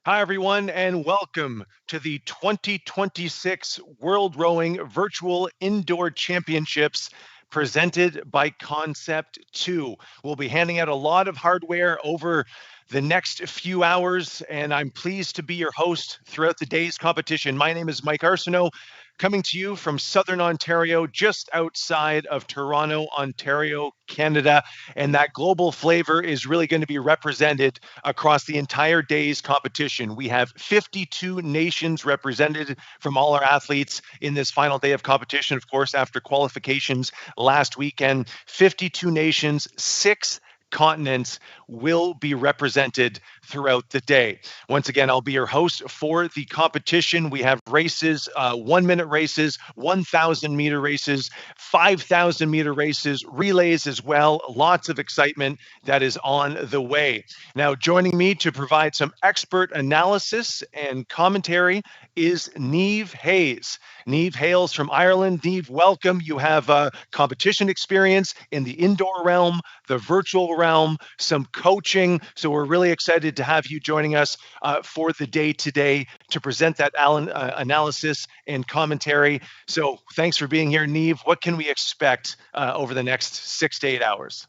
Hi, everyone, and welcome to the 2026 World Rowing Virtual Indoor Championships presented by Concept2. We'll be handing out a lot of hardware over the next few hours, and I'm pleased to be your host throughout the day's competition. My name is Mike Arsenault, coming to you from Southern Ontario, just outside of Toronto, Ontario, Canada. And that global flavor is really going to be represented across the entire day's competition. We have 52 nations represented from all our athletes in this final day of competition, of course, after qualifications last weekend. 52 nations, 6 continents will be represented throughout the day. Once again, I'll be your host for the competition. We have races, 1-minute races, 1,000-meter races, 5,000-meter races, relays as well. Lots of excitement that is on the way. Now, joining me to provide some expert analysis and commentary is Niamh Hayes. Niamh hails from Ireland. Niamh, welcome. You have competition experience in the indoor realm, the virtual realm, some coaching. So we're really excited to have you joining us for the day today to present that analysis and commentary. So thanks for being here, Niamh. What can we expect over the next 6 to 8 hours?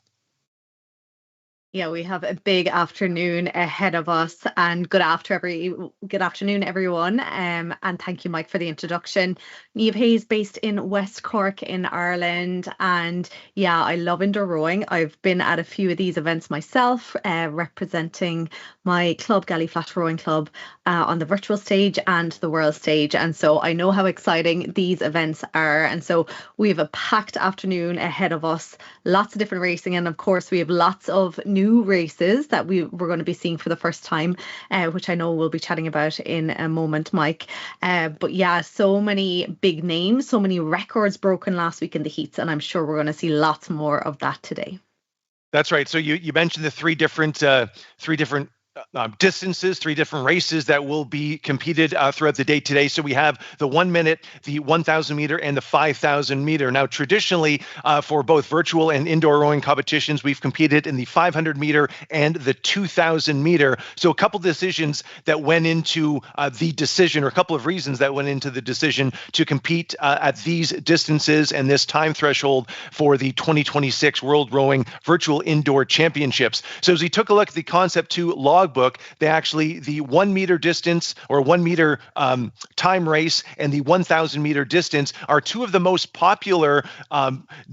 Yeah, we have a big afternoon ahead of us, and good afternoon, everyone. And thank you, Mike, for the introduction. Niamh Hayes, based in West Cork in Ireland, and yeah, I love indoor rowing. I've been at a few of these events myself, representing my club, Galliflat Rowing Club, on the virtual stage and the world stage, and so I know how exciting these events are. And so we have a packed afternoon ahead of us, lots of different racing, and of course we have lots of new races that we're going to be seeing for the first time, which I know we'll be chatting about in a moment, Mike. But yeah, so many big names, so many records broken last week in the heats, and I'm sure we're going to see lots more of that today. That's right. So you mentioned the three different distances, 3 different races that will be competed throughout the day today. So we have the 1 minute, the 1,000 meter, and the 5,000 meter. Now, traditionally, for both virtual and indoor rowing competitions, we've competed in the 500 meter and the 2,000 meter. So a couple decisions that went into the decision, or a couple of reasons that went into the decision to compete at these distances and this time threshold for the 2026 World Rowing Virtual Indoor Championships. So as we took a look at the Concept2 logbook, the 1 meter distance, or 1 meter time race, and the 1,000 meter distance are 2 of the most popular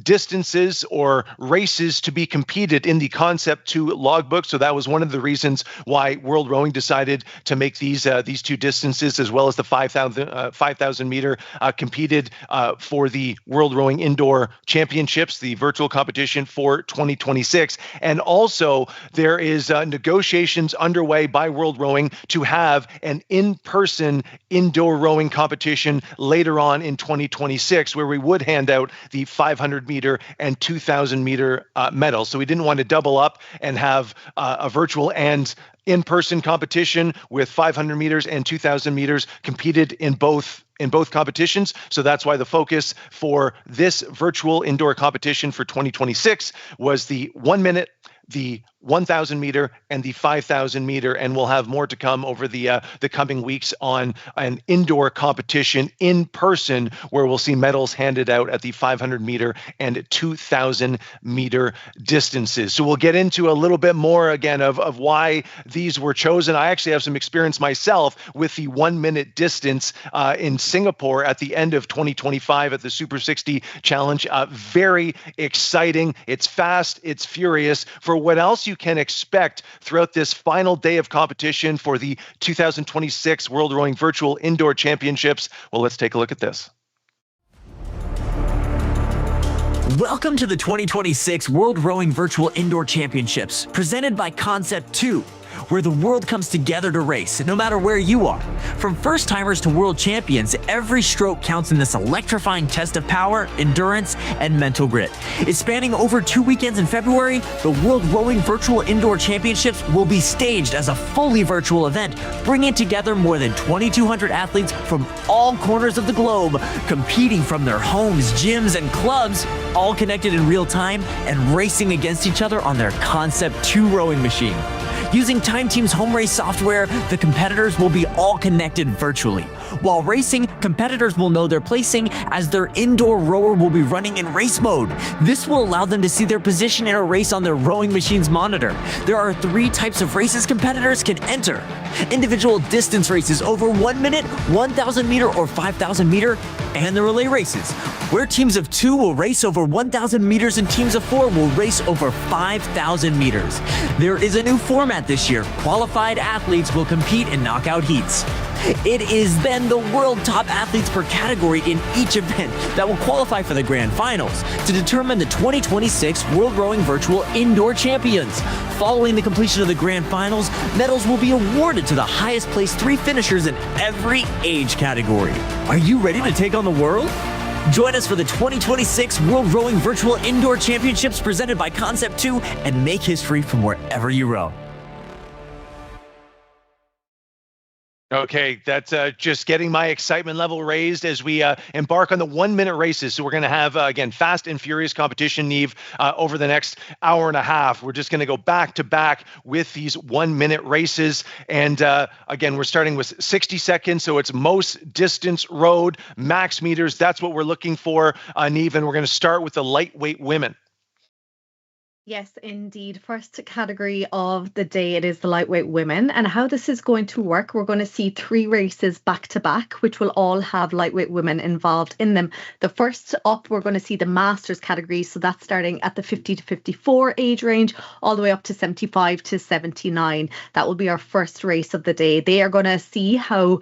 distances or races to be competed in the Concept2 logbook. So that was one of the reasons why World Rowing decided to make these 2 distances, as well as the 5,000 meter competed for the World Rowing Indoor Championships, the virtual competition for 2026. And also there is negotiations underway by World Rowing to have an in-person indoor rowing competition later on in 2026, where we would hand out the 500 meter and 2,000 meter medals. So we didn't want to double up and have a virtual and in-person competition with 500 meters and 2,000 meters competed in both competitions. So that's why the focus for this virtual indoor competition for 2026 was the 1 minute, the 1,000 meter, and the 5,000 meter, and we'll have more to come over the coming weeks on an indoor competition in person, where we'll see medals handed out at the 500 meter and 2,000 meter distances. So we'll get into a little bit more again of why these were chosen. I actually have some experience myself with the 1 minute distance in Singapore at the end of 2025 at the Super 60 Challenge. Very exciting. It's fast, it's furious. For what else you can expect throughout this final day of competition for the 2026 World Rowing Virtual Indoor Championships, well, let's take a look at this. Welcome to the 2026 World Rowing Virtual Indoor Championships, presented by Concept2, where the world comes together to race, no matter where you are. From first-timers to world champions, every stroke counts in this electrifying test of power, endurance, and mental grit. It's spanning over 2 weekends in February. The World Rowing Virtual Indoor Championships will be staged as a fully virtual event, bringing together more than 2,200 athletes from all corners of the globe, competing from their homes, gyms, and clubs, all connected in real time and racing against each other on their Concept2 rowing machine. Using Time Team's home race software, the competitors will be all connected virtually. While racing, competitors will know their placing as their indoor rower will be running in race mode. This will allow them to see their position in a race on their rowing machine's monitor. There are 3 types of races competitors can enter. Individual distance races over 1 minute, 1,000 meter or 5,000 meter, and the relay races, where teams of 2 will race over 1,000 meters and teams of 4 will race over 5,000 meters. There is a new format this year. Qualified athletes will compete in knockout heats. It is then the world top athletes per category in each event that will qualify for the grand finals to determine the 2026 World Rowing Virtual Indoor Champions. Following the completion of the grand finals, medals will be awarded to the highest placed 3 finishers in every age category. Are you ready to take on the world? Join us for the 2026 World Rowing Virtual Indoor Championships presented by Concept2 and make history from wherever you row. Okay, that's just getting my excitement level raised as we embark on the 1-minute races. So we're going to have, again, fast and furious competition, Neve, over the next hour and a half. We're just going to go back to back with these 1-minute races. And again, we're starting with 60 seconds. So it's most distance rowed, max meters. That's what we're looking for, Neve. And we're going to start with the lightweight women. Yes, indeed. First category of the day, it is the lightweight women. And how this is going to work, we're going to see 3 races back to back, which will all have lightweight women involved in them. The first up, we're going to see the masters category. So that's starting at the 50 to 54 age range, all the way up to 75 to 79. That will be our first race of the day. They are going to see how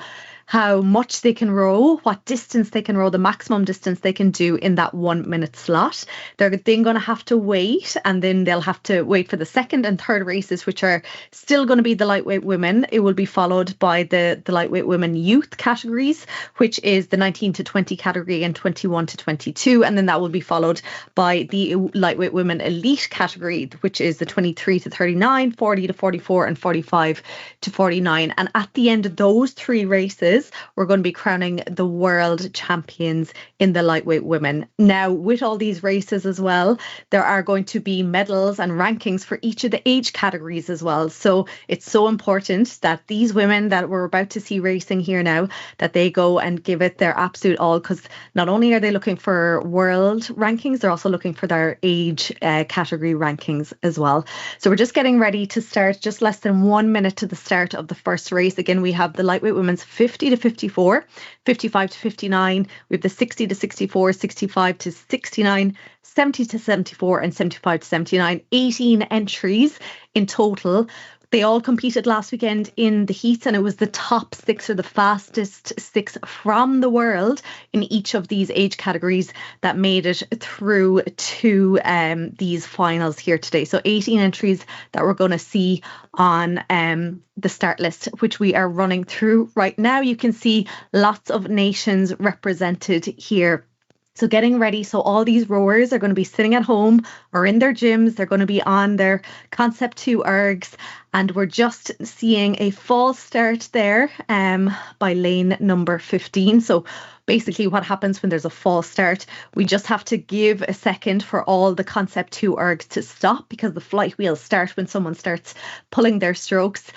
much they can row, what distance they can row, the maximum distance they can do in that 1-minute slot. They're then going to have to wait, and then they'll have to wait for the second and third races, which are still going to be the lightweight women. It will be followed by the lightweight women youth categories, which is the 19 to 20 category and 21 to 22. And then that will be followed by the lightweight women elite category, which is the 23 to 39, 40 to 44, and 45 to 49. And at the end of those 3 races, we're going to be crowning the world champions in the lightweight women. Now, with all these races as well, there are going to be medals and rankings for each of the age categories as well. So it's so important that these women that we're about to see racing here now, that they go and give it their absolute all, because not only are they looking for world rankings, they're also looking for their age category rankings as well. So we're just getting ready to start, just less than 1 minute to the start of the first race. Again, we have the lightweight women's 50 to 54, 55 to 59. We have the 60 to 64, 65 to 69, 70 to 74, and 75 to 79. 18 entries in total. They all competed last weekend in the heats, and it was the top 6 or the fastest 6 from the world in each of these age categories that made it through to these finals here today. So 18 entries that we're going to see on the start list, which we are running through right now. You can see lots of nations represented here. So getting ready. So all these rowers are going to be sitting at home or in their gyms. They're going to be on their Concept2 ergs. And we're just seeing a false start there by lane number 15. So basically what happens when there's a false start, we just have to give a second for all the Concept2 ergs to stop, because the flight wheels start when someone starts pulling their strokes.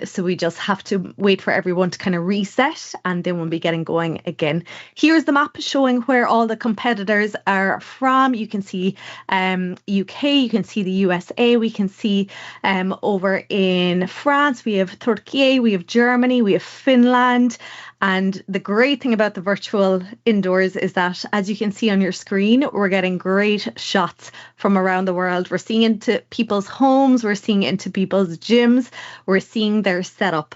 So we just have to wait for everyone to kind of reset, and then we'll be getting going again. Here's the map showing where all the competitors are from. You can see UK, you can see the USA, we can see over in France, we have Turkey, we have Germany, we have Finland. And the great thing about the virtual indoors is that, as you can see on your screen, we're getting great shots from around the world. We're seeing into people's homes, we're seeing into people's gyms, we're seeing their setup.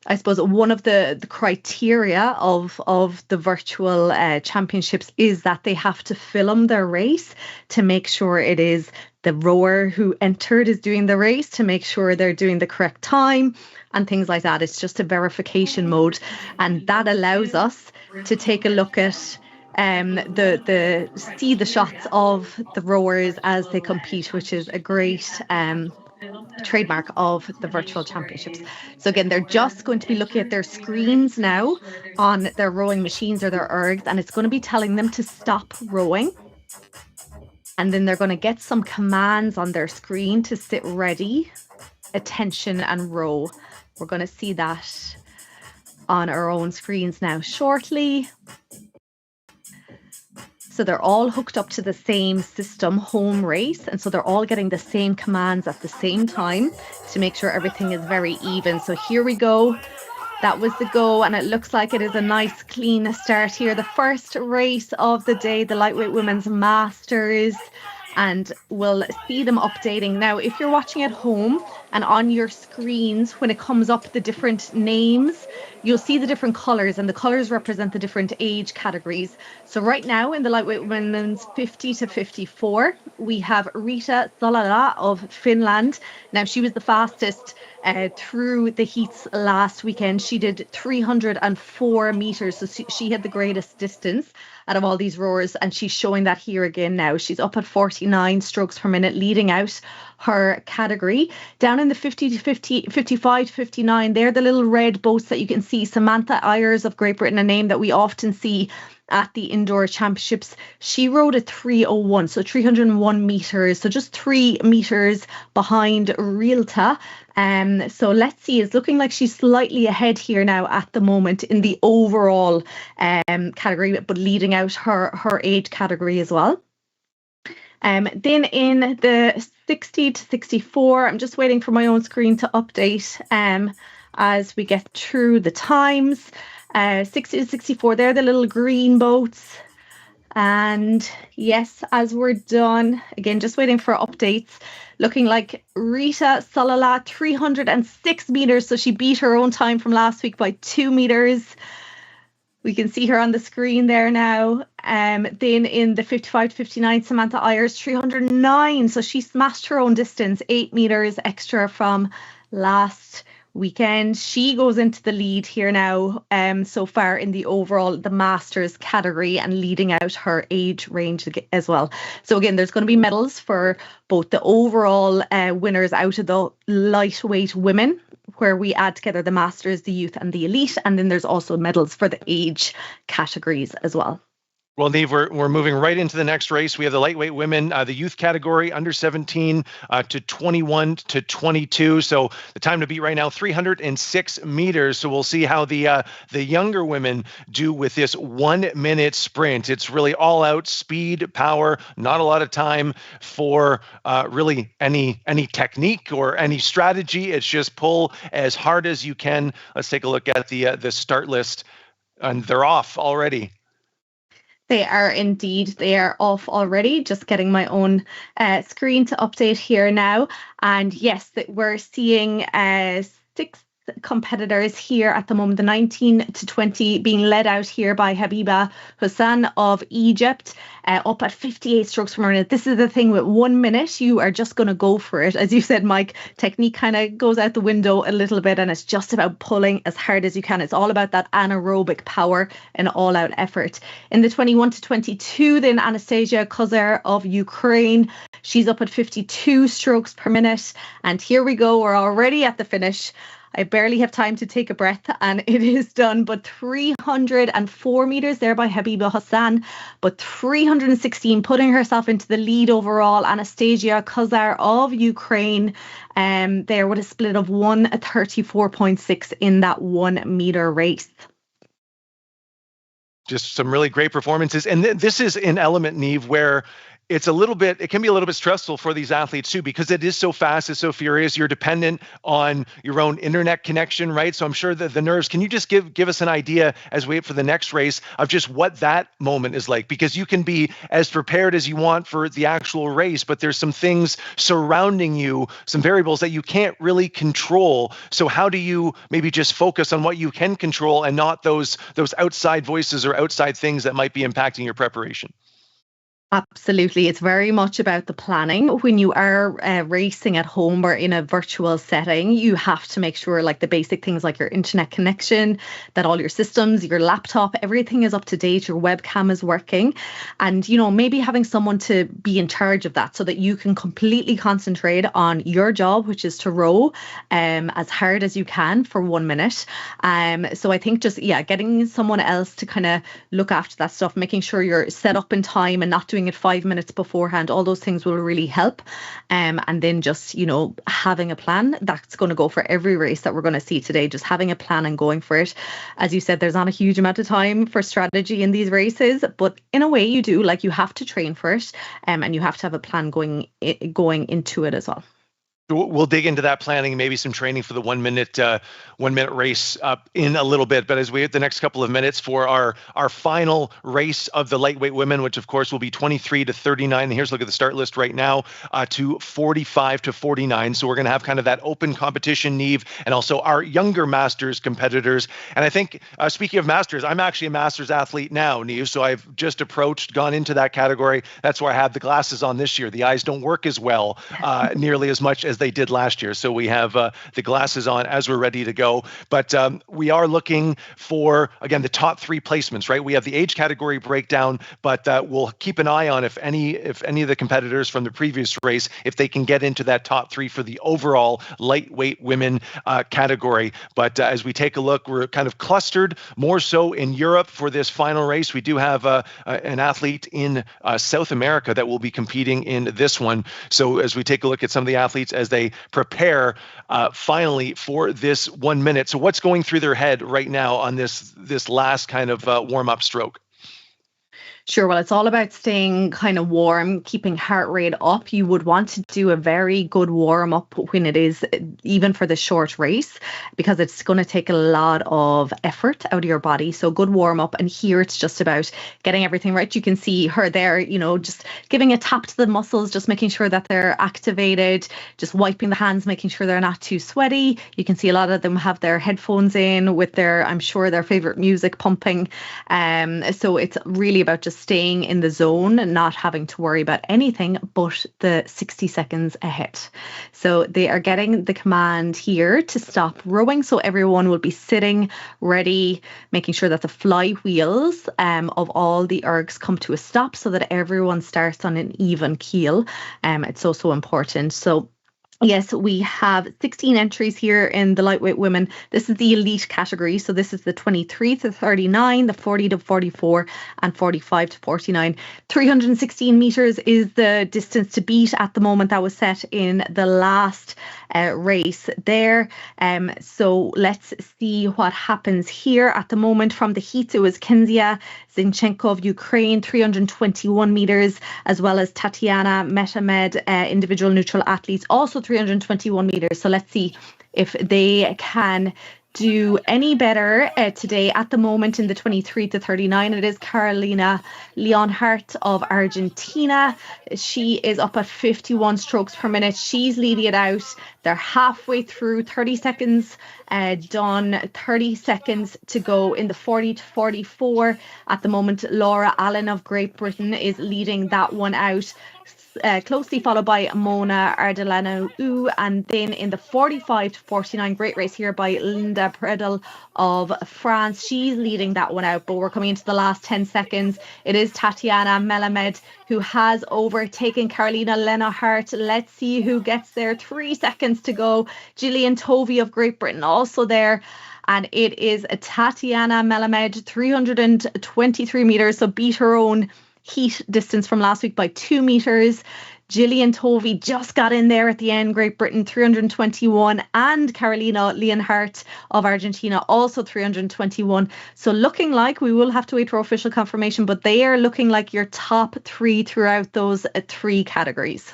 I suppose one of the criteria of the virtual championships is that they have to film their race to make sure it is the rower who entered is doing the race, to make sure they're doing the correct time and things like that. It's just a verification mode, and that allows us to take a look at see the shots of the rowers as they compete, which is a great trademark of the virtual championships. So again, they're just going to be looking at their screens now on their rowing machines or their ergs, and it's going to be telling them to stop rowing. And then they're going to get some commands on their screen to sit ready. attention and row. We're going to see that on our own screens now shortly. So they're all hooked up to the same system, home race, and so they're all getting the same commands at the same time to make sure everything is very even. So here we go. That was the go, and it looks like it is a nice clean start here. The first race of the day, the Lightweight Women's Masters, and we'll see them updating. Now, if you're watching at home and on your screens, when it comes up the different names, you'll see the different colours, and the colours represent the different age categories. So right now in the Lightweight Women's 50 to 54, we have Rita Salala of Finland. Now, she was the fastest through the heats last weekend. She did 304 meters, so she had the greatest distance out of all these rowers, and she's showing that here again now. She's up at 49 strokes per minute, leading out her category. Down in the 50 to 55 to 59, they're the little red boats that you can see. Samantha Ayers of Great Britain, a name that we often see at the indoor championships. She rode a 301, so 301 meters, so just 3 meters behind Rilta. So let's see, it's looking like she's slightly ahead here now at the moment in the overall category, but leading out her age category as well. Then in the 60 to 64, I'm just waiting for my own screen to update as we get through the times. 60 to 64, they're the little green boats. And yes, as we're done, again, just waiting for updates. Looking like Rita Salala, 306 meters. So she beat her own time from last week by 2 meters. We can see her on the screen there now. Then in the 55 to 59, Samantha Ayers, 309. So she smashed her own distance, 8 meters extra from last weekend. She goes into the lead here now so far in the overall, the Masters category, and leading out her age range as well. So again, there's going to be medals for both the overall winners out of the lightweight women, where we add together the Masters, the youth and the elite. And then there's also medals for the age categories as well. Well, Neve, we're moving right into the next race. We have the lightweight women, the youth category, under 17 to 21 to 22. So the time to beat right now, 306 meters. So we'll see how the younger women do with this 1 minute sprint. It's really all out speed, power, not a lot of time for really any technique or any strategy. It's just pull as hard as you can. Let's take a look at the start list, and they're off already. They are indeed. They are off already. Just getting my own screen to update here now. And yes, we're seeing 6 competitors here at the moment, the 19 to 20 being led out here by Habiba Hussein of Egypt, up at 58 strokes per minute. This is the thing with 1 minute, you are just going to go for it. As you said, Mike, technique kind of goes out the window a little bit, and it's just about pulling as hard as you can. It's all about that anaerobic power and all out effort. In the 21 to 22, then Anastasia Kozar of Ukraine, she's up at 52 strokes per minute. And here we go, we're already at the finish. I barely have time to take a breath, and it is done. But 304 meters there by Habiba Hassan, but 316, putting herself into the lead overall. Anastasia Kozar of Ukraine there with a split of 1:34.6 in that 1 meter race. Just some really great performances. And this is an element, Neve, where it can be a little bit stressful for these athletes too, because it is so fast, it's so furious. You're dependent on your own internet connection, right? So I'm sure that the nerves, can you just give us an idea as we wait for the next race of just what that moment is like? Because you can be as prepared as you want for the actual race, but there's some things surrounding you, some variables that you can't really control. So how do you maybe just focus on what you can control and not those outside voices or outside things that might be impacting your preparation? Absolutely. It's very much about the planning. When you are racing at home or in a virtual setting, you have to make sure, like the basic things like your internet connection, that all your systems, your laptop, everything is up to date, your webcam is working. And, maybe having someone to be in charge of that so that you can completely concentrate on your job, which is to row as hard as you can for 1 minute. So I think just, getting someone else to kind of look after that stuff, making sure you're set up in time and not doing doing it 5 minutes beforehand, all those things will really help. And then just, having a plan, that's going to go for every race that we're going to see today, just having a plan and going for it. As you said, there's not a huge amount of time for strategy in these races, but in a way you do, like, you have to train for it, and you have to have a plan going into it as well. We'll dig into that planning, maybe some training for the 1 minute race in a little bit. But as we hit the next couple of minutes for our final race of the lightweight women, which of course will be 23 to 39. And here's a look at the start list right now, to 45 to 49. So we're going to have kind of that open competition, Neve, and also our younger masters competitors. And I think, speaking of masters, I'm actually a masters athlete now, Neve. So I've just gone into that category. That's why I have the glasses on this year. The eyes don't work as well, nearly as much as they did last year. So we have the glasses on as we're ready to go. But we are looking for, again, the top 3 placements, right? We have the age category breakdown, but we'll keep an eye on if any of the competitors from the previous race, if they can get into that top 3 for the overall lightweight women category. But as we take a look, we're kind of clustered more so in Europe for this final race. We do have an athlete in South America that will be competing in this one. So as we take a look at some of the athletes as they prepare finally for this 1 minute. So what's going through their head right now on this last kind of warm-up stroke? Sure. Well, it's all about staying kind of warm, keeping heart rate up. You would want to do a very good warm up when it is, even for the short race, because it's going to take a lot of effort out of your body. So good warm up. And here it's just about getting everything right. You can see her there, just giving a tap to the muscles, just making sure that they're activated, just wiping the hands, making sure they're not too sweaty. You can see a lot of them have their headphones in with I'm sure, their favorite music pumping. So it's really about just staying in the zone and not having to worry about anything but the 60 seconds ahead. So they are getting the command here to stop rowing. So everyone will be sitting ready, making sure that the flywheels of all the ergs come to a stop so that everyone starts on an even keel. It's so important. So yes, we have 16 entries here in the lightweight women. This is the elite category. So this is the 23 to 39, the 40 to 44, and 45 to 49. 316 meters is the distance to beat at the moment. That was set in the last race there. So let's see what happens here at the moment. From the heats, it was Kenzia Zinchenko of Ukraine, 321 meters, as well as Tatiana Metamed, individual neutral athletes, also 321 meters. So let's see if they can do any better today. At the moment in the 23 to 39, it is Carolina Leonhardt of Argentina. She is up at 51 strokes per minute. She's leading it out. They're halfway through, 30 seconds done, 30 seconds to go in the 40 to 44. At the moment, Laura Allen of Great Britain is leading that one out. Closely followed by Mona Ardelano, and then in the 45 to 49, great race here by Linda Predel of France. She's leading that one out, but we're coming into the last 10 seconds. It is Tatiana Melamed who has overtaken Carolina Leonhardt. Let's see who gets there. 3 seconds to go. Gillian Tovey of Great Britain also there. And it is Tatiana Melamed, 323 meters, so beat her own heat distance from last week by 2 meters. Gillian Tovey just got in there at the end. Great Britain 321, and Carolina Leonhardt of Argentina also 321. So looking like we will have to wait for official confirmation, but they are looking like your top 3 throughout those 3 categories.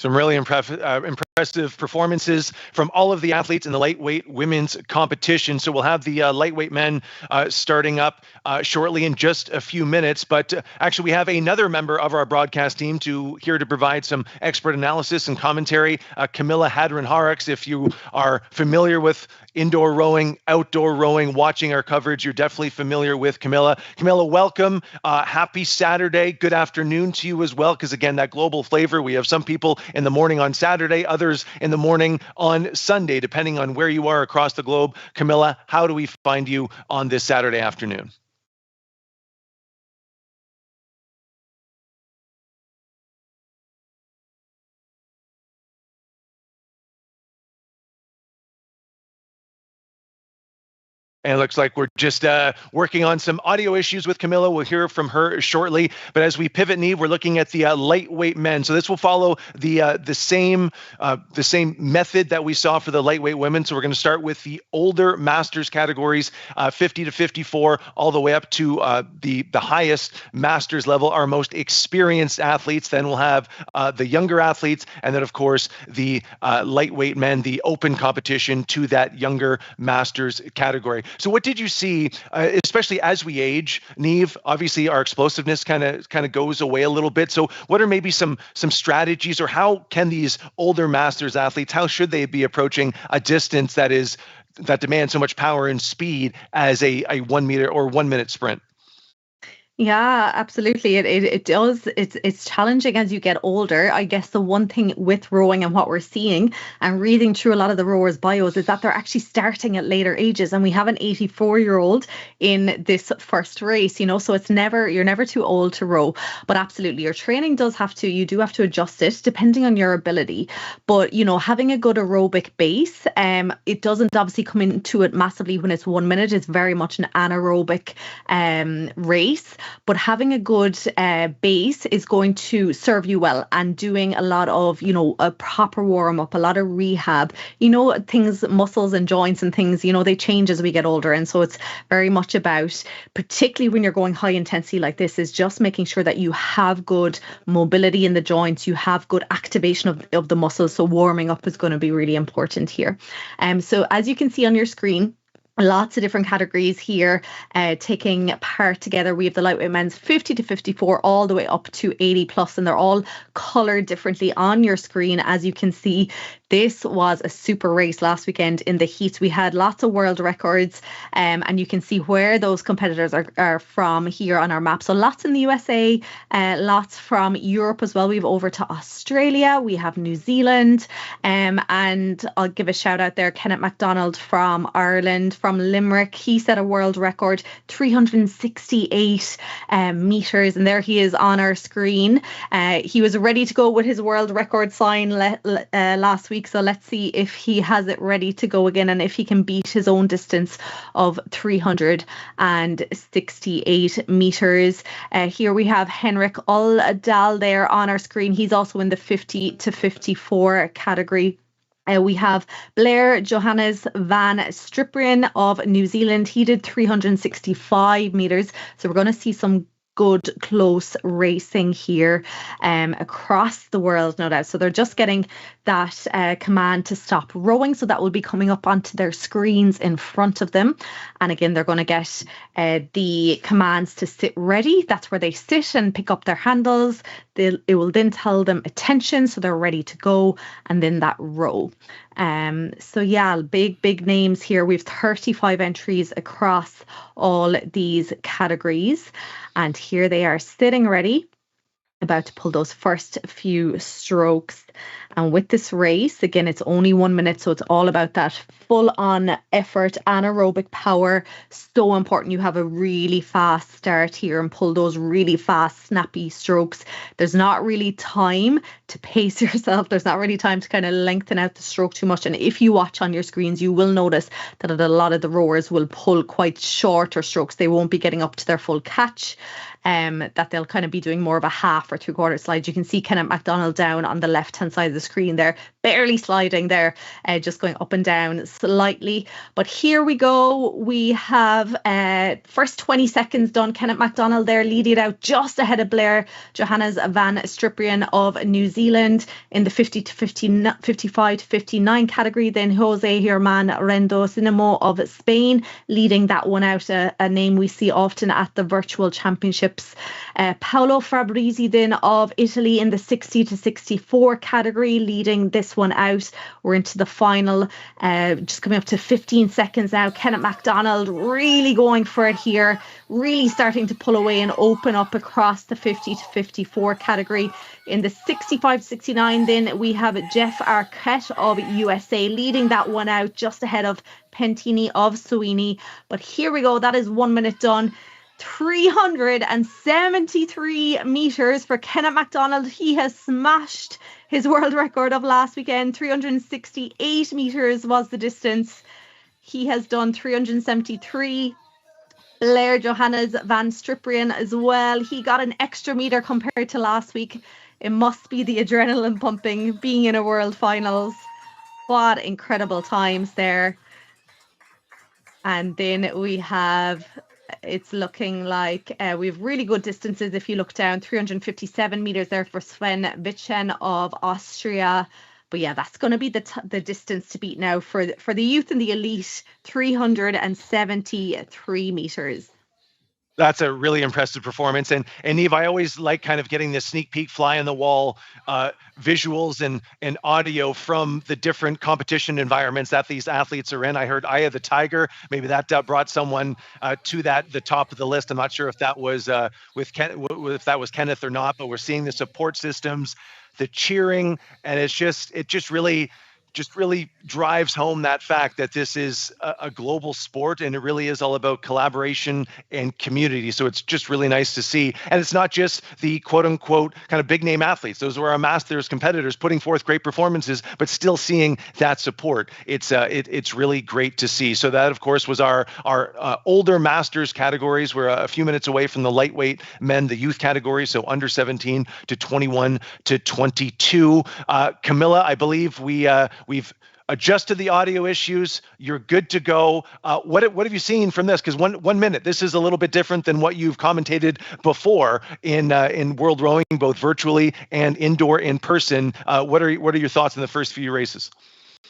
Some really impressive performances from all of the athletes in the lightweight women's competition. So we'll have the lightweight men starting up shortly in just a few minutes. But actually, we have another member of our broadcast team here to provide some expert analysis and commentary, Camilla Hadron-Harrix. If you are familiar with indoor rowing, outdoor rowing, watching our coverage, you're definitely familiar with Camilla. Camilla, welcome. Happy Saturday. Good afternoon to you as well, because again, that global flavor, we have some people in the morning on Saturday, others in the morning on Sunday, depending on where you are across the globe. Camilla, how do we find you on this Saturday afternoon? And it looks like we're just working on some audio issues with Camilla. We'll hear from her shortly. But as we pivot, Neve, we're looking at the lightweight men. So this will follow the same method that we saw for the lightweight women. So we're going to start with the older masters categories, 50 to 54, all the way up to the highest masters level, our most experienced athletes. Then we'll have the younger athletes, and then of course the lightweight men, the open competition to that younger masters category. So what did you see, especially as we age, Neve? Obviously, our explosiveness kind of goes away a little bit. So what are maybe some strategies, or how can these older masters athletes, how should they be approaching a distance that demands so much power and speed as a 1 meter or 1 minute sprint? Yeah, absolutely. It does. It's challenging as you get older. I guess the one thing with rowing and what we're seeing and reading through a lot of the rowers' bios is that they're actually starting at later ages. And we have an 84-year-old in this first race, so you're never too old to row. But absolutely, your training you do have to adjust it depending on your ability. But, having a good aerobic base, it doesn't obviously come into it massively when it's 1 minute. It's very much an anaerobic race. But having a good base is going to serve you well, and doing a lot of, a proper warm up, a lot of rehab, things, muscles and joints and things, they change as we get older. And so it's very much about, particularly when you're going high intensity like this, is just making sure that you have good mobility in the joints, you have good activation of the muscles. So warming up is going to be really important here. So as you can see on your screen, lots of different categories here taking part together. We have the lightweight men's 50 to 54 all the way up to 80 plus, and they're all colored differently on your screen. As you can see, this was a super race last weekend in the heats. We had lots of world records, and you can see where those competitors are from here on our map. So lots in the USA, lots from Europe as well. We've over to Australia, we have New Zealand, and I'll give a shout out there, Kenneth MacDonald from Ireland, from Limerick. He set a world record, 368 meters, and there he is on our screen. He was ready to go with his world record sign last week, so let's see if he has it ready to go again and if he can beat his own distance of 368 meters. Here we have Henrik Uldal there on our screen. He's also in the 50 to 54 category. We have Blair Johannes van Stripperen of New Zealand. He did 365 meters. So we're going to see some good close racing here across the world, no doubt. So they're just getting that command to stop rowing. So that will be coming up onto their screens in front of them. And again, they're going to get the commands to sit ready. That's where they sit and pick up their handles. It will then tell them attention, so they're ready to go, and then that row. So yeah, big names here. We've 35 entries across all these categories, and here they are sitting ready, about to pull those first few strokes. And with this race, again, it's only 1 minute, so it's all about that full-on effort, anaerobic power. So important you have a really fast start here and pull those really fast, snappy strokes. There's not really time to pace yourself. There's not really time to kind of lengthen out the stroke too much. And if you watch on your screens, you will notice that a lot of the rowers will pull quite shorter strokes. They won't be getting up to their full catch. That they'll kind of be doing more of a half or 3/4 slide. You can see Kenneth MacDonald down on the left-hand side of the screen there, barely sliding there, just going up and down slightly. But here we go. We have first 20 seconds done. Kenneth MacDonald there leading it out just ahead of Blair Johannes van Stripperen of New Zealand in the 50 to 55 to 59 category. Then Jose Germán Rendo Sinamo of Spain leading that one out, a name we see often at the virtual championship. Paolo Fabrizi then of Italy in the 60 to 64 category leading this one out. We're into the final, just coming up to 15 seconds now. Kenneth MacDonald really going for it here, really starting to pull away and open up across the 50 to 54 category. In the 65 to 69 then we have Jeff Arquette of USA leading that one out just ahead of Pentini of Suini. But here we go, that is 1 minute done. 373 meters for Kenneth MacDonald. He has smashed his world record of last weekend. 368 meters was the distance. He has done 373. Blair Johannes van Stripperen as well. He got an extra meter compared to last week. It must be the adrenaline pumping, being in a world finals. What incredible times there. And then we have, it's looking like we have really good distances. If you look down, 357 meters there for Sven Wittchen of Austria. But yeah, that's going to be the distance to beat now for the youth and the elite, 373 meters. That's a really impressive performance. And Eve, I always like kind of getting this sneak peek, fly on the wall visuals and audio from the different competition environments that these athletes are in. I heard Eye of the Tiger. Maybe that brought someone to the top of the list. I'm not sure if that was if that was Kenneth or not, but we're seeing the support systems, the cheering, and it just really drives home that fact that this is a global sport, and it really is all about collaboration and community. So it's just really nice to see. And it's not just the quote unquote kind of big name athletes. Those are our masters competitors putting forth great performances, but still seeing that support. It's really great to see. So that, of course, was our older masters categories. We're a few minutes away from the lightweight men, the youth category. So under 17 to 21 to 22. Camilla, I believe we've adjusted the audio issues. You're good to go. What have you seen from this? Because one minute, this is a little bit different than what you've commentated before in World Rowing, both virtually and indoor in person. What are your thoughts in the first few races?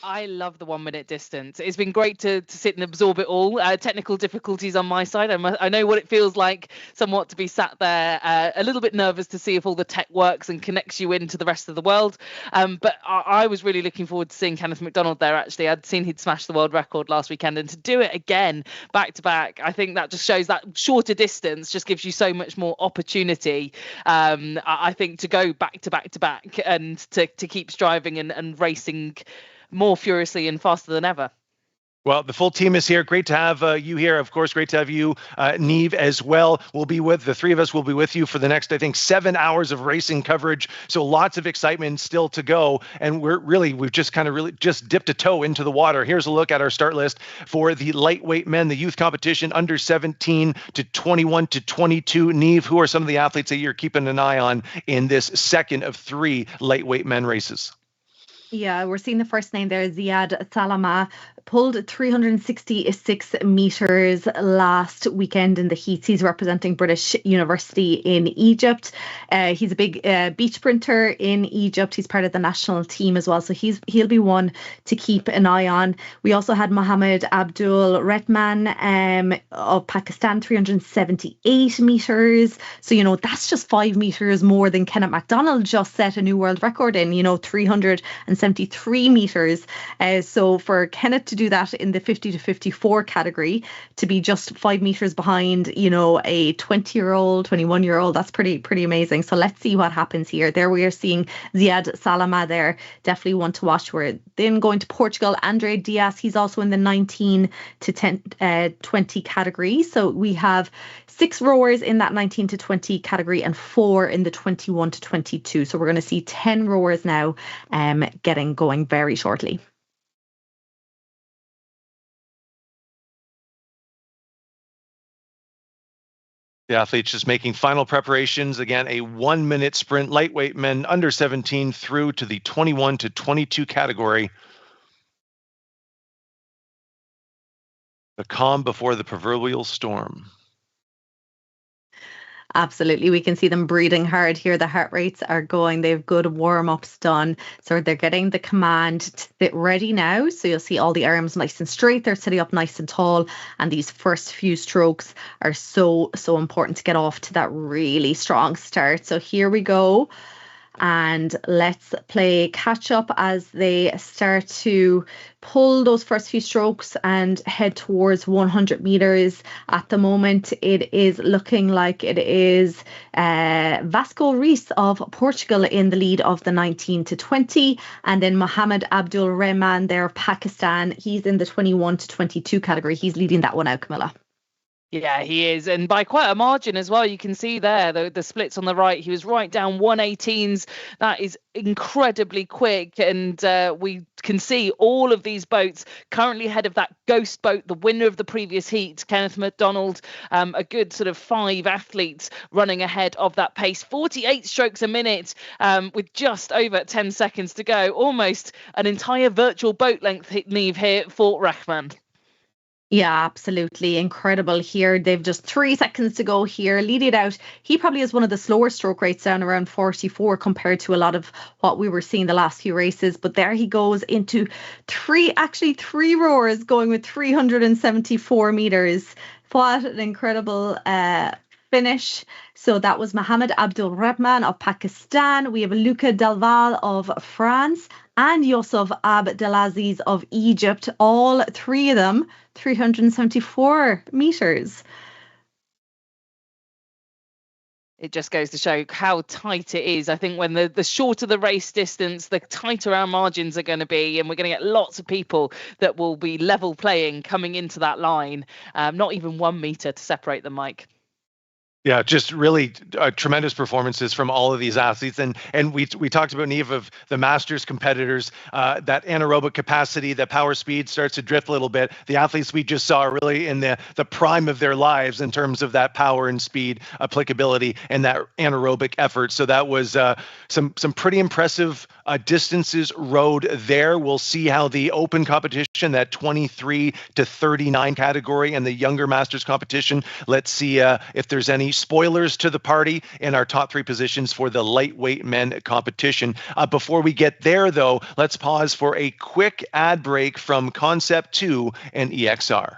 I love the 1 minute distance. It's been great to sit and absorb it all. Technical difficulties on my side. I know what it feels like somewhat to be sat there a little bit nervous to see if all the tech works and connects you into the rest of the world. But I was really looking forward to seeing Kenneth McDonald there. Actually, I'd seen he'd smashed the world record last weekend, and to do it again back to back, I think that just shows that shorter distance just gives you so much more opportunity. I think to go back to back to back and to keep striving and racing more furiously and faster than ever. Well, the full team is here. Great to have you here. Of course, great to have you, Neve, as well. The three of us will be with you for the next, I think, 7 hours of racing coverage. So lots of excitement still to go. And we've just dipped a toe into the water. Here's a look at our start list for the lightweight men, the youth competition under 17 to 21 to 22. Neve, who are some of the athletes that you're keeping an eye on in this second of 3 lightweight men races? Yeah, we're seeing the first name there, Ziad Salama, pulled 366 meters last weekend in the heats. He's representing British University in Egypt. He's a big beach sprinter in Egypt. He's part of the national team as well, so he'll be one to keep an eye on. We also had Mohammed Abdul Rahman of Pakistan, 378 meters. So, that's just 5 meters more than Kenneth MacDonald just set a new world record in, 373 meters. So for Kenneth to do that in the 50 to 54 category, to be just 5 meters behind, a 20-year-old, 21-year-old, that's pretty amazing. So let's see what happens here. There we are seeing Ziad Salama there. Definitely one to watch. We're then going to Portugal. Andre Diaz, he's also in the 19 to 20 category. So we have 6 rowers in that 19 to 20 category and 4 in the 21 to 22. So we're going to see 10 rowers now getting going very shortly. The athletes just making final preparations. Again, a 1 minute sprint, lightweight men under 17 through to the 21 to 22 category. The calm before the proverbial storm. Absolutely. We can see them breathing hard here. The heart rates are going. They have good warm-ups done. So they're getting the command to sit ready now. So you'll see all the arms nice and straight. They're sitting up nice and tall. And these first few strokes are so important to get off to that really strong start. So here we go. And let's play catch up as they start to pull those first few strokes and head towards 100 meters. At the moment, it is looking like it is Vasco Reis of Portugal in the lead of the 19 to 20. And then Mohammed Abdul Rahman there of Pakistan. He's in the 21 to 22 category. He's leading that one out, Camilla. Yeah, he is, and by quite a margin as well. You can see there the splits on the right. He was right down 118s. That is incredibly quick, and we can see all of these boats currently ahead of that ghost boat, the winner of the previous heat, Kenneth MacDonald. A good sort of 5 athletes running ahead of that pace. 48 strokes a minute with just over 10 seconds to go. Almost an entire virtual boat length leave here for Rahman. Yeah, absolutely incredible here. They've just 3 seconds to go here. Lead it out. He probably has one of the slower stroke rates, down around 44 compared to a lot of what we were seeing the last few races. But there he goes into three roars, going with 374 meters. What an incredible finish. So that was Mohammed Abdul Rahman of Pakistan. We have Luca Delval of France and Yusuf Abdelaziz of Egypt. All 3 of them 374 meters. It just goes to show how tight it is. I think when the shorter the race distance, the tighter our margins are going to be, and we're going to get lots of people that will be level playing coming into that line. Not even 1 meter to separate them, Mike. Yeah, just really tremendous performances from all of these athletes. And we talked about, Niamh, of the Masters competitors, that anaerobic capacity, the power speed starts to drift a little bit. The athletes we just saw are really in the prime of their lives in terms of that power and speed applicability and that anaerobic effort. So that was some pretty impressive distances rode there. We'll see how the open competition, that 23 to 39 category, and the younger Masters competition, let's see if there's any spoilers to the party in our top 3 positions for the lightweight men competition. Before we get there, though, let's pause for a quick ad break from Concept2 and EXR.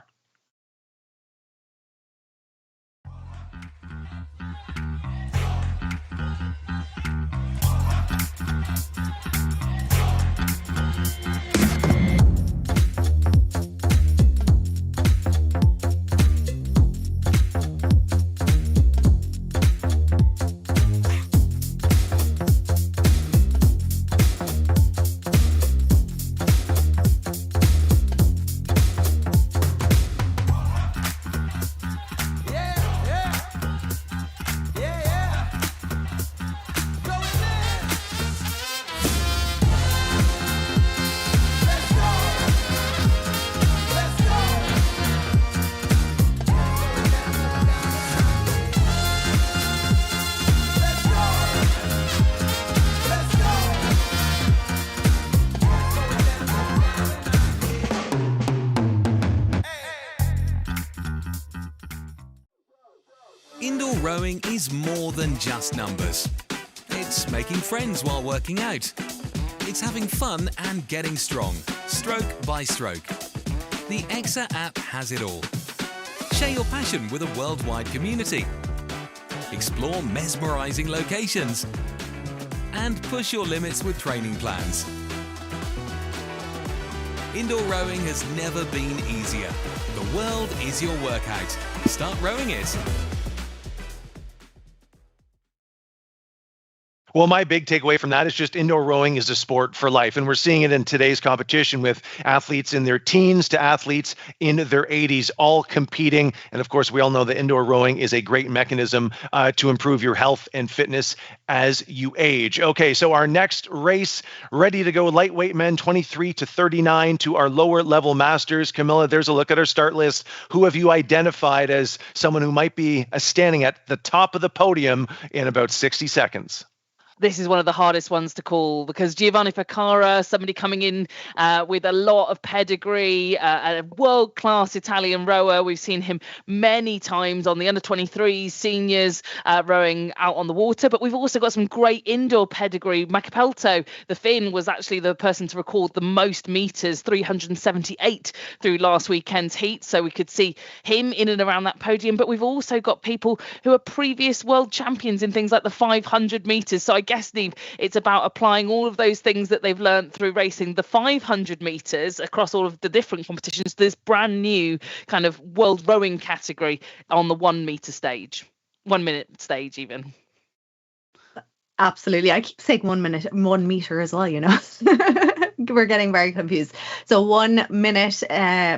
Indoor rowing is more than just numbers. It's making friends while working out. It's having fun and getting strong, stroke by stroke. The EXA app has it all. Share your passion with a worldwide community. Explore mesmerizing locations. And push your limits with training plans. Indoor rowing has never been easier. The world is your workout. Start rowing it. Well, my big takeaway from that is just indoor rowing is a sport for life. And we're seeing it in today's competition with athletes in their teens to athletes in their 80s, all competing. And of course, we all know that indoor rowing is a great mechanism to improve your health and fitness as you age. Okay, so our next race, ready to go, lightweight men, 23 to 39 to our lower level masters. Camilla, there's a look at our start list. Who have you identified as someone who might be standing at the top of the podium in about 60 seconds? This is one of the hardest ones to call because Giovanni Ficara, somebody coming in with a lot of pedigree, a world-class Italian rower. We've seen him many times on the under-23s, seniors, rowing out on the water. But we've also got some great indoor pedigree. Macapelto, the Finn, was actually the person to record the most meters, 378 through last weekend's heat. So we could see him in and around that podium. But we've also got people who are previous world champions in things like the 500 meters. So I guess, Niamh, it's about applying all of those things that they've learned through racing the 500 meters across all of the different competitions, this brand new kind of world rowing category on the 1 meter stage, 1 minute stage even. Absolutely. I keep saying 1 minute, 1 meter as well, you know. We're getting very confused. So 1 minute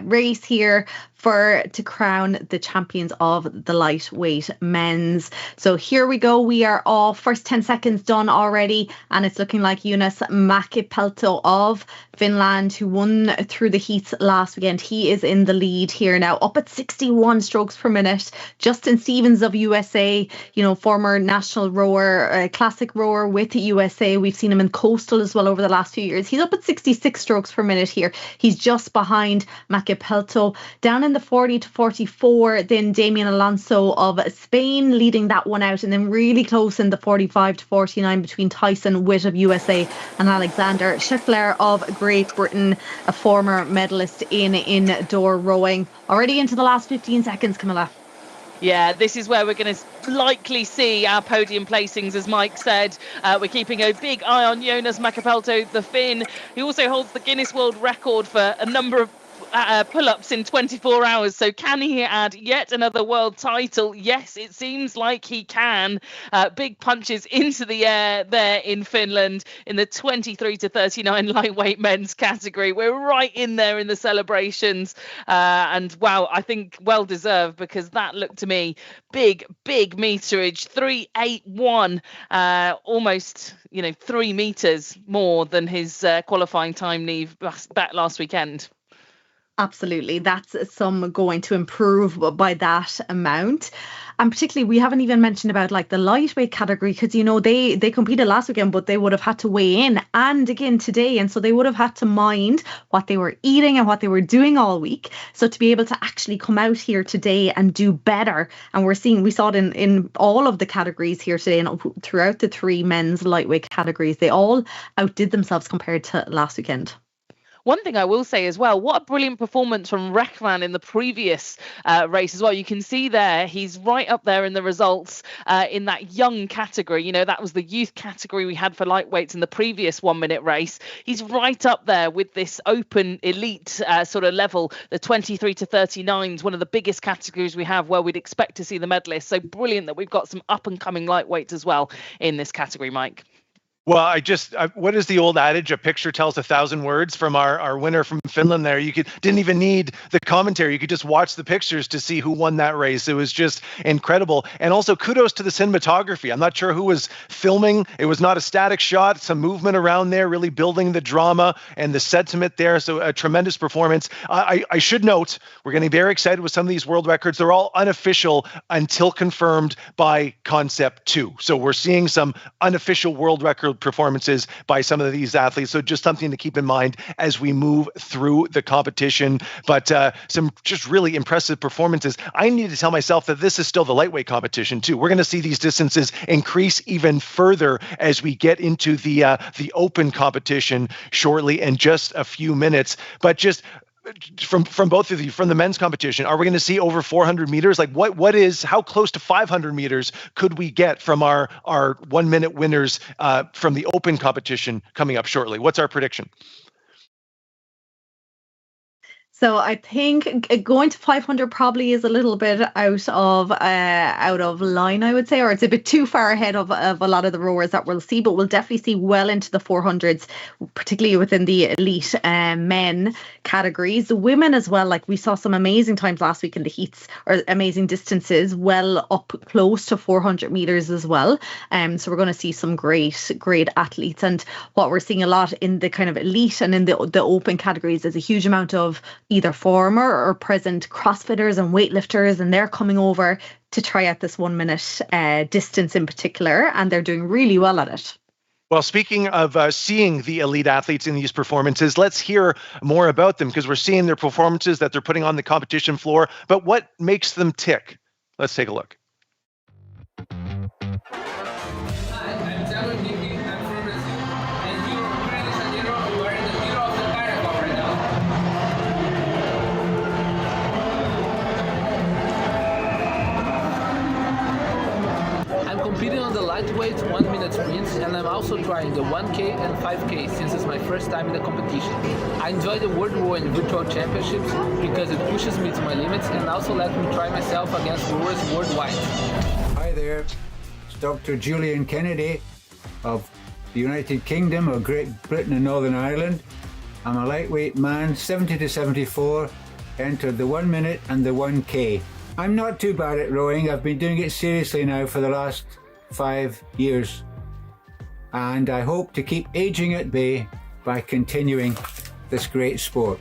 race here, to crown the champions of the lightweight men's. So here we go. We are all first 10 seconds done already, and it's looking like Joonas Mäkipelto of Finland, who won through the heats last weekend. He is in the lead here now, up at 61 strokes per minute. Justin Stevens of USA, former national rower, classic rower with the USA. We've seen him in Coastal as well over the last few years. He's up at 66 strokes per minute here. He's just behind Mäkipelto. Down in the 40 to 44, then Damian Alonso of Spain leading that one out, and then really close in the 45 to 49 between Tyson Witt of USA and Alexander Scheffler of Great Britain, a former medalist in indoor rowing. Already into the last 15 seconds, Camilla. Yeah, this is where we're going to likely see our podium placings, as Mike said. We're keeping a big eye on Joonas Mäkipelto, the Finn. He also holds the Guinness World Record for a number of pull-ups in 24 hours. So can he add yet another world title? Yes, it seems like he can. Big punches into the air there in Finland in the 23 to 39 lightweight men's category. We're right in there in the celebrations. And wow, I think well deserved, because that looked to me big meterage, 3.81, almost 3 meters more than his qualifying time, Niamh, back last weekend. Absolutely. That's some going to improve by that amount. And particularly, we haven't even mentioned about like the lightweight category, because, they competed last weekend, but they would have had to weigh in and again today. And so they would have had to mind what they were eating and what they were doing all week. So to be able to actually come out here today and do better. And we saw it in all of the categories here today, and throughout the 3 men's lightweight categories, they all outdid themselves compared to last weekend. One thing I will say as well, what a brilliant performance from Rekman in the previous race as well. You can see there, he's right up there in the results in that young category. That was the youth category we had for lightweights in the previous 1 minute race. He's right up there with this open elite sort of level. The 23 to 39s, one of the biggest categories we have where we'd expect to see the medalists. So brilliant that we've got some up and coming lightweights as well in this category, Mike. Well, what is the old adage? A picture tells 1,000 words. From our winner from Finland there. You didn't even need the commentary. You could just watch the pictures to see who won that race. It was just incredible. And also kudos to the cinematography. I'm not sure who was filming. It was not a static shot, some movement around there, really building the drama and the sentiment there. So a tremendous performance. I should note, we're getting very excited with some of these world records. They're all unofficial until confirmed by Concept2. So we're seeing some unofficial world record performances by some of these athletes. So just something to keep in mind as we move through the competition. But some just really impressive performances. I need to tell myself that this is still the lightweight competition too. We're going to see these distances increase even further as we get into the open competition shortly in just a few minutes. But just from both of you, from the men's competition, are we going to see over 400 meters? Like how close to 500 meters could we get from our 1 minute winners from the open competition coming up shortly? What's our prediction? So I think going to 500 probably is a little bit out of line, I would say, or it's a bit too far ahead of a lot of the rowers that we'll see, but we'll definitely see well into the 400s, particularly within the elite men categories. The women as well, like we saw some amazing times last week in the heats, or amazing distances, well up close to 400 meters as well. So we're going to see some great athletes. And what we're seeing a lot in the kind of elite and in the open categories is a huge amount of either former or present CrossFitters and weightlifters, and they're coming over to try out this 1 minute distance in particular, and they're doing really well at it. Well, speaking of seeing the elite athletes in these performances, let's hear more about them, because we're seeing their performances that they're putting on the competition floor. But what makes them tick? Let's take a look. Competing on the lightweight 1 minute sprints, and I'm also trying the 1K and 5K since it's my first time in the competition. I enjoy the World Rowing Virtual Championships because it pushes me to my limits and also lets me try myself against rowers worldwide. Hi there, it's Dr. Julian Kennedy of the United Kingdom of Great Britain and Northern Ireland. I'm a lightweight man, 70 to 74, entered the 1 minute and the 1K. I'm not too bad at rowing. I've been doing it seriously now for the last 5 years. And I hope to keep aging at bay by continuing this great sport.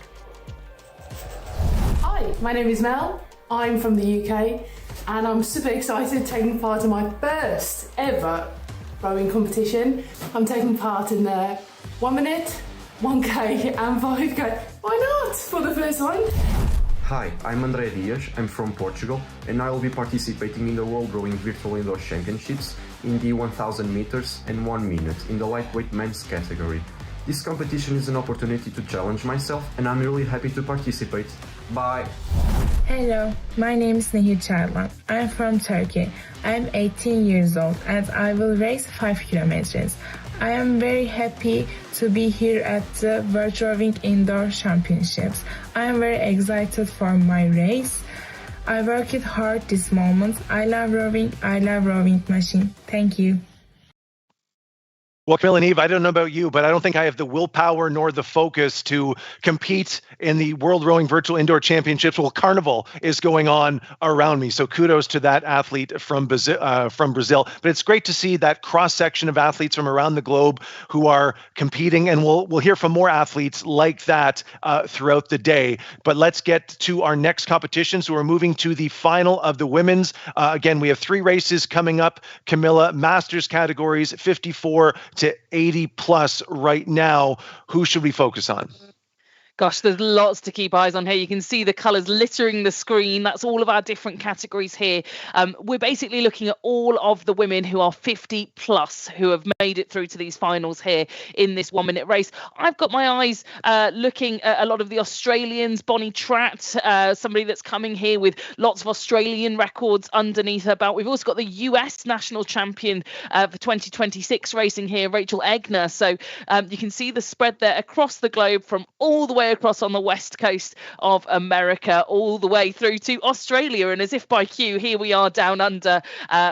Hi, my name is Mel. I'm from the UK and I'm super excited taking part in my first ever rowing competition. I'm taking part in the 1 minute, 1K and 5K. Why not for the first one? Hi, I'm André Dias, I'm from Portugal, and I will be participating in the World Rowing Virtual Indoor Championships in the 1000 meters and 1 minute in the lightweight men's category. This competition is an opportunity to challenge myself, and I'm really happy to participate. Bye! Hello, my name is Nehir Çarlan. I'm from Turkey. I'm 18 years old and I will race 5 kilometers. I am very happy to be here at the World Rowing Indoor Championships. I am very excited for my race. I worked hard this moment. I love rowing machine. Thank you. Well, Camille and Eve, I don't know about you, but I don't think I have the willpower nor the focus to compete in the World Rowing Virtual Indoor Championships. Well, Carnival is going on around me, so kudos to that athlete from Brazil. But it's great to see that cross-section of athletes from around the globe who are competing, and we'll hear from more athletes like that throughout the day. But let's get to our next competition. So we're moving to the final of the women's. Again, we have 3 races coming up. Camilla, Masters categories, 54 to 80 plus right now. Who should we focus on? Gosh, there's lots to keep eyes on here. You can see the colours littering the screen. That's all of our different categories here. We're basically looking at all of the women who are 50 plus who have made it through to these finals here in this 1 minute race. I've got my eyes looking at a lot of the Australians. Bonnie Tratt, somebody that's coming here with lots of Australian records underneath her belt. We've also got the US national champion for 2026 racing here, Rachel Egner. So you can see the spread there across the globe from all the way across on the west coast of America all the way through to Australia, and as if by cue, here we are down under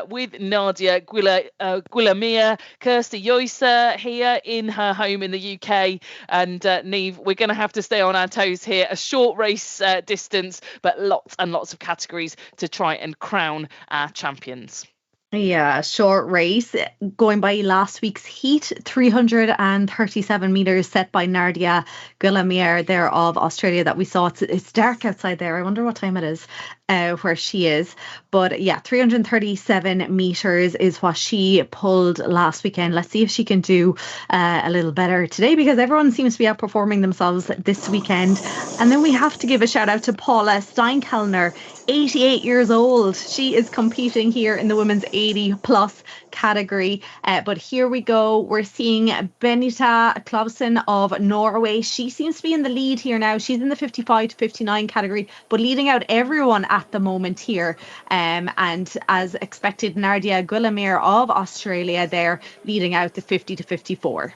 with Nadia Guillemia, Kirsty Joycer here in her home in the UK. And Neve, we're going to have to stay on our toes here. A short race distance, but lots and lots of categories to try and crown our champions. Yeah, short race. Going by last week's heat, 337 meters set by Nadia Guillemia there of Australia that we saw. It's dark outside there. I wonder what time it is where she is. But yeah, 337 meters is what she pulled last weekend. Let's see if she can do a little better today, because everyone seems to be outperforming themselves this weekend. And then we have to give a shout out to Paula Steinkellner, 88 years old. She is competing here in the women's 80 plus category. But here we go. We're seeing Benita Clausen of Norway. She seems to be in the lead here now. She's in the 55 to 59 category, but leading out everyone at the moment here. And as expected, Nadia Guillemia of Australia there leading out the 50 to 54.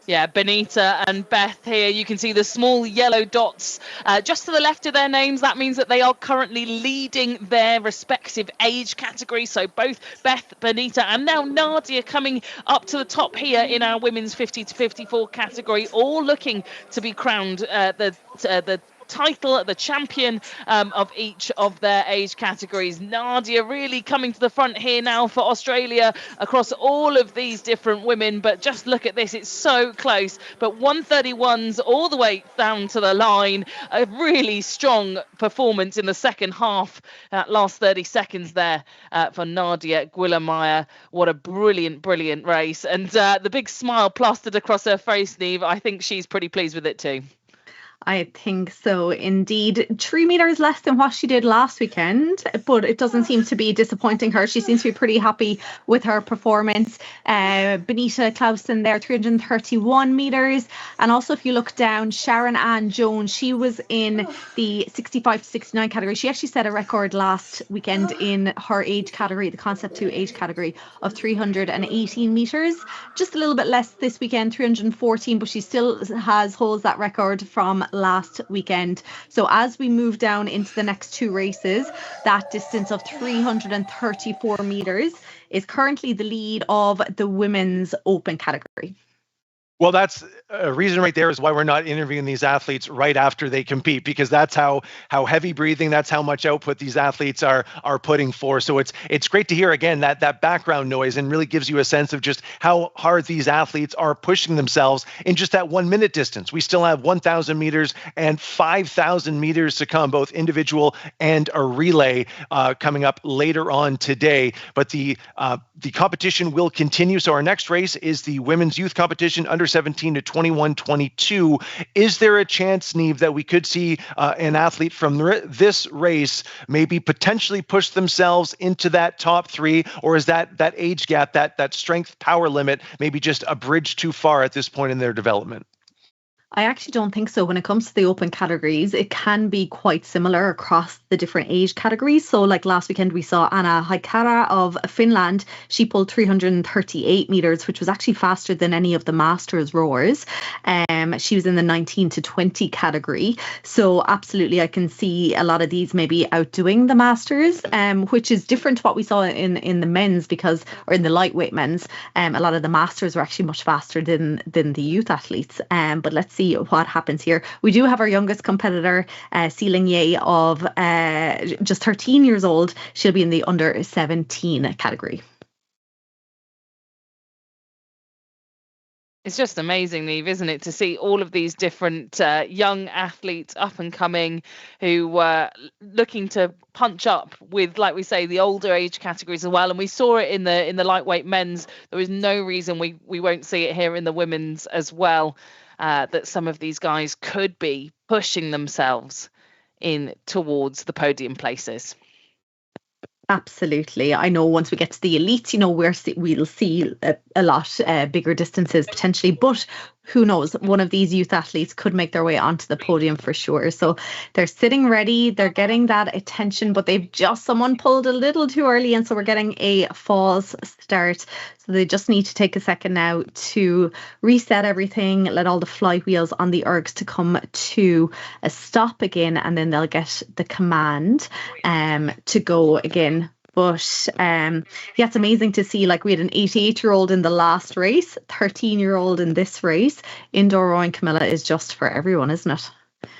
Yeah, Benita and Beth here. You can see the small yellow dots just to the left of their names. That means that they are currently leading their respective age categories. So both Beth, Benita and now Nadia coming up to the top here in our women's 50 to 54 category, all looking to be crowned the title, the champion of each of their age categories. Nadia really coming to the front here now for Australia across all of these different women, but just look at this, it's so close. But 131s all the way down to the line. A really strong performance in the second half, that last 30 seconds there for Nadia Guillemia. What a brilliant race, and the big smile plastered across her face, Neve. I think she's pretty pleased with it too. I think so, indeed. 3 meters less than what she did last weekend, but it doesn't seem to be disappointing her. She seems to be pretty happy with her performance. Benita Clausen there, 331 meters. And also, if you look down, Sharon Ann Jones, she was in the 65 to 69 category. She actually set a record last weekend in her age category, the Concept2 age category, of 318 meters. Just a little bit less this weekend, 314, but she still holds that record from last weekend. So as we move down into the next 2 races, that distance of 334 meters is currently the lead of the women's open category. Well, that's a reason right there is why we're not interviewing these athletes right after they compete, because that's how heavy breathing, that's how much output these athletes are putting forth. So it's great to hear again that background noise, and really gives you a sense of just how hard these athletes are pushing themselves in just that 1 minute distance. We still have 1,000 meters and 5,000 meters to come, both individual and a relay coming up later on today. But the competition will continue. So our next race is the women's youth competition, under 17 to 21-22. Is there a chance, Niamh, that we could see an athlete from this race maybe potentially push themselves into that top three, or is that age gap, that strength power limit, maybe just a bridge too far at this point in their development? I actually don't think so. When it comes to the open categories, it can be quite similar across the different age categories. So like last weekend, we saw Anna Haikara of Finland. She pulled 338 meters, which was actually faster than any of the Masters rowers. She was in the 19 to 20 category. So absolutely, I can see a lot of these maybe outdoing the Masters, which is different to what we saw in the men's, or in the lightweight men's. A lot of the Masters were actually much faster than the youth athletes. But let's see what happens here. We do have our youngest competitor, Seeling Ye, of just 13 years old. She'll be in the under 17 category. It's just amazing, Niamh, isn't it, to see all of these different young athletes up and coming who were looking to punch up with, like we say, the older age categories as well. And we saw it in the lightweight men's. There is no reason we won't see it here in the women's as well. That some of these guys could be pushing themselves in towards the podium places. Absolutely. I know once we get to the elites, we'll see a lot bigger distances potentially, but who knows, one of these youth athletes could make their way onto the podium for sure. So they're sitting ready, they're getting that attention, but someone pulled a little too early, and so we're getting a false start. So they just need to take a second now to reset everything, let all the flywheels on the ergs to come to a stop again, and then they'll get the command to go again. But it's amazing to see, like, we had an 88-year-old in the last race, 13-year-old in this race. Indoor rowing, Camilla, is just for everyone, isn't it?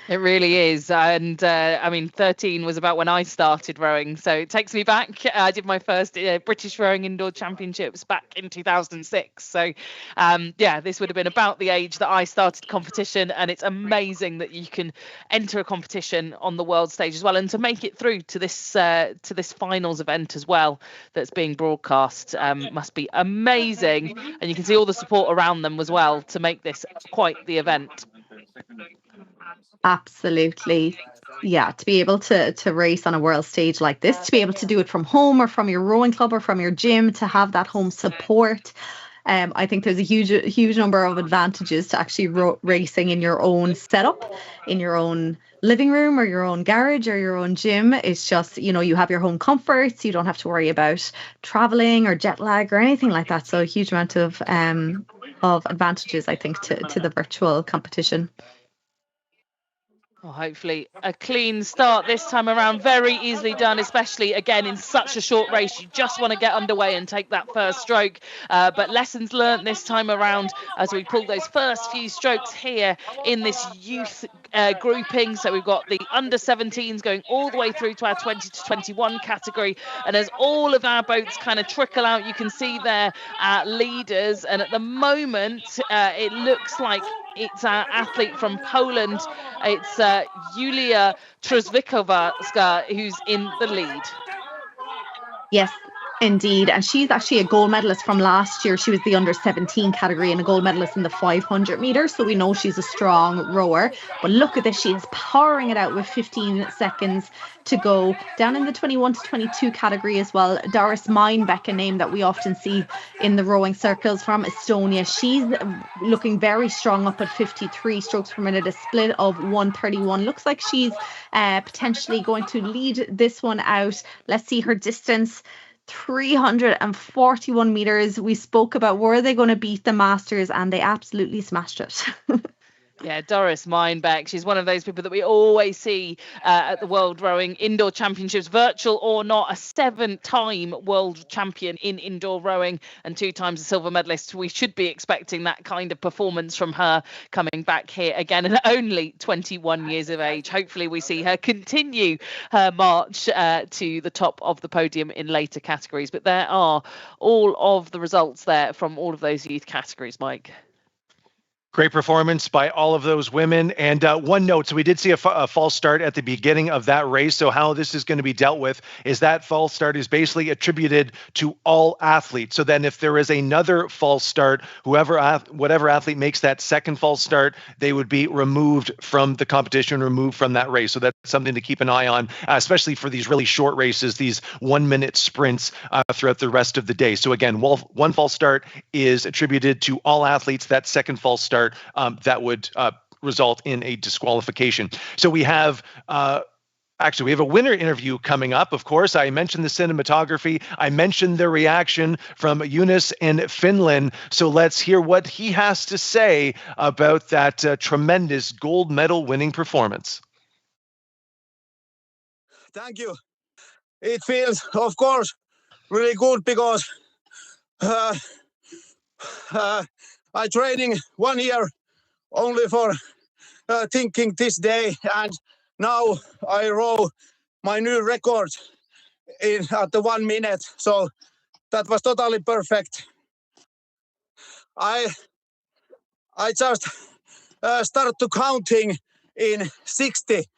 It really is. And 13 was about when I started rowing. So it takes me back. I did my first British Rowing Indoor Championships back in 2006. So, this would have been about the age that I started competition. And it's amazing that you can enter a competition on the world stage as well, and to make it through to this finals event as well that's being broadcast must be amazing. And you can see all the support around them as well to make this quite the event. Absolutely. Yeah, to be able to race on a world stage like this, to be able to do it from home or from your rowing club or from your gym, to have that home support. I think there's a huge number of advantages to actually racing in your own setup, in your own living room or your own garage or your own gym. It's just, you have your home comforts. You don't have to worry about traveling or jet lag or anything like that. So a huge amount of advantages, I think, to the virtual competition. Well, hopefully a clean start this time around, very easily done, especially again in such a short race. You just want to get underway and take that first stroke, but lessons learned this time around as we pull those first few strokes here in this youth grouping. So we've got the under 17s going all the way through to our 20 to 21 category, and as all of our boats kind of trickle out, you can see their leaders, and at the moment it looks like it's our athlete from Poland. It's Julia Trzwikowska who's in the lead. Yes, indeed. And she's actually a gold medalist from last year. She was the under 17 category and a gold medalist in the 500 meters. So we know she's a strong rower. But look at this. She is powering it out with 15 seconds to go. Down in the 21 to 22 category as well, Doris Meinbeck, a name that we often see in the rowing circles, from Estonia. She's looking very strong, up at 53 strokes per minute, a split of 131. Looks like she's potentially going to lead this one out. Let's see her distance. 341 meters. We spoke about, were they going to beat the Masters, and they absolutely smashed it. Yeah, Doris Meinbeck. She's one of those people that we always see at the World Rowing Indoor Championships, virtual or not, a 7-time world champion in indoor rowing and 2 times a silver medalist. We should be expecting that kind of performance from her coming back here again, and only 21 years of age. Hopefully we see her continue her march to the top of the podium in later categories. But there are all of the results there from all of those youth categories, Mike. Great performance by all of those women. And one note, so we did see a false start at the beginning of that race. So how this is going to be dealt with is that false start is basically attributed to all athletes. So then if there is another false start, whatever athlete makes that second false start, they would be removed from the competition, removed from that race. So that's something to keep an eye on, especially for these really short races, these 1-minute sprints throughout the rest of the day. So again, one false start is attributed to all athletes. That second false start that would result in a disqualification. So we have actually, we have a winner interview coming up. Of course, I mentioned the cinematography. I mentioned the reaction from Eunice in Finland. So let's hear what he has to say about that tremendous gold medal winning performance. Thank you. It feels, of course, really good because I training 1 year only for thinking this day, and now I row my new record at the 1 minute. So that was totally perfect. I just start to counting in 60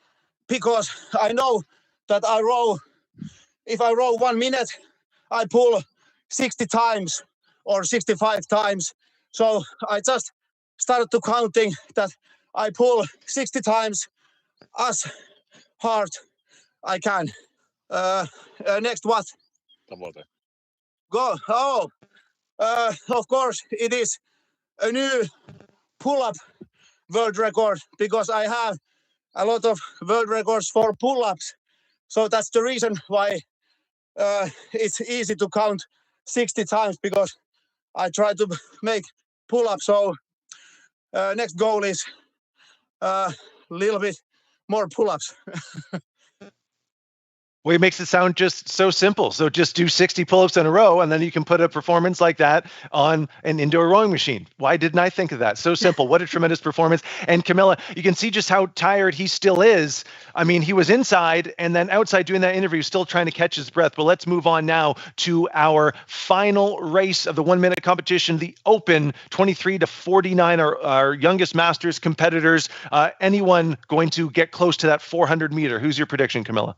because I know that if I row 1 minute, I pull 60 times or 65 times. So I just started to counting that I pull 60 times as hard I can. Next what? Go. Oh, of course it is a new pull-up world record because I have a lot of world records for pull-ups. So that's the reason why it's easy to count 60 times because I try to make pull-ups. So next goal is a little bit more pull-ups. Well, it makes it sound just so simple. So just do 60 pull-ups in a row, and then you can put a performance like that on an indoor rowing machine. Why didn't I think of that? So simple. What a tremendous performance. And Camilla, you can see just how tired he still is. I mean, he was inside and then outside doing that interview, still trying to catch his breath. But let's move on now to our final race of the 1 minute competition, the Open 23 to 49, our youngest Masters competitors. Anyone going to get close to that 400 meter? Who's your prediction, Camilla?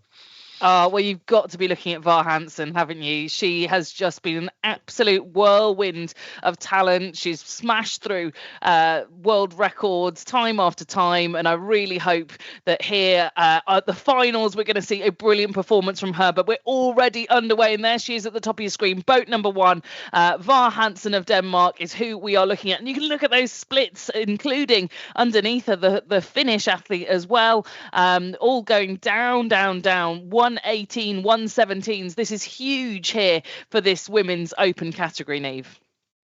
Well, you've got to be looking at Var Hansen, haven't you? She has just been an absolute whirlwind of talent. She's smashed through world records time after time, and I really hope that here at the finals we're going to see a brilliant performance from her. But we're already underway, and there she is at the top of your screen. Boat number 1, Var Hansen of Denmark is who we are looking at. And you can look at those splits, including underneath her, the Finnish athlete as well, all going down, down, down. 118, 117s. This is huge here for this women's open category, Neve.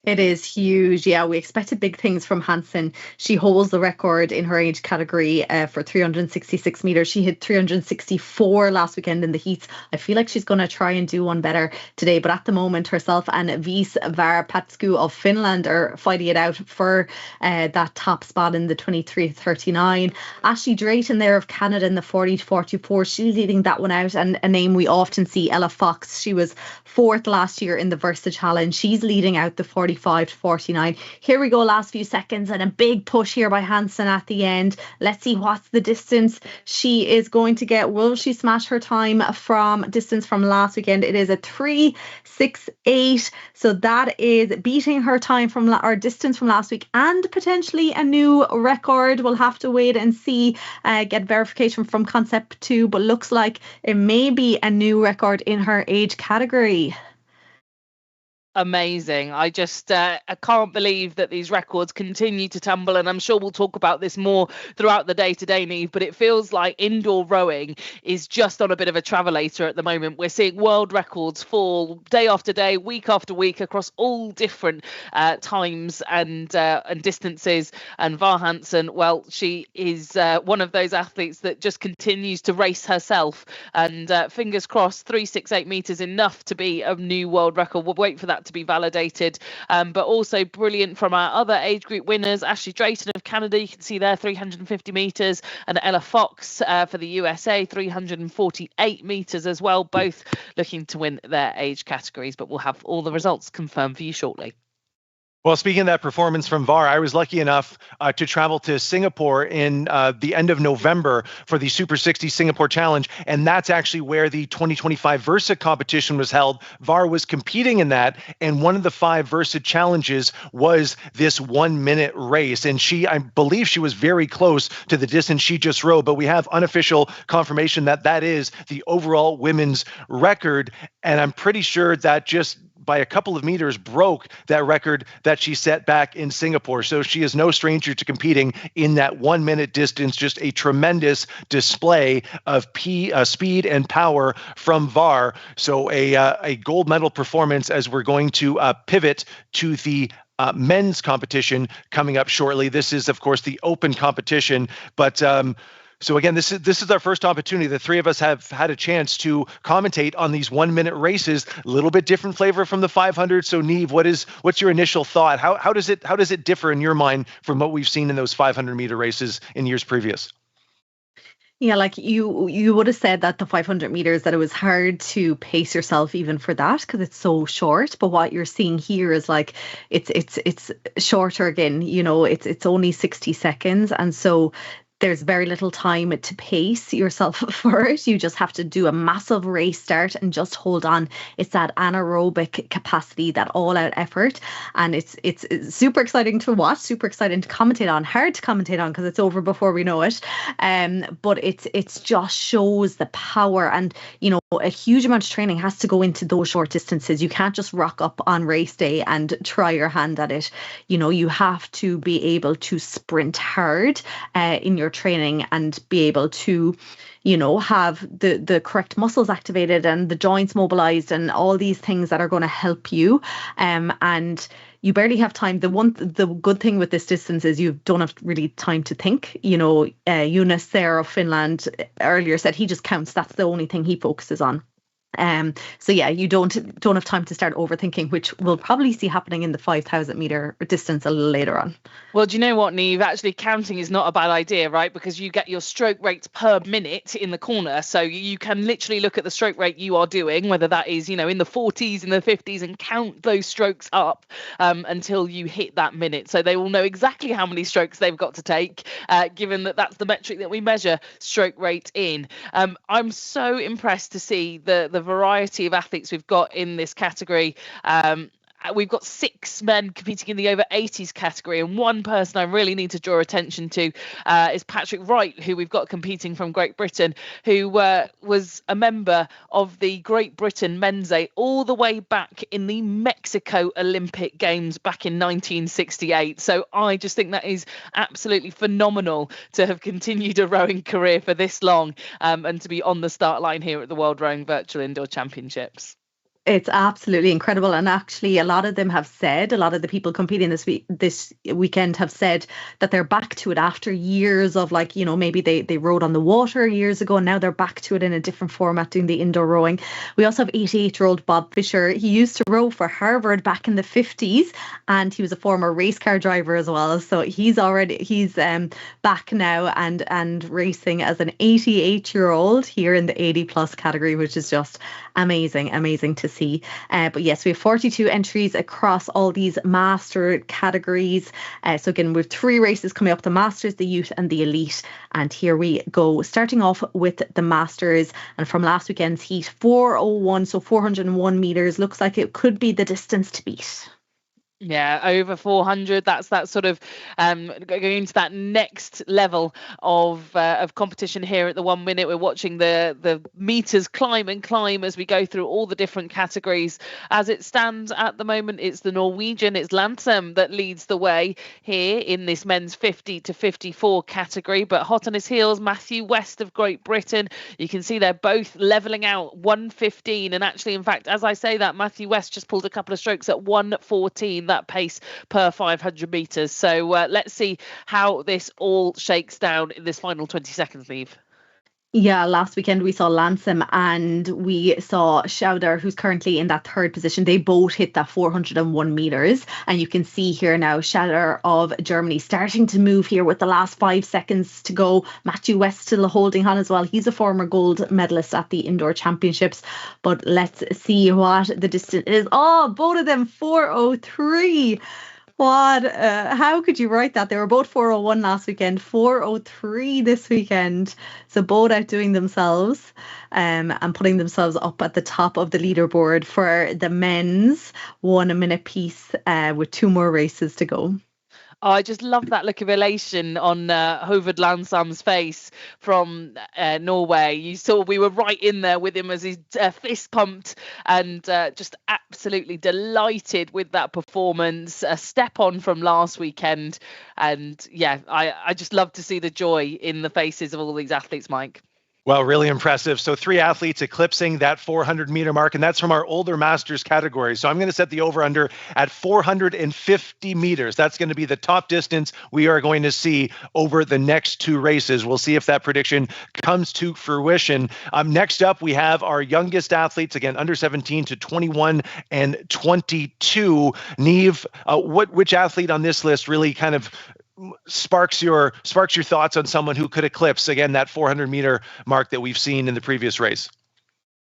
It is huge. Yeah, we expected big things from Hansen. She holds the record in her age category for 366 meters. She hit 364 last weekend in the heats. I feel like she's going to try and do one better today. But at the moment, herself and Viis Varpatsku of Finland are fighting it out for that top spot in the 23:39. Ashley Drayton there of Canada in the 40-44. She's leading that one out. And a name we often see, Ella Fox. She was 4th last year in the Versa Challenge. She's leading out the 45-49. Here we go, last few seconds, and a big push here by Hansen at the end. Let's see what's the distance she is going to get. Will she smash her time from distance from last weekend? It is a 3:68. So that is beating her time from or distance from last week, and potentially a new record. We'll have to wait and see, get verification from Concept2, but looks like it may be a new record in her age category. Amazing. I just I can't believe that these records continue to tumble, and I'm sure we'll talk about this more throughout the day today, Niamh, but it feels like indoor rowing is just on a bit of a travelator at the moment. We're seeing world records fall day after day, week after week, across all different times and distances. And Var Hansen, well, she is one of those athletes that just continues to race herself, and fingers crossed 368 meters enough to be a new world record. We'll wait for that to be validated, but also brilliant from our other age group winners. Ashley Drayton of Canada, you can see there, 350 meters, and Ella Fox for the USA, 348 meters as well, both looking to win their age categories, but we'll have all the results confirmed for you shortly. Well, speaking of that performance from Var, I was lucky enough to travel to Singapore in the end of November for the Super 60 Singapore Challenge, and that's actually where the 2025 Versa competition was held. Var was competing in that, and one of the 5 Versa challenges was this 1 minute race, and I believe she was very close to the distance she just rode, but we have unofficial confirmation that that is the overall women's record, and I'm pretty sure that just by a couple of meters broke that record that she set back in Singapore. So she is no stranger to competing in that 1 minute distance. Just a tremendous display of speed and power from Var. So a gold medal performance as we're going to pivot to the men's competition coming up shortly. This is, of course, the open competition, but so again, this is our first opportunity. The three of us have had a chance to commentate on these 1 minute races. A little bit different flavor from the 500. So Niamh, what's your initial thought? How does it differ in your mind from what we've seen in those 500 meter races in years previous? Yeah, like you would have said that the 500 meters, that it was hard to pace yourself even for that because it's so short. But what you're seeing here is like it's shorter again. You know, it's only 60 seconds, and so there's very little time to pace yourself for it. You just have to do a massive race start and just hold on. It's that anaerobic capacity, that all-out effort, and it's super exciting to watch, super exciting to commentate on. Hard to commentate on because it's over before we know it. But it's just shows the power, and you know, a huge amount of training has to go into those short distances. You can't just rock up on race day and try your hand at it. You know, you have to be able to sprint hard in your training and be able to, you know, have the correct muscles activated and the joints mobilized and all these things that are going to help you. And you barely have time. The good thing with this distance is you don't have really time to think. You know, Jonas there of Finland earlier said he just counts. That's the only thing he focuses on. So yeah, you don't have time to start overthinking, which we'll probably see happening in the 5,000 meter distance a little later on. Well, do you know what, Niamh? Actually, counting is not a bad idea, right? Because you get your stroke rates per minute in the corner. So you can literally look at the stroke rate you are doing, whether that is, you know, in the 40s, in the 50s, and count those strokes up until you hit that minute. So they will know exactly how many strokes they've got to take, given that that's the metric that we measure stroke rate in. I'm so impressed to see the variety of athletes we've got in this category. We've got 6 men competing in the over 80s category, and one person I really need to draw attention to is Patrick Wright, who we've got competing from Great Britain, who was a member of the Great Britain men's A all the way back in the Mexico Olympic Games back in 1968. So I just think that is absolutely phenomenal to have continued a rowing career for this long and to be on the start line here at the World Rowing Virtual Indoor Championships. It's absolutely incredible. And actually, a lot of them have said, a lot of the people competing this weekend have said that they're back to it after years of, like, you know, maybe they rowed on the water years ago and now they're back to it in a different format doing the indoor rowing. We also have 88-year-old Bob Fisher. He used to row for Harvard back in the 50s and he was a former race car driver as well. So he's back now and racing as an 88-year-old here in the 80 plus category, which is just amazing to see. But yes, we have 42 entries across all these master categories. So again, we have 3 races coming up: the Masters, the Youth and the Elite. And here we go, starting off with the Masters. And from last weekend's heat, 4:01, so 401 meters. Looks like it could be the distance to beat. Yeah, over 400. That's that sort of going into that next level of competition here at the 1 minute. We're watching the meters climb and climb as we go through all the different categories. As it stands at the moment, it's the Norwegian, it's Landsem that leads the way here in this men's 50 to 54 category. But hot on his heels, Matthew West of Great Britain. You can see they're both leveling out 1:15, and actually, in fact, as I say that, Matthew West just pulled a couple of strokes at 1:14. That pace per 500 meters. So let's see how this all shakes down in this final 20 seconds, Neve. Yeah, last weekend we saw Landsem and we saw Schauder, who's currently in that third position. They both hit that 401 meters. And you can see here now Schauder of Germany starting to move here with the last 5 seconds to go. Matthew West still holding on as well. He's a former gold medalist at the indoor championships. But let's see what the distance is. Oh, both of them 4:03. What? How could you write that? They were both 4:01 last weekend, 4:03 this weekend. So both outdoing themselves and putting themselves up at the top of the leaderboard for the men's 1 minute piece with 2 more races to go. Oh, I just love that look of elation on Hovard Landsam's face from Norway. You saw we were right in there with him as his fist pumped and just absolutely delighted with that performance. A step on from last weekend. And yeah, I just love to see the joy in the faces of all these athletes, Mike. Well, really impressive. So 3 athletes eclipsing that 400-meter mark, and that's from our older masters category. So I'm going to set the over-under at 450 meters. That's going to be the top distance we are going to see over the next 2 races. We'll see if that prediction comes to fruition. Next up, we have our youngest athletes, again, under 17 to 21 and 22. Neve, which athlete on this list really kind of sparks your thoughts on someone who could eclipse again that 400-meter mark that we've seen in the previous race?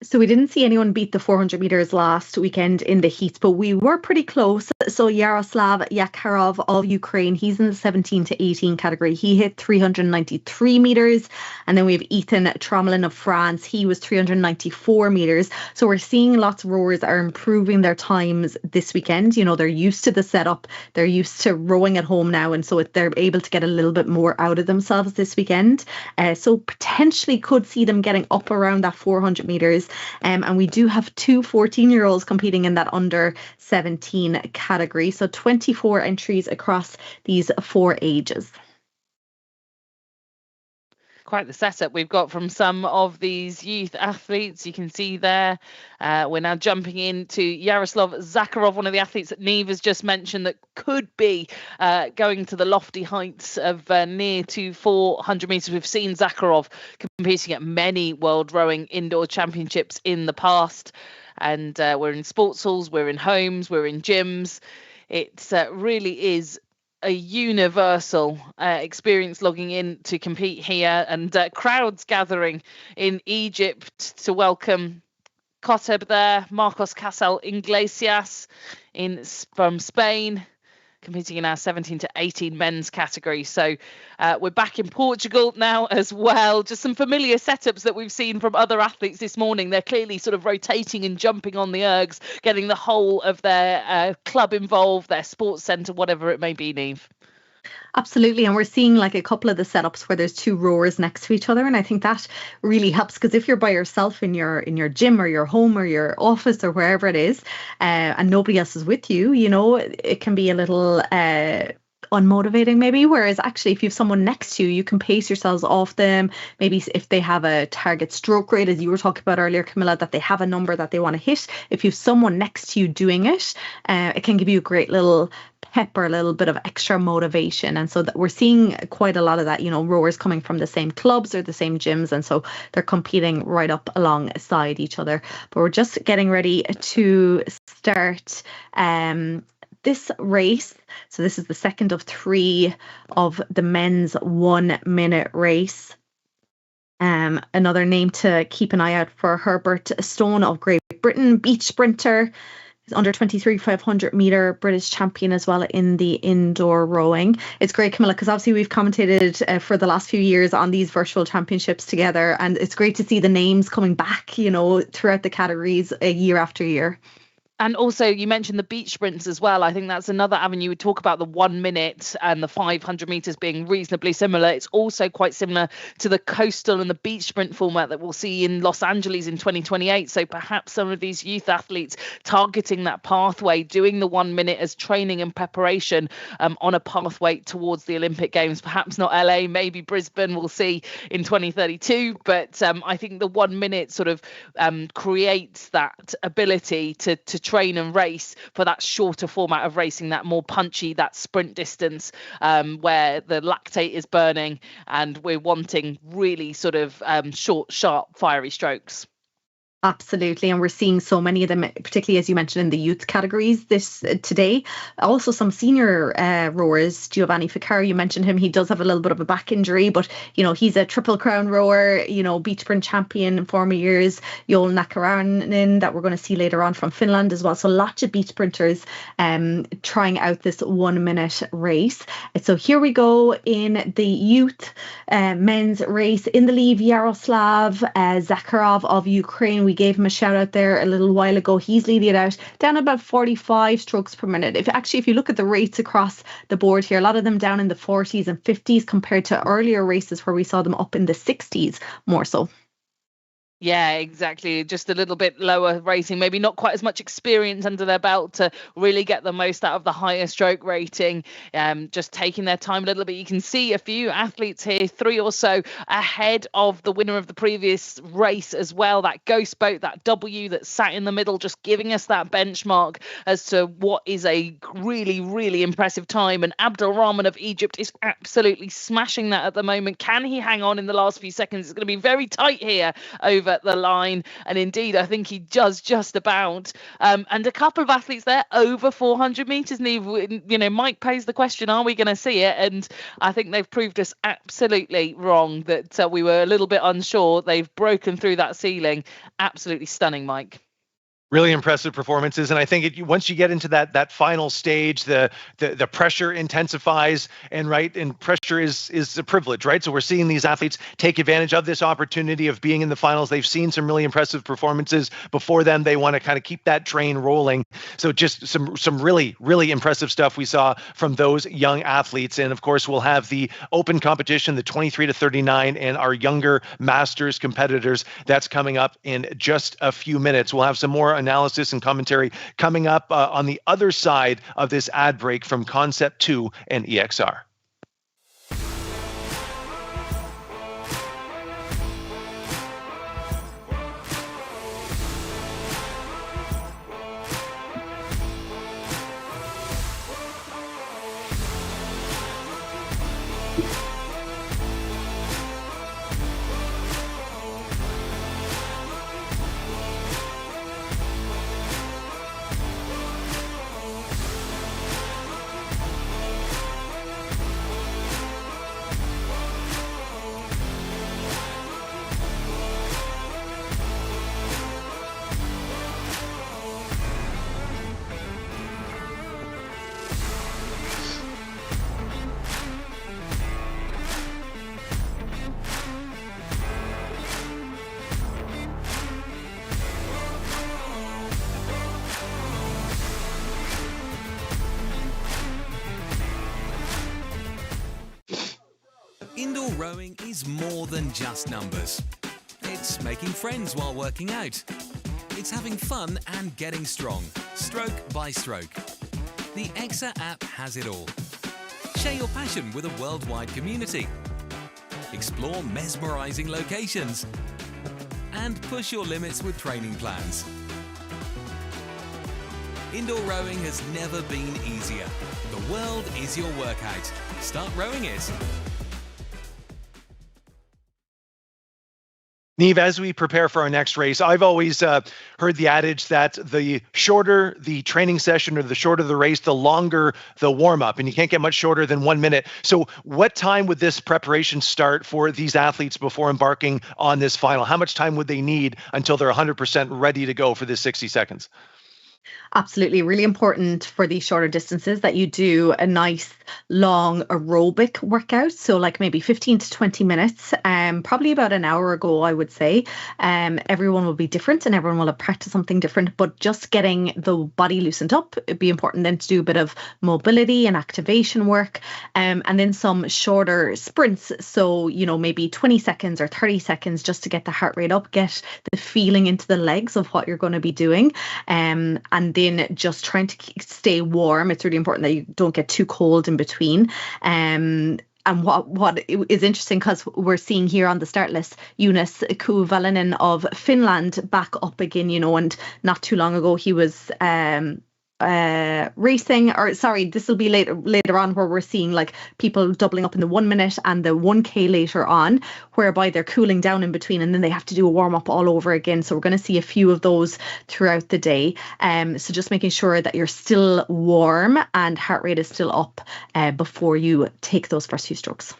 So we didn't see anyone beat the 400 meters last weekend in the heats, but we were pretty close. So Yaroslav Yakarov of Ukraine, he's in the 17 to 18 category. He hit 393 meters. And then we have Ethan Tromelin of France. He was 394 meters. So we're seeing lots of rowers are improving their times this weekend. You know, they're used to the setup. They're used to rowing at home now. And so they're able to get a little bit more out of themselves this weekend. So potentially could see them getting up around that 400 meters. And we do have 2 14-year-olds competing in that under 17 category. So 24 entries across these 4 ages. Quite the setup we've got from some of these youth athletes. You can see there we're now jumping into Yaroslav Zakharov, one of the athletes that Neve has just mentioned that could be going to the lofty heights of near to 400 meters. We've seen Zakharov competing at many World Rowing Indoor Championships in the past, and we're in sports halls, we're in homes, we're in gyms. It really is a universal experience logging in to compete here, and crowds gathering in Egypt to welcome Koteb there, Marcos Casal Iglesias from Spain, competing in our 17 to 18 men's category. So we're back in Portugal now as well. Just some familiar setups that we've seen from other athletes this morning. They're clearly sort of rotating and jumping on the ergs, getting the whole of their club involved, their sports centre, whatever it may be, Neve. Absolutely. And we're seeing like a couple of the setups where there's 2 rowers next to each other. And I think that really helps, because if you're by yourself in your gym or your home or your office or wherever it is, and nobody else is with you, you know, it can be a little unmotivating maybe. Whereas actually if you have someone next to you, you can pace yourselves off them. Maybe if they have a target stroke rate, as you were talking about earlier, Camilla, that they have a number that they want to hit. If you have someone next to you doing it, it can give you a great little pep or a little bit of extra motivation. And so that we're seeing quite a lot of that, you know, rowers coming from the same clubs or the same gyms, and so they're competing right up alongside each other. But we're just getting ready to start this race. So this is the second of 3 of the men's 1 minute race. Another name to keep an eye out for Herbert Stone of Great Britain, beach sprinter. He's under 23 500 meter British champion as well in the indoor rowing. It's great, Camilla, because obviously we've commentated for the last few years on these virtual championships together, and it's great to see the names coming back, you know, throughout the categories year after year. And also, you mentioned the beach sprints as well. I think that's another avenue. We talk about the 1 minute and the 500 meters being reasonably similar. It's also quite similar to the coastal and the beach sprint format that we'll see in Los Angeles in 2028. So perhaps some of these youth athletes targeting that pathway, doing the 1 minute as training and preparation on a pathway towards the Olympic Games. Perhaps not LA, maybe Brisbane, we'll see in 2032. But I think the 1 minute sort of creates that ability to train and race for that shorter format of racing, that more punchy, that sprint distance where the lactate is burning and we're wanting really sort of short, sharp, fiery strokes. Absolutely. And we're seeing so many of them, particularly as you mentioned in the youth categories today. Also some senior rowers, Giovanni Ficcaro, you mentioned him. He does have a little bit of a back injury, but, he's a Triple Crown rower, beach sprint champion in former years, Joel Nakarainen, that we're going to see later on from Finland as well. So lots of beach sprinters trying out this 1 minute race. So here we go in the youth men's race. In the lead, Yaroslav Zakharov of Ukraine. We gave him a shout out there a little while ago. He's leading it out down about 45 strokes per minute. If you look at the rates across the board here, a lot of them down in the 40s and 50s compared to earlier races where we saw them up in the 60s more so. Yeah, exactly. Just a little bit lower rating, maybe not quite as much experience under their belt to really get the most out of the higher stroke rating. Just taking their time a little bit. You can see a few athletes here, 3 or so ahead of the winner of the previous race as well. That ghost boat, that W that sat in the middle, just giving us that benchmark as to what is a really, really impressive time. And Abdelrahman of Egypt is absolutely smashing that at the moment. Can he hang on in the last few seconds? It's going to be very tight here over the line, and indeed I think he does just about. And a couple of athletes there over 400 meters. Neve, Mike posed the question, are we going to see it? And I think they've proved us absolutely wrong, that we were a little bit unsure. They've broken through that ceiling. Absolutely stunning, Mike. Really impressive performances, and I think once you get into that final stage, the pressure intensifies, and pressure is a privilege, right? So we're seeing these athletes take advantage of this opportunity of being in the finals. They've seen some really impressive performances before them. They want to kind of keep that train rolling. So just some really, really impressive stuff we saw from those young athletes. And of course, we'll have the open competition, the 23 to 39, and our younger masters competitors. That's coming up in just a few minutes. We'll have some more analysis and commentary coming up on the other side of this ad break from Concept2 and EXR. Indoor rowing is more than just numbers. It's making friends while working out. It's having fun and getting strong, stroke by stroke. The EXA app has it all. Share your passion with a worldwide community. Explore mesmerizing locations. And push your limits with training plans. Indoor rowing has never been easier. The world is your workout. Start rowing it. Neve, as we prepare for our next race, I've always heard the adage that the shorter the training session or the shorter the race, the longer the warm-up, and you can't get much shorter than 1 minute. So what time would this preparation start for these athletes before embarking on this final? How much time would they need until they're 100% ready to go for this 60 seconds? Absolutely. Really important for these shorter distances that you do a nice long aerobic workout. So like maybe 15 to 20 minutes, probably about an hour ago, I would say. Everyone will be different and everyone will have practiced something different, but just getting the body loosened up, it'd be important then to do a bit of mobility and activation work, and then some shorter sprints. So, you know, maybe 20 seconds or 30 seconds just to get the heart rate up, get the feeling into the legs of what you're going to be doing. And then just trying to stay warm. It's really important that you don't get too cold in between. And what is interesting, because we're seeing here on the start list, Jonas Kuvalinen of Finland back up again, you know, and not too long ago he was racing, or sorry, this will be later on, where we're seeing like people doubling up in the 1 minute and the 1K later on, whereby they're cooling down in between and then they have to do a warm up all over again. So we're going to see a few of those throughout the day. So just making sure that you're still warm and heart rate is still up before you take those first few strokes.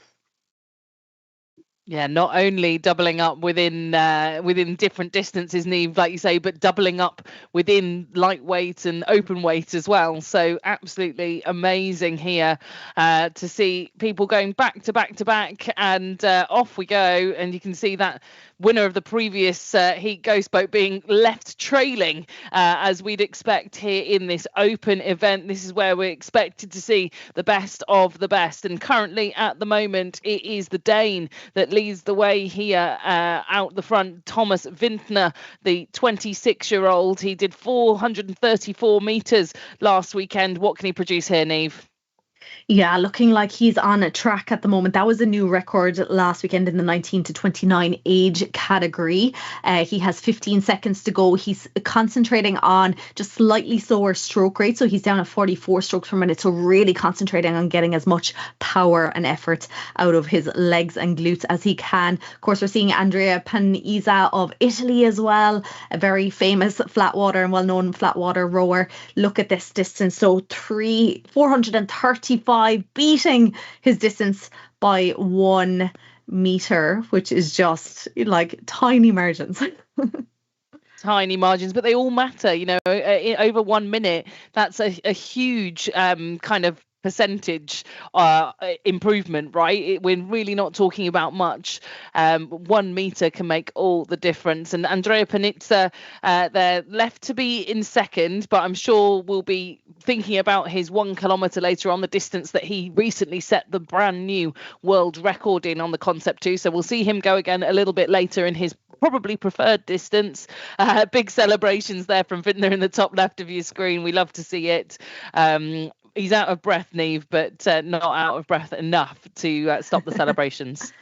Yeah, not only doubling up within different distances, Niamh, like you say, but doubling up within lightweight and open weight as well. So absolutely amazing here to see people going back to back to back, and off we go. And you can see that winner of the previous heat Ghost Boat being left trailing, as we'd expect here in this open event. This is where we're expected to see the best of the best, and currently at the moment it is the Dane that leads the way here out the front. Thomas Vintner, the 26-year-old, he did 434 meters last weekend. What can he produce here, Niamh? Yeah, looking like he's on a track at the moment. That was a new record last weekend in the 19 to 29 age category. He has 15 seconds to go. He's concentrating on just slightly slower stroke rate. So he's down at 44 strokes per minute. So really concentrating on getting as much power and effort out of his legs and glutes as he can. Of course, we're seeing Andrea Panizza of Italy as well, a very famous flatwater and well-known flatwater rower. Look at this distance. So 435, beating his distance by 1 meter, which is just like tiny margins. Tiny margins, but they all matter, you know. Over 1 minute, that's a huge kind of percentage improvement, right? We're really not talking about much. 1 meter can make all the difference. And Andrea Panizza, they're left to be in second, but I'm sure we'll be thinking about his 1 kilometer later on, the distance that he recently set the brand new world record in on the Concept2. So we'll see him go again a little bit later in his probably preferred distance. Big celebrations there from Vintner in the top left of your screen. We love to see it. He's out of breath, Niamh, but not out of breath enough to stop the celebrations.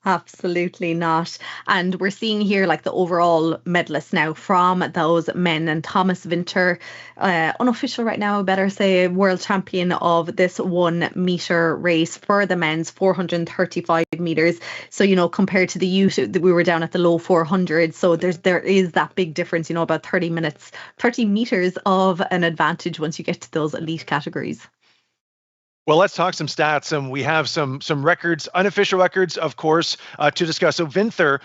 Absolutely not. And we're seeing here like the overall medalists now from those men, and Thomas Vintner, unofficial right now, I better say, world champion of this 1 meter race for the men's 435 meters. So, you know, compared to the youth, we were down at the low 400s. So there is that big difference, you know, about 30 meters of an advantage once you get to those elite categories. Well, let's talk some stats. We have some records, unofficial records, of course, to discuss. So Vinther,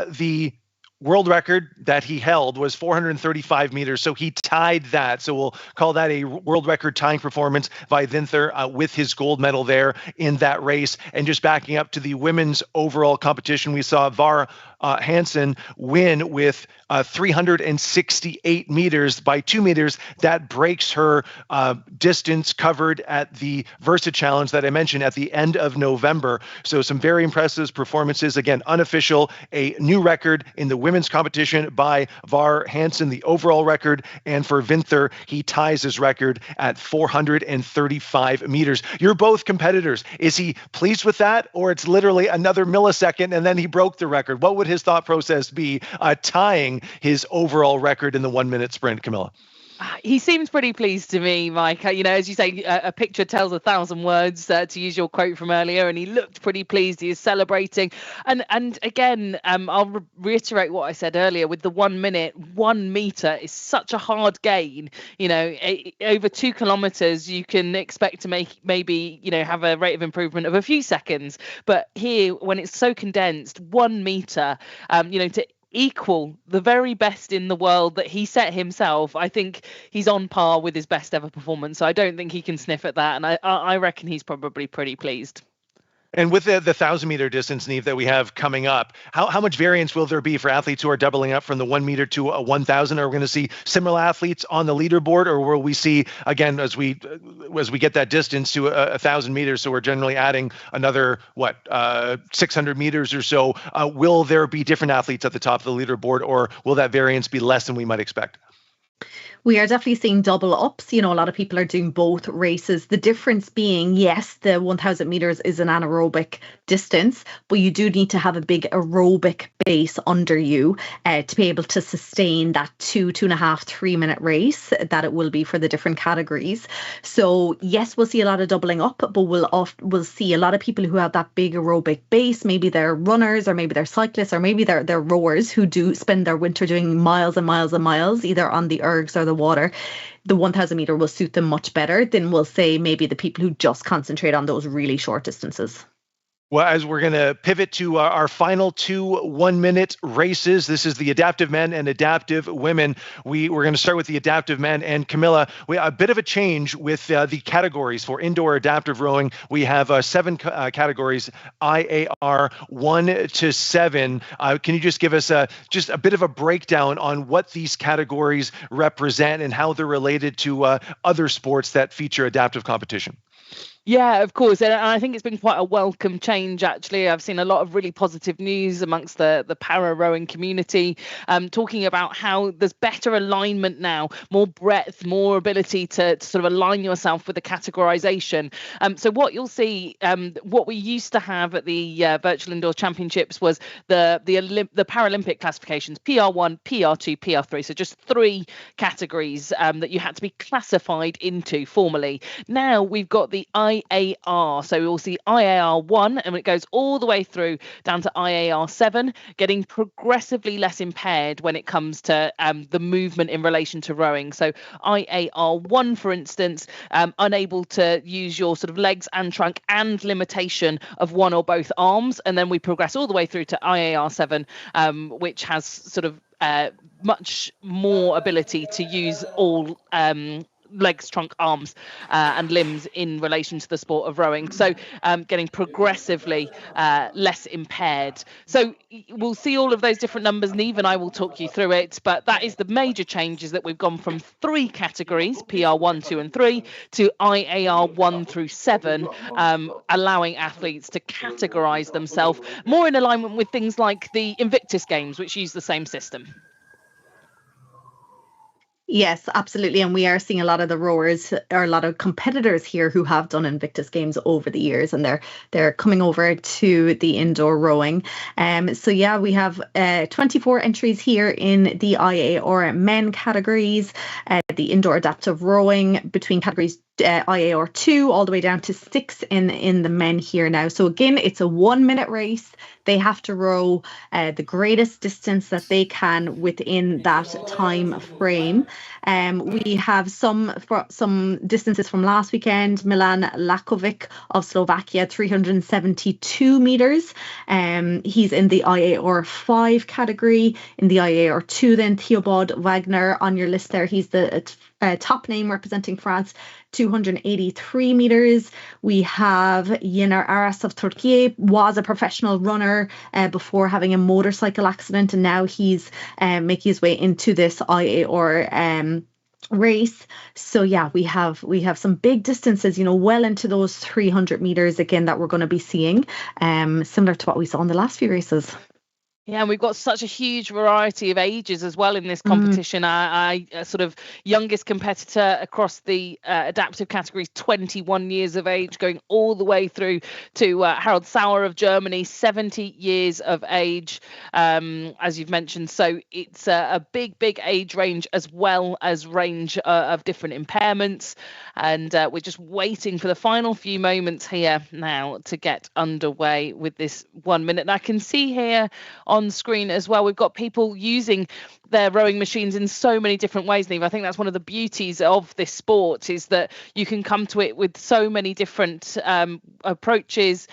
the world record that he held was 435 meters. So he tied that. So we'll call that a world record tying performance by Vinther with his gold medal there in that race. And just backing up to the women's overall competition, we saw Var Hansen win with 368 meters by 2 meters. That breaks her distance covered at the Versa Challenge that I mentioned at the end of November. So some very impressive performances. Again, unofficial, a new record in the women's competition by Var Hansen, the overall record. And for Vinther, he ties his record at 435 meters. You're both competitors. Is he pleased with that, or it's literally another millisecond and then he broke the record? What would his thought process be tying his overall record in the 1 minute sprint, Camilla? He seems pretty pleased to me, Mike. You know, as you say, a picture tells 1,000 words, to use your quote from earlier, and he looked pretty pleased. He is celebrating. And again, I'll reiterate what I said earlier with the 1 minute. 1 meter is such a hard gain. You know, over 2 kilometers, you can expect to maybe, you know, have a rate of improvement of a few seconds. But here, when it's so condensed, 1 meter, you know, to equal the very best in the world that he set himself, I think he's on par with his best ever performance. So I don't think he can sniff at that, and I reckon he's probably pretty pleased. And with the 1,000-meter distance, Neve, that we have coming up, how much variance will there be for athletes who are doubling up from the 1 meter to a 1,000? Are we going to see similar athletes on the leaderboard, or will we see, again, as we get that distance to 1,000 meters, so we're generally adding another 600 meters or so? Will there be different athletes at the top of the leaderboard, or will that variance be less than we might expect? We are definitely seeing double ups. A lot of people are doing both races. The difference being, yes, the 1,000 meters is an anaerobic distance, but you do need to have a big aerobic base under you to be able to sustain that 2.5, 3 minute race that it will be for the different categories. So yes, we'll see a lot of doubling up, but we'll see a lot of people who have that big aerobic base. Maybe they're runners, or maybe they're cyclists, or maybe they're rowers who do spend their winter doing miles and miles and miles, either on the ergs or the water. The 1,000 meter will suit them much better than, we'll say, maybe the people who just concentrate on those really short distances. Well, as we're going to pivot to our final 2 1-minute races, this is the adaptive men and adaptive women. We're going to start with the adaptive men. And Camilla, a bit of a change with the categories for indoor adaptive rowing. We have 7 categories, IAR 1 to 7. Can you just give us just a bit of a breakdown on what these categories represent and how they're related to other sports that feature adaptive competition? Yeah, of course. And I think it's been quite a welcome change, actually. I've seen a lot of really positive news amongst the para rowing community, talking about how there's better alignment now, more breadth, more ability to sort of align yourself with the categorization. So what you'll see, what we used to have at the Virtual Indoor Championships was the Paralympic classifications, PR1, PR2, PR3. So just 3 categories that you had to be classified into formally. Now we've got the IAR. So we'll see IAR 1, and it goes all the way through down to IAR 7, getting progressively less impaired when it comes to the movement in relation to rowing. So IAR 1, for instance, unable to use your sort of legs and trunk and limitation of one or both arms. And then we progress all the way through to IAR 7, which has sort of much more ability to use all legs, trunk, arms and limbs in relation to the sport of rowing. So getting progressively less impaired. So we'll see all of those different numbers. Neve and I will talk you through it, but that is the major changes, that we've gone from 3 categories, PR 1, 2 and 3, to IAR 1 through 7, allowing athletes to categorize themselves more in alignment with things like the Invictus Games, which use the same system. Yes, absolutely. And we are seeing a lot of the rowers, or a lot of competitors here who have done Invictus Games over the years, and they're coming over to the indoor rowing. So yeah, we have 24 entries here in the IAR men categories, the indoor adaptive rowing between categories IAR 2 all the way down to 6 in the men here now. So again, it's a 1 minute race. They have to row the greatest distance that they can within that time frame. We have some distances from last weekend. Milan Lakovic of Slovakia, 372 meters. He's in the IAR 5 category. In the IAR 2 then, Theobald Wagner on your list there. He's the top name representing France, 283 meters. We have Yener Aras of Turkey, was a professional runner before having a motorcycle accident, and now he's making his way into this IAR race. So yeah, we have some big distances, well into those 300 meters again that we're going to be seeing, similar to what we saw in the last few races. Yeah, and we've got such a huge variety of ages as well in this competition. Our sort of youngest competitor across the adaptive categories, 21 years of age, going all the way through to Harald Sauer of Germany, 70 years of age, as you've mentioned. So it's a big age range, as well as range of different impairments. And we're just waiting for the final few moments here now to get underway with this 1 minute. And I can see here on screen as well. We've got people using their rowing machines in so many different ways, Neve. I think that's one of the beauties of this sport, is that you can come to it with so many different approaches.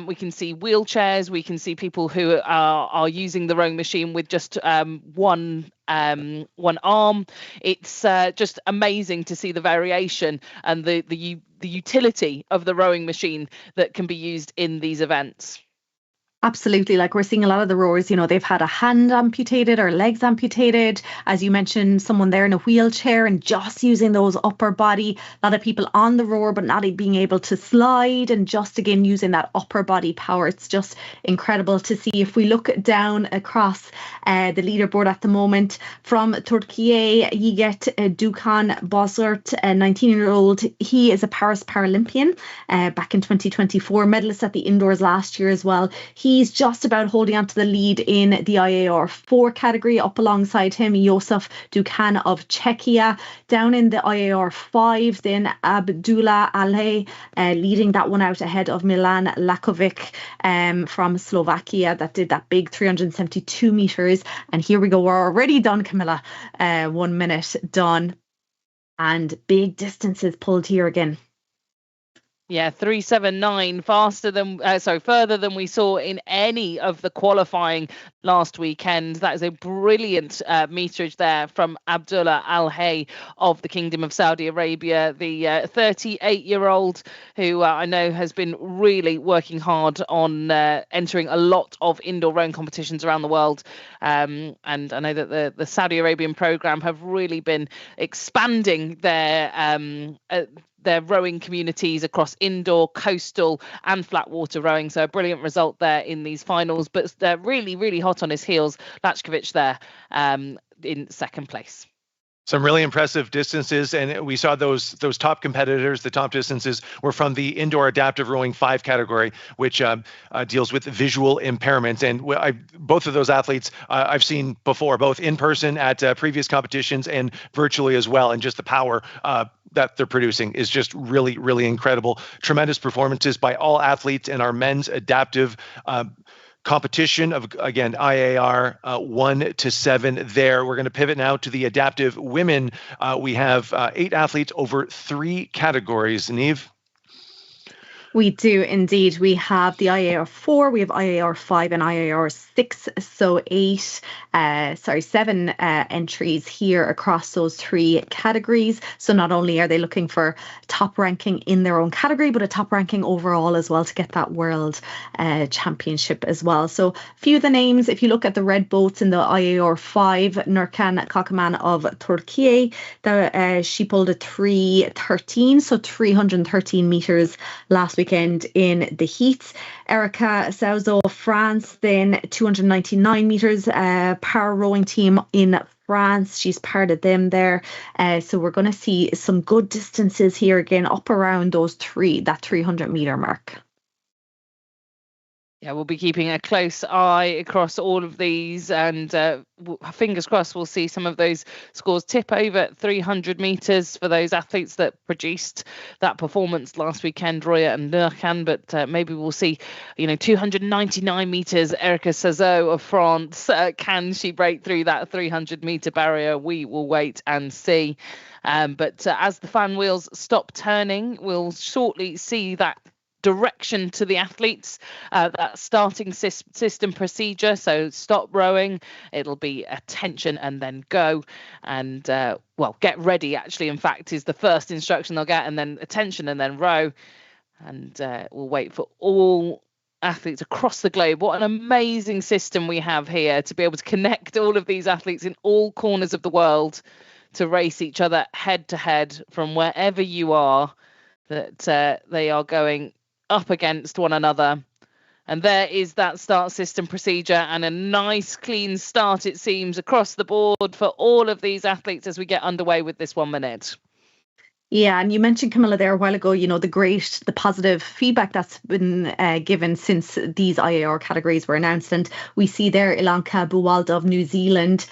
We can see wheelchairs, we can see people who are using the rowing machine with just one arm. It's just amazing to see the variation and the utility of the rowing machine that can be used in these events. Absolutely. Like, we're seeing a lot of the rowers, you know, they've had a hand amputated or legs amputated. As you mentioned, someone there in a wheelchair and just using those upper body. A lot of people on the rower but not being able to slide, and just again using that upper body power. It's just incredible to see. If we look down across the leaderboard at the moment, from Turkey, you get Dukan Bozert, a 19-year-old. He is a Paris Paralympian back in 2024, medalist at the indoors last year as well. He's just about holding on to the lead in the IAR 4 category. Up alongside him, Josef Dukan of Czechia. Down in the IAR 5, then Abdullah Ale leading that one out ahead of Milan Lakovic from Slovakia, that did that big 372 metres. And here we go, we're already done, Camilla. 1 minute done. And big distances pulled here again. Yeah, 379, further than we saw in any of the qualifying last weekend. That is a brilliant meterage there from Abdullah Al Hay of the Kingdom of Saudi Arabia, the 38-year-old who I know has been really working hard on entering a lot of indoor rowing competitions around the world. And I know that the Saudi Arabian program have really been expanding their rowing communities across indoor, coastal and flat water rowing. So a brilliant result there in these finals, but they're really, really hot on his heels. Lachkovic there in second place. Some really impressive distances, and we saw those top competitors. The top distances were from the indoor adaptive rowing 5 category, which deals with visual impairments. And both of those athletes I've seen before, both in person at previous competitions and virtually as well. And just the power that they're producing is just really, really incredible. Tremendous performances by all athletes in our men's adaptive competition of, again, IAR 1 to 7 there. We're going to pivot now to the adaptive women. We have 8 athletes over 3 categories. Neve? We do indeed. We have the IAR 4, we have IAR 5 and IAR 6. So 7 entries here across those 3 categories. So not only are they looking for top ranking in their own category, but a top ranking overall as well to get that world championship as well. So a few of the names, if you look at the red boats in the IAR 5, Nurkan Kakaman of Turkey, she pulled a 3:13, so 313 metres last weekend in the heats. Erica Souzo of France, then 299 metres, para rowing team in France. She's part of them there. So we're going to see some good distances here again, up around that 300 metre mark. Yeah, we'll be keeping a close eye across all of these, and fingers crossed we'll see some of those scores tip over 300 metres for those athletes that produced that performance last weekend, Roya and Nurkan. But maybe we'll see, 299 metres, Erica Sazo of France. Can she break through that 300 metre barrier? We will wait and see. But as the fan wheels stop turning, we'll shortly see that direction to the athletes, that starting system procedure. So stop rowing, it'll be attention and then go, and get ready actually, in fact, is the first instruction they'll get, and then attention and then row. And we'll wait for all athletes across the globe. What an amazing system we have here to be able to connect all of these athletes in all corners of the world to race each other head to head from wherever you are, that they are going up against one another. And there is that start system procedure, and a nice clean start, it seems, across the board for all of these athletes as we get underway with this 1 minute. Yeah, and you mentioned, Camilla, there a while ago, the positive feedback that's been given since these IAR categories were announced. And we see there Ilanka Buwalda of New Zealand.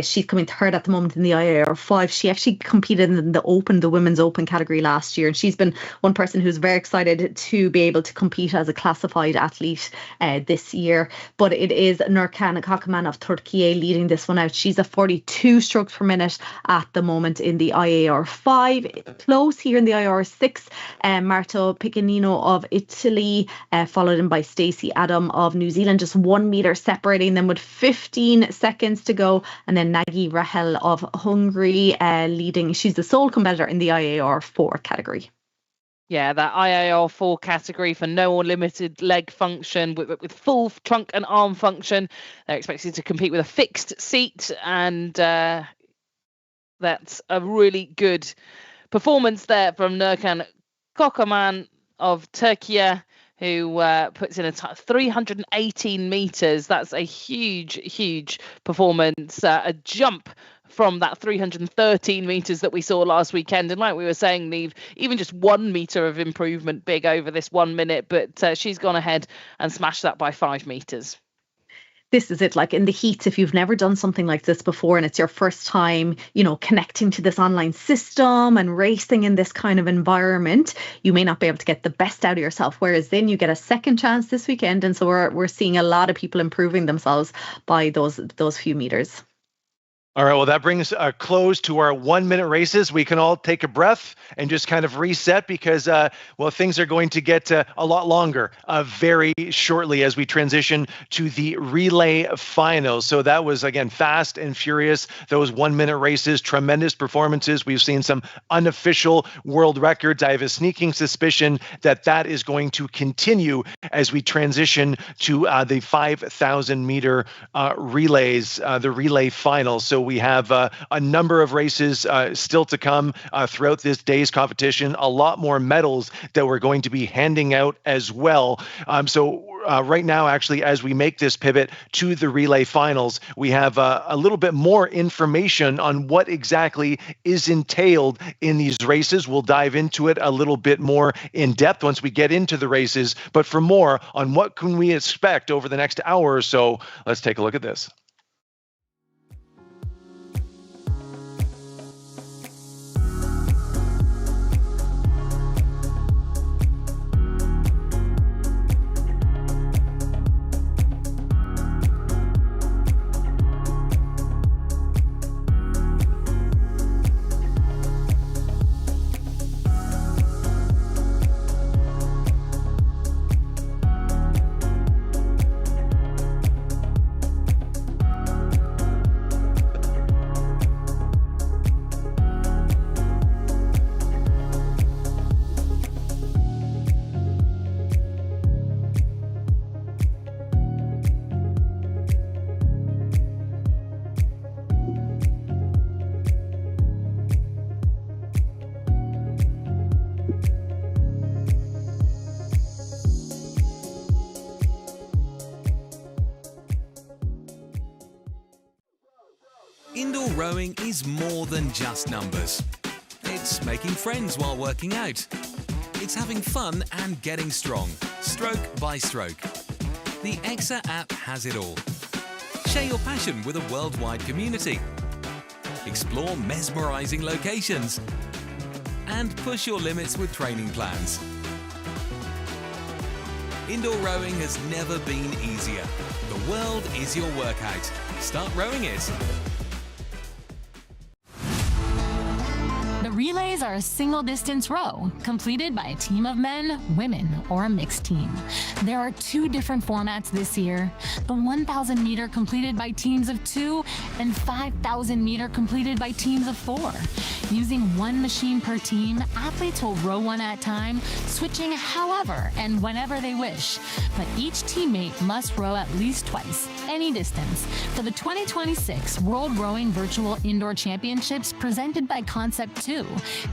She's coming third at the moment in the IAR 5. She actually competed in the Women's Open category last year. And she's been one person who's very excited to be able to compete as a classified athlete this year. But it is Nurkan Kakaman of Turkey leading this one out. She's a 42 strokes per minute at the moment in the IAR 5. Close here in the IR 6, Marto Piccinino of Italy, followed in by Stacey Adam of New Zealand, just 1 meter separating them with 15 seconds to go. And then Nagy Rahel of Hungary leading. She's the sole competitor in the IAR 4 category. Yeah, that IAR 4 category for no or limited leg function with full trunk and arm function. They're expected to compete with a fixed seat, and that's a really good performance there from Nurkan Kocaman of Turkey, who puts in a 318 meters. That's a huge performance, a jump from that 313 meters that we saw last weekend. And like we were saying, Niamh, even just 1 meter of improvement big over this 1 minute, but she's gone ahead and smashed that by 5 meters. This is it, like in the heats, if you've never done something like this before and it's your first time, connecting to this online system and racing in this kind of environment, you may not be able to get the best out of yourself. Whereas then you get a second chance this weekend. And so we're seeing a lot of people improving themselves by those few meters. All right, well, that brings a close to our 1 minute races. We can all take a breath and just kind of reset because, things are going to get a lot longer very shortly as we transition to the relay finals. So that was, again, fast and furious. Those 1 minute races, tremendous performances. We've seen some unofficial world records. I have a sneaking suspicion that is going to continue as we transition to the 5,000 meter relays, the relay finals. So we have a number of races still to come throughout this day's competition, a lot more medals that we're going to be handing out as well. Right now, actually, as we make this pivot to the relay finals, we have a little bit more information on what exactly is entailed in these races. We'll dive into it a little bit more in depth once we get into the races. But for more on what can we expect over the next hour or so, let's take a look at this. Indoor rowing is more than just numbers. It's making friends while working out. It's having fun and getting strong, stroke by stroke. The EXA app has it all. Share your passion with a worldwide community. Explore mesmerizing locations. And push your limits with training plans. Indoor rowing has never been easier. The world is your workout. Start rowing it. Relays are a single distance row completed by a team of men, women, or a mixed team. There are 2 different formats this year. The 1,000 meter completed by teams of 2 and 5,000 meter completed by teams of 4. Using 1 machine per team, athletes will row one at a time, switching however and whenever they wish. But each teammate must row at least twice, any distance, for the 2026 World Rowing Virtual Indoor Championships presented by Concept2.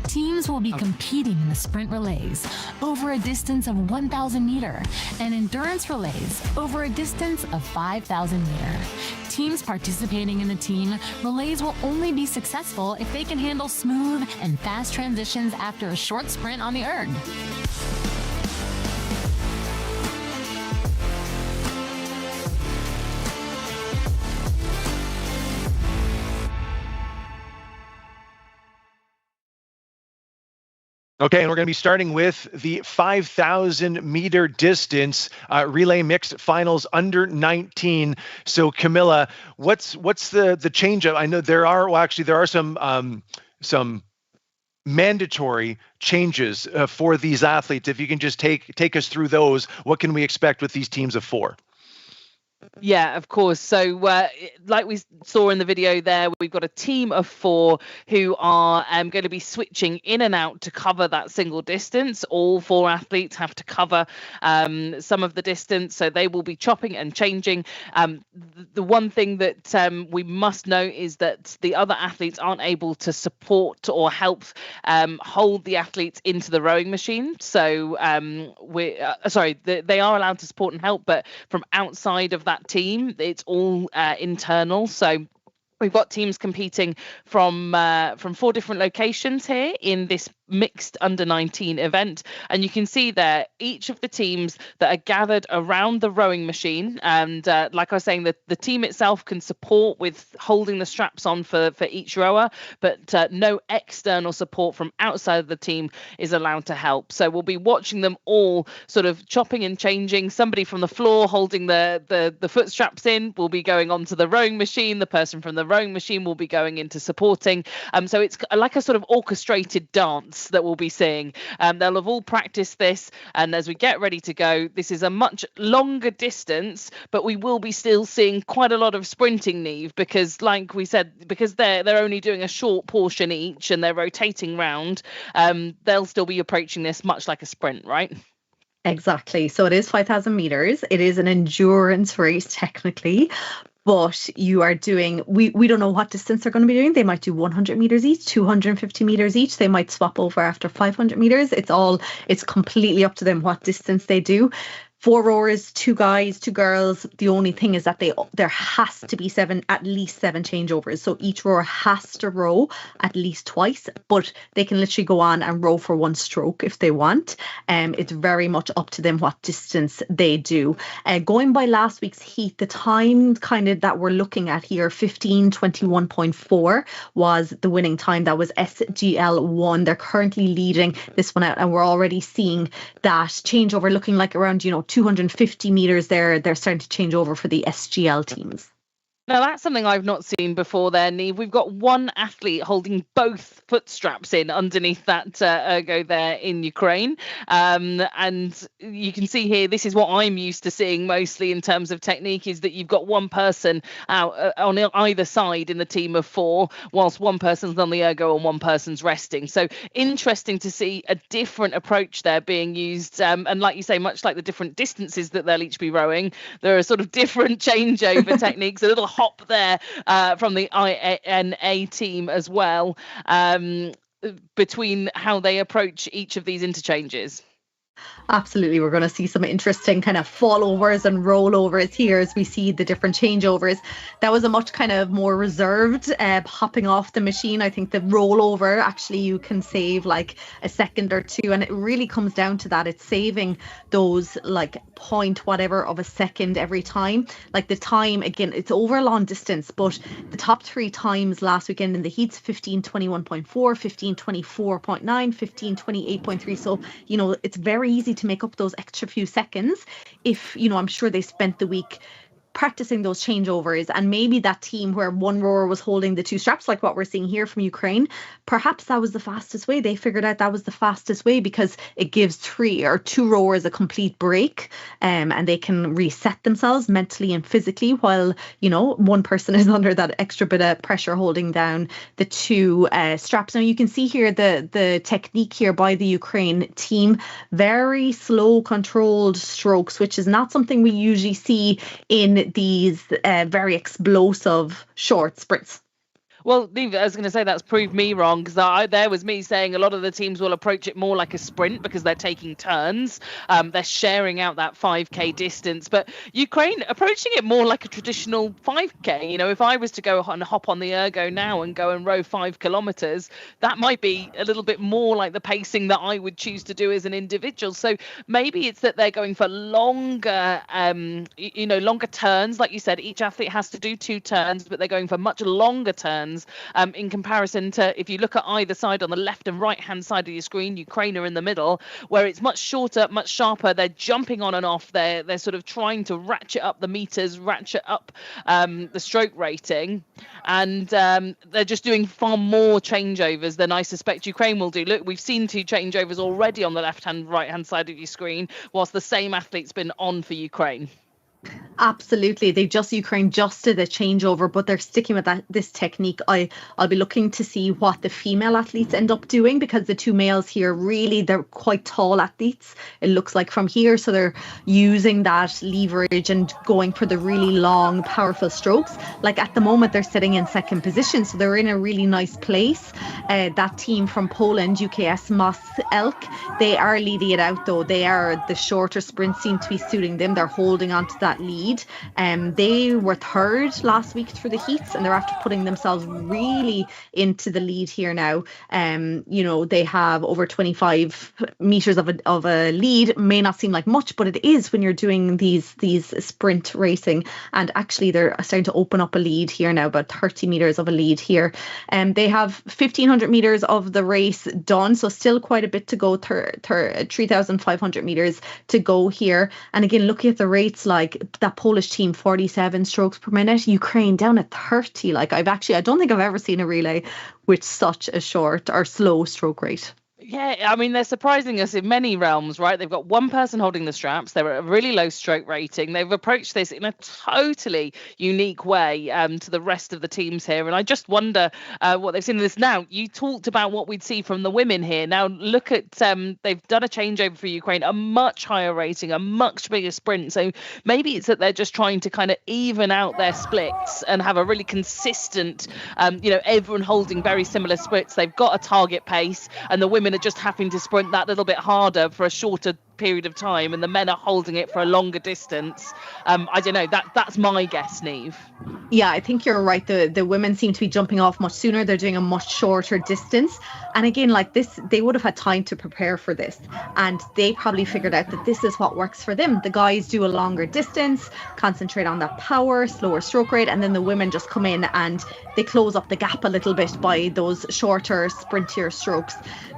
Teams will be competing in the sprint relays over a distance of 1,000 meter and endurance relays over a distance of 5,000 meter. Teams participating in the team relays will only be successful if they can handle smooth and fast transitions after a short sprint on the erg. Okay, and we're going to be starting with the 5,000 meter distance relay mixed finals under 19. So Camilla, what's the change up? I know there are some mandatory changes for these athletes. If you can just take us through those, what can we expect with these teams of 4? Yeah, of course. So like we saw in the video there, we've got a team of 4 who are going to be switching in and out to cover that single distance. All 4 athletes have to cover some of the distance, so they will be chopping and changing. The one thing that we must note is that the other athletes aren't able to support or help hold the athletes into the rowing machine. So they are allowed to support and help, but from outside of that team, it's all internal. So we've got teams competing from 4 different locations here in this mixed under 19 event, and you can see there each of the teams that are gathered around the rowing machine, and like I was saying, the team itself can support with holding the straps on for each rower, but no external support from outside of the team is allowed to help. So we'll be watching them all sort of chopping and changing. Somebody from the floor holding the foot straps in will be going onto the rowing machine. The person from the rowing machine will be going into supporting. So it's like a sort of orchestrated dance that we'll be seeing. They'll have all practiced this, and as we get ready to go, this is a much longer distance, but we will be still seeing quite a lot of sprinting, Neve, because like we said, because they're only doing a short portion each and they're rotating round, they'll still be approaching this much like a sprint, right? Exactly. So it is 5,000 meters. It is an endurance race technically, but you are doing, we don't know what distance they're going to be doing. They might do 100 meters each, 250 meters each. They might swap over after 500 meters. It's completely up to them what distance they do. 4 rowers, 2 guys, 2 girls. The only thing is that there has to be at least 7 changeovers. So each rower has to row at least twice, but they can literally go on and row for 1 stroke if they want. It's very much up to them what distance they do. Going by last week's heat, the time kind of that we're looking at here, 15:21.4 was the winning time. That was SGL1. They're currently leading this one out, and we're already seeing that changeover looking like around 250 meters there. They're starting to change over for the SGL teams. Now, that's something I've not seen before there, Neve. We've got 1 athlete holding both foot straps in underneath that ergo there in Ukraine. And you can see here, this is what I'm used to seeing mostly in terms of technique, is that you've got 1 person out on either side in the team of 4, whilst 1 person's on the ergo and 1 person's resting. So interesting to see a different approach there being used. And like you say, much like the different distances that they'll each be rowing, there are sort of different changeover techniques, a little hop there from the INA team as well, between how they approach each of these interchanges. Absolutely. We're going to see some interesting kind of fallovers and rollovers here as we see the different changeovers. That was a much kind of more reserved hopping off the machine. I think the rollover, actually, you can save like a second or 2. And it really comes down to that. It's saving those like point whatever of a second every time. Like the time, again, it's over a long distance, but the top 3 times last weekend in the heats, 15:21.4, 15:24.9, 15:28.3. So, it's very easy to make up those extra few seconds if, I'm sure they spent the week practicing those changeovers, and maybe that team where 1 rower was holding the 2 straps, like what we're seeing here from Ukraine, perhaps that was the fastest way. They figured out that was the fastest way because it gives 3 or 2 rowers a complete break, and they can reset themselves mentally and physically while 1 person is under that extra bit of pressure holding down the 2 straps. Now you can see here the technique here by the Ukraine team, very slow controlled strokes, which is not something we usually see in these very explosive short sprints. Well, Neve, I was going to say that's proved me wrong, because there was me saying a lot of the teams will approach it more like a sprint because they're taking turns. They're sharing out that 5K distance. But Ukraine approaching it more like a traditional 5K. You know, if I was to go and hop on the ergo now and go and row 5 kilometers, that might be a little bit more like the pacing that I would choose to do as an individual. So maybe it's that they're going for longer, longer turns. Like you said, each athlete has to do 2 turns, but they're going for much longer turns. In comparison to, if you look at either side on the left and right hand side of your screen, Ukraine are in the middle, where it's much shorter, much sharper. They're jumping on and off. They're sort of trying to ratchet up the meters, ratchet up the stroke rating, and they're just doing far more changeovers than I suspect Ukraine will do. Look, we've seen 2 changeovers already on the left hand, right hand side of your screen, whilst the same athlete's been on for Ukraine. Absolutely, Ukraine just did a changeover, but they're sticking with this technique. I'll be looking to see what the female athletes end up doing, because the 2 males here, really, they're quite tall athletes, it looks like, from here, so they're using that leverage and going for the really long, powerful strokes. Like at the moment, they're sitting in second position, so they're in a really nice place. That team from Poland, UKS Mos Elk, they are leading it out, though. The shorter sprints seem to be suiting them. They're holding on to that lead. They were third last week through the heats, and they're after putting themselves really into the lead here now. They have over 25 meters of a lead. May not seem like much, but it is when you're doing these sprint racing. And actually, they're starting to open up a lead here now, about 30 meters of a lead here. They have 1,500 meters of the race done, so still quite a bit to go. 3,500 meters to go here. And again, looking at the rates, like that Polish team, 47 strokes per minute, Ukraine down at 30. Like I don't think I've ever seen a relay with such a short or slow stroke rate. Yeah, I mean, they're surprising us in many realms, right? They've got one person holding the straps. They're at a really low stroke rating. They've approached this in a totally unique way to the rest of the teams here. And I just wonder what they've seen in this. Now, you talked about what we'd see from the women here. Now, look at, they've done a changeover for Ukraine, a much higher rating, a much bigger sprint. So maybe it's that they're just trying to kind of even out their splits and have a really consistent, everyone holding very similar splits. They've got a target pace, and the women are just having to sprint that little bit harder for a shorter period of time, and the men are holding it for a longer distance. I don't know, that's my guess, Neve. Yeah, I think you're right. The women seem to be jumping off much sooner. They're doing a much shorter distance, and again, like this, they would have had time to prepare for this, and they probably figured out that this is what works for them. The guys do a longer distance, concentrate on that power, slower stroke rate, and then the women just come in and they close up the gap a little bit by those shorter, sprintier strokes.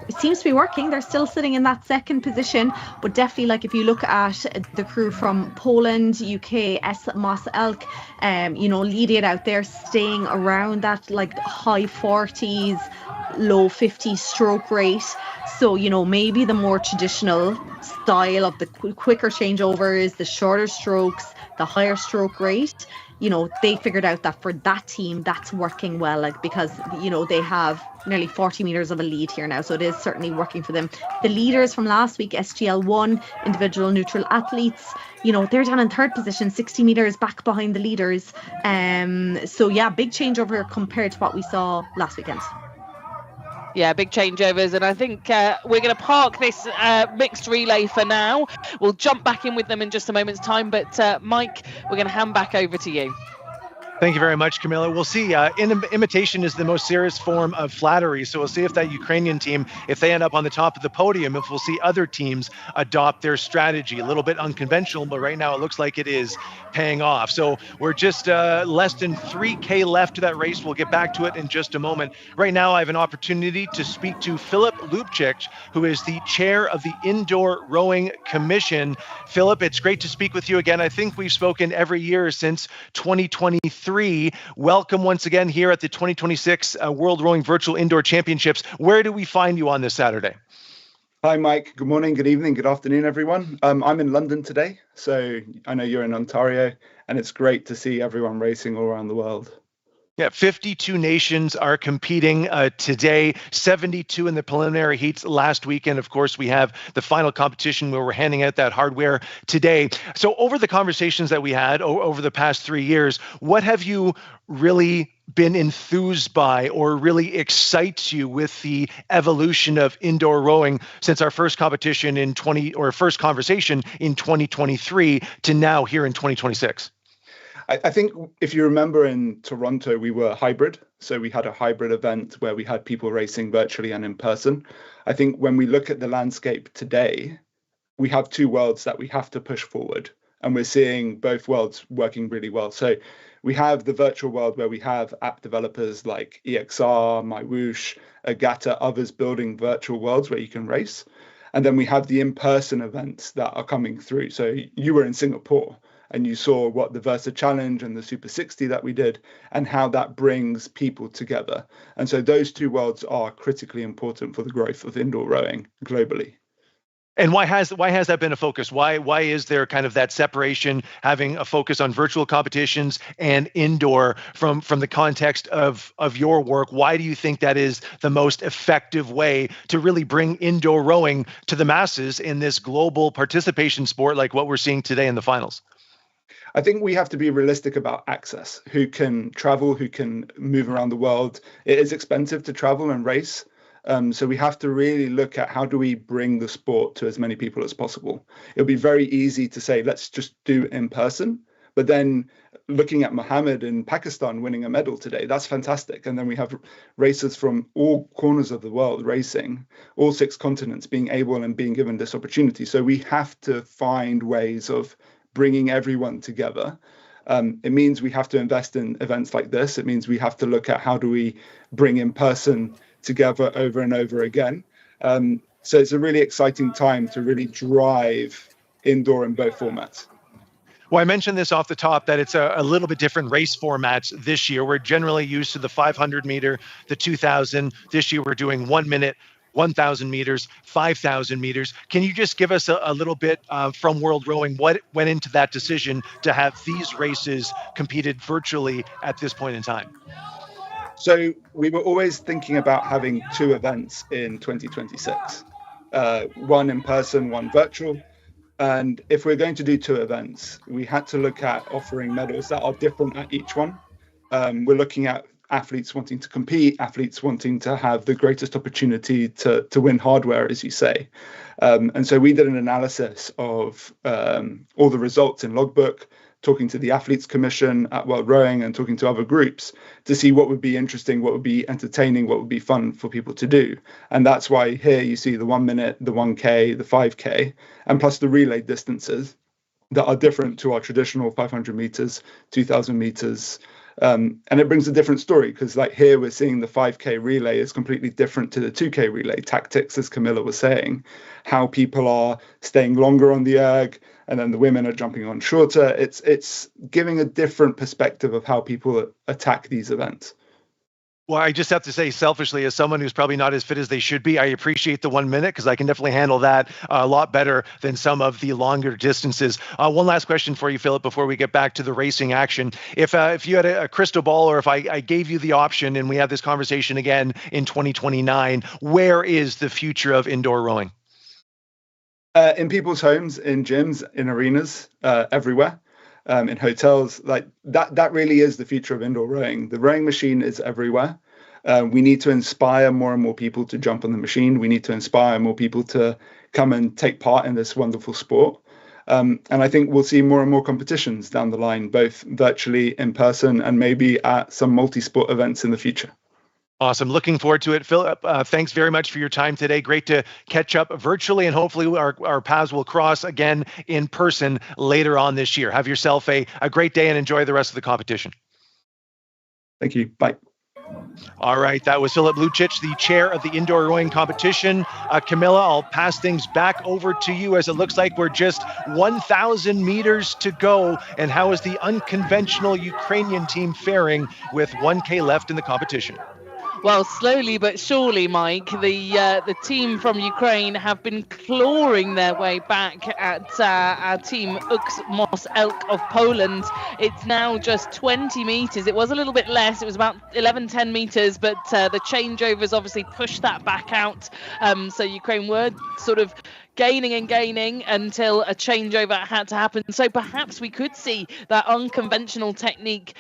It seems to be working. They're still sitting in that second position, but definitely, like if you look at the crew from Poland, UKS Mos Elk, leading it out there, staying around that like high 40s, low 50s stroke rate. So, maybe the more traditional style of the quicker changeovers, the shorter strokes, the higher stroke rate, they figured out that for that team, that's working well, like because, they have nearly 40 meters of a lead here now. So it is certainly working for them. The leaders from last week, SGL1, individual neutral athletes, they're down in third position, 60 meters back behind the leaders. So yeah, big changeover compared to what we saw last weekend. Yeah, big changeovers, and I think we're going to park this mixed relay for now. We'll jump back in with them in just a moment's time, but Mike, we're going to hand back over to you. Thank you very much, Camilla. We'll see. Imitation is the most serious form of flattery. So we'll see if that Ukrainian team, if they end up on the top of the podium, if we'll see other teams adopt their strategy. A little bit unconventional, but right now it looks like it is paying off. So we're just less than 3K left to that race. We'll get back to it in just a moment. Right now, I have an opportunity to speak to Philip Lubchik, who is the chair of the Indoor Rowing Commission. Philip, it's great to speak with you again. I think we've spoken every year since 2023. Welcome once again here at the 2026 World Rowing Virtual Indoor Championships. Where do we find you on this Saturday? Hi, Mike. Good morning, good evening, good afternoon, everyone. I'm in London today, so I know you're in Ontario, and it's great to see everyone racing all around the world. Yeah, 52 nations are competing today, 72 in the preliminary heats last weekend. Of course, we have the final competition where we're handing out that hardware today. So over the conversations that we had over the past 3 years, what have you really been enthused by or really excites you with the evolution of indoor rowing since our first competition in first conversation in 2023 to now here in 2026? I think if you remember in Toronto, we were hybrid. So we had a hybrid event where we had people racing virtually and in person. I think when we look at the landscape today, we have two worlds that we have to push forward. And we're seeing both worlds working really well. So we have the virtual world where we have app developers like EXR, MyWhoosh, Agata, others building virtual worlds where you can race. And then we have the in-person events that are coming through. So you were in Singapore and you saw what the Versa Challenge and the Super 60 that we did and how that brings people together. And so those two worlds are critically important for the growth of indoor rowing globally. And why has that been a focus? Why is there kind of that separation, having a focus on virtual competitions and indoor from the context of your work? Why do you think that is the most effective way to really bring indoor rowing to the masses in this global participation sport like what we're seeing today in the finals? I think we have to be realistic about access. Who can travel, who can move around the world. It is expensive to travel and race. So we have to really look at how do we bring the sport to as many people as possible. It'll be very easy to say, let's just do it in person. But then looking at Mohammed in Pakistan winning a medal today, that's fantastic. And then we have racers from all corners of the world racing, all 6 continents being able and being given this opportunity. So we have to find ways of bringing everyone together. It means we have to invest in events like this. It means we have to look at how do we bring in person together over and over again. So it's a really exciting time to really drive indoor in both formats. Well, I mentioned this off the top that it's a little bit different race formats this year. We're generally used to the 500 meter, the 2000. This year we're doing 1 minute, 1,000 meters, 5,000 meters. Can you just give us a little bit from World Rowing, what went into that decision to have these races competed virtually at this point in time? So we were always thinking about having 2 events in 2026, one in person, one virtual. And if we're going to do 2 events, we had to look at offering medals that are different at each one. We're looking at athletes wanting to compete, athletes wanting to have the greatest opportunity to win hardware, as you say. And so we did an analysis of all the results in Logbook, talking to the Athletes Commission at World Rowing and talking to other groups to see what would be interesting, what would be entertaining, what would be fun for people to do. And that's why here you see the 1 minute, the 1K, the 5K, and plus the relay distances that are different to our traditional 500 meters, 2,000 meters. And it brings a different story because like here we're seeing the 5K relay is completely different to the 2K relay tactics, as Camilla was saying, how people are staying longer on the erg and then the women are jumping on shorter. It's giving a different perspective of how people attack these events. Well, I just have to say selfishly, as someone who's probably not as fit as they should be, I appreciate the 1 minute because I can definitely handle that a lot better than some of the longer distances. One last question for you, Philip, before we get back to the racing action. If you had a crystal ball, or if I gave you the option and we have this conversation again in 2029, where is the future of indoor rowing? In people's homes, in gyms, in arenas, everywhere. In hotels, like that really is the future of indoor rowing. The rowing machine is everywhere. We need to inspire more and more people to jump on the machine. We need to inspire more people to come and take part in this wonderful sport. And I think we'll see more and more competitions down the line, both virtually, in person, and maybe at some multi-sport events in the future. Awesome. Looking forward to it. Philip, thanks very much for your time today. Great to catch up virtually, and hopefully our paths will cross again in person later on this year. Have yourself a great day and enjoy the rest of the competition. Thank you. Bye. All right. That was Philip Lucic, the chair of the indoor rowing competition. Camilla, I'll pass things back over to you as it looks like we're just 1,000 meters to go. And how is the unconventional Ukrainian team faring with 1K left in the competition? Well, slowly but surely, Mike, the team from Ukraine have been clawing their way back at our team Uxmos Elk of Poland. It's now just 20 meters. It was a little bit less. It was about 10 meters, but the changeovers obviously pushed that back out. So Ukraine were sort of gaining and gaining until a changeover had to happen. So perhaps we could see that unconventional technique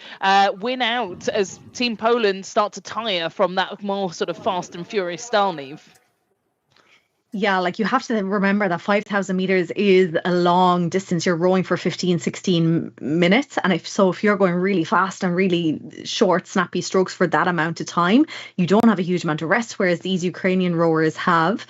win out as Team Poland start to tire from that more sort of fast and furious style, Niamh. Yeah, like you have to remember that 5,000 meters is a long distance. You're rowing for 15, 16 minutes. And if you're going really fast and really short, snappy strokes for that amount of time, you don't have a huge amount of rest, whereas these Ukrainian rowers have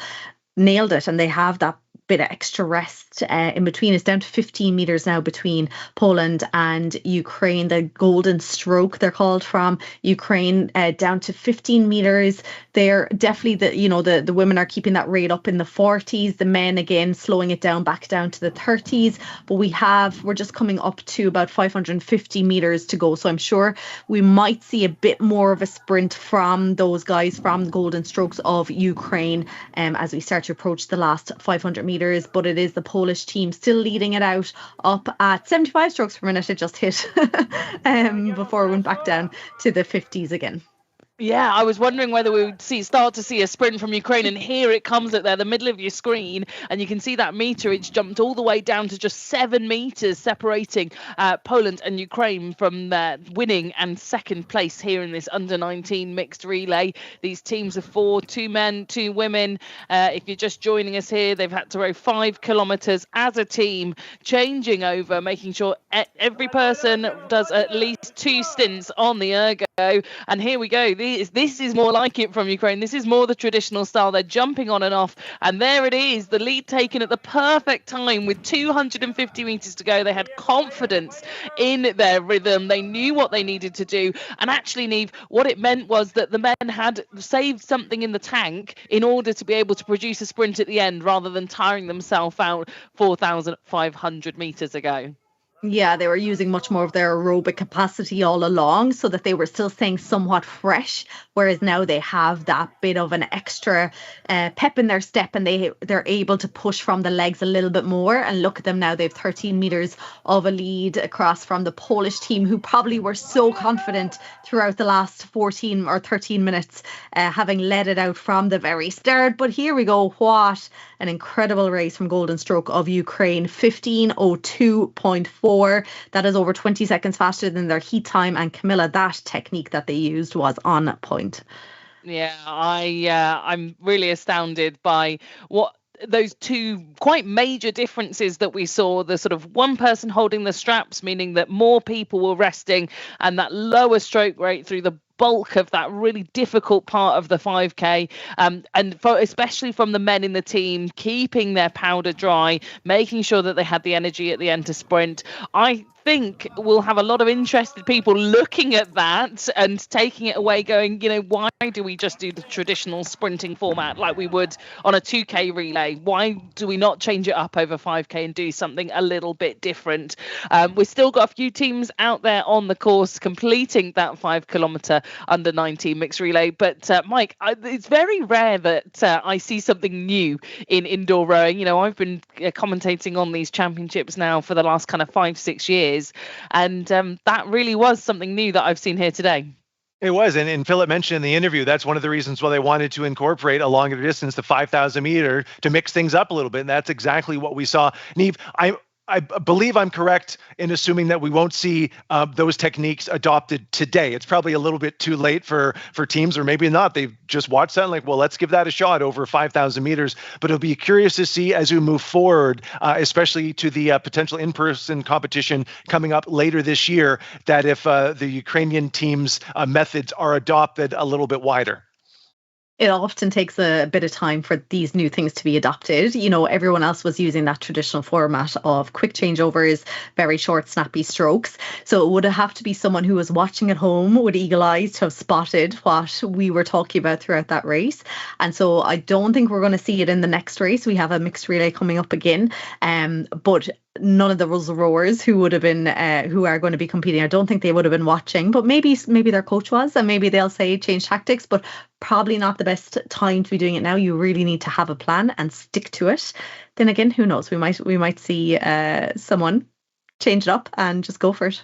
nailed it and they have that bit of extra rest in between. It's down to 15 meters now between Poland and Ukraine. The golden stroke, they're called, from Ukraine, down to 15 meters. They're definitely the women are keeping that rate up in the 40s. The men again slowing it down back down to the 30s. But we're just coming up to about 550 meters to go. So I'm sure we might see a bit more of a sprint from those guys from the golden strokes of Ukraine as we start to approach the last 500 meters. But it is the Polish team still leading it out up at 75 strokes per minute. It just hit before it went back down to the 50s again. Yeah, I was wondering whether we would start to see a sprint from Ukraine, and here it comes at the middle of your screen, and you can see that meterage jumped all the way down to just 7 meters separating Poland and Ukraine from winning and second place here in this under-19 mixed relay. These teams of 4, 2 men, 2 women. If you're just joining us here, they've had to row 5 kilometers as a team, changing over, making sure every person does at least 2 stints on the ergo. And here we go. This is more like it from Ukraine. This is more the traditional style. They're jumping on and off. And there it is, the lead taken at the perfect time with 250 meters to go. They had confidence in their rhythm. They knew what they needed to do. And actually, Niamh, what it meant was that the men had saved something in the tank in order to be able to produce a sprint at the end rather than tiring themselves out 4,500 meters ago. Yeah, they were using much more of their aerobic capacity all along so that they were still staying somewhat fresh, whereas now they have that bit of an extra pep in their step and they're able to push from the legs a little bit more. And look at them now, they have 13 meters of a lead across from the Polish team, who probably were so confident throughout the last 14 or 13 minutes, having led it out from the very start. But here we go, what an incredible race from Golden Stroke of Ukraine, 15:02.4. That is over 20 seconds faster than their heat time. And Camilla, that technique that they used was on point. Yeah, I'm really astounded by what those 2 quite major differences that we saw. The sort of one person holding the straps, meaning that more people were resting, and that lower stroke rate through the bulk of that really difficult part of the 5K, and especially from the men in the team, keeping their powder dry, making sure that they had the energy at the end to sprint. I think we'll have a lot of interested people looking at that and taking it away going, why do we just do the traditional sprinting format like we would on a 2K relay? Why do we not change it up over 5K and do something a little bit different? We've still got a few teams out there on the course completing that 5 kilometer under 19 mixed relay, but Mike, it's very rare that I see something new in indoor rowing. I've been commentating on these championships now for the last kind of 5-6 years, and that really was something new that I've seen here today. It was, and Philip mentioned in the interview, that's one of the reasons why they wanted to incorporate a longer distance, the 5,000 meter, to mix things up a little bit, and that's exactly what we saw. Niamh, I believe I'm correct in assuming that we won't see those techniques adopted today. It's probably a little bit too late for teams, or maybe not. They've just watched that and like, well, let's give that a shot over 5,000 meters. But it'll be curious to see as we move forward, especially to the potential in-person competition coming up later this year, that if the Ukrainian team's methods are adopted a little bit wider. It often takes a bit of time for these new things to be adopted. Everyone else was using that traditional format of quick changeovers, very short, snappy strokes. So it would have to be someone who was watching at home with eagle eyes to have spotted what we were talking about throughout that race. And so I don't think we're going to see it in the next race. We have a mixed relay coming up again. But none of those rowers who would have been who are going to be competing, I don't think they would have been watching, but maybe their coach was, and maybe they'll say change tactics, but probably not the best time to be doing it now. You really need to have a plan and stick to it. Then again, who knows, we might see someone change it up and just go for it.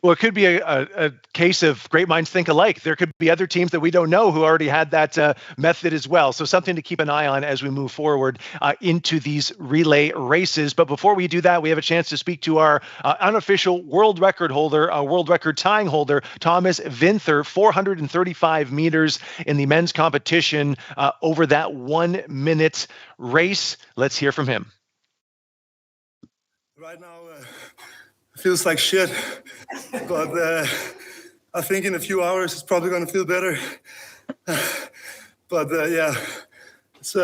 Well, it could be a case of great minds think alike. There could be other teams that we don't know who already had that method as well. So something to keep an eye on as we move forward into these relay races. But before we do that, we have a chance to speak to our unofficial world record holder, world record tying holder, Thomas Vinther, 435 meters in the men's competition over that 1 minute race. Let's hear from him. Right now, feels like shit, but I think in a few hours it's probably going to feel better. But yeah, it's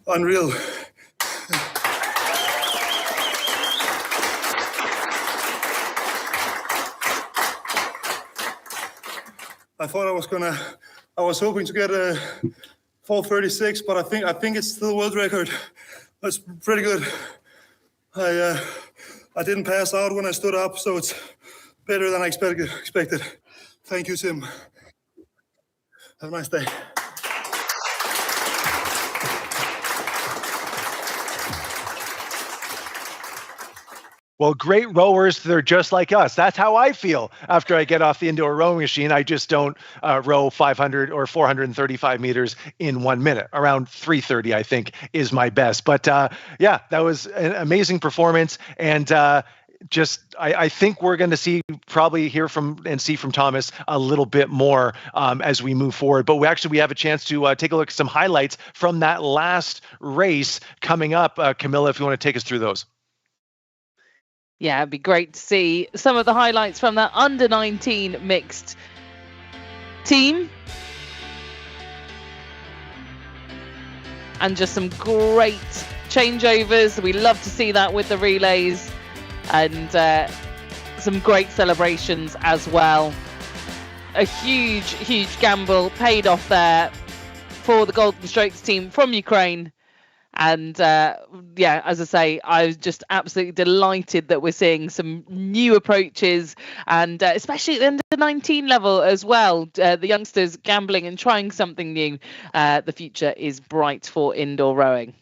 unreal. I thought I was hoping to get a 4:36, but I think it's still a world record. That's pretty good. I didn't pass out when I stood up, so it's better than I expected. Thank you, Tim. Have a nice day. Well, great rowers, they're just like us. That's how I feel after I get off the indoor rowing machine. I just don't row 500 or 435 meters in 1 minute. Around 330, I think, is my best. But yeah, that was an amazing performance. And I think we're going to probably hear from and see from Thomas a little bit more as we move forward. But we have a chance to take a look at some highlights from that last race coming up. Camilla, if you want to take us through those. Yeah, it'd be great to see some of the highlights from that under-19 mixed team. And just some great changeovers. We love to see that with the relays. And some great celebrations as well. A huge gamble paid off there for the Golden Strokes team from Ukraine. And yeah, as I say, I was just absolutely delighted that we're seeing some new approaches, and especially at the under 19 level as well. The youngsters gambling and trying something new. The future is bright for indoor rowing.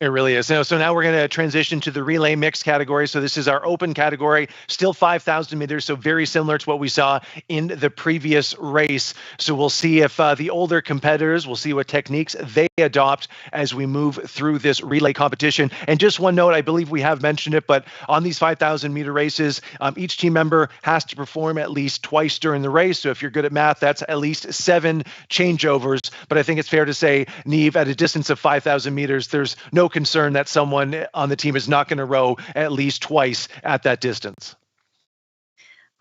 It really is. So now we're going to transition to the relay mix category. So this is our open category, still 5,000 meters. So very similar to what we saw in the previous race. So we'll see if the older competitors, we'll see what techniques they adopt as we move through this relay competition. And just one note, I believe we have mentioned it, but on these 5,000 meter races, each team member has to perform at least twice during the race. So if you're good at math, that's at least 7 changeovers. But I think it's fair to say, Neve, at a distance of 5,000 meters, there's no concern that someone on the team is not going to row at least twice at that distance.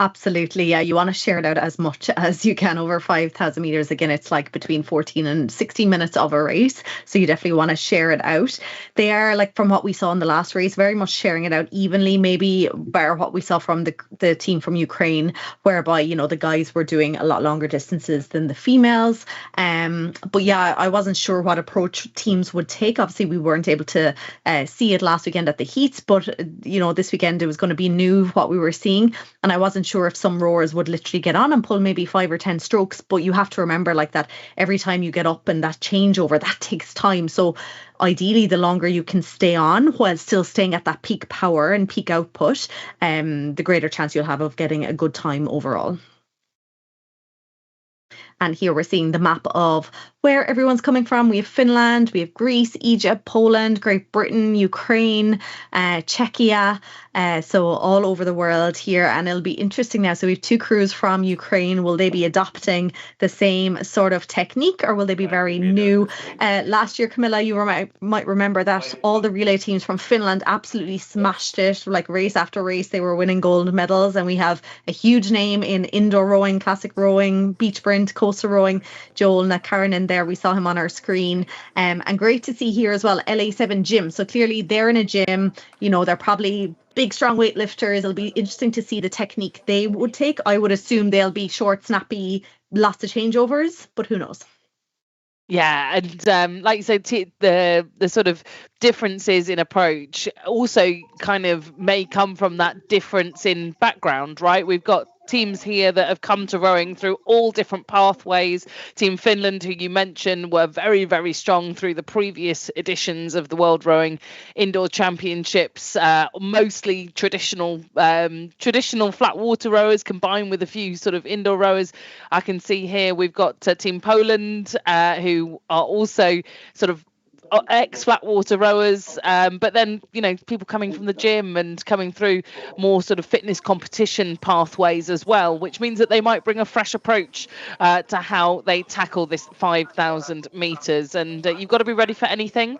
Absolutely. Yeah, you want to share it out as much as you can over 5,000 meters. Again, it's like between 14 and 16 minutes of a race. So you definitely want to share it out. They are, like, from what we saw in the last race, very much sharing it out evenly, maybe bar what we saw from the team from Ukraine, whereby, you know, the guys were doing a lot longer distances than the females. But yeah, I wasn't sure what approach teams would take. Obviously, we weren't able to see it last weekend at the heats, but, you know, this weekend it was going to be new what we were seeing. And I wasn't sure if some rowers would literally get on and pull maybe 5 or 10 strokes, but you have to remember, like, that every time you get up and that changeover, that takes time. So ideally, the longer you can stay on while still staying at that peak power and peak output, the greater chance you'll have of getting a good time overall. And here we're seeing the map of where everyone's coming from. We have Finland, we have Greece, Egypt, Poland, Great Britain, Ukraine, Czechia. So all over the world here. And it'll be interesting now. So we have 2 crews from Ukraine. Will they be adopting the same sort of technique, or will they be very new? Last year, Camilla, you might remember that all the relay teams from Finland absolutely smashed it. Like, race after race, they were winning gold medals. And we have a huge name in indoor rowing, classic rowing, beach sprint, coastal rowing. Joel Nakarinen there, we saw him on our screen. And great to see here as well, LA7 gym. So clearly they're in a gym. You know, they're probably big, strong weightlifters. It'll be interesting to see the technique they would take. I would assume they'll be short, snappy, lots of changeovers, but who knows? Yeah, and like you said, the sort of differences in approach also kind of may come from that difference in background, right? We've got teams here that have come to rowing through all different pathways. Team Finland, who you mentioned, were very, very strong through the previous editions of the World Rowing Indoor Championships, mostly traditional flat water rowers combined with a few sort of indoor rowers. I can see here we've got Team Poland, who are also sort of ex-flat water rowers, but then, you know, people coming from the gym and coming through more sort of fitness competition pathways as well, which means that they might bring a fresh approach to how they tackle this 5,000 meters. And you've got to be ready for anything.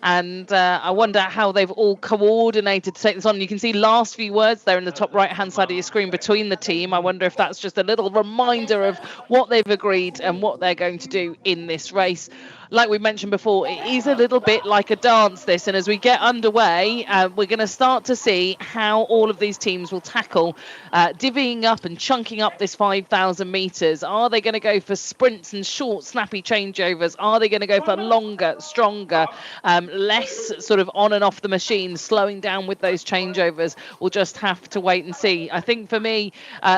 And I wonder how they've all coordinated to take this on. You can see last few words there in the top right hand side of your screen between the team. I wonder if that's just a little reminder of what they've agreed and what they're going to do in this race. Like we mentioned before, it is a little bit like a dance, this, and as we get underway, we're going to start to see how all of these teams will tackle divvying up and chunking up this 5,000 meters. Are they going to go for sprints and short, snappy changeovers? Are they going to go for longer, stronger, less sort of on and off the machine, slowing down with those changeovers? We'll just have to wait and see. I think for me,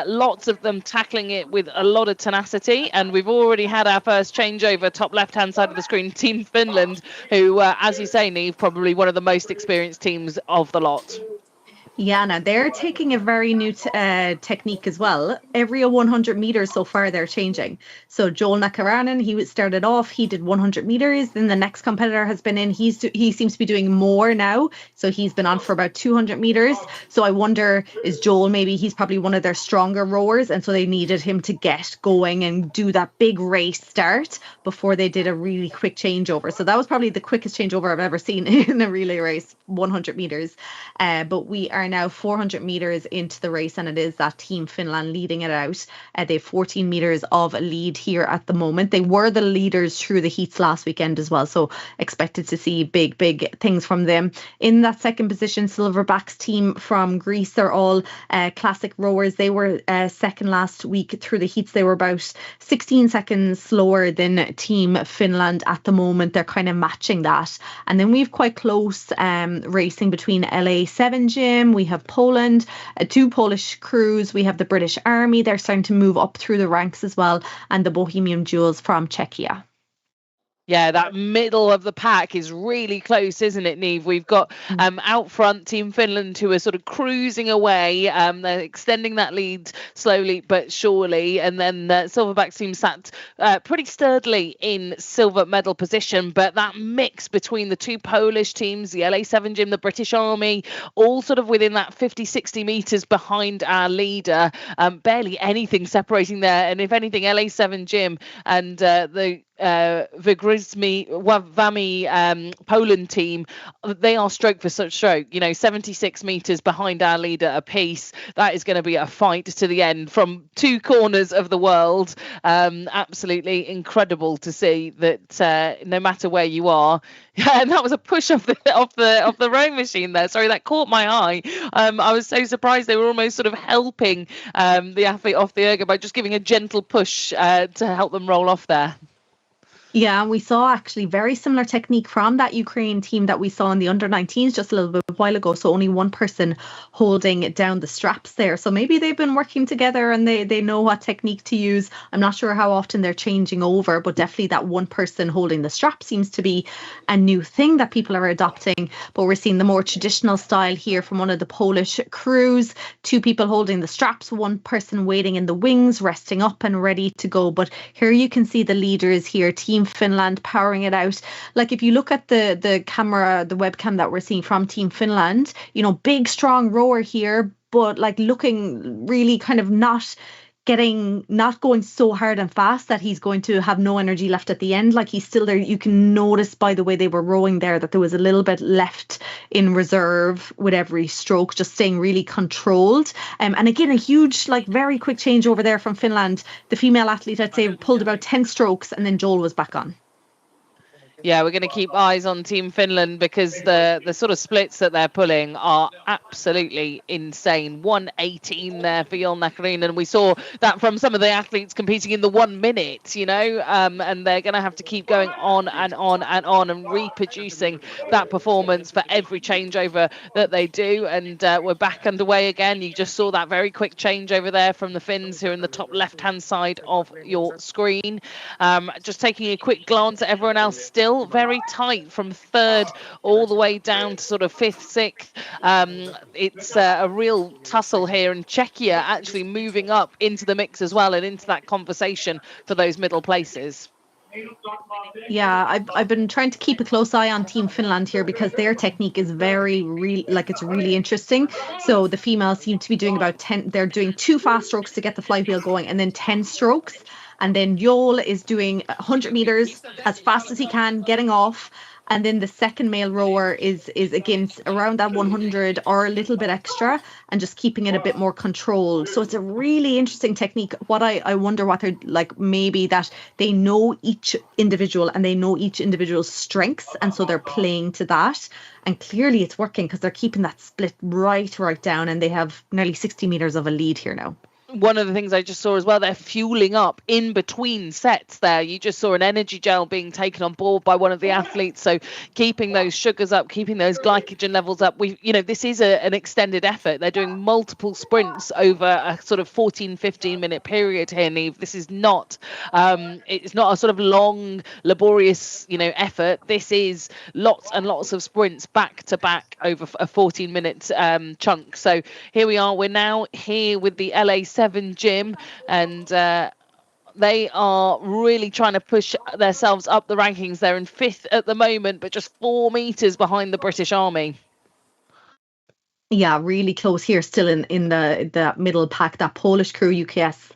lots of them tackling it with a lot of tenacity, and we've already had our first changeover, top left-hand side of the screen, Team Finland, who, as you say, Niamh, probably one of the most experienced teams of the lot. Yeah, now they're taking a very new technique as well. Every 100 meters so far they're changing. So Joel Nakaranen, he started off, he did 100 meters. Then the next competitor has been in. He seems to be doing more now. So he's been on for about 200 meters. So I wonder, is Joel, maybe he's probably one of their stronger rowers, and so they needed him to get going and do that big race start before they did a really quick changeover. So that was probably the quickest changeover I've ever seen in a relay race, 100 meters. But we are now 400 meters into the race, and it is that Team Finland leading it out. They have 14 meters of lead here at the moment. They were the leaders through the heats last weekend as well, so expected to see big things from them. In that second position, Silverbacks team from Greece, they're all classic rowers. They were second last week through the heats. They were about 16 seconds slower than Team Finland at the moment. They're kind of matching that. And then we've quite close racing between LA7 Gym. We have Poland, 2 Polish crews. We have the British Army. They're starting to move up through the ranks as well. And the Bohemian Jewels from Czechia. Yeah, that middle of the pack is really close, isn't it, Niamh? We've got out front Team Finland, who are sort of cruising away. They're extending that lead slowly but surely. And then the Silverbacks team sat pretty sturdily in silver medal position. But that mix between the 2 Polish teams, the LA7 Gym, the British Army, all sort of within that 50, 60 metres behind our leader. Barely anything separating there. And if anything, LA7 Gym and the Wami Poland team, they are stroke for such stroke, 76 meters behind our leader apiece. That is going to be a fight to the end from 2 corners of the world. Absolutely incredible to see that no matter where you are. Yeah, and that was a push off the rowing machine there. Sorry, that caught my eye. I was so surprised. They were almost sort of helping the athlete off the ergo by just giving a gentle push to help them roll off there. Yeah, we saw actually very similar technique from that Ukraine team that we saw in the under-19s just a little bit while ago. So only one person holding down the straps there. So maybe they've been working together and they know what technique to use. I'm not sure how often they're changing over, but definitely that one person holding the strap seems to be a new thing that people are adopting. But we're seeing the more traditional style here from one of the Polish crews. 2 people holding the straps, 1 person waiting in the wings, resting up and ready to go. But here you can see the leaders here, Team Finland powering it out. Like if you look at the camera, the webcam that we're seeing from Team Finland, big strong rower here, but like looking really kind of not going so hard and fast that he's going to have no energy left at the end. Like he's still there. You can notice by the way they were rowing there that there was a little bit left in reserve with every stroke, just staying really controlled. And again, a huge, very quick change over there from Finland. The female athlete, I'd say, pulled about 10 strokes and then Joel was back on. Yeah, we're going to keep eyes on Team Finland because the sort of splits that they're pulling are absolutely insane. 1:18 there for Jolnakarinen, and we saw that from some of the athletes competing in the 1 minute, and they're going to have to keep going on and on and on and reproducing that performance for every changeover that they do. And we're back underway again. You just saw that very quick change over there from the Finns, who are in the top left-hand side of your screen. Just taking a quick glance at everyone else, still very tight from third all the way down to sort of fifth, sixth. It's a real tussle here, and Czechia actually moving up into the mix as well and into that conversation for those middle places. Yeah, I've been trying to keep a close eye on Team Finland here because their technique is it's really interesting. So the females seem to be doing about 10, they're doing 2 fast strokes to get the flywheel going and then 10 strokes. And then Joel is doing 100 meters as fast as he can, getting off. And then the second male rower is again around that 100 or a little bit extra and just keeping it a bit more controlled. So it's a really interesting technique. What I wonder what they're like, maybe that they know each individual and they know each individual's strengths. And so they're playing to that. And clearly it's working because they're keeping that split right down. And they have nearly 60 meters of a lead here now. One of the things I just saw as well, they're fueling up in between sets there. You just saw an energy gel being taken on board by one of the athletes. So keeping those sugars up, keeping those glycogen levels up. This is an extended effort. They're doing multiple sprints over a sort of 15 minute period here, Niamh. This is not, it's not a sort of long, laborious, effort. This is lots and lots of sprints back to back over a 14-minute chunk. So here we are. We're now here with the LA7 gym, and they are really trying to push themselves up the rankings. They're in 5th at the moment, but just 4 meters behind the British Army. Yeah, really close here, still in the middle pack. That Polish crew, UKS,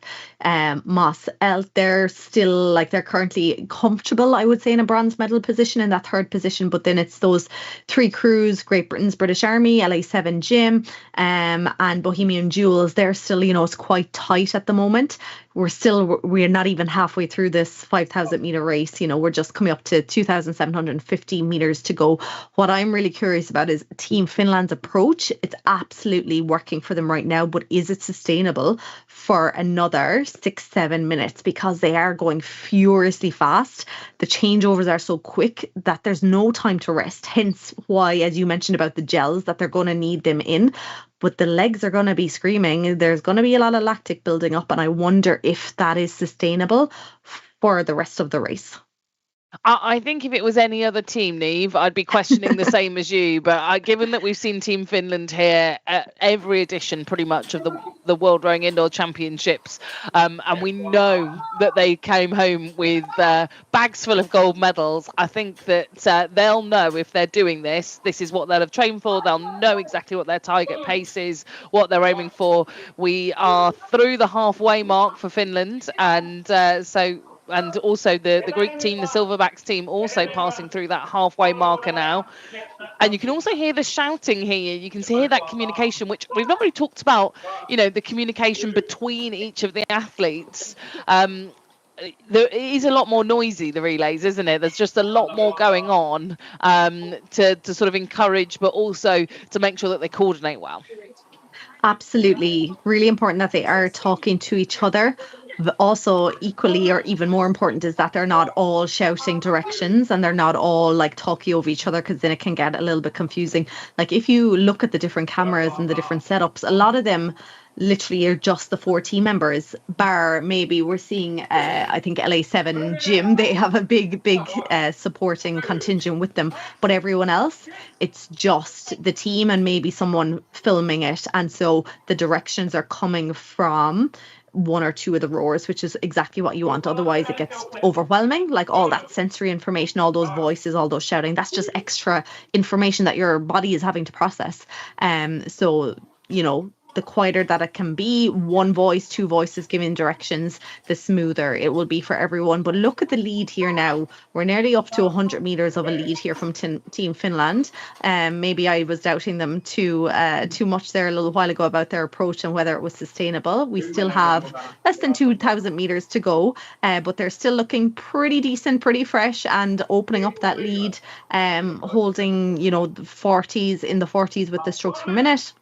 Moss, they're still they're currently comfortable, I would say, in a bronze medal position in that 3rd position. But then it's those 3 crews: Great Britain's British Army, LA7 Gym, and Bohemian Jewels. They're still, it's quite tight at the moment. We're not even halfway through this 5,000 meter race. We're just coming up to 2,750 meters to go. What I'm really curious about is Team Finland's approach. It's absolutely working for them right now, but is it sustainable for another 6-7 minutes? Because they are going furiously fast. The changeovers are so quick that there's no time to rest. Hence why, as you mentioned about the gels, that they're going to need them in. But the legs are going to be screaming. There's going to be a lot of lactic building up, and I wonder if that is sustainable for the rest of the race. I think if it was any other team, Niamh, I'd be questioning the same as you. But given that we've seen Team Finland here at every edition pretty much of the World Rowing Indoor Championships, and we know that they came home with bags full of gold medals, I think that they'll know if they're doing this is what they'll have trained for. They'll know exactly what their target pace is, what they're aiming for. We are through the halfway mark for Finland, and and also the Greek team, the Silverbacks team, also passing through that halfway marker now. And you can also hear the shouting here. You can hear that communication, which we've not really talked about, the communication between each of the athletes. There is a lot more noisy, the relays, isn't it? There's just a lot more going on to sort of encourage, but also to make sure that they coordinate well. Absolutely. Really important that they are talking to each other. But also equally or even more important is that they're not all shouting directions and they're not all talking over each other, because then it can get a little bit confusing. If you look at the different cameras and the different setups, a lot of them literally are just the 4 team members, bar maybe we're seeing I think LA7 Gym, they have a big supporting contingent with them, but everyone else, it's just the team and maybe someone filming it, and so the directions are coming from 1 or 2 of the rowers, which is exactly what you want. Otherwise it gets overwhelming, all that sensory information, all those voices, all those shouting, that's just extra information that your body is having to process. So the quieter that it can be, one voice, two voices giving directions, the smoother it will be for everyone. But look at the lead here now. We're nearly up to 100 meters of a lead here from Team Finland. Maybe I was doubting them too much there a little while ago about their approach and whether it was sustainable. We still have less than 2,000 meters to go, but they're still looking pretty decent, pretty fresh, and opening up that lead, holding, you know, the 40s with the strokes per minute.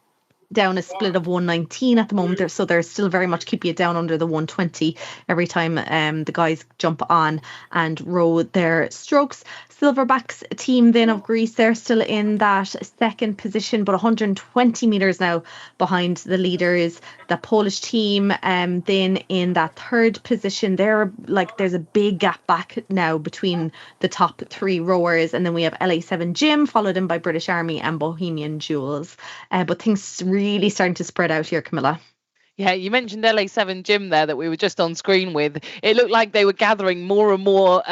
Down a split of 119 at the moment, so they're still very much keeping it down under the 120 every time the guys jump on and row their strokes. Silverbacks team then of Greece, they're still in that second position, but 120 meters now behind the leaders. The Polish team then in that third position. They're like, there's a big gap back now between the top three rowers, and then we have LA7 Gym followed in by British Army and Bohemian Jewels. But things really starting to spread out here, Camilla. Yeah, you mentioned LA7 Gym there that we were just on screen with. It looked like they were gathering more and more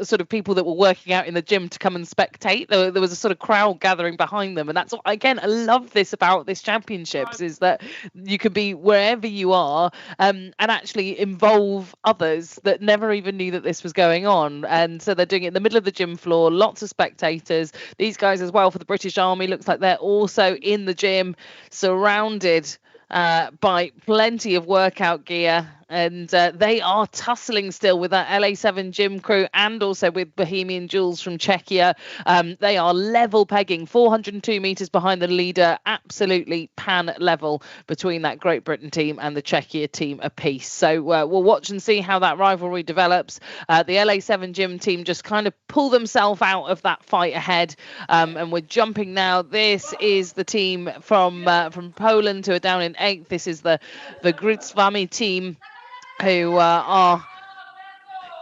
sort of people that were working out in the gym to come and spectate. There was a sort of crowd gathering behind them. And that's, again, I love this about this championships, is that you can be wherever you are and actually involve others that never even knew that this was going on. And so they're doing it in the middle of the gym floor, lots of spectators. These guys as well for the British Army, looks like they're also in the gym, surrounded by plenty of workout gear, and they are tussling still with that LA7 Gym crew and also with Bohemian Jewels from Czechia. They are level pegging, 402 meters behind the leader, absolutely pan level between that Great Britain team and the Czechia team apiece. So we'll watch and see how that rivalry develops. The LA7 Gym team just kind of pull themselves out of that fight ahead, and we're jumping now. This is the team from Poland who are down in 8th. This is the Gryzwami team, who are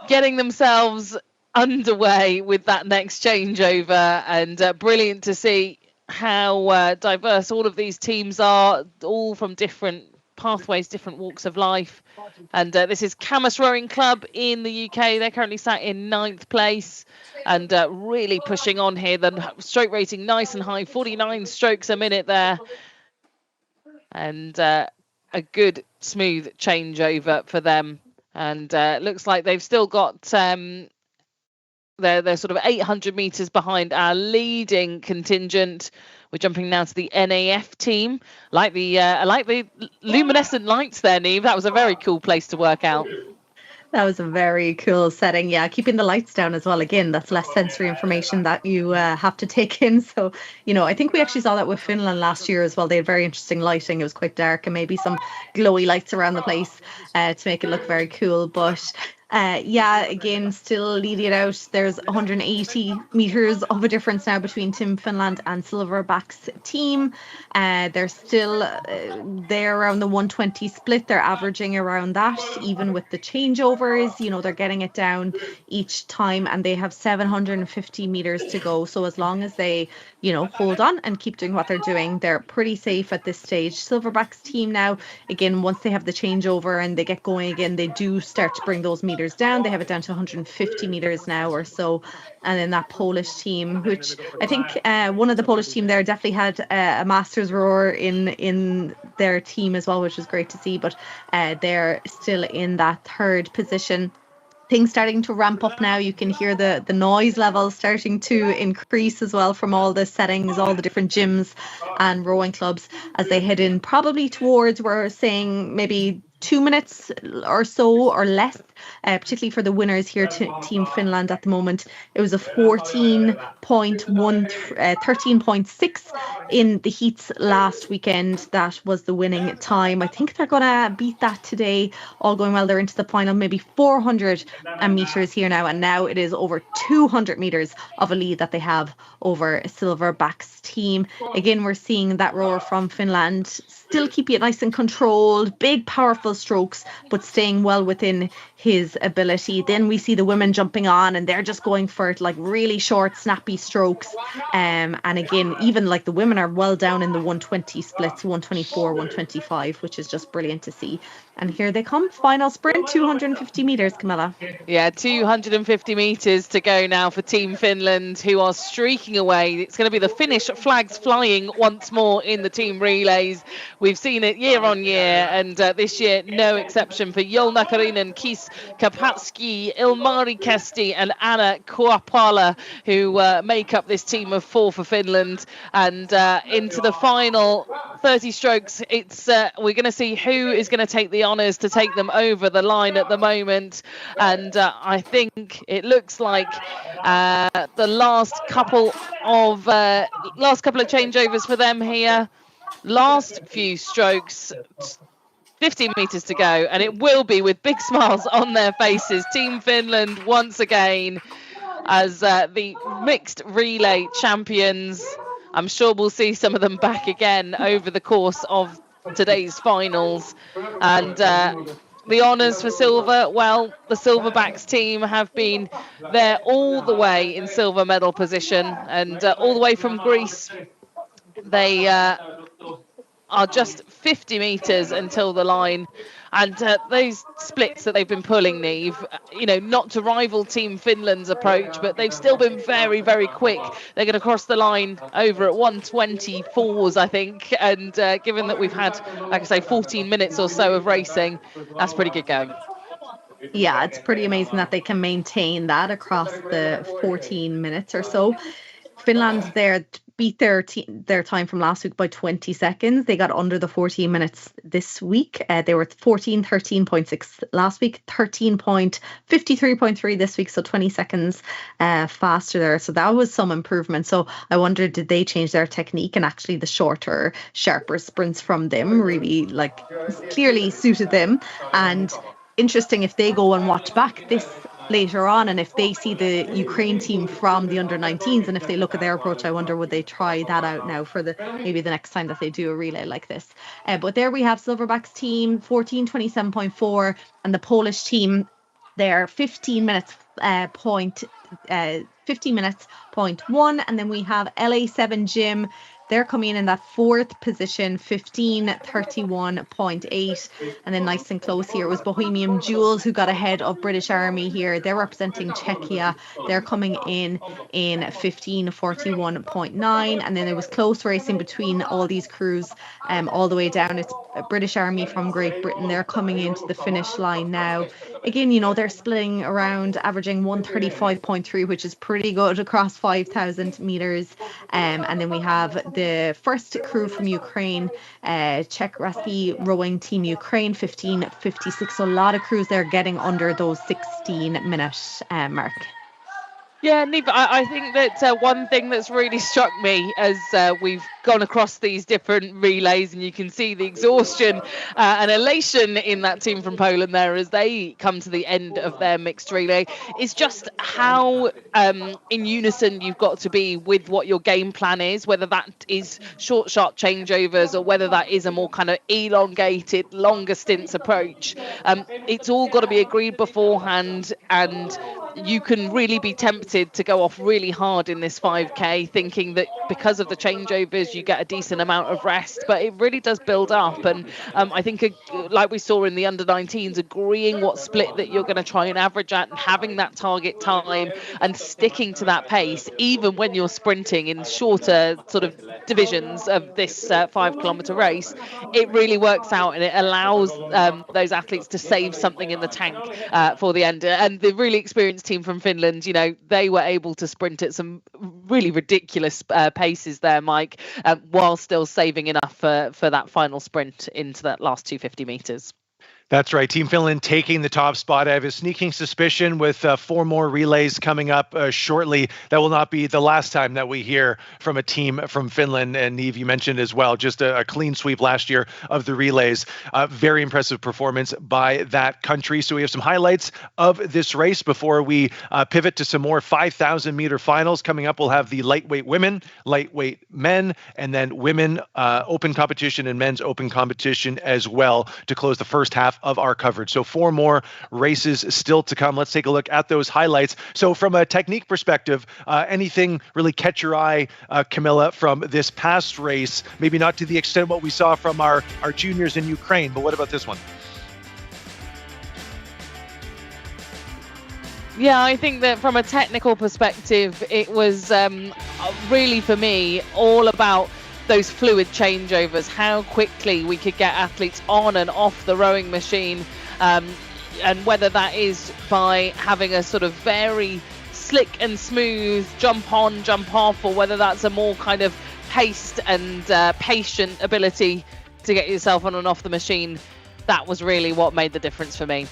getting themselves underway with that next changeover, and brilliant to see how diverse all of these teams are, all from different pathways, different walks of life. And this is Camus Rowing Club in the UK. They're currently sat in 9th place and really pushing on here. The stroke rating nice and high, 49 strokes a minute there. And a good smooth changeover for them, and looks like they've still got they're sort of 800 meters behind our leading contingent. We're jumping now to the NAF team. I like the luminescent lights there, Niamh. That was a very cool place to work out. That was a very cool setting. Yeah, keeping the lights down as well. Again, that's less sensory information that you have to take in. So, you know, I think we actually saw that with Finland last year as well. They had very interesting lighting. It was quite dark and maybe some glowy lights around the place to make it look very cool. But yeah, again, still leading out. There's 180 meters of a difference now between Team Finland and Silverback's team. They're still there around the 120 split. They're averaging around that, even with the changeovers. You know, they're getting it down each time, and they have 750 meters to go. So as long as they, you know, hold on and keep doing what they're doing, they're pretty safe at this stage. Silverback's team now, again, once they have the changeover and they get going again, they do start to bring those meters down. They have it down to 150 meters now or so. And then that Polish team, which I think one of the Polish team there definitely had a masters rower in their team as well, which was great to see. But they're still in that third position. Things starting to ramp up now. You can hear the noise levels starting to increase as well from all the settings, all the different gyms and rowing clubs as they head in probably towards, we're saying maybe 2 minutes or so or less, particularly for the winners here to Team Finland at the moment. It was a 13.6 in the heats last weekend. That was the winning time. I think they're going to beat that today. All going well, they're into the final, maybe 400 meters here now. And now it is over 200 meters of a lead that they have over Silverback's team. Again, we're seeing that rower from Finland still keeping it nice and controlled, big, powerful strokes, but staying well within his ability. Then we see the women jumping on and they're just going for it, like really short, snappy strokes. And again, even like the women are well down in the 120 splits, 124, 125, which is just brilliant to see. And here they come, final sprint, 250 meters, Camilla. Yeah, 250 meters to go now for Team Finland, who are streaking away. It's going to be the Finnish flags flying once more in the team relays. we've seen it year on year, and this year no exception for Jolna Karinen, Kis Kapatski, Ilmari Kesti and Anna Kuapala, who make up this team of 4 for Finland. And into the final 30 strokes, it's we're going to see who is going to take the honours to take them over the line at the moment. And I think it looks like the last couple of changeovers for them here. Last few strokes, 15 meters to go, and it will be with big smiles on their faces. Team Finland once again as the mixed relay champions. I'm sure we'll see some of them back again over the course of today's finals. And the honours for silver, well, the Silverbacks team have been there all the way in silver medal position, and all the way from Greece. They are just 50 meters until the line, and those splits that they've been pulling, Neve, not to rival Team Finland's approach, but they've still been very, very quick. They're going to cross the line over at 1:24s, I think, and given that we've had, like I say, 14 minutes or so of racing, that's pretty good going. Yeah, it's pretty amazing that they can maintain that across the 14 minutes or so. Finland there beat their time from last week by 20 seconds. They got under the 14 minutes this week. They were 13.6 last week, 53.3 this week, so 20 seconds faster there. So that was some improvement. So I wonder, did they change their technique, and actually the shorter, sharper sprints from them really clearly suited them. And interesting if they go and watch back this later on, and if they see the Ukraine team from the under-19s, and if they look at their approach, I wonder would they try that out now for maybe the next time that they do a relay like this. But there we have Silverbacks team 14:27.4, and the Polish team there 15 minutes 0.1, and then we have LA7 Gym. They're coming in that 4th position, 15:31.8. And then nice and close here was Bohemian Jewels, who got ahead of British Army here. They're representing Czechia. They're coming in 15:41.9. And then there was close racing between all these crews all the way down. It's British Army from Great Britain. They're coming into the finish line now. Again, they're splitting around, averaging 1:35.3, which is pretty good across 5,000 meters. And then we have the first crew from Ukraine, Czech Rescue Rowing Team Ukraine, 15:56. So a lot of crews there getting under those 16-minute mark. Yeah, Neve, I think that one thing that's really struck me as we've gone across these different relays, and you can see the exhaustion and elation in that team from Poland there as they come to the end of their mixed relay, is just how in unison you've got to be with what your game plan is, whether that is short, sharp changeovers or whether that is a more kind of elongated, longer stints approach. It's all got to be agreed beforehand, and you can really be tempted to go off really hard in this 5K, thinking that because of the changeovers you get a decent amount of rest, but it really does build up. And I think like we saw in the under-19s, agreeing what split that you're going to try and average at, and having that target time and sticking to that pace, even when you're sprinting in shorter sort of divisions of this 5-kilometer race, it really works out, and it allows those athletes to save something in the tank for the end. And the really experienced team from Finland, they were able to sprint at some really ridiculous paces there, Mike, while still saving enough for that final sprint into that last 250 meters. That's right. Team Finland taking the top spot. I have a sneaking suspicion with 4 more relays coming up shortly. That will not be the last time that we hear from a team from Finland. And Neve, you mentioned as well, just a clean sweep last year of the relays. Very impressive performance by that country. So we have some highlights of this race before we pivot to some more 5,000 meter finals. Coming up, we'll have the lightweight women, lightweight men, and then women open competition and men's open competition as well to close the first half of our coverage. So 4 more races still to come. Let's take a look at those highlights. So from a technique perspective, anything really catch your eye, Camilla, from this past race? Maybe not to the extent what we saw from our juniors in Ukraine, but what about this one? Yeah, I think that from a technical perspective, it was really, for me, all about those fluid changeovers, how quickly we could get athletes on and off the rowing machine, and whether that is by having a sort of very slick and smooth jump on, jump off, or whether that's a more kind of paced and patient ability to get yourself on and off the machine. That was really what made the difference for me.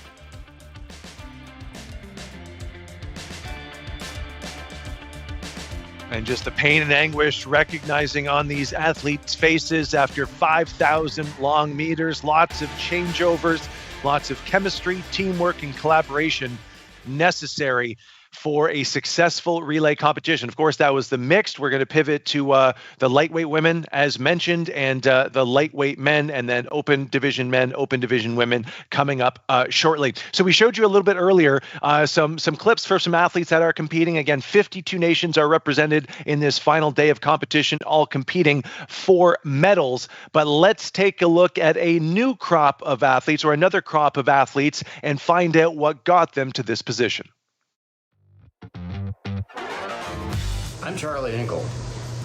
And just the pain and anguish recognizing on these athletes' faces after 5,000 long meters, lots of changeovers, lots of chemistry, teamwork, and collaboration necessary for a successful relay competition. Of course, that was the mixed. We're going to pivot to the lightweight women, as mentioned, and the lightweight men, and then open division men, open division women coming up shortly. So we showed you a little bit earlier some clips for some athletes that are competing. Again, 52 nations are represented in this final day of competition, all competing for medals. But let's take a look at a new crop of athletes, or another crop of athletes, and find out what got them to this position. I'm Charlie Hinkle.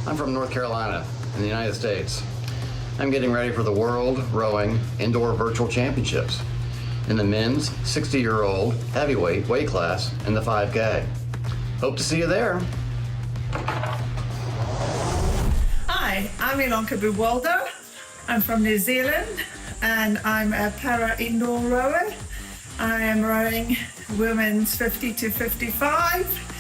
I'm from North Carolina in the United States. I'm getting ready for the World Rowing Indoor Virtual Championships in the men's 60-year-old heavyweight weight class in the 5K. Hope to see you there. Hi, I'm Ilonka Buwaldo. I'm from New Zealand and I'm a para indoor rower. I am rowing women's 50 to 55.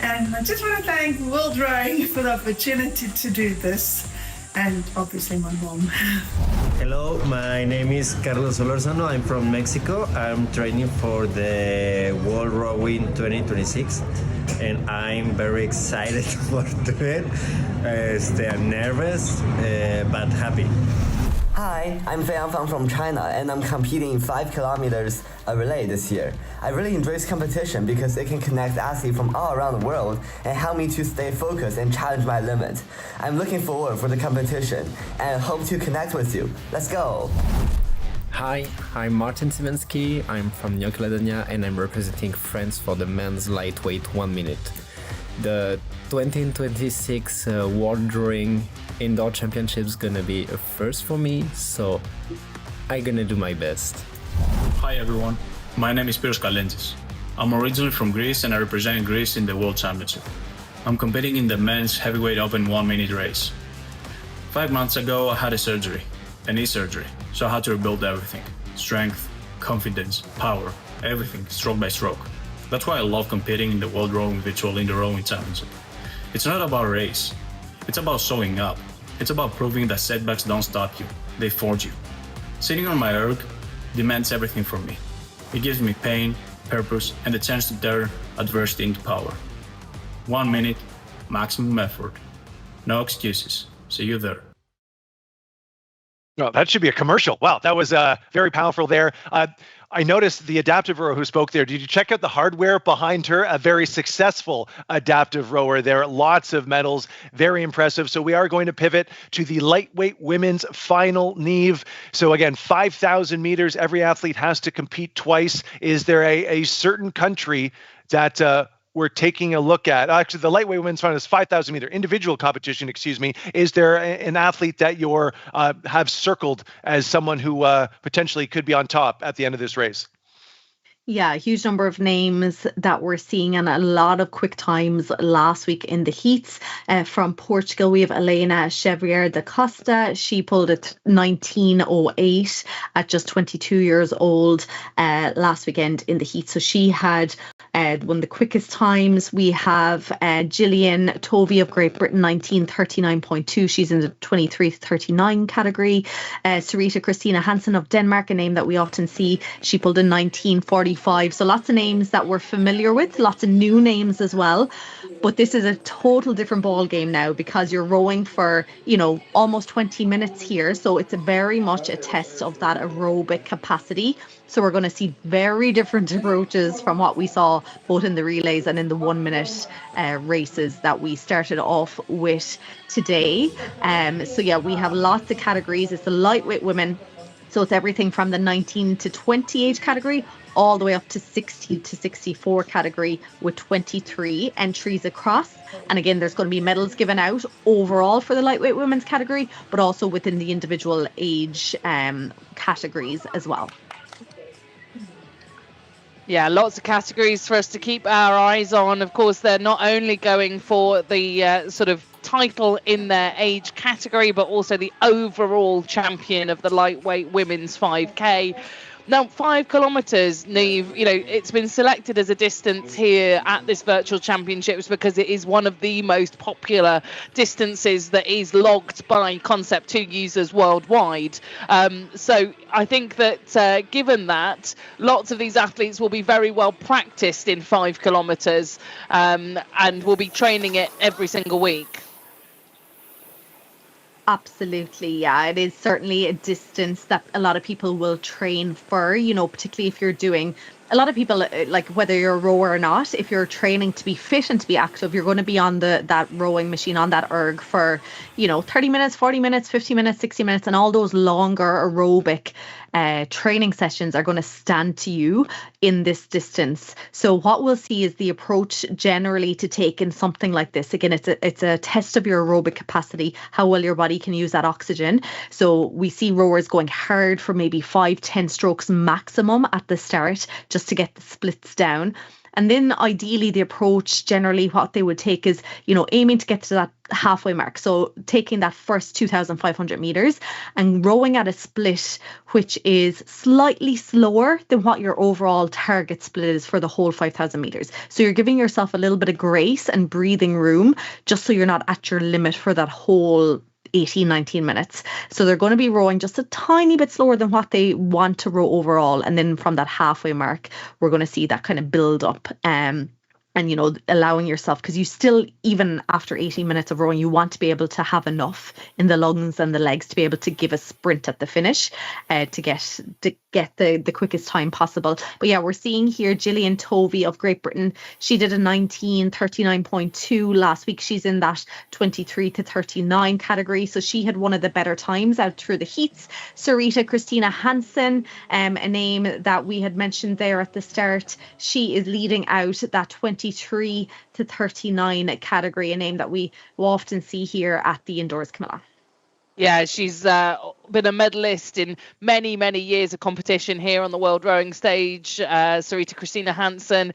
And I just want to thank World Rowing for the opportunity to do this, and obviously my mom. Hello, my name is Carlos Solorzano. I'm from Mexico. I'm training for the World Rowing 2026, and I'm very excited for it. I'm nervous, but happy. Hi, I'm Fei Yangfang from China, and I'm competing in 5 kilometers relay this year. I really enjoy this competition because it can connect athletes from all around the world and help me to stay focused and challenge my limits. I'm looking forward for the competition and hope to connect with you. Let's go! Hi, I'm Martin Szymanski. I'm from New Caledonia and I'm representing France for the men's lightweight 1 minute. The 2026 World Rowing Indoor Championship is gonna be a first for me, so I'm gonna do my best. Hi everyone, my name is Piros Kalentis. I'm originally from Greece and I represent Greece in the World Championship. I'm competing in the men's heavyweight open 1 minute race. 5 months ago I had a knee surgery, so I had to rebuild everything. Strength, confidence, power, everything, stroke by stroke. That's why I love competing in the World Rowing Virtual Indoor Rowing Championship. It's not about a race, it's about showing up. It's about proving that setbacks don't stop you, they forge you. Sitting on my erg demands everything from me. It gives me pain, purpose, and the chance to turn adversity into power. 1 minute, maximum effort. No excuses. See you there. Oh, that should be a commercial. Wow, that was very powerful there. I noticed the adaptive rower who spoke there. Did you check out the hardware behind her? A very successful adaptive rower there. Lots of medals. Very impressive. So we are going to pivot to the lightweight women's final Neve. So again, 5,000 meters. Every athlete has to compete twice. Is there a certain country that we're taking a look at? Actually, the lightweight women's final is 5,000 meter individual competition, excuse me. Is there an athlete that you're have circled as someone who potentially could be on top at the end of this race? Yeah, a huge number of names that we're seeing and a lot of quick times last week in the heats. From Portugal, we have Helena Xavier da Costa. She pulled at 19:08 at just 22 years old last weekend in the heat. So she had one of the quickest times. We have Gillian Tovey of Great Britain, 19:39.2. She's in the 23:39 category. Sarita Christina Hansen of Denmark, a name that we often see. She pulled in 19:40. So lots of names that we're familiar with, lots of new names as well. But this is a total different ball game now because you're rowing for, almost 20 minutes here. So it's very much a test of that aerobic capacity. So we're going to see very different approaches from what we saw both in the relays and in the 1 minute races that we started off with today. So yeah, we have lots of categories. It's the lightweight women So it's everything from the 19 to 20 age category all the way up to 60 to 64 category with 23 entries across. And again, there's going to be medals given out overall for the lightweight women's category, but also within the individual age categories as well. Yeah, lots of categories for us to keep our eyes on. Of course, they're not only going for the sort of title in their age category, but also the overall champion of the lightweight women's 5K. Now, 5 kilometres, Niamh, you know, it's been selected as a distance here at this virtual championships because it is one of the most popular distances that is logged by Concept2 users worldwide. So I think that given that, lots of these athletes will be very well practiced in 5 kilometres and will be training it every single week. Absolutely, yeah. It is certainly a distance that a lot of people will train for, you know, particularly if you're doing, a lot of people, like whether you're a rower or not, if you're training to be fit and to be active, you're going to be on that rowing machine, on that erg for, you know, 30 minutes, 40 minutes, 50 minutes, 60 minutes, and all those longer aerobic training sessions are going to stand to you in this distance. So what we'll see is the approach generally to take in something like this. Again, it's a test of your aerobic capacity, how well your body can use that oxygen. So we see rowers going hard for maybe 5-10 strokes maximum at the start, just to get the splits down. And then ideally the approach generally what they would take is, you know, aiming to get to that halfway mark. So taking that first 2,500 meters and rowing at a split which is slightly slower than what your overall target split is for the whole 5,000 meters. So you're giving yourself a little bit of grace and breathing room just so you're not at your limit for that whole 18, 19 minutes. So they're going to be rowing just a tiny bit slower than what they want to row overall. And then from that halfway mark, we're going to see that kind of build up. And, you know, allowing yourself, because you still, even after 18 minutes of rowing, you want to be able to have enough in the lungs and the legs to be able to give a sprint at the finish to get the quickest time possible. But yeah, we're seeing here Gillian Tovey of Great Britain. She did a 19:39.2 last week. She's in that 23 to 39 category. So she had one of the better times out through the heats. Sarita Christina Hansen, a name that we had mentioned there at the start. She is leading out that 23 to 39 category, a name that we will often see here at the indoors, Camilla. Yeah, she's been a medalist in many, many years of competition here on the World Rowing stage. Sarita Christina Hansen,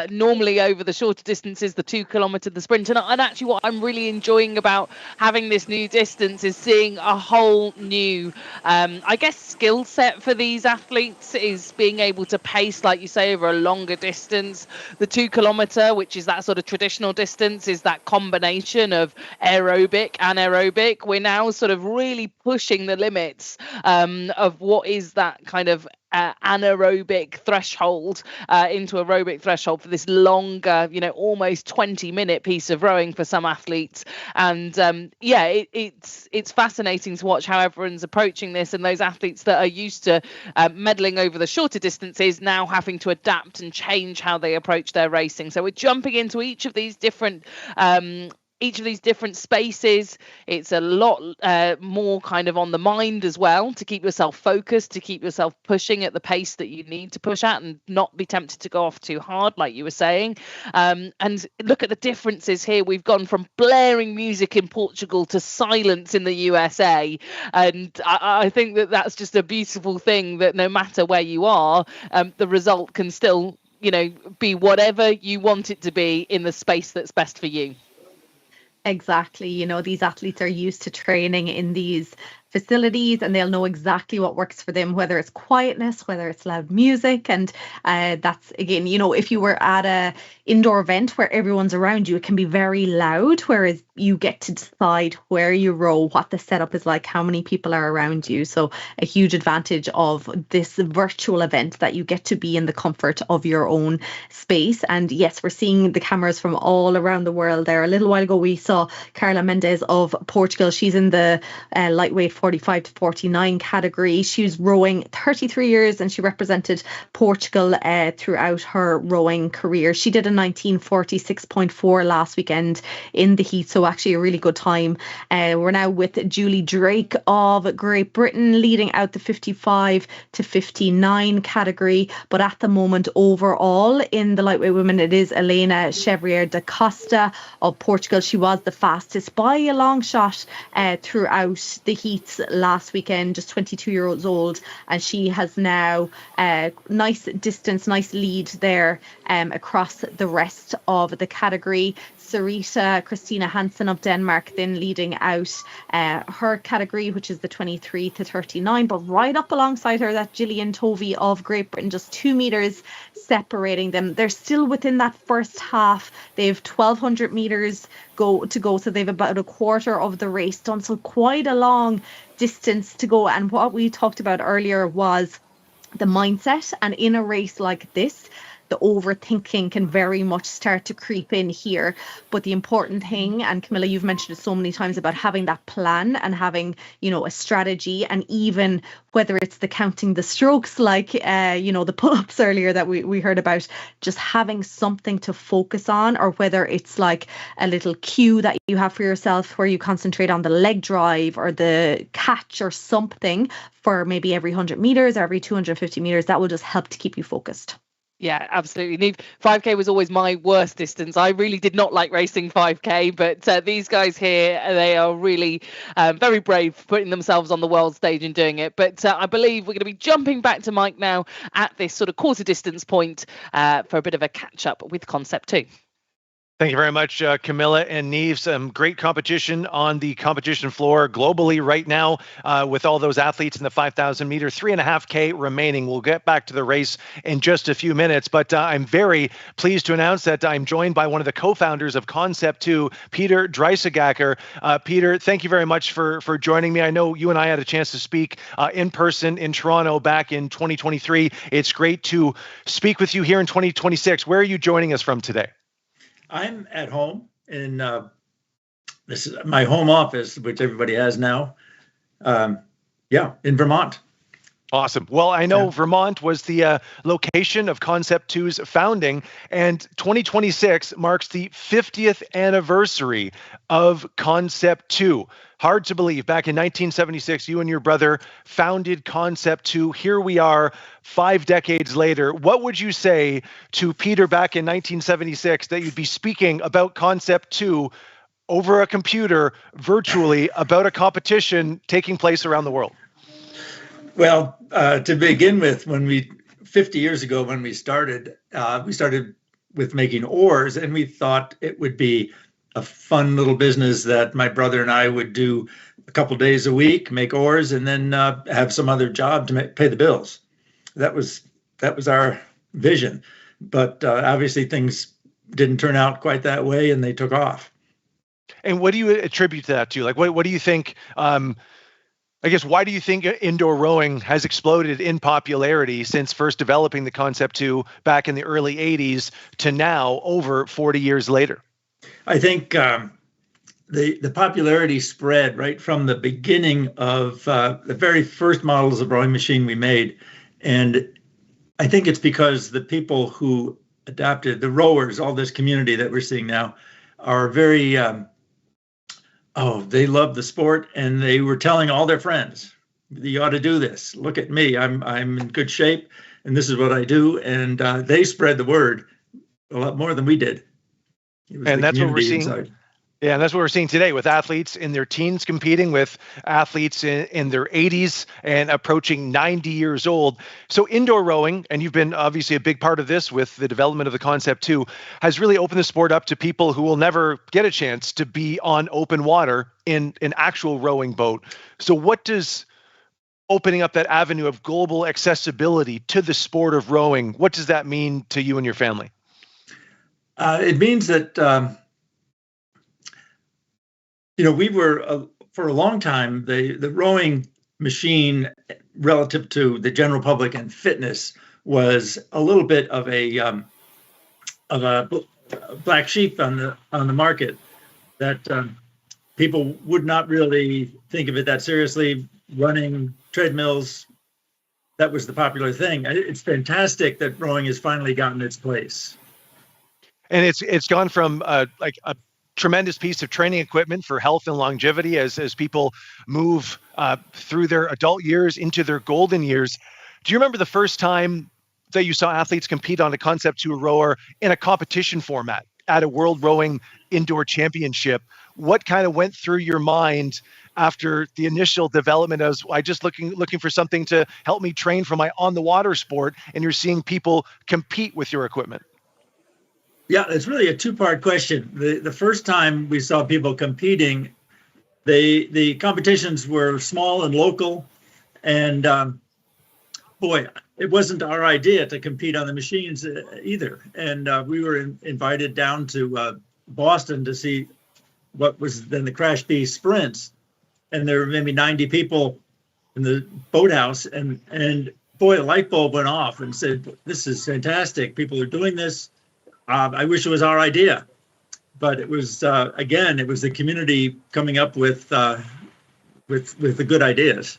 normally over the shorter distances, the 2 kilometre, the sprint. And actually what I'm really enjoying about having this new distance is seeing a whole new, I guess, skill set for these athletes is being able to pace, like you say, over a longer distance. The 2 kilometre, which is that sort of traditional distance, is that combination of aerobic and anaerobic. We're now sort of really pushing the limits of what is that kind of anaerobic threshold into aerobic threshold for this longer, you know, almost 20-minute piece of rowing for some athletes. And it's fascinating to watch how everyone's approaching this, and those athletes that are used to medaling over the shorter distances now having to adapt and change how they approach their racing. So we're jumping into each of these different spaces. It's a lot more kind of on the mind as well, to keep yourself focused, to keep yourself pushing at the pace that you need to push at and not be tempted to go off too hard, like you were saying. And look at the differences here. We've gone from blaring music in Portugal to silence in the USA. And I think that that's just a beautiful thing, that no matter where you are, the result can still, you know, be whatever you want it to be in the space that's best for you. Exactly. You know, these athletes are used to training in these facilities and they'll know exactly what works for them, whether it's quietness, whether it's loud music. And that's, again, you know, if you were at a indoor event where everyone's around you, it can be very loud, whereas you get to decide where you row, what the setup is like, how many people are around you. So a huge advantage of this virtual event, that you get to be in the comfort of your own space. And yes, we're seeing the cameras from all around the world there. A little while ago we saw Carla Mendes of Portugal. She's in the lightweight 45 to 49 category. She was rowing 33 years and she represented Portugal throughout her rowing career. She did a 1946.4 last weekend in the heat, so actually a really good time. We're now with Julie Drake of Great Britain leading out the 55 to 59 category, but at the moment overall in the lightweight women it is Elena Chevrier da Costa of Portugal. She was the fastest by a long shot throughout the heats last weekend, just 22 years old, and she has now nice distance, nice lead there across the rest of the category. Sarita Christina Hansen of Denmark then leading out her category, which is the 23 to 39, but right up alongside her that Gillian Tovey of Great Britain, just 2 meters separating them. They're still within that first half. They've 1,200 meters to go, so they've about a quarter of the race done, so quite a long distance to go. And what we talked about earlier was the mindset, and in a race like this the overthinking can very much start to creep in here. But the important thing, and Camilla, you've mentioned it so many times about having that plan and having, a strategy, and even whether it's the counting the strokes, like, the pull-ups earlier that we heard about, just having something to focus on, or whether it's like a little cue that you have for yourself where you concentrate on the leg drive or the catch or something for maybe every 100 meters or every 250 meters, that will just help to keep you focused. Yeah, absolutely. Neve, 5K was always my worst distance. I really did not like racing 5K, but these guys here, they are really very brave, putting themselves on the world stage and doing it. But I believe we're going to be jumping back to Mike now at this sort of quarter distance point for a bit of a catch up with Concept2. Thank you very much, Camilla and Neve. Some great competition on the competition floor globally right now with all those athletes in the 5,000 meter, 3.5K remaining. We'll get back to the race in just a few minutes, but I'm very pleased to announce that I'm joined by one of the co-founders of Concept2, Peter Dreisagacker. Peter, thank you very much for joining me. I know you and I had a chance to speak in person in Toronto back in 2023. It's great to speak with you here in 2026. Where are you joining us from today? I'm at home in this is my home office, which everybody has now. In Vermont. Awesome. Well, I know Vermont was the location of Concept2's founding, and 2026 marks the 50th anniversary of Concept2. Hard to believe. Back in 1976, you and your brother founded Concept2. Here we are 5 decades later. What would you say to Peter back in 1976 that you'd be speaking about Concept2 over a computer virtually about a competition taking place around the world? Well, to begin with, 50 years ago when we started with making oars, and we thought it would be a fun little business that my brother and I would do a couple days a week, make oars, and then have some other job to pay the bills. That was our vision. But obviously things didn't turn out quite that way, and they took off. And what do you attribute that to? Like, what do you think? I guess, why do you think indoor rowing has exploded in popularity since first developing the Concept2 back in the early 80s to now, over 40 years later? I think the popularity spread right from the beginning of the very first models of rowing machine we made. And I think it's because the people who adapted, the rowers, all this community that we're seeing now, are very... they love the sport, and they were telling all their friends, you ought to do this. Look at me, I'm in good shape, and this is what I do. And they spread the word a lot more than we did. And that's what we're seeing. Inside. Yeah, and that's what we're seeing today with athletes in their teens competing with athletes in their 80s and approaching 90 years old. So indoor rowing, and you've been obviously a big part of this with the development of the Concept2, has really opened the sport up to people who will never get a chance to be on open water in an actual rowing boat. So what does opening up that avenue of global accessibility to the sport of rowing, what does that mean to you and your family? It means that... we were, for a long time, the rowing machine relative to the general public and fitness was a little bit of a black sheep on the market, that people would not really think of it that seriously. running, treadmills. That was the popular thing. It's fantastic that rowing has finally gotten its place. And it's gone from like a tremendous piece of training equipment for health and longevity as people move through their adult years into their golden years. Do you remember the first time that you saw athletes compete on a Concept2 rower in a competition format at a World Rowing Indoor Championship? What kind of went through your mind after the initial development of I just looking for something to help me train for my on the water sport, and you're seeing people compete with your equipment? Yeah, it's really a two-part question. The first time we saw people competing, the competitions were small and local, and boy, it wasn't our idea to compete on the machines either. And we were invited down to Boston to see what was then the Crash B sprints, and there were maybe 90 people in the boathouse, and boy, a light bulb went off and said, "This is fantastic. People are doing this. I wish it was our idea." But it was again, it was the community coming up with the good ideas.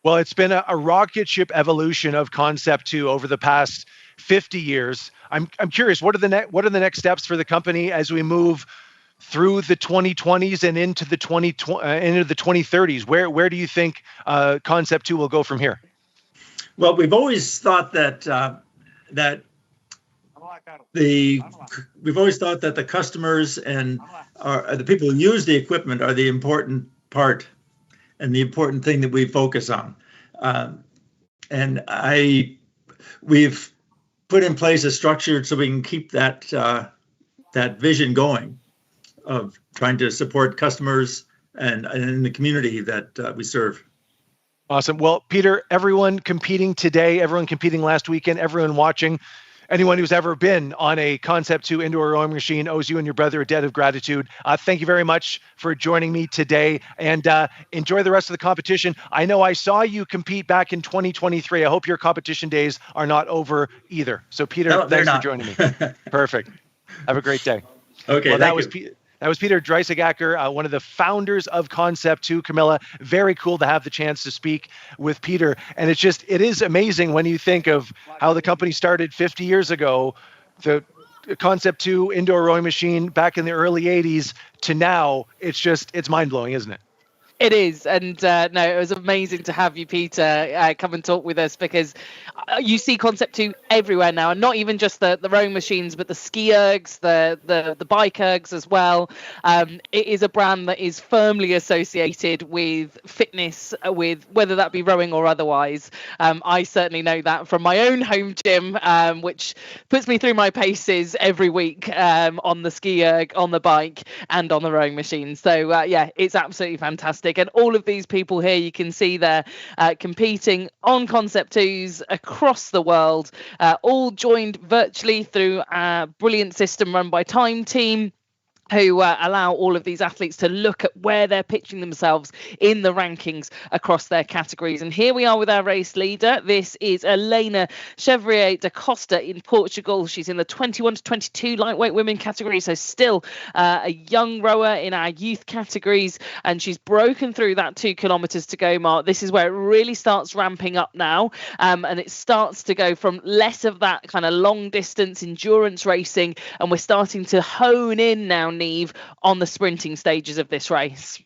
Well, it's been a rocket ship evolution of Concept2 over the past 50 years. I'm curious, what are the next steps for the company as we move through the 2020s and into the 2030s? Where do you think Concept2 will go from here? Well, we've always thought that the customers and the people who use the equipment are the important part and the important thing that we focus on. And we've put in place a structure so we can keep that vision going of trying to support customers and in the community that we serve. Awesome. Well, Peter, everyone competing today, everyone competing last weekend, everyone watching, anyone who's ever been on a Concept2 indoor rowing machine owes you and your brother a debt of gratitude. Thank you very much for joining me today, and enjoy the rest of the competition. I know I saw you compete back in 2023. I hope your competition days are not over either. So, Peter, thanks for joining me. Perfect. Have a great day. Okay, well, that was Peter Dreisigacker, one of the founders of Concept2. Camilla, very cool to have the chance to speak with Peter. And it is amazing when you think of how the company started 50 years ago, the Concept2 indoor rowing machine back in the early 80s to now. It's mind-blowing, isn't it? It is. And no, it was amazing to have you, Peter, come and talk with us, because you see Concept2 everywhere now, and not even just the rowing machines, but the ski ergs, the bike ergs as well. It is a brand that is firmly associated with fitness, with whether that be rowing or otherwise. I certainly know that from my own home gym, which puts me through my paces every week on the ski erg, on the bike, and on the rowing machine. So yeah, it's absolutely fantastic. And all of these people here, you can see they're competing on Concept2s across the world, all joined virtually through a brilliant system run by Time Team, who allow all of these athletes to look at where they're pitching themselves in the rankings across their categories. And here we are with our race leader. This is Helena Chevrier da Costa in Portugal. She's in the 21 to 22 lightweight women category, so still a young rower in our youth categories. And she's broken through that 2 kilometers to go mark. This is where it really starts ramping up now. And it starts to go from less of that kind of long distance endurance racing, and we're starting to hone in now, Neve, on the sprinting stages of this race.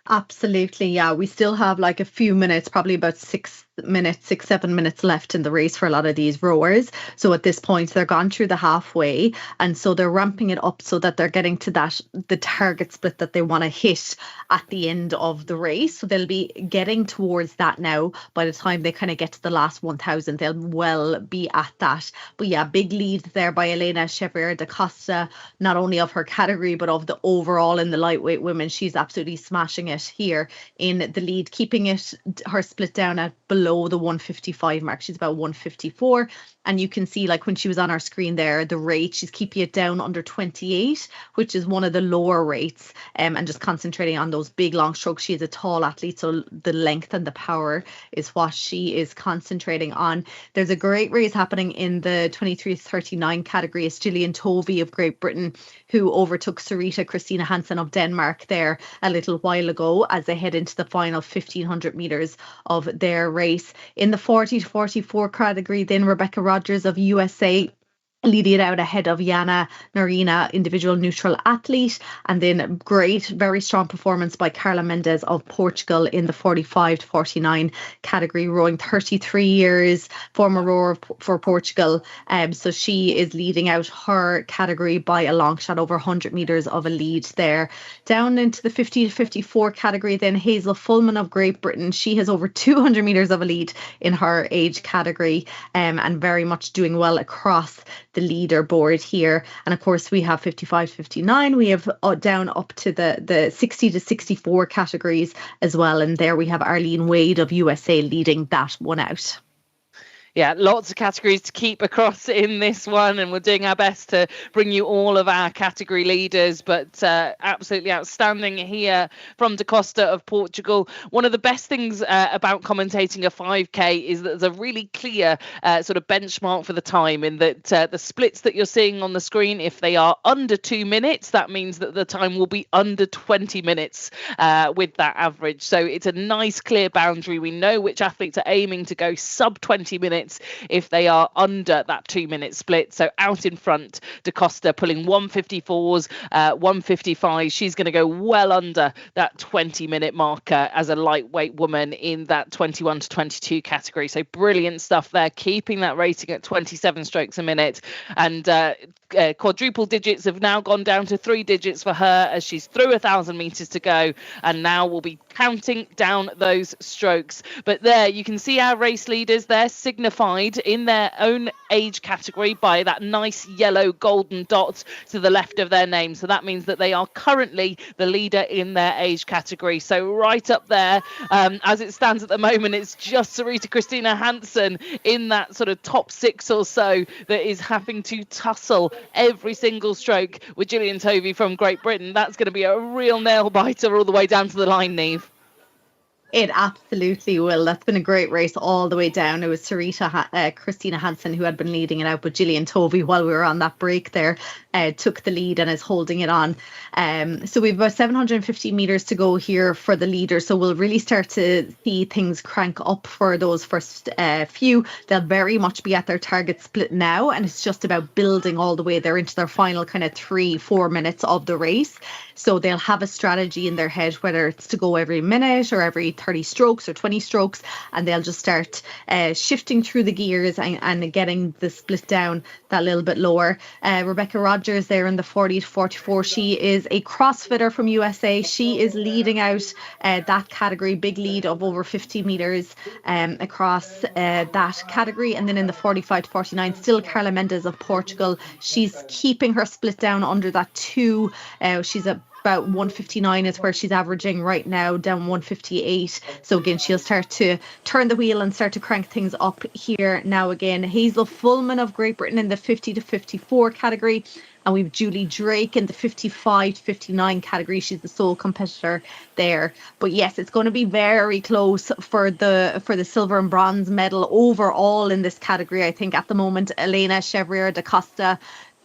Absolutely, yeah. We still have like a few minutes, probably about 7 minutes left in the race for a lot of these rowers. So at this point, they're gone through the halfway, and so they're ramping it up so that they're getting to the target split that they want to hit at the end of the race. So they'll be getting towards that now. By the time they kind of get to the last 1,000, they'll well be at that. But yeah, big lead there by Helena Chevrier da Costa, not only of her category, but of the overall in the lightweight women. She's absolutely smashing it here in the lead, keeping her split down at below below the 155 mark. She's about 154. And you can see, like when she was on our screen there, the rate, she's keeping it down under 28, which is one of the lower rates, and just concentrating on those big long strokes. She is a tall athlete, so the length and the power is what she is concentrating on. There's a great race happening in the 23-39 category. It's Gillian Tovey of Great Britain who overtook Sarita Christina Hansen of Denmark there a little while ago as they head into the final 1500 meters of their race. In the 40-44 category, then Rebecca Rogers of USA leading it out ahead of Yana Narina, individual neutral athlete. And then great, very strong performance by Carla Mendes of Portugal in the 45-49 category, rowing 33 years, former rower for Portugal. So she is leading out her category by a long shot, over 100 metres of a lead there. Down into the 50-54 category, then Hazel Fullman of Great Britain. She has over 200 metres of a lead in her age category, and very much doing well across the leaderboard here. And of course we have 55-59, we have down up to the 60-64 categories as well, and there we have Arlene Wade of USA leading that one out. Yeah, lots of categories to keep across in this one, and we're doing our best to bring you all of our category leaders, but absolutely outstanding here from Da Costa of Portugal. One of the best things about commentating a 5K is that there's a really clear sort of benchmark for the time, in that the splits that you're seeing on the screen, if they are under 2 minutes, that means that the time will be under 20 minutes with that average. So it's a nice clear boundary. We know which athletes are aiming to go sub 20 minutes if they are under that 2 minute split. So out in front, Da Costa pulling 154s, 155. She's going to go well under that 20-minute marker as a lightweight woman in that 21 to 22 category. So brilliant stuff there, keeping that rating at 27 strokes a minute. And quadruple digits have now gone down to 3 digits for her as she's through 1,000 meters to go, and now we'll be counting down those strokes. But there you can see our race leaders there signified in their own age category by that nice yellow golden dot to the left of their name. So that means that they are currently the leader in their age category. So right up there, as it stands at the moment, it's just Sarita Christina Hansen in that sort of top 6 or so that is having to tussle every single stroke with Gillian Tovey from Great Britain. That's going to be a real nail biter all the way down to the line, Niamh. It absolutely will. That's been a great race all the way down. It was Sarita Christina Hansen who had been leading it out, but Gillian Tovey, while we were on that break there, took the lead and is holding it on. So we've about 750 metres to go here for the leader. So we'll really start to see things crank up for those first few. They'll very much be at their target split now, and it's just about building all the way there into their final kind of 3-4 minutes of the race. So they'll have a strategy in their head, whether it's to go every minute or every 30 strokes or 20 strokes, and they'll just start shifting through the gears and getting the split down that little bit lower. Rebecca Rogers there in the 40-44. She is a CrossFitter from USA. She is leading out that category, big lead of over 50 metres across that category. And then in the 45-49, still Carla Mendes of Portugal. She's keeping her split down under that 2. She's about 159 is where she's averaging right now, down 158. So again, she'll start to turn the wheel and start to crank things up here now again. Hazel Fullman of Great Britain in the 50-54 category. And we've Julie Drake in the 55-59 category. She's the sole competitor there. But yes, it's going to be very close for the silver and bronze medal overall in this category. I think at the moment, Elena Chevrier da Costa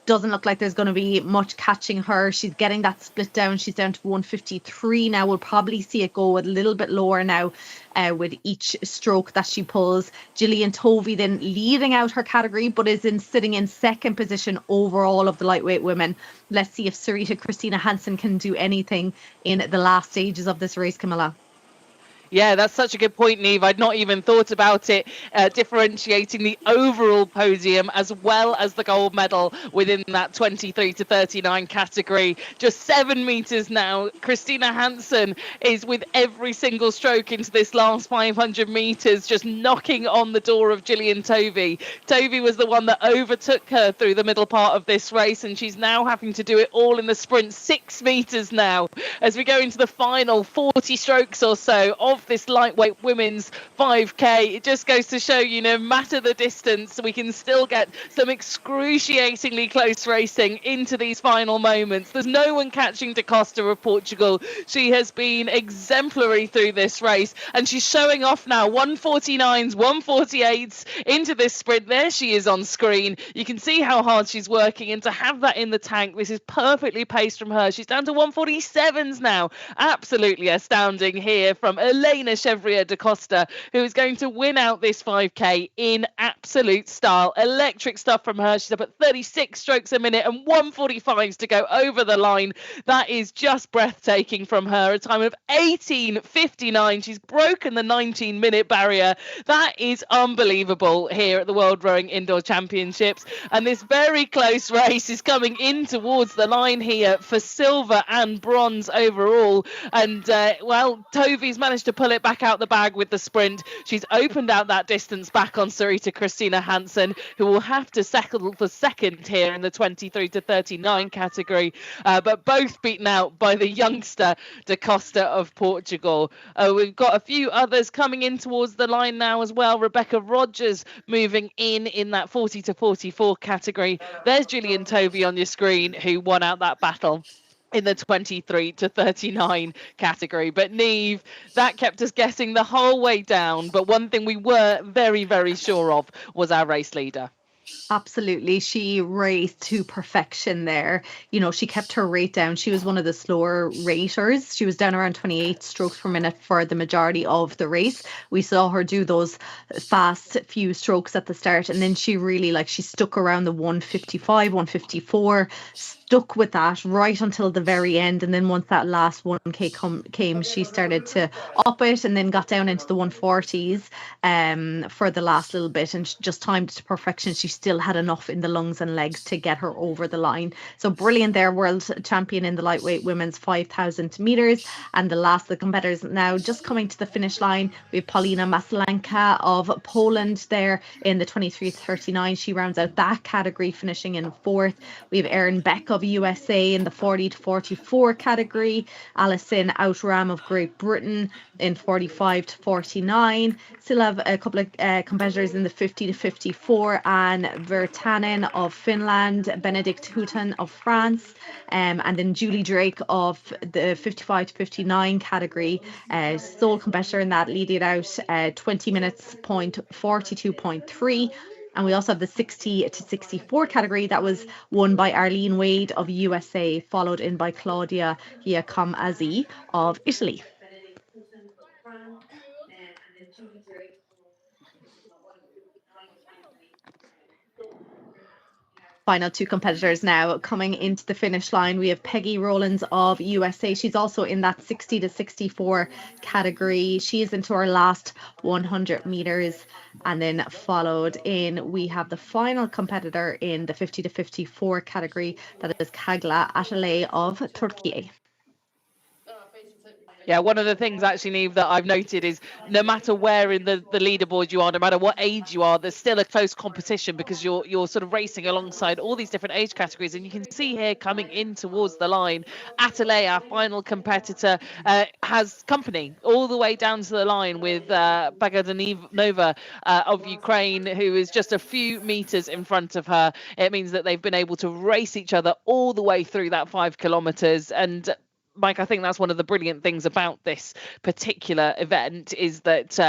doesn't look like there's going to be much catching her. She's getting that split down. She's down to 153 now. We'll probably see it go a little bit lower now with each stroke that she pulls. Gillian Tovey then leading out her category, but is sitting in second position overall of the lightweight women. Let's see if Sarita Christina Hansen can do anything in the last stages of this race, Camilla. Yeah, that's such a good point, Niamh. I'd not even thought about it, differentiating the overall podium as well as the gold medal within that 23 to 39 category. Just 7 meters now. Christina Hansen is with every single stroke into this last 500 meters, just knocking on the door of Gillian Tovey. Tovey was the one that overtook her through the middle part of this race, and she's now having to do it all in the sprint. 6 meters now as we go into the final 40 strokes or so of off this lightweight women's 5K. It just goes to show you, no matter the distance, we can still get some excruciatingly close racing into these final moments. There's no one catching Da Costa of Portugal. She has been exemplary through this race, and she's showing off now 149s, 148s into this sprint. There she is on screen. You can see how hard she's working, and to have that in the tank, this is perfectly paced from her. She's down to 147s now. Absolutely astounding here from Elena Chevrier da Costa, who is going to win out this 5K in absolute style. Electric stuff from her. She's up at 36 strokes a minute and 145s to go over the line. That is just breathtaking from her. A time of 18:59. She's broken the 19-minute barrier. That is unbelievable here at the World Rowing Indoor Championships. And this very close race is coming in towards the line here for silver and bronze overall. And, well, Tovi's managed to pull it back out the bag with the sprint. She's opened out that distance back on Sarita Christina Hansen, who will have to settle for second here in the 23 to 39 category. But both beaten out by the youngster Da Costa of Portugal. We've got a few others coming in towards the line now as well. Rebecca Rogers moving in that 40 to 44 category. There's Gillian Tovey on your screen, who won out that battle in the 23 to 39 category. But Neve, that kept us guessing the whole way down. But one thing we were very, very sure of was our race leader. Absolutely. She raced to perfection there. You know, she kept her rate down. She was one of the slower raters. She was down around 28 strokes per minute for the majority of the race. We saw her do those fast few strokes at the start, and then she really, she stuck around the 155, 154, stuck with that right until the very end. And then once that last 1K came, she started to up it and then got down into the 140s for the last little bit, and just timed it to perfection. She still had enough in the lungs and legs to get her over the line. So brilliant there, world champion in the lightweight women's 5,000 meters. And the last of the competitors now just coming to the finish line. We have Paulina Maslanka of Poland there in the 23-39. She rounds out that category, finishing in fourth. We have Erin Beck of USA in the 40 to 44 category. Alison Outram of Great Britain in 45 to 49. Still have a couple of competitors in the 50 to 54, and Virtanen of Finland, Benedict Houghton of France, and then Julie Drake of the 55 to 59 category, sole competitor in that, leading out 20 minutes, 42.3. And we also have the 60 to 64 category that was won by Arlene Wade of USA, followed in by Claudia Giacomazi of Italy. Final two competitors now coming into the finish line. We have Peggy Rowlands of USA. She's also in that 60 to 64 category. She is into her last 100 meters. And then followed in, we have the final competitor in the 50 to 54 category. That is Kagla Atalay of Turkey. Yeah, one of the things actually, Neve, that I've noted is no matter where in the leaderboard you are, no matter what age you are, there's still a close competition, because you're sort of racing alongside all these different age categories. And you can see here coming in towards the line, Atalay, our final competitor, has company all the way down to the line with Bagadanova of Ukraine, who is just a few meters in front of her. It means that they've been able to race each other all the way through that 5 kilometers. And Mike, I think that's one of the brilliant things about this particular event, is that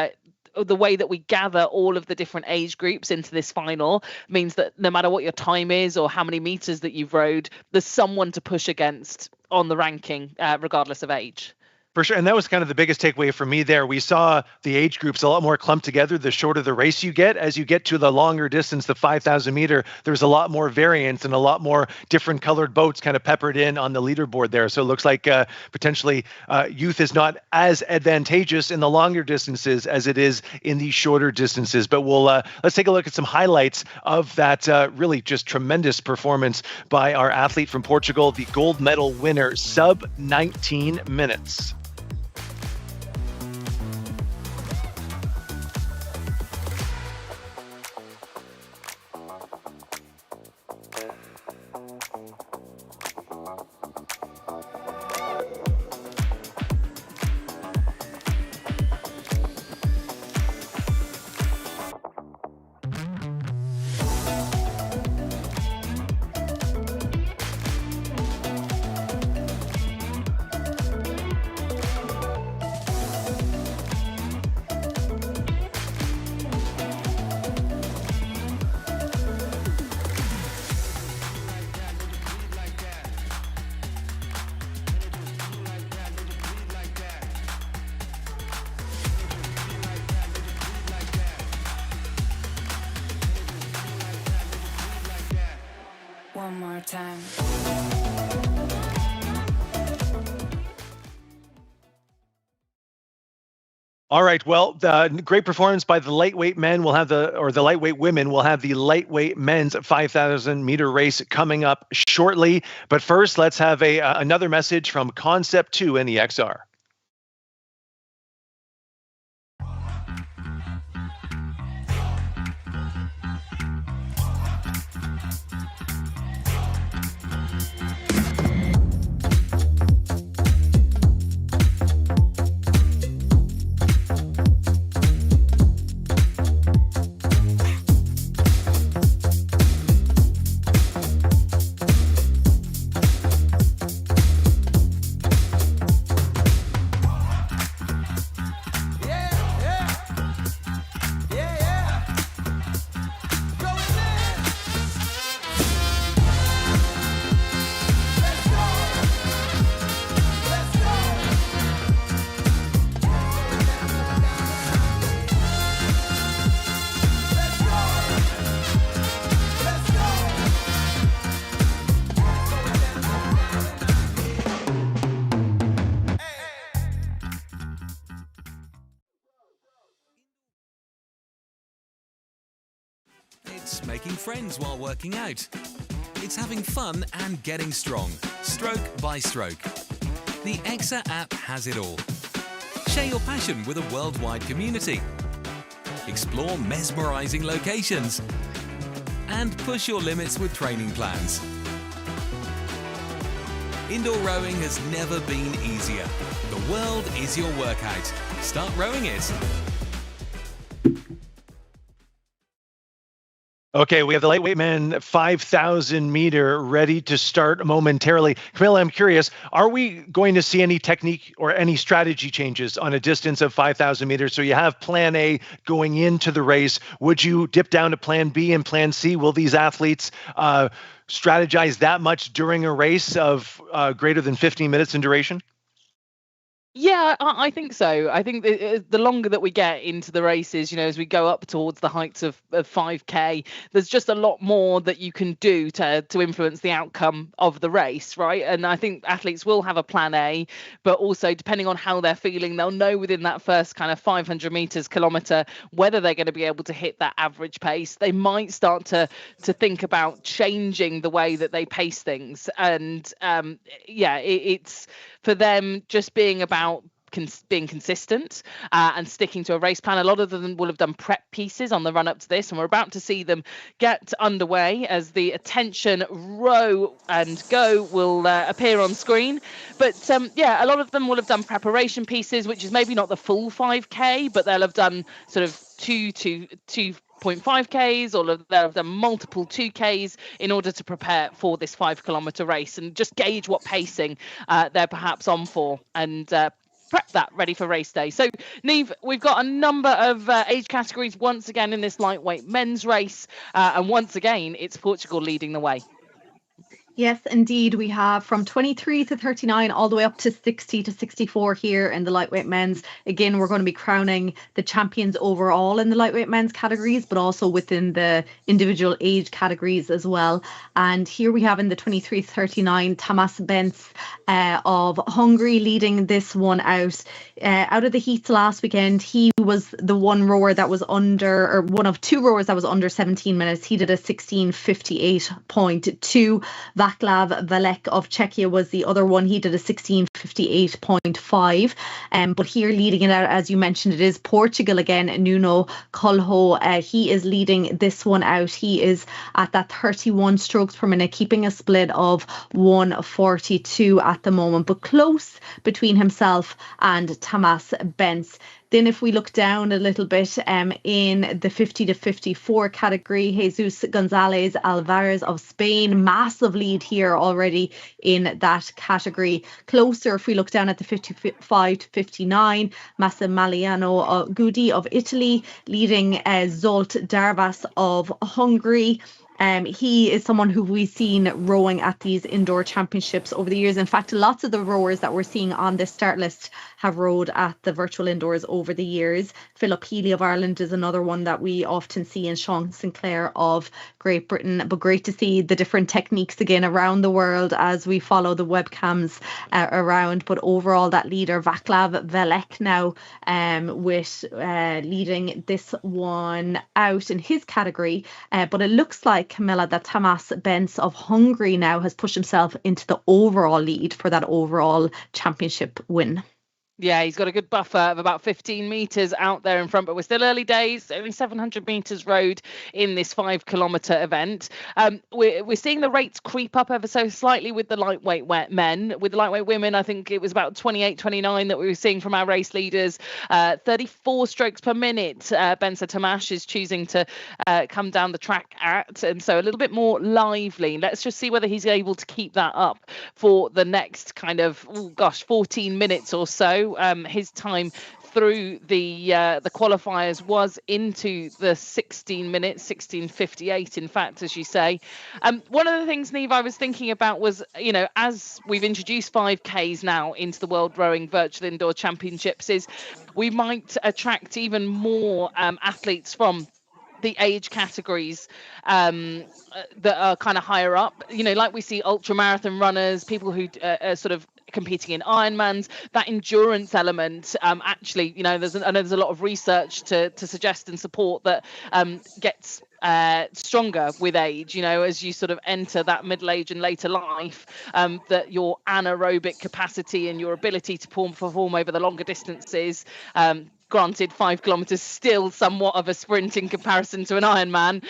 the way that we gather all of the different age groups into this final means that no matter what your time is or how many meters that you've rowed, there's someone to push against on the ranking, regardless of age. For sure. And that was kind of the biggest takeaway for me there. We saw the age groups a lot more clumped together the shorter the race you get. As you get to the longer distance, the 5,000 meter, there's a lot more variance and a lot more different colored boats kind of peppered in on the leaderboard there. So it looks like potentially youth is not as advantageous in the longer distances as it is in the shorter distances. But we'll let's take a look at some highlights of that really just tremendous performance by our athlete from Portugal, the gold medal winner, sub 19 minutes. All right. Well, the great performance by the lightweight men will have the lightweight women will have the lightweight men's 5,000 meter race coming up shortly. But first, let's have another message from Concept2 in the XR. It's making friends while working out. It's having fun and getting strong, stroke by stroke. The EXA app has it all. Share your passion with a worldwide community. Explore mesmerizing locations. And push your limits with training plans. Indoor rowing has never been easier. The world is your workout. Start rowing it. Okay, we have the lightweight men 5,000 meter ready to start momentarily. Camilla, I'm curious, are we going to see any technique or any strategy changes on a distance of 5,000 meters? So you have plan A going into the race. Would you dip down to plan B and plan C? Will these athletes strategize that much during a race of greater than 15 minutes in duration? Yeah, I think so. I think the longer that we get into the races, as we go up towards the heights of 5K, there's just a lot more that you can do to influence the outcome of the race, right? And I think athletes will have a plan A, but also depending on how they're feeling, they'll know within that first kind of 500 meters, kilometer, whether they're going to be able to hit that average pace. They might start to think about changing the way that they pace things. And it's for them just being about being consistent and sticking to a race plan. A lot of them will have done prep pieces on the run up to this, and we're about to see them get underway as the attention row and go will appear on screen. But a lot of them will have done preparation pieces, which is maybe not the full 5K, but they'll have done sort of 2.5Ks, or they'll have done multiple 2Ks in order to prepare for this 5 kilometer race and just gauge what pacing they're perhaps on for, and prep that ready for race day. So, Niamh, we've got a number of age categories once again in this lightweight men's race, and once again, it's Portugal leading the way. Yes, indeed. We have from 23 to 39 all the way up to 60 to 64 here in the lightweight men's. Again, we're going to be crowning the champions overall in the lightweight men's categories, but also within the individual age categories as well. And here we have in the 23 to 39, Tamas Benz of Hungary leading this one out. Out of the heats last weekend, he was the one rower that was under, or one of two rowers that was under 17 minutes. He did a 16:58.2. Václav Valek of Czechia was the other one. He did a 16:58.5. But here leading it out, as you mentioned, it is Portugal again. Nuno Colho, he is leading this one out. He is at that 31 strokes per minute, keeping a split of 1:42 at the moment, but close between himself and Tamas Benz. Then if we look down a little bit in the 50 to 54 category, Jesus Gonzalez Alvarez of Spain, massive lead here already in that category. Closer if we look down at the 55 to 59, Massimiliano Gudi of Italy leading Zsolt Darvas of Hungary. He is someone who we've seen rowing at these indoor championships over the years. In fact, lots of the rowers that we're seeing on this start list have rowed at the virtual indoors over the years. Philip Healy of Ireland is another one that we often see, and Sean Sinclair of Great Britain. But great to see the different techniques again around the world as we follow the webcams around. But overall, that leader Vaclav Velek now with leading this one out in his category. But it looks like, Camilla, that Tamas Benz of Hungary now has pushed himself into the overall lead for that overall championship win. Yeah, he's got a good buffer of about 15 metres out there in front, but we're still early days, only 700 metres rowed in this 5 kilometre event. We're seeing the rates creep up ever so slightly with the lightweight men. With the lightweight women, I think it was about 28, 29 that we were seeing from our race leaders. 34 strokes per minute, Benza Tamash is choosing to come down the track at, and so a little bit more lively. Let's just see whether he's able to keep that up for the next kind of, 14 minutes or so. His time through the qualifiers was into the 16 minutes, 16:58 in fact, as you say. One of the things, Niamh, I was thinking about was, as we've introduced 5Ks now into the World Rowing Virtual Indoor Championships, is we might attract even more athletes from the age categories that are kind of higher up, like we see ultra marathon runners, people who are sort of competing in Ironmans. That endurance element, actually, I know there's a lot of research to suggest and support that gets stronger with age, as you sort of enter that middle age and later life, that your anaerobic capacity and your ability to perform over the longer distances, granted 5 kilometers still somewhat of a sprint in comparison to an Ironman,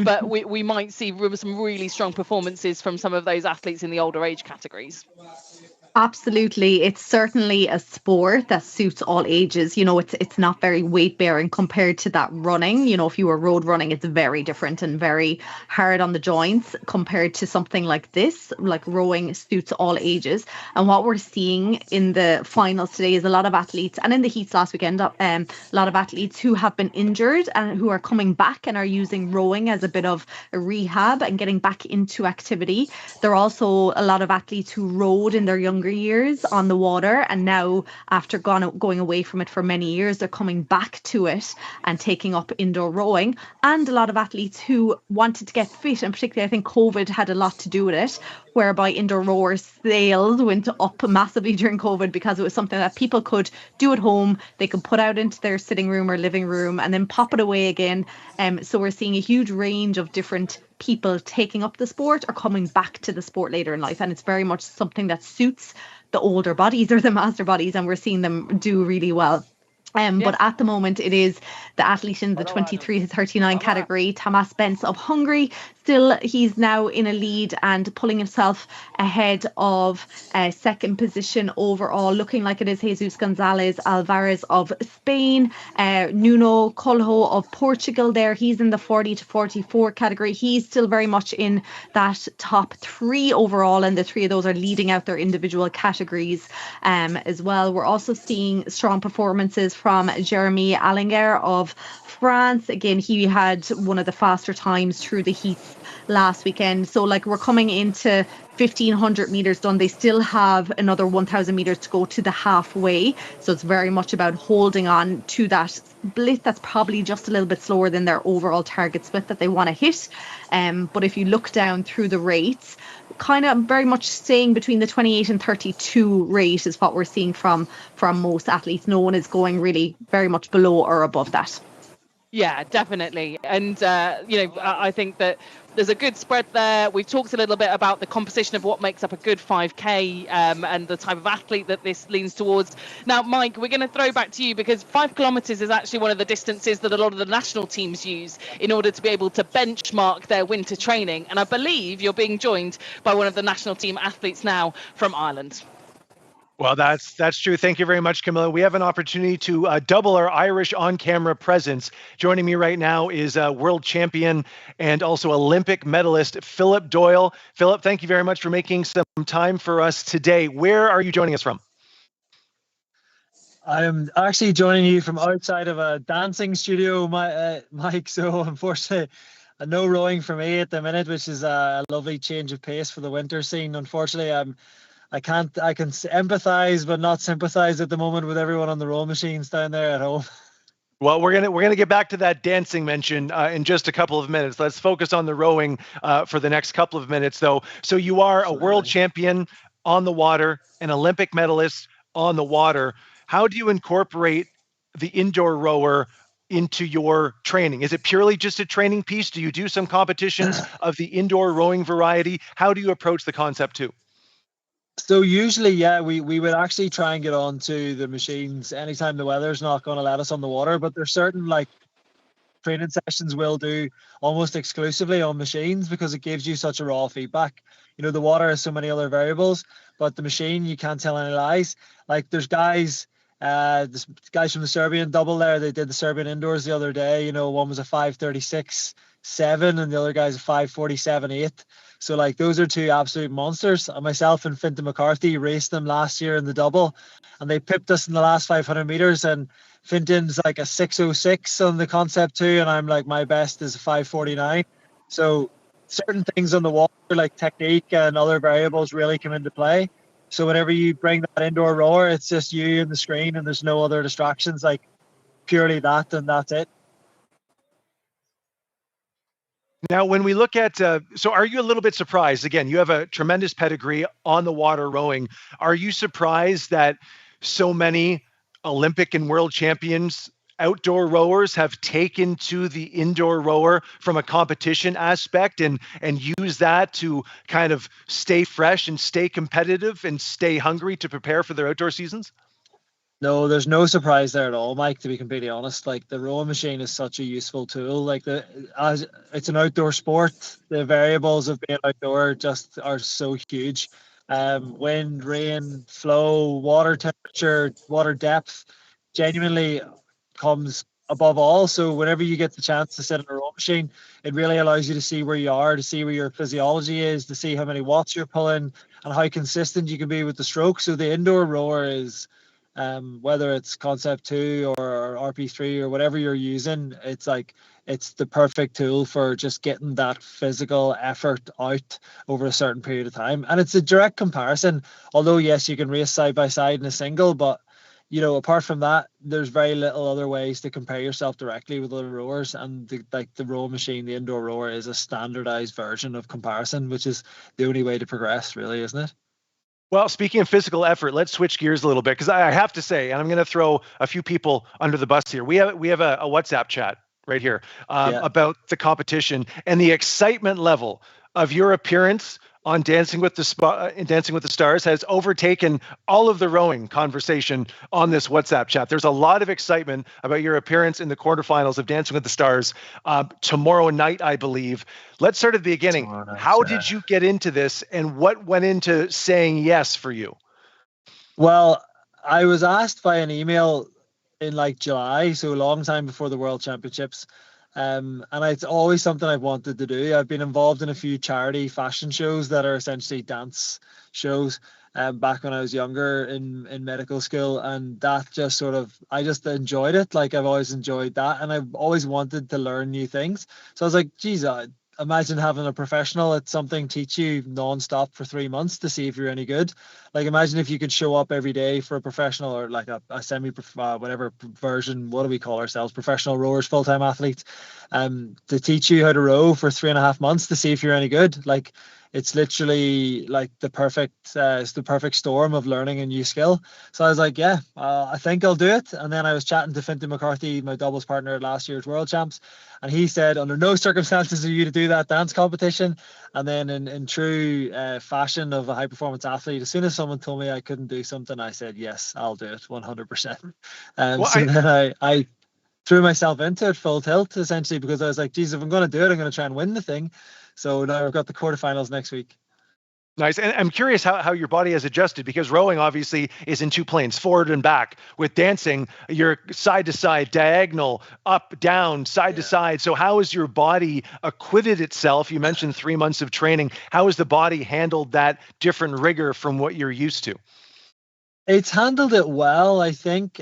but we might see some really strong performances from some of those athletes in the older age categories. Absolutely. It's certainly a sport that suits all ages. It's not very weight bearing compared to that running. If you were road running, it's very different and very hard on the joints compared to something like this. Like rowing suits all ages. And what we're seeing in the finals today is a lot of athletes, and in the heats last weekend, a lot of athletes who have been injured and who are coming back and are using rowing as a bit of a rehab and getting back into activity. There are also a lot of athletes who rowed in their younger years on the water, and now after going away from it for many years, they're coming back to it and taking up indoor rowing. And a lot of athletes who wanted to get fit, and particularly I think COVID had a lot to do with it, whereby indoor rower sales went up massively during COVID because it was something that people could do at home. They could put out into their sitting room or living room and then pop it away again. So we're seeing a huge range of different people taking up the sport or coming back to the sport later in life, and it's very much something that suits the older bodies or the master bodies, and we're seeing them do really well. But at the moment, it is the athlete in the 23-39 category, Tamas Benz of Hungary. Still, he's now in a lead and pulling himself ahead of second position overall, looking like it is Jesus Gonzalez Alvarez of Spain, Nuno Colho of Portugal there. He's in the 40-44 category. He's still very much in that top 3 overall, and the 3 of those are leading out their individual categories as well. We're also seeing strong performances from Jeremy Allinger of France. Again, he had one of the faster times through the heats last weekend. So we're coming into 1,500 meters done. They still have another 1,000 meters to go to the halfway. So it's very much about holding on to that split that's probably just a little bit slower than their overall target split that they want to hit. But if you look down through the rates, kind of very much staying between the 28 and 32 rate is what we're seeing from most athletes. No one is going really very much below or above that. Yeah, definitely. And, I think that there's a good spread there. We've talked a little bit about the composition of what makes up a good 5K and the type of athlete that this leans towards. Now, Mike, we're going to throw back to you because 5 kilometres is actually one of the distances that a lot of the national teams use in order to be able to benchmark their winter training. And I believe you're being joined by one of the national team athletes now from Ireland. Well, that's true. Thank you very much, Camilla. We have an opportunity to double our Irish on-camera presence. Joining me right now is world champion and also Olympic medalist Philip Doyle. Philip, thank you very much for making some time for us today. Where are you joining us from? I'm actually joining you from outside of a dancing studio, Mike. So unfortunately, no rowing for me at the minute, which is a lovely change of pace for the winter scene. Unfortunately, I can empathize but not sympathize at the moment with everyone on the row machines down there at home. Well, we're gonna get back to that dancing mention in just a couple of minutes. Let's focus on the rowing for the next couple of minutes, though. So you are a world champion on the water, an Olympic medalist on the water. How do you incorporate the indoor rower into your training? Is it purely just a training piece? Do you do some competitions of the indoor rowing variety? How do you approach the Concept2? So usually, yeah, we would actually try and get onto the machines anytime the weather's not going to let us on the water. But there's certain like training sessions we'll do almost exclusively on machines because it gives you such a raw feedback. You know, the water has so many other variables, but the machine, you can't tell any lies. Like there's guys from the Serbian double there, they did the Serbian indoors the other day. You know, one was a 5:36.7 and the other guy's a 5:47.8. So like those are two absolute monsters. And myself and Fintan McCarthy raced them last year in the double, and they pipped us in the last 500 meters. And Fintan's like a 6:06 on the Concept2, and I'm like, my best is a 5:49. So certain things on the water like technique and other variables really come into play. So whenever you bring that indoor rower, it's just you and the screen, and there's no other distractions, like purely that, and that's it. Now, when we look at, so are you a little bit surprised? Again, you have a tremendous pedigree on the water rowing. Are you surprised that so many Olympic and world champions outdoor rowers have taken to the indoor rower from a competition aspect and use that to kind of stay fresh and stay competitive and stay hungry to prepare for their outdoor seasons? No, there's no surprise there at all, Mike, to be completely honest. Like the rowing machine is such a useful tool. Like as it's an outdoor sport, the variables of being outdoor just are so huge. Wind, rain, flow, water temperature, water depth genuinely comes above all. So whenever you get the chance to sit in a rowing machine, it really allows you to see where you are, to see where your physiology is, to see how many watts you're pulling and how consistent you can be with the stroke. So the indoor rower is whether it's Concept2 or RP3 or whatever you're using, it's like it's the perfect tool for just getting that physical effort out over a certain period of time. And it's a direct comparison, although yes, you can race side by side in a single, but you know, apart from that, there's very little other ways to compare yourself directly with other rowers. And the rowing machine, the indoor rower, is a standardized version of comparison, which is the only way to progress, really, isn't it? Well, speaking of physical effort, let's switch gears a little bit because I have to say, and I'm going to throw a few people under the bus here. We have a WhatsApp chat right here about the competition and the excitement level of your appearance on Dancing with the Stars has overtaken all of the rowing conversation on this WhatsApp chat. There's a lot of excitement about your appearance in the quarterfinals of Dancing with the Stars tomorrow night, I believe. Let's start at the beginning. How did you get into this, and what went into saying yes for you? Well, I was asked by an email in like July, so a long time before the World Championships. And it's always something I've wanted to do. I've been involved in a few charity fashion shows that are essentially dance shows back when I was younger in medical school, and that just sort of, I just enjoyed it. Like I've always enjoyed that, and I've always wanted to learn new things. So I was like, geez, imagine having a professional at something teach you non-stop for 3 months to see if you're any good. Like imagine if you could show up every day for a professional or like a semi whatever version, what do we call ourselves, professional rowers, full-time athletes, to teach you how to row for 3.5 months to see if you're any good. Like it's literally like the perfect storm of learning a new skill. So I was like, yeah, I think I'll do it. And then I was chatting to Fintan McCarthy, my doubles partner at last year's World Champs, and he said under no circumstances are you to do that dance competition. And then in true fashion of a high performance athlete, as soon as someone told me I couldn't do something, I said yes, I'll do it 100%. Then I threw myself into it full tilt essentially, because I was like, geez, if I'm going to do it, I'm going to try and win the thing. So now I've got the quarterfinals next week. Nice. And I'm curious how your body has adjusted, because rowing obviously is in two planes, forward and back. With dancing, you're side to side, diagonal, up, down, side to side. So how has your body acquitted itself? You mentioned 3 months of training. How has the body handled that different rigor from what you're used to? It's handled it well, I think.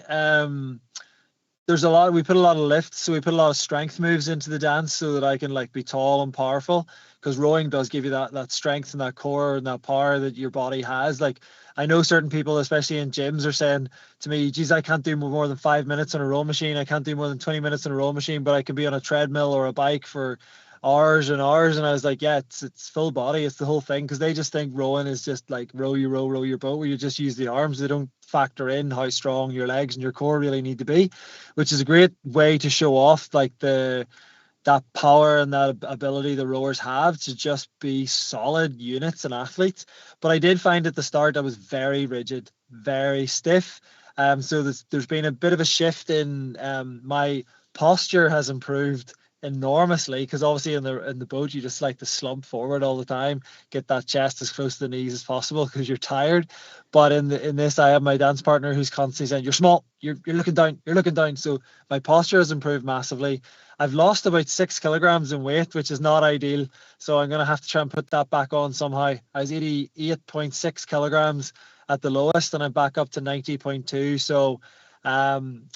there's a lot. We put a lot of lifts, so we put a lot of strength moves into the dance so that I can like be tall and powerful. Because rowing does give you that strength and that core and that power that your body has. Like I know certain people, especially in gyms, are saying to me, "Geez, I can't do more than 5 minutes on a row machine. I can't do more than 20 minutes on a row machine, but I can be on a treadmill or a bike for hours and hours." And I was like, "Yeah, it's full body. It's the whole thing." Because they just think rowing is just like row your boat, where you just use the arms. They don't factor in how strong your legs and your core really need to be, which is a great way to show off like that power and that ability the rowers have to just be solid units and athletes. But I did find at the start I was very rigid, very stiff. So there's been a bit of a shift in my posture has improved enormously, because obviously in the boat you just like to slump forward all the time, get that chest as close to the knees as possible because you're tired. But in this, I have my dance partner who's constantly saying, "You're small, you're looking down." So my posture has improved massively. I've lost about 6 kilograms in weight, which is not ideal, so I'm going to have to try and put that back on somehow. I was 88.6 kilograms at the lowest, and I'm back up to 90.2. So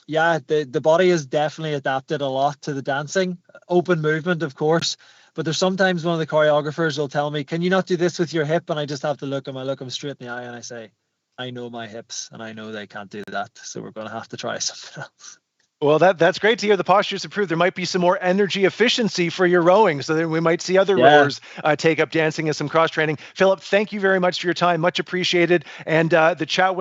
yeah, the body has definitely adapted a lot to the dancing. Open movement, of course, but there's sometimes one of the choreographers will tell me, "Can you not do this with your hip?" And I just have to look him straight in the eye and I say, "I know my hips and I know they can't do that, so we're going to have to try something else." Well, that's great to hear. The posture's improved. There might be some more energy efficiency for your rowing, so then we might see other rowers take up dancing as some cross training. Philip, thank you very much for your time. Much appreciated. And the chat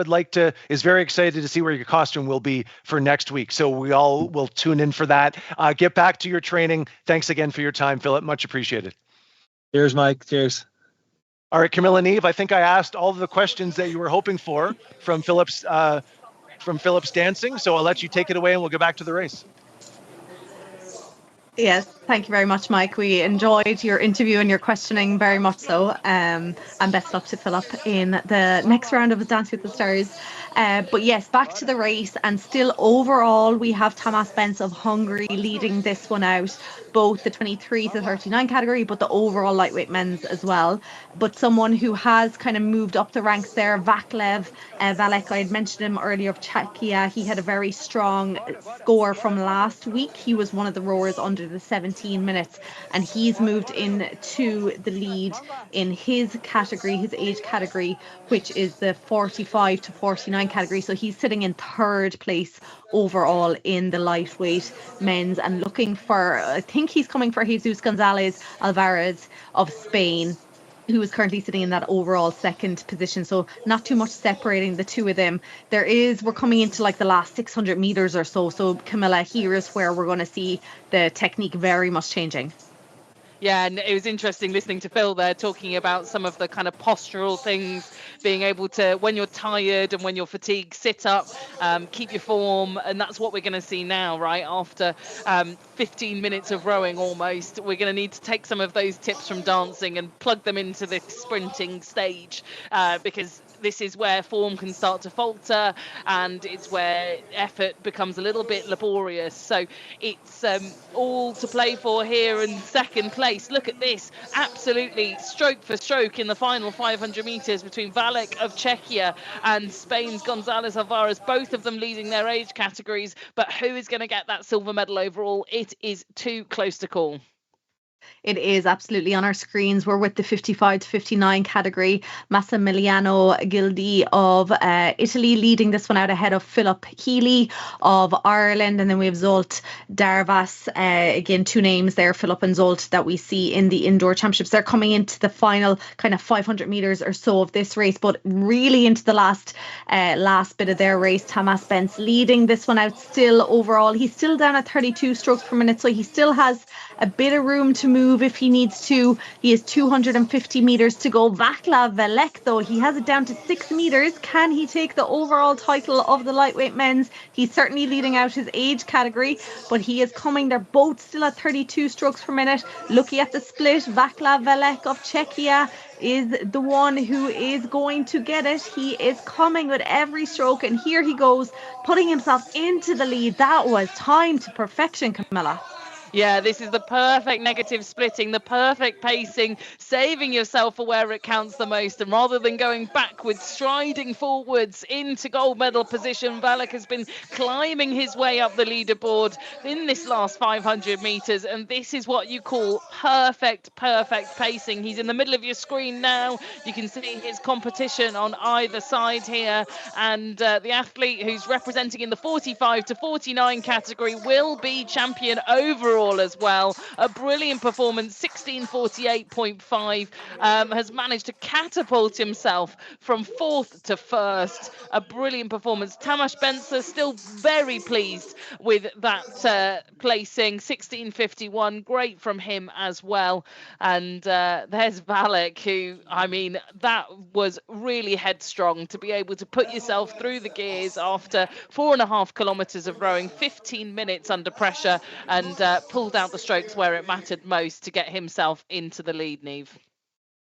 is very excited to see where your costume will be for next week. So we all will tune in for that. Get back to your training. Thanks again for your time, Philip. Much appreciated. Cheers, Mike. Cheers. All right, Camilla and Eve, I think I asked all of the questions that you were hoping for from Philip's dancing. So I'll let you take it away and we'll go back to the race. Yes, thank you very much, Mike. We enjoyed your interview and your questioning very much so. And best luck to Philip in the next round of Dance with the Stars. But yes, back to the race, and still overall we have Thomas Benz of Hungary leading this one out, both the 23 to 39 category, but the overall lightweight men's as well. But someone who has kind of moved up the ranks there, Vaclav Valek, I had mentioned him earlier, of Czechia. He had a very strong score from last week. He was one of the rowers under the 17 minutes, and he's moved into the lead in his category, his age category, which is the 45 to 49 category. So he's sitting in third place overall in the lightweight men's, and looking for, I think he's coming for Jesus Gonzalez Alvarez of Spain, who is currently sitting in that overall second position. So not too much separating the two of them. We're coming into like the last 600 meters or so. So Camilla, here is where we're going to see the technique very much changing. Yeah, and it was interesting listening to Phil there talking about some of the kind of postural things, being able to, when you're tired and when you're fatigued, sit up, keep your form. And that's what we're going to see now, right? After 15 minutes of rowing almost, we're going to need to take some of those tips from dancing and plug them into the sprinting stage, because this is where form can start to falter, and it's where effort becomes a little bit laborious. So it's all to play for here in second place. Look at this, absolutely stroke for stroke in the final 500 meters between Valek of Czechia and Spain's Gonzalez Alvarez, both of them leading their age categories. But who is going to get that silver medal overall? It is too close to call. It is absolutely on our screens. We're with the 55 to 59 category. Massimiliano Gildi of Italy leading this one out ahead of Philip Healy of Ireland. And then we have Zolt Darvas. Again, two names there, Philip and Zolt, that we see in the indoor championships. They're coming into the final kind of 500 meters or so of this race, but really into the last bit of their race. Thomas Benz leading this one out still overall. He's still down at 32 strokes per minute, so he still has a bit of room to move if he needs to. He has 250 meters to go. Vaclav Valek, though, he has it down to 6 meters. Can he take the overall title of the lightweight men's? He's certainly leading out his age category, but he is coming. They're both still at 32 strokes per minute. Looking at the split, Vaclav Valek of Czechia is the one who is going to get it. He is coming with every stroke, and here he goes, putting himself into the lead. That was timed to perfection, Camilla. Yeah, this is the perfect negative splitting, the perfect pacing, saving yourself for where it counts the most. And rather than going backwards, striding forwards into gold medal position, Valak has been climbing his way up the leaderboard in this last 500 meters. And this is what you call perfect pacing. He's in the middle of your screen now. You can see his competition on either side here. And the athlete who's representing in the 45 to 49 category will be champion overall as well. A brilliant performance, 16:48.5, has managed to catapult himself from 4th to 1st. A brilliant performance. Tamas Spencer still very pleased with that placing, 16:51. Great from him as well. And there's Valak, who, I mean, that was really headstrong to be able to put yourself through the gears after 4.5 kilometers of rowing, 15 minutes under pressure, and pulled out the strokes where it mattered most to get himself into the lead, Neve.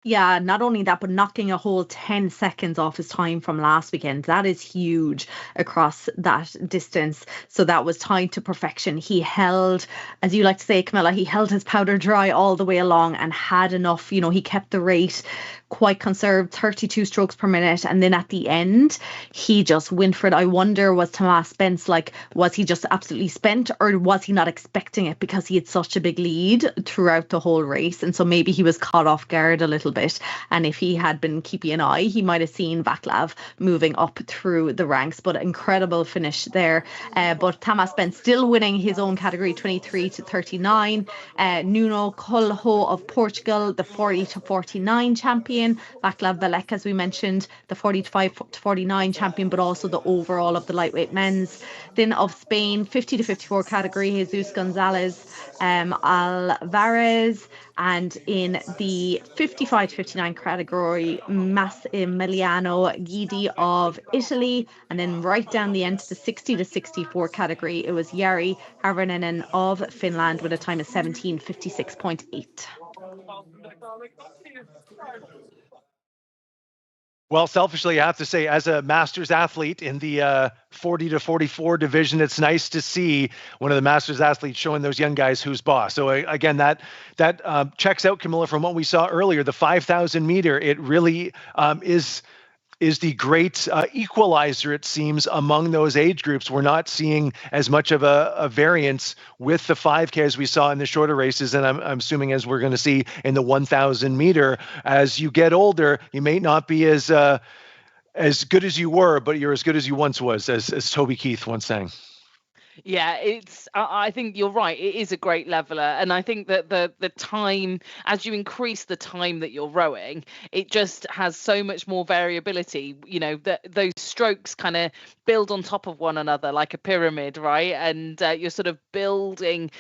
Yeah, not only that, but knocking a whole 10 seconds off his time from last weekend. That is huge across that distance. So that was tied to perfection. He held, as you like to say, Camilla, he held his powder dry all the way along and had enough. You know, he kept the rate quite conserved, 32 strokes per minute. And then at the end, he just went for it. I wonder, was Tamas Spence like, was he just absolutely spent, or was he not expecting it because he had such a big lead throughout the whole race? And so maybe he was caught off guard a little bit. And if he had been keeping an eye, he might have seen Vaclav moving up through the ranks. But incredible finish there. But Tamas Spence still winning his own category, 23 to 39. Nuno Colho of Portugal, the 40 to 49 champion. Vaclav Valek, as we mentioned, the 45 to 49 champion, but also the overall of the lightweight men's. Then of Spain, 50 to 54 category, Jesus Gonzalez Alvarez. And in the 55 to 59 category, Massimiliano Guidi of Italy. And then right down the end to the 60 to 64 category, it was Jari Harvinainen of Finland with a time of 17:56.8. Well, selfishly, I have to say, as a Masters athlete in the 40 to 44 division, it's nice to see one of the Masters athletes showing those young guys who's boss. So again, that checks out, Camilla, from what we saw earlier. The 5,000 meter, it really is the great equalizer, it seems, among those age groups. We're not seeing as much of a variance with the 5K as we saw in the shorter races, and I'm assuming as we're going to see in the 1,000 meter. As you get older, you may not be as good as you were, but you're as good as you once was, as Toby Keith once sang. Yeah, I think you're right. It is a great leveler. And I think that the time, as you increase the time that you're rowing, it just has so much more variability. You know, those strokes kind of build on top of one another like a pyramid, right? And you're sort of building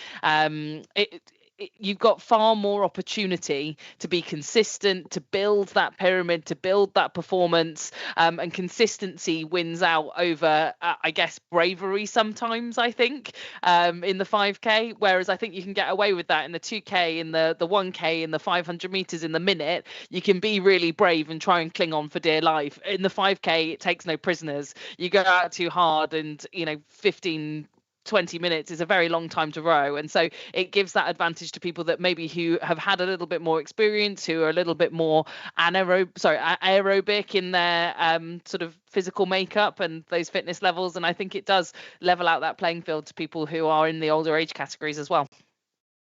you've got far more opportunity to be consistent, to build that pyramid, to build that performance, and consistency wins out over, I guess, bravery sometimes, I think, in the 5K, whereas I think you can get away with that in the 2K, in the 1K, in the 500 meters in the minute. You can be really brave and try and cling on for dear life. In the 5K, it takes no prisoners. You go out too hard and, 20 minutes is a very long time to row, and so it gives that advantage to people that maybe who have had a little bit more experience, who are a little bit more aerobic in their sort of physical makeup and those fitness levels. And I think it does level out that playing field to people who are in the older age categories as well.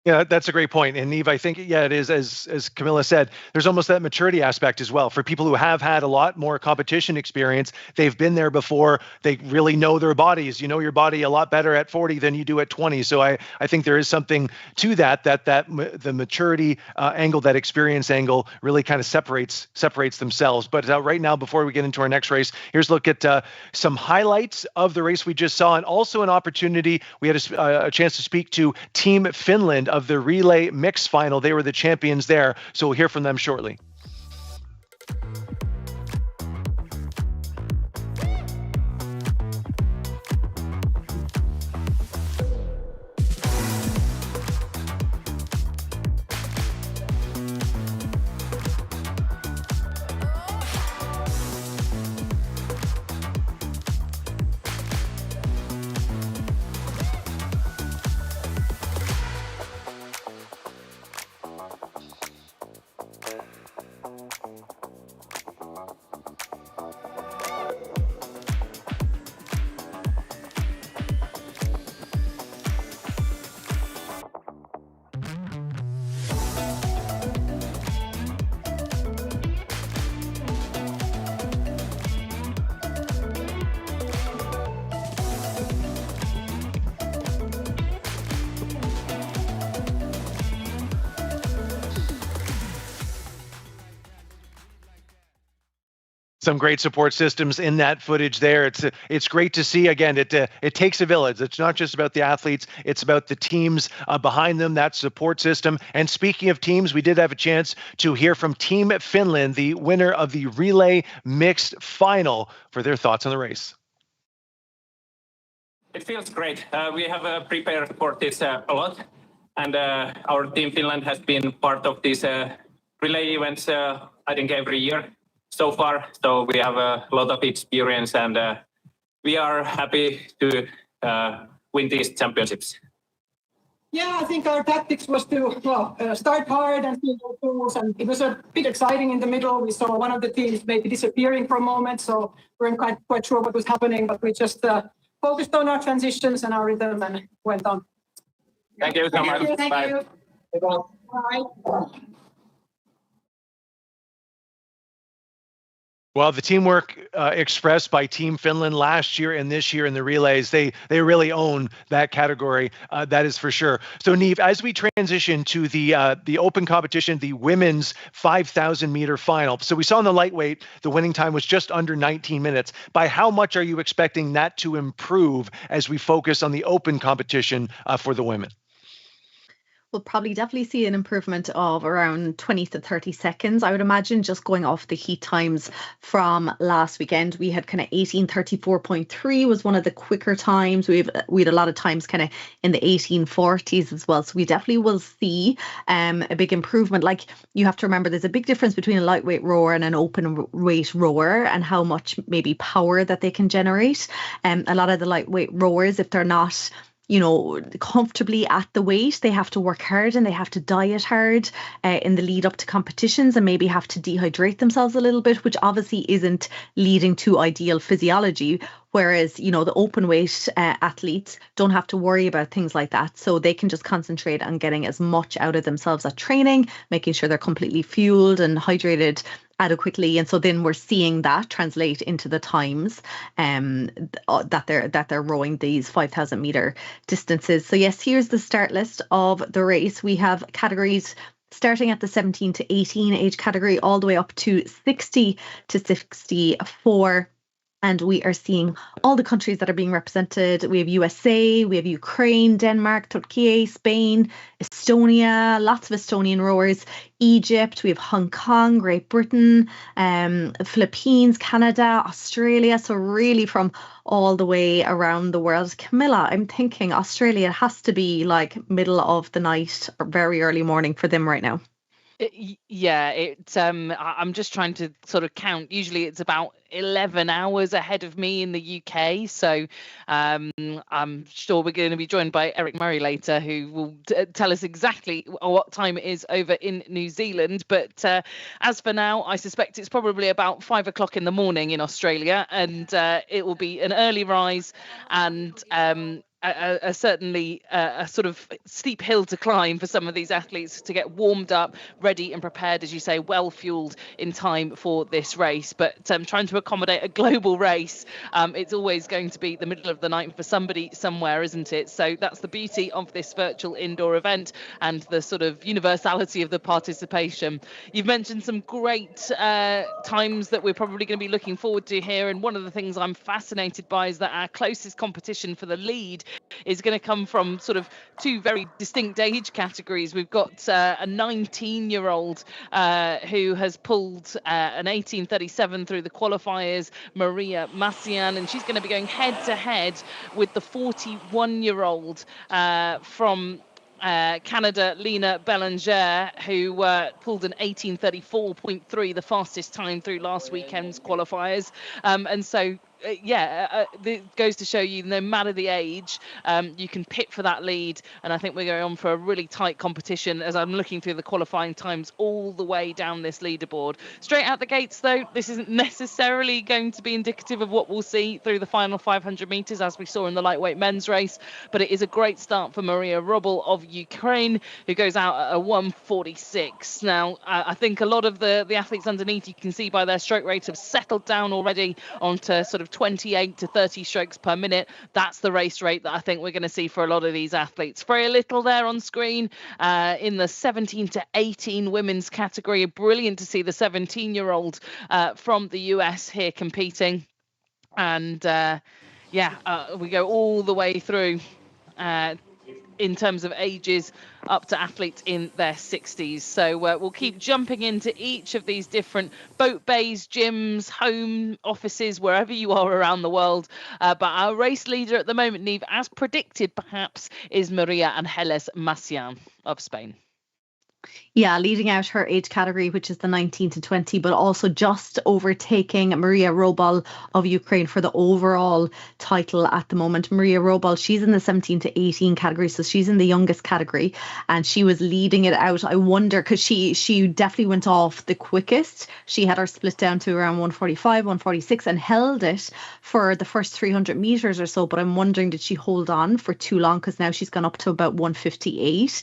Yeah, that's a great point. And Neve, I think, yeah, it is, as Camilla said, there's almost that maturity aspect as well. For people who have had a lot more competition experience, they've been there before, they really know their bodies. You know your body a lot better at 40 than you do at 20. So I think there is something to that the maturity angle, that experience angle really kind of separates themselves. But right now, before we get into our next race, here's a look at some highlights of the race we just saw, and also an opportunity. We had a chance to speak to Team Finland of the relay mix final. They were the champions there, so we'll hear from them shortly. Some great support systems in that footage there. It's great to see. Again, it takes a village. It's not just about the athletes. It's about the teams behind them, that support system. And speaking of teams, we did have a chance to hear from Team Finland, the winner of the relay mixed final, for their thoughts on the race. It feels great. We have prepared for this a lot. And our Team Finland has been part of these relay events, I think, every year so far. So we have a lot of experience, and we are happy to win these championships. Yeah, I think our tactics was to start hard and see the tools, and it was a bit exciting in the middle. We saw one of the teams maybe disappearing for a moment, so we weren't quite sure what was happening, but we just focused on our transitions and our rhythm and went on. Thank you so much. Thank you. Bye. Well, the teamwork expressed by Team Finland last year and this year in the relays, they really own that category. That is for sure. So, Niamh, as we transition to the open competition, the women's 5,000 meter final. So we saw in the lightweight, the winning time was just under 19 minutes. By how much are you expecting that to improve as we focus on the open competition for the women? We'll probably definitely see an improvement of around 20 to 30 seconds. I would imagine, just going off the heat times from last weekend. We had kind of 18:34.3 was one of the quicker times. We had a lot of times kind of in the 18:40s as well. So we definitely will see a big improvement. Like, you have to remember, there's a big difference between a lightweight rower and an open weight rower, and how much maybe power that they can generate. A lot of the lightweight rowers, if they're not comfortably at the weight, they have to work hard and they have to diet hard in the lead up to competitions, and maybe have to dehydrate themselves a little bit, which obviously isn't leading to ideal physiology. Whereas, the open weight athletes don't have to worry about things like that. So they can just concentrate on getting as much out of themselves at training, making sure they're completely fueled and hydrated adequately. And so then we're seeing that translate into the times that they're rowing these 5,000 meter distances. So yes, here's the start list of the race. We have categories starting at the 17 to 18 age category, all the way up to 60 to 64. And we are seeing all the countries that are being represented. We have USA, we have Ukraine, Denmark, Turkey, Spain, Estonia, lots of Estonian rowers, Egypt, we have Hong Kong, Great Britain, Philippines, Canada, Australia. So really from all the way around the world. Camilla, I'm thinking Australia has to be like middle of the night or very early morning for them right now. I'm just trying to sort of count. Usually it's about 11 hours ahead of me in the UK. So I'm sure we're going to be joined by Eric Murray later, who will tell us exactly what time it is over in New Zealand. But as for now, I suspect it's probably about 5 o'clock in the morning in Australia, and it will be an early rise and certainly a sort of steep hill to climb for some of these athletes to get warmed up, ready and prepared, as you say, well fueled in time for this race. But trying to accommodate a global race, it's always going to be the middle of the night for somebody somewhere, isn't it? So that's the beauty of this virtual indoor event and the sort of universality of the participation. You've mentioned some great times that we're probably going to be looking forward to here, and one of the things I'm fascinated by is that our closest competition for the lead is going to come from sort of two very distinct age categories. We've got a 19-year-old who has pulled an 18:37 through the qualifiers, Maria Massian, and she's going to be going head-to-head with the 41-year-old from Canada, Lena Belanger, who pulled an 18:34.3, the fastest time through last weekend's qualifiers. And so it goes to show you, no matter the age, you can pit for that lead. And I think we're going on for a really tight competition as I'm looking through the qualifying times all the way down this leaderboard. Straight out the gates, though, this isn't necessarily going to be indicative of what we'll see through the final 500 metres, as we saw in the lightweight men's race. But it is a great start for Maria Robel of Ukraine, who goes out at a 1:46. Now, I think a lot of the athletes underneath, you can see by their stroke rate, have settled down already onto sort of 28 to 30 strokes per minute. That's the race rate that I think we're going to see for a lot of these athletes. Very little there on screen in the 17 to 18 women's category. Brilliant to see the 17-year-old from the US here competing. And we go all the way through in terms of ages up to athletes in their 60s. So we'll keep jumping into each of these different boat bays, gyms, home offices, wherever you are around the world. But our race leader at the moment, Niamh, as predicted perhaps, is Maria Ángeles Macián of Spain. Yeah, leading out her age category, which is the 19 to 20, but also just overtaking Maria Robal of Ukraine for the overall title at the moment. Maria Robal, she's in the 17 to 18 category, so she's in the youngest category, and she was leading it out. I wonder, because she definitely went off the quickest. She had her split down to around 145, 146, and held it for the first 300 meters or so. But I'm wondering, did she hold on for too long? Because now she's gone up to about 158,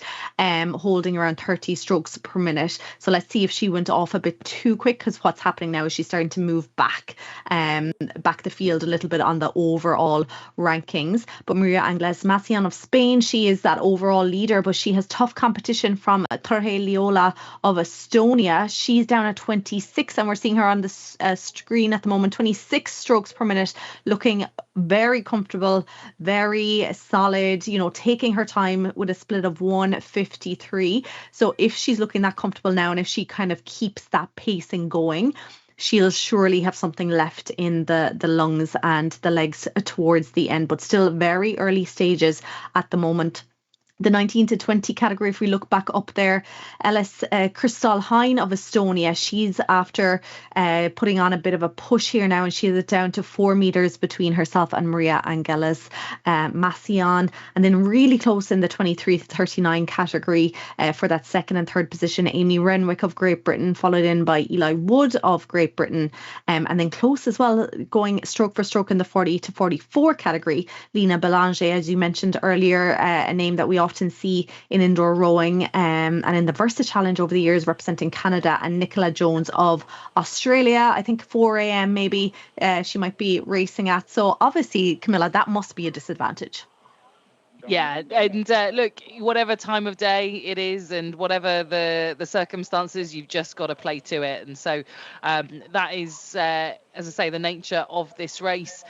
holding around 30 strokes per minute. So let's see if she went off a bit too quick, because what's happening now is she's starting to move back the field a little bit on the overall rankings. But Maria Ángeles Macián of Spain, she is that overall leader, but she has tough competition from Jorge Liola of Estonia. She's down at 26, and we're seeing her on the screen at the moment, 26 strokes per minute, looking very comfortable, very solid, taking her time with a split of 153. So if she's looking that comfortable now, and if she kind of keeps that pacing going, she'll surely have something left in the lungs and the legs towards the end, but still very early stages at the moment. The 19 to 20 category, if we look back up there, Ellis Kristal Hein of Estonia, she's after putting on a bit of a push here now, and she has it down to 4 meters between herself and Maria Ángeles Macián. And then really close in the 23 to 39 category for that second and third position, Amy Renwick of Great Britain, followed in by Eli Wood of Great Britain. And then close as well, going stroke for stroke in the 40 to 44 category, Lena Belanger, as you mentioned earlier, a name that we often see in indoor rowing and in the Versa Challenge over the years, representing Canada, and Nicola Jones of Australia. I think 4 a.m. maybe she might be racing at. So obviously, Camilla, that must be a disadvantage. Yeah, and look, whatever time of day it is and whatever the circumstances, you've just got to play to it. And so that is, as I say, the nature of this race.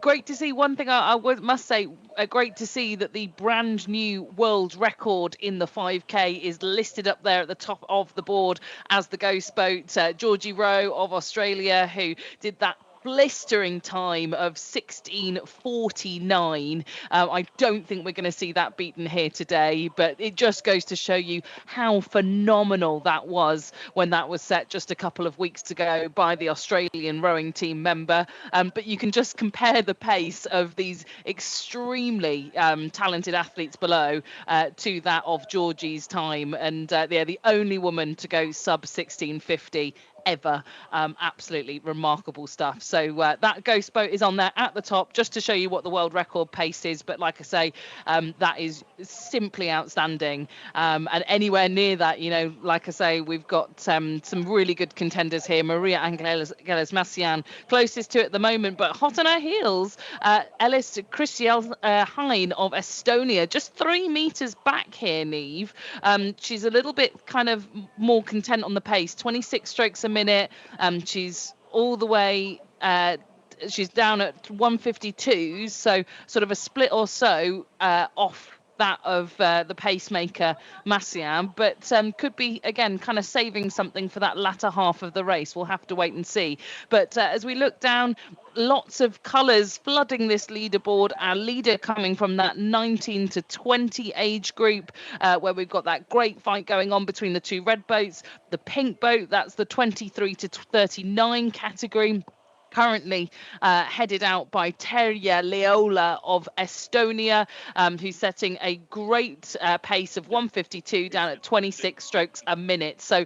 Great to see. One thing I must say, great to see that the brand new world record in the 5K is listed up there at the top of the board as the ghost boat. Georgie Rowe of Australia, who did that blistering time of 16:49. I don't think we're going to see that beaten here today, but it just goes to show you how phenomenal that was when that was set just a couple of weeks ago by the Australian rowing team member. But you can just compare the pace of these extremely talented athletes below to that of Georgie's time, and they're the only woman to go sub 16:50 ever. Absolutely remarkable stuff. So that ghost boat is on there at the top just to show you what the world record pace is. But like I say, that is simply outstanding. And anywhere near that, like I say, we've got some really good contenders here. Maria Ángeles Macián closest to it at the moment, but hot on her heels, Ellis Kristal Hein of Estonia, just 3 meters back here, Niamh. She's a little bit kind of more content on the pace, 26 strokes a minute. She's all the way she's down at 152, so sort of a split or so off that of the pacemaker Macián, but could be again kind of saving something for that latter half of the race. We'll have to wait and see. But as we look down, lots of colours flooding this leaderboard. Our leader coming from that 19 to 20 age group, where we've got that great fight going on between the two red boats. The pink boat, that's the 23 to 39 category. Currently headed out by Terje Leola of Estonia, who's setting a great pace of 152 down at 26 strokes a minute. So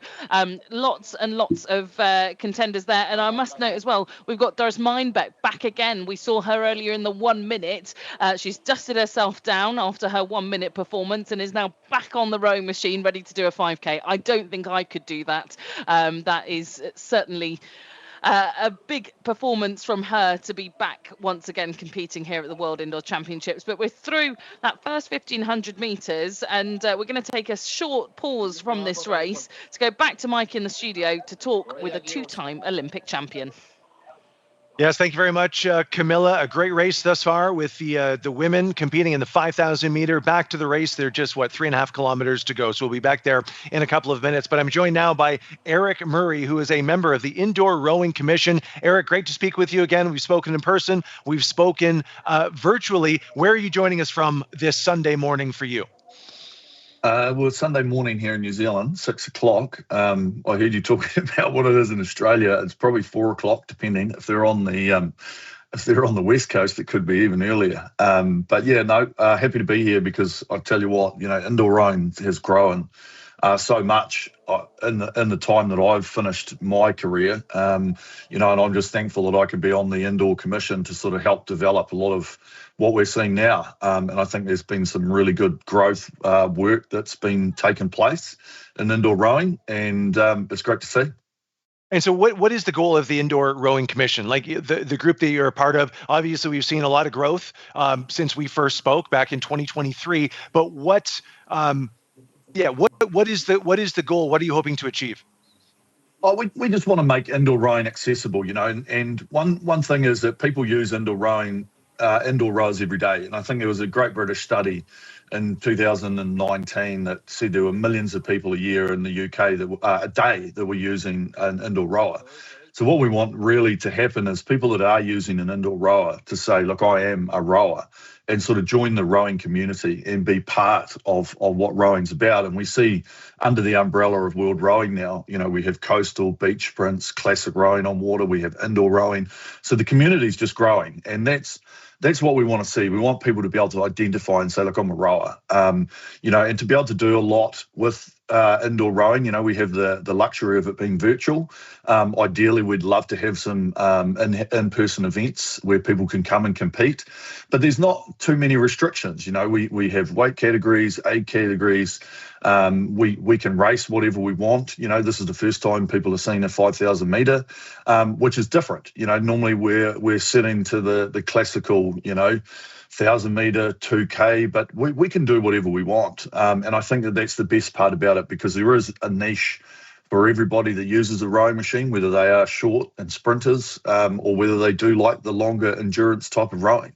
lots and lots of contenders there. And I must note as well, we've got Doris Meinbeck back again. We saw her earlier in the 1 minute. She's dusted herself down after her 1 minute performance and is now back on the rowing machine, ready to do a 5K. I don't think I could do that. That is certainly a big performance from her to be back once again competing here at the World Indoor Championships. But we're through that first 1,500 metres, and we're going to take a short pause from this race to go back to Mike in the studio to talk with a two-time Olympic champion. Yes, thank you very much, Camilla. A great race thus far with the women competing in the 5,000 meter. Back to the race. They're just, 3.5 kilometers to go. So we'll be back there in a couple of minutes. But I'm joined now by Eric Murray, who is a member of the Indoor Rowing Commission. Eric, great to speak with you again. We've spoken in person. We've spoken virtually. Where are you joining us from this Sunday morning for you? Well, it's Sunday morning here in New Zealand, 6 o'clock. I heard you talking about what it is in Australia. It's probably 4 o'clock, depending. If they're on the West Coast, it could be even earlier. But yeah, no, happy to be here because I tell you what, indoor rowing has grown so much in the time that I've finished my career. And I'm just thankful that I could be on the Indoor Commission to sort of help develop a lot of what we're seeing now. And I think there's been some really good growth work that's been taking place in indoor rowing, and it's great to see. And so what is the goal of the Indoor Rowing Commission? Like the group that you're a part of, obviously we've seen a lot of growth since we first spoke back in 2023, but what is the goal? What are you hoping to achieve? Oh, we just want to make indoor rowing accessible, and one thing is that people use indoor rowing, indoor rowers every day. And I think there was a great British study in 2019 that said there were millions of people a year in the UK a day that were using an indoor rower. So what we want really to happen is people that are using an indoor rower to say, look, I am a rower, and sort of join the rowing community and be part of what rowing's about. And we see under the umbrella of World Rowing now, we have coastal, beach sprints, classic rowing on water, we have indoor rowing. So the community's just growing, and that's what we want to see. We want people to be able to identify and say, look, I'm a rower, and to be able to do a lot with indoor rowing. We have the luxury of it being virtual. Ideally, we'd love to have some in-person events where people can come and compete, but there's not too many restrictions. We have weight categories, age categories. We can race whatever we want. This is the first time people are seeing a 5,000 meter, which is different. Normally we're sitting to the classical, 1,000 meter, 2K, but we can do whatever we want. And I think that's the best part about it, because there is a niche for everybody that uses a rowing machine, whether they are short and sprinters or whether they do like the longer endurance type of rowing.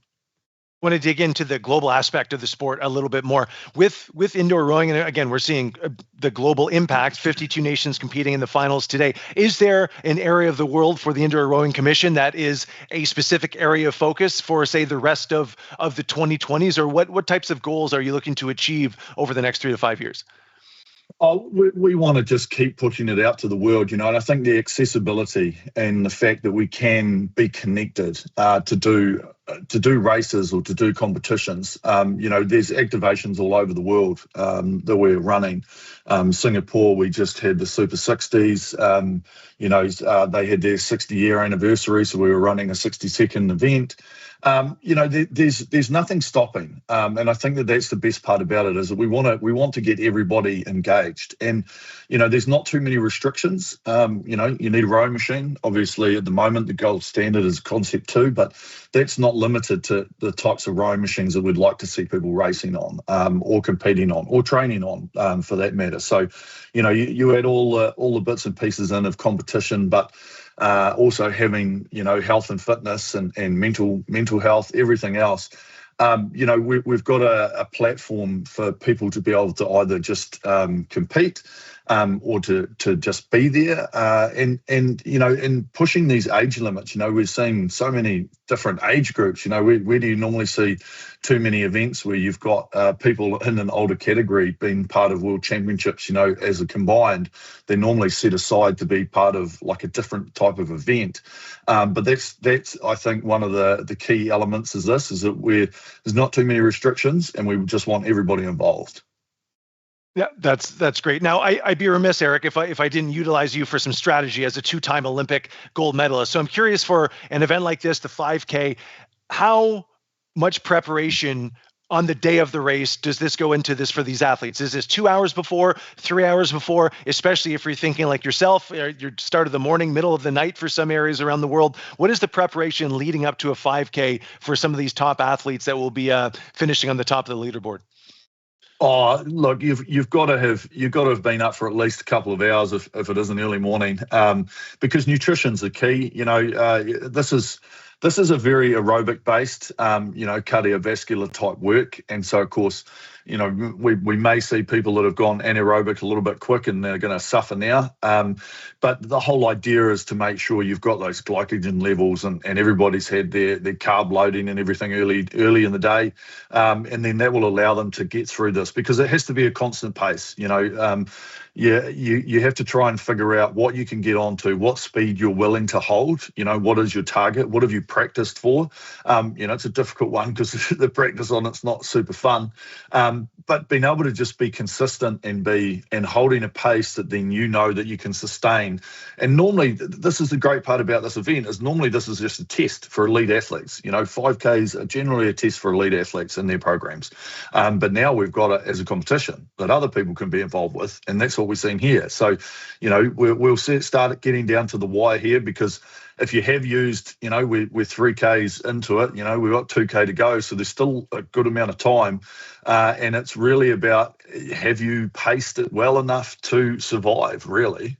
I want to dig into the global aspect of the sport a little bit more with indoor rowing. And again, we're seeing the global impact, 52 nations competing in the finals today. Is there an area of the world for the Indoor Rowing Commission that is a specific area of focus for, say, the rest of the 2020s? Or what types of goals are you looking to achieve over the next 3 to 5 years? Oh, we want to just keep pushing it out to the world, and I think the accessibility and the fact that we can be connected to do races or to do competitions. There's activations all over the world that we're running. Singapore, we just had the Super 60s. They had their 60-year anniversary, so we were running a 60-second event. There's nothing stopping, and I think that's the best part about it, is that we want to get everybody engaged, and there's not too many restrictions. You need a rowing machine. Obviously, at the moment, the gold standard is Concept2, but that's not limited to the types of rowing machines that we'd like to see people racing on, or competing on, or training on, for that matter. So, you add all the bits and pieces in of competition, but also having health and fitness and mental health, everything else. We've got a platform for people to be able to either just compete or to just be there, and in pushing these age limits. We're seeing so many different age groups. Where do you normally see too many events where you've got people in an older category being part of world championships? As a combined, they're normally set aside to be part of like a different type of event. But that's I think one of the key elements is that there's not too many restrictions, and we just want everybody involved. Yeah, that's great. Now, I'd be remiss, Eric, if I didn't utilize you for some strategy as a two-time Olympic gold medalist. So I'm curious, for an event like this, the 5K, how much preparation on the day of the race does this go into this for these athletes? Is this 2 hours before, 3 hours before, especially if you're thinking like yourself, your start of the morning, middle of the night for some areas around the world? What is the preparation leading up to a 5K for some of these top athletes that will be finishing on the top of the leaderboard? Oh, look, you've got to have been up for at least a couple of hours if it is an early morning, because nutrition's the key. This is a very aerobic based, cardiovascular type work, and so of course, we may see people that have gone anaerobic a little bit quick and they're going to suffer now. But the whole idea is to make sure you've got those glycogen levels and everybody's had their carb loading and everything early in the day. And then that will allow them to get through this, because it has to be a constant pace. You have to try and figure out what you can get onto, what speed you're willing to hold. What is your target? What have you practiced for? It's a difficult one because the practice on it's not super fun. But being able to just be consistent and holding a pace that then that you can sustain. And normally, this is the great part about this event, is normally this is just a test for elite athletes. 5Ks are generally a test for elite athletes in their programs. But now we've got it as a competition that other people can be involved with, and that's what we're seeing here. So, we'll start getting down to the wire here, because if you have used, we're 3Ks into it, we've got 2K to go, so there's still a good amount of time. And it's really about, have you paced it well enough to survive, really?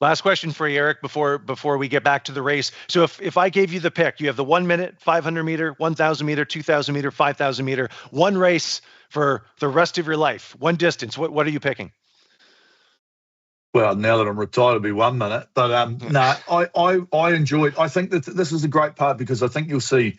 Last question for you, Eric, before we get back to the race. So if I gave you the pick, you have the 1 minute, 500 meter, 1,000 meter, 2,000 meter, 5,000 meter, one race for the rest of your life, one distance. What are you picking? Well, now that I'm retired, it'll be 1 minute. But I enjoy it. I think that this is a great part, because I think you'll see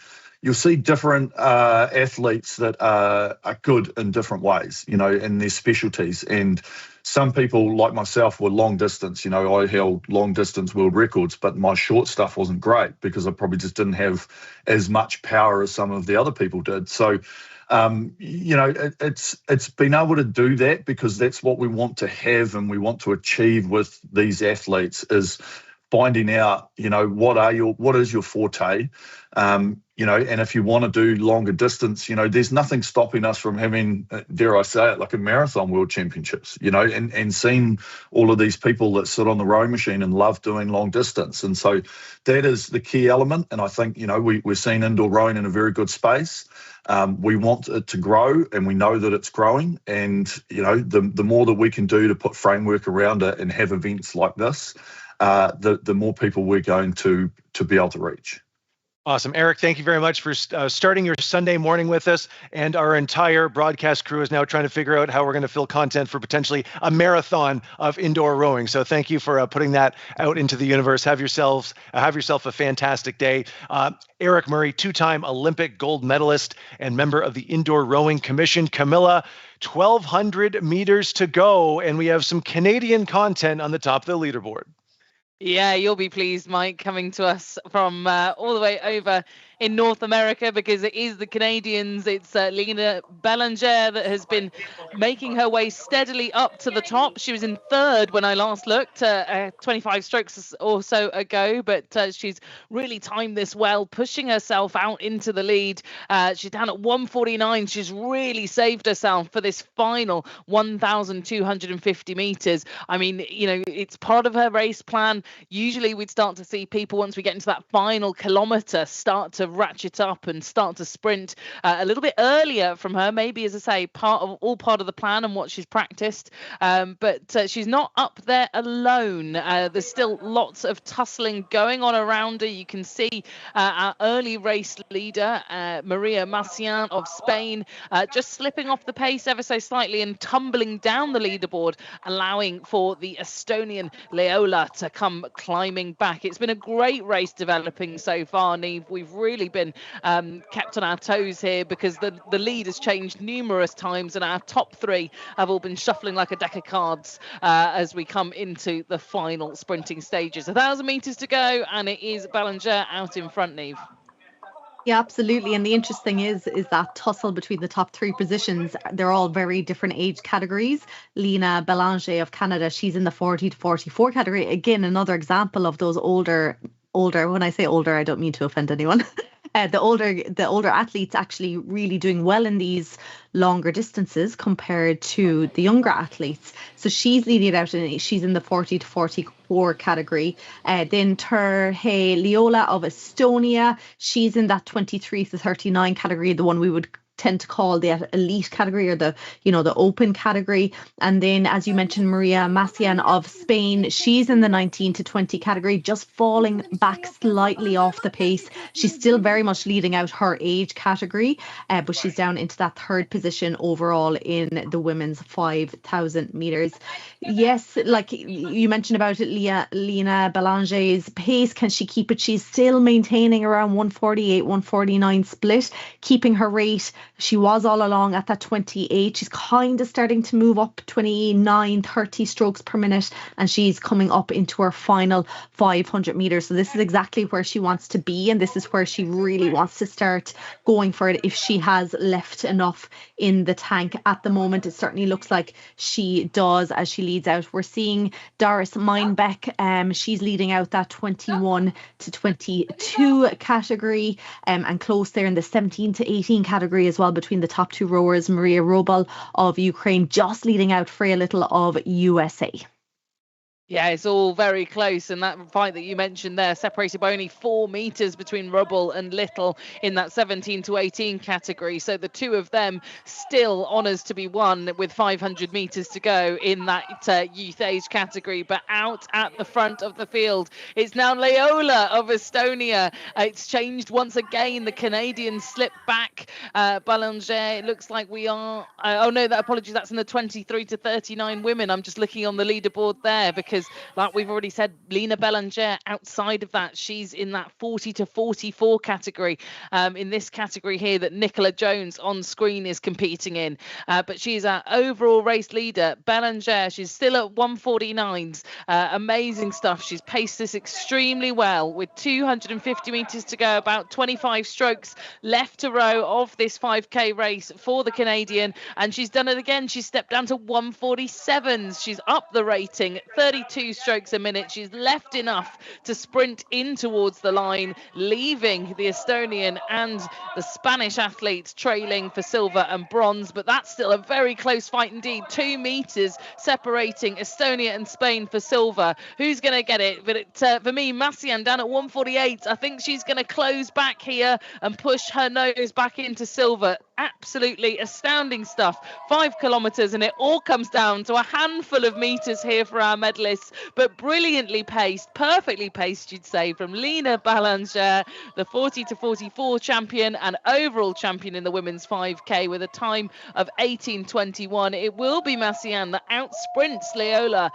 different athletes that are good in different ways, in their specialties. And some people like myself were long distance. I held long distance world records, but my short stuff wasn't great because I probably just didn't have as much power as some of the other people did. So, it's been able to do that, because that's what we want to have and we want to achieve with these athletes, is finding out, what is your forte, and if you want to do longer distance, there's nothing stopping us from having, dare I say it, like a marathon world championships, and seeing all of these people that sit on the rowing machine and love doing long distance. And so that is the key element. And I think, we're seeing indoor rowing in a very good space. We want it to grow, and we know that it's growing. And, the more that we can do to put framework around it and have events like this, the more people we're going to be able to reach. Awesome. Eric, thank you very much for starting your Sunday morning with us. And our entire broadcast crew is now trying to figure out how we're going to fill content for potentially a marathon of indoor rowing. So thank you for putting that out into the universe. Have yourself a fantastic day. Eric Murray, two-time Olympic gold medalist and member of the Indoor Rowing Commission. Camilla, 1,200 meters to go, and we have some Canadian content on the top of the leaderboard. Yeah, you'll be pleased, Mike, coming to us from all the way over in North America, because it is the Canadians. It's Lena Belanger that has been making her way steadily up to the top. She was in third when I last looked 25 strokes or so ago, but she's really timed this well, pushing herself out into the lead. She's down at 1:49. She's really saved herself for this final 1,250 meters. I mean, it's part of her race plan. Usually we'd start to see people, once we get into that final kilometre, start to ratchet up and start to sprint a little bit earlier from her, maybe, as I say, part of the plan and what she's practiced, but she's not up there alone. There's still lots of tussling going on around her. You can see our early race leader, Maria Macian of Spain, just slipping off the pace ever so slightly and tumbling down the leaderboard, allowing for the Estonian Leola to come climbing back. It's been a great race developing so far, Neve. We've really been kept on our toes here, because the lead has changed numerous times and our top three have all been shuffling like a deck of cards as we come into the final sprinting stages. 1,000 meters to go, and it is Belanger out in front, Neve. Yeah, absolutely. And the interesting is that tussle between the top three positions. They're all very different age categories. Lena Belanger of Canada, she's in the 40 to 44 category. Again, another example of those older. When I say older, I don't mean to offend anyone. the older athletes actually really doing well in these longer distances compared to the younger athletes. So she's leading it out, and she's in the 40 to 44 category. Then Terhe Leola of Estonia, she's in that 23 to 39 category, the one we would tend to call the elite category, or the open category. And then, as you mentioned, Maria Macian of Spain, she's in the 19 to 20 category, just falling back slightly off the pace. She's still very much leading out her age category, but she's down into that third position overall in the women's 5,000 meters. Yes, like you mentioned about Lena Belanger's pace, can she keep it? She's still maintaining around 148, 149 split, keeping her rate. She was all along at that 28. She's kind of starting to move up 29, 30 strokes per minute, and she's coming up into her final 500 meters. So this is exactly where she wants to be, and this is where she really wants to start going for it if she has left enough in the tank. At the moment, it certainly looks like she does as she leads out. We're seeing Doris Meinbeck, she's leading out that 21 to 22 category, and close there in the 17 to 18 category as well between the top two rowers. Maria Robal of Ukraine just leading out Freya Little of USA. Yeah, it's all very close, and that fight that you mentioned there, separated by only 4 meters between Rubble and Little in that 17 to 18 category. So the two of them still honours to be won with 500 meters to go in that youth age category. But out at the front of the field, it's now Leola of Estonia. It's changed once again. The Canadians slipped back. Bellanger, it looks like we are. Oh no, apologies. That's in the 23 to 39 women. I'm just looking on the leaderboard there because, like we've already said, Lena Bellanger outside of that, she's in that 40 to 44 category, in this category here that Nicola Jones on screen is competing in. But she's our overall race leader. Bellanger, she's still at 149s. Amazing stuff. She's paced this extremely well with 250 meters to go, about 25 strokes left to row of this 5k race for the Canadian, and she's done it again. She's stepped down to 147s. She's up the rating, 32 strokes a minute. She's left enough to sprint in towards the line, leaving the Estonian and the Spanish athletes trailing for silver and bronze. But that's still a very close fight indeed. 2 meters separating Estonia and Spain for silver. Who's going to get it? But for me, Macian down at 148. I think she's going to close back here and push her nose back into silver. Absolutely astounding stuff. 5 kilometers, and it all comes down to a handful of meters here for our medalists, but brilliantly paced, perfectly paced, you'd say, from Lena Bellanger, the 40 to 44 champion and overall champion in the women's 5k with a time of 18:21. It will be Macian that outsprints Leola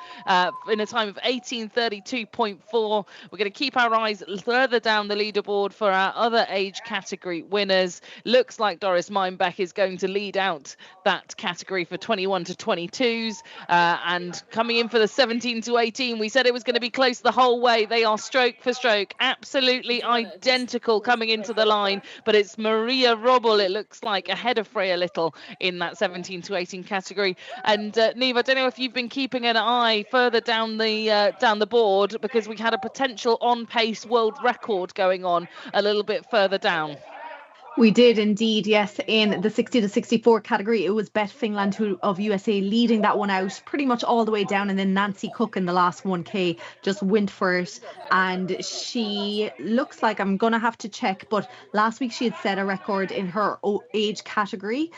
in a time of 18:32.4. We're going to keep our eyes further down the leaderboard for our other age category winners. Looks like Doris Meinbeck is going to lead out that category for 21 to 22s, and coming in for the 17 to 18, we said it was going to be close the whole way. They are stroke for stroke, absolutely identical coming into the line, but it's Maria Robel, it looks like, ahead of Freya Little in that 17 to 18 category. And Niamh, I don't know if you've been keeping an eye further down the board, because we had a potential on-pace world record going on a little bit further down. We did indeed, yes. In the 60 to 64 category, it was Beth Fingland of USA leading that one out pretty much all the way down, and then Nancy Cook in the last 1k just went for it. And she looks like, I'm going to have to check, but last week she had set a record in her age category.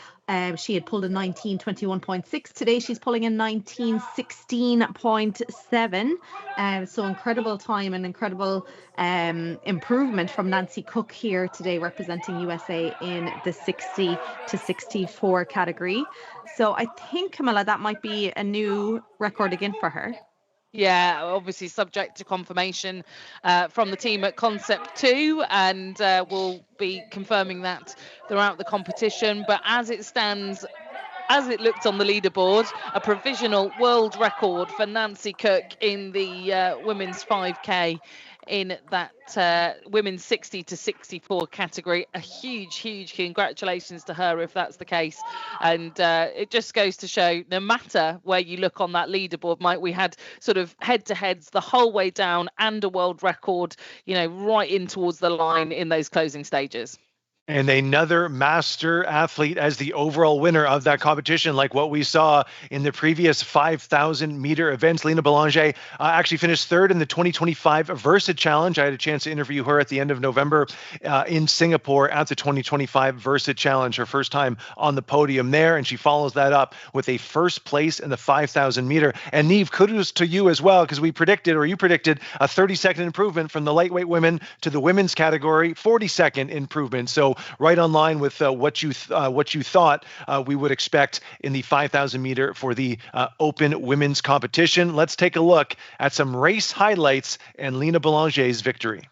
She had pulled a 19:21.6. Today she's pulling a 19:16.7. So incredible time and incredible improvement from Nancy Cook here today, representing USA in the 60 to 64 category. So I think, Camilla, that might be a new record again for her. Yeah, obviously subject to confirmation from the team at Concept2, and we'll be confirming that throughout the competition. But as it stands, as it looked on the leaderboard, a provisional world record for Nancy Cook in the women's 5k in that women's 60 to 64 category. A huge congratulations to her if that's the case. And it just goes to show, no matter where you look on that leaderboard, Mike, we had sort of head-to-heads the whole way down and a world record, you know, right in towards the line in those closing stages. And another master athlete as the overall winner of that competition, like what we saw in the previous 5,000 meter events. Lena Belanger actually finished third in the 2025 Versa Challenge. I had a chance to interview her at the end of November in Singapore at the 2025 Versa Challenge, her first time on the podium there. And she follows that up with a first place in the 5,000 meter. And Niamh, kudos to you as well, because you predicted a 30-second improvement from the lightweight women to the women's category, 40-second improvement. So right on line with what you thought we would expect in the 5,000 meter for the open women's competition. Let's take a look at some race highlights and Lena Belanger's victory.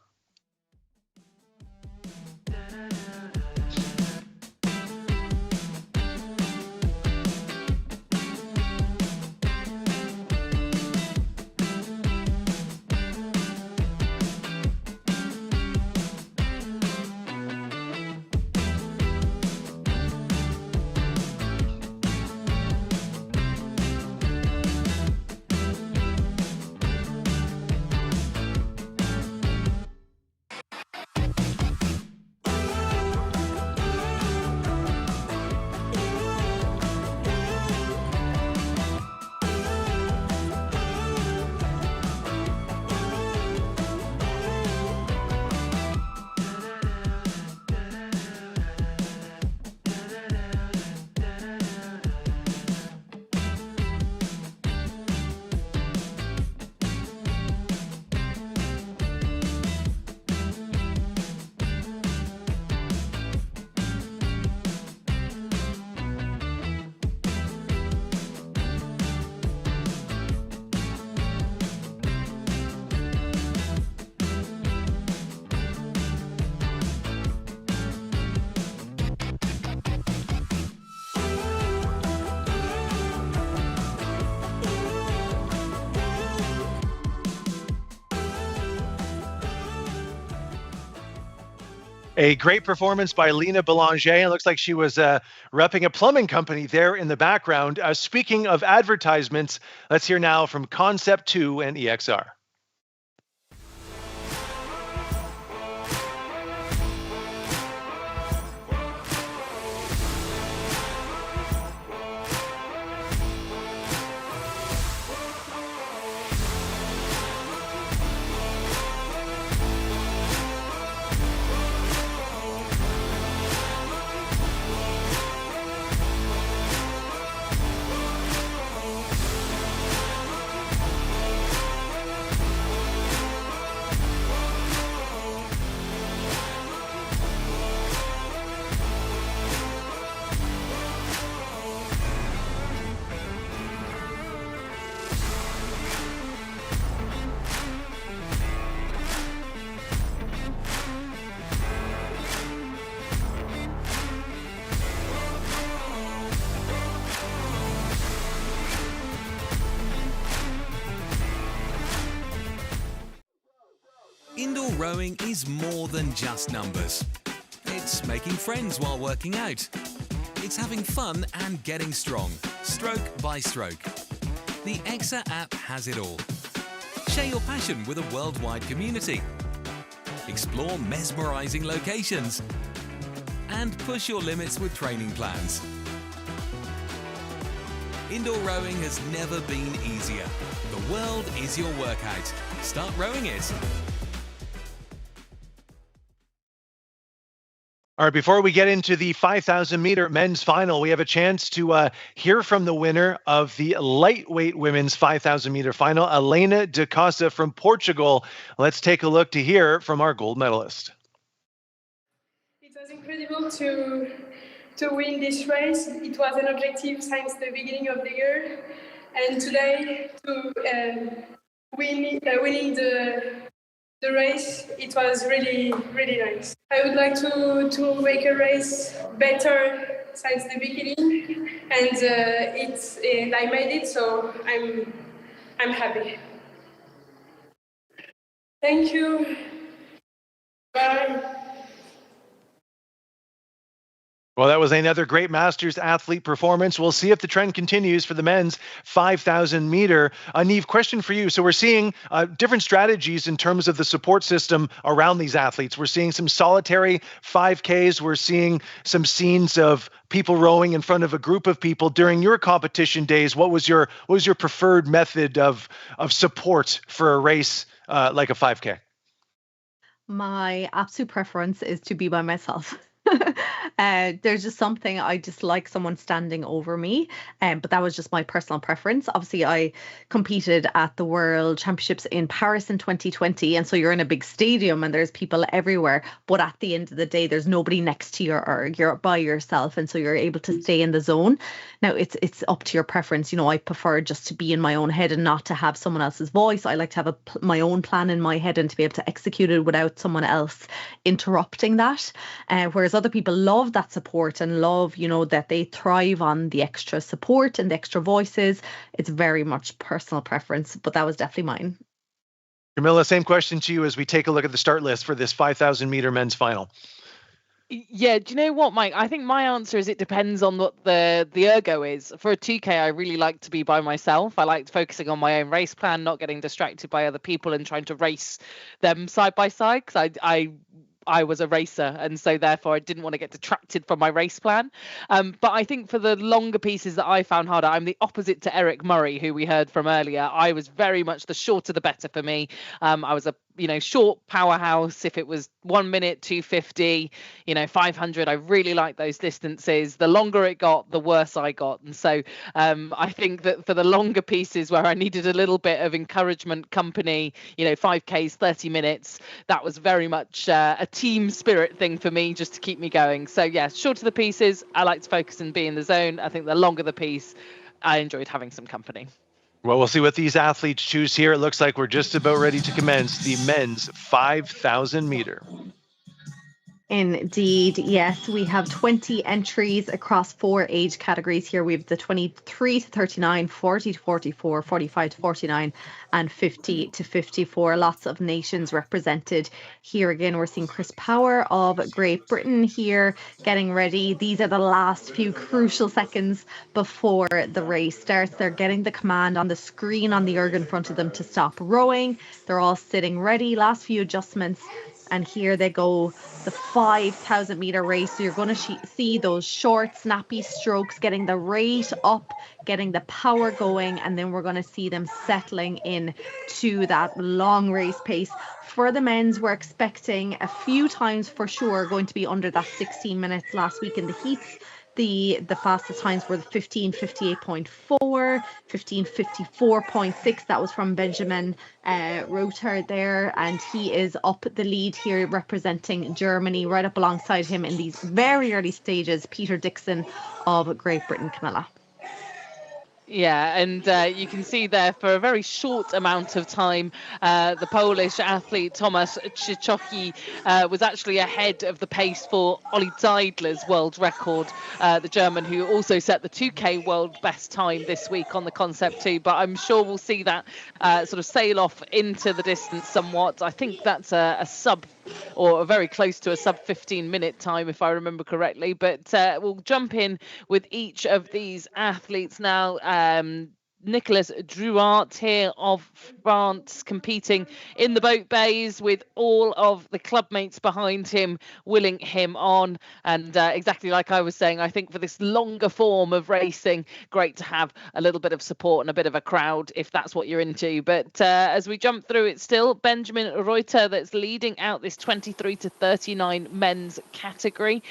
A great performance by Lena Belanger. It looks like she was repping a plumbing company there in the background. Speaking of advertisements, let's hear now from Concept2 and EXR. Indoor rowing is more than just numbers. It's making friends while working out. It's having fun and getting strong, stroke by stroke. The EXA app has it all. Share your passion with a worldwide community. Explore mesmerizing locations. And push your limits with training plans. Indoor rowing has never been easier. The world is your workout. Start rowing it. All right, before we get into the 5,000 meter men's final, we have a chance to hear from the winner of the lightweight women's 5,000 meter final, Helena da Costa from Portugal. Let's take a look to hear from our gold medalist. It was incredible to win this race. It was an objective since the beginning of the year. And today, winning the race, it was really, really nice. I would like to make a race better since the beginning, and I made it, so I'm happy. Thank you. Bye. Well, that was another great Masters athlete performance. We'll see if the trend continues for the men's 5,000 meter. Neve, question for you. So we're seeing different strategies in terms of the support system around these athletes. We're seeing some solitary 5Ks. We're seeing some scenes of people rowing in front of a group of people. During your competition days, what was your preferred method of support for a race like a 5K? My absolute preference is to be by myself. There's just something I just like someone standing over me, but that was just my personal preference. Obviously, I competed at the World Championships in Paris in 2020, and so you're in a big stadium and there's people everywhere. But at the end of the day, there's nobody next to you, or you're by yourself, and so you're able to stay in the zone. Now, it's up to your preference. You know, I prefer just to be in my own head and not to have someone else's voice. I like to have my own plan in my head and to be able to execute it without someone else interrupting that. Whereas other people love that support and love, you know, that they thrive on the extra support and the extra voices. It's very much personal preference, but that was definitely mine. Camilla, same question to you as we take a look at the start list for this 5,000 meter men's final. Yeah, do you know what, Mike? I think my answer is it depends on what the ergo is. For a 2K, I really like to be by myself. I like focusing on my own race plan, not getting distracted by other people and trying to race them side by side, because I was a racer, and so therefore I didn't want to get detracted from my race plan. But I think for the longer pieces that I found harder, I'm the opposite to Eric Murray, who we heard from earlier. I was very much the shorter the better for me. I was a short powerhouse. If it was 1 minute, 250, 500, I really liked those distances. The longer it got, the worse I got. And so I think that for the longer pieces where I needed a little bit of encouragement, company, 5Ks, 30 minutes, that was very much a team spirit thing for me, just to keep me going. So yeah, shorter the pieces, I like to focus and be in the zone. I think the longer the piece, I enjoyed having some company. Well, we'll see what these athletes choose here. It looks like we're just about ready to commence the men's 5,000 meter. Indeed, yes. We have 20 entries across 4 age categories here. We have the 23 to 39, 40 to 44, 45 to 49, and 50 to 54. Lots of nations represented here. Again, we're seeing Chris Power of Great Britain here getting ready. These are the last few crucial seconds before the race starts. They're getting the command on the screen on the erg in front of them to stop rowing. They're all sitting ready. Last few adjustments. And here they go, the 5,000 meter race. So you're going to see those short, snappy strokes, getting the rate up, getting the power going, and then we're going to see them settling in to that long race pace. For the men's, we're expecting a few times for sure going to be under that 16 minutes last week in the heats. The fastest times were the 15:58.4, 15:54.6. That was from Benjamin Rother there, and he is up the lead here representing Germany. Right up alongside him in these very early stages, Peter Dixon of Great Britain. Camilla. Yeah, and you can see there for a very short amount of time, the Polish athlete Tomasz Czycocki was actually ahead of the pace for Olli Zeidler's world record, the German who also set the 2K world best time this week on the Concept2. But I'm sure we'll see that sort of sail off into the distance somewhat. I think that's a sub, or very close to a sub 15-minute time, if I remember correctly. But we'll jump in with each of these athletes now. Nicolas Drouart here of France, competing in the boat bays with all of the clubmates behind him, willing him on. And exactly like I was saying, I think for this longer form of racing, great to have a little bit of support and a bit of a crowd if that's what you're into. But as we jump through, it's still Benjamin Reuter that's leading out this 23 to 39 men's category.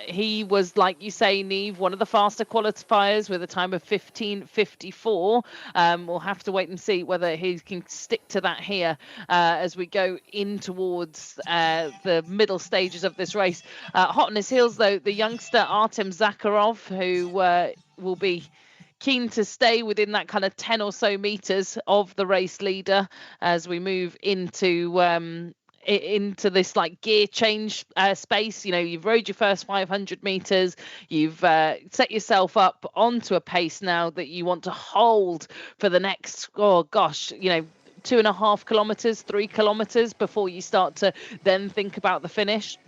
He was, like you say, Neve, one of the faster qualifiers with a time of 15:54. We'll have to wait and see whether he can stick to that here as we go in towards the middle stages of this race. Hot on his heels, though, the youngster Artem Zakharov, who will be keen to stay within that kind of 10 or so meters of the race leader as we move into this like gear change space. You've rode your first 500 meters, you've set yourself up onto a pace now that you want to hold for the next 2.5 kilometers, 3 kilometers before you start to then think about the finish.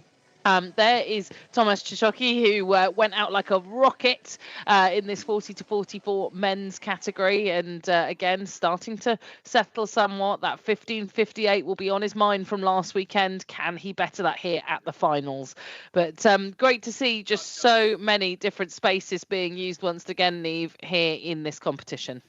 There is Tomasz Cicioki, who went out like a rocket in this 40 to 44 men's category, and again starting to settle somewhat. That 15:58 will be on his mind from last weekend. Can he better that here at the finals? But great to see just so many different spaces being used once again, Niamh, here in this competition.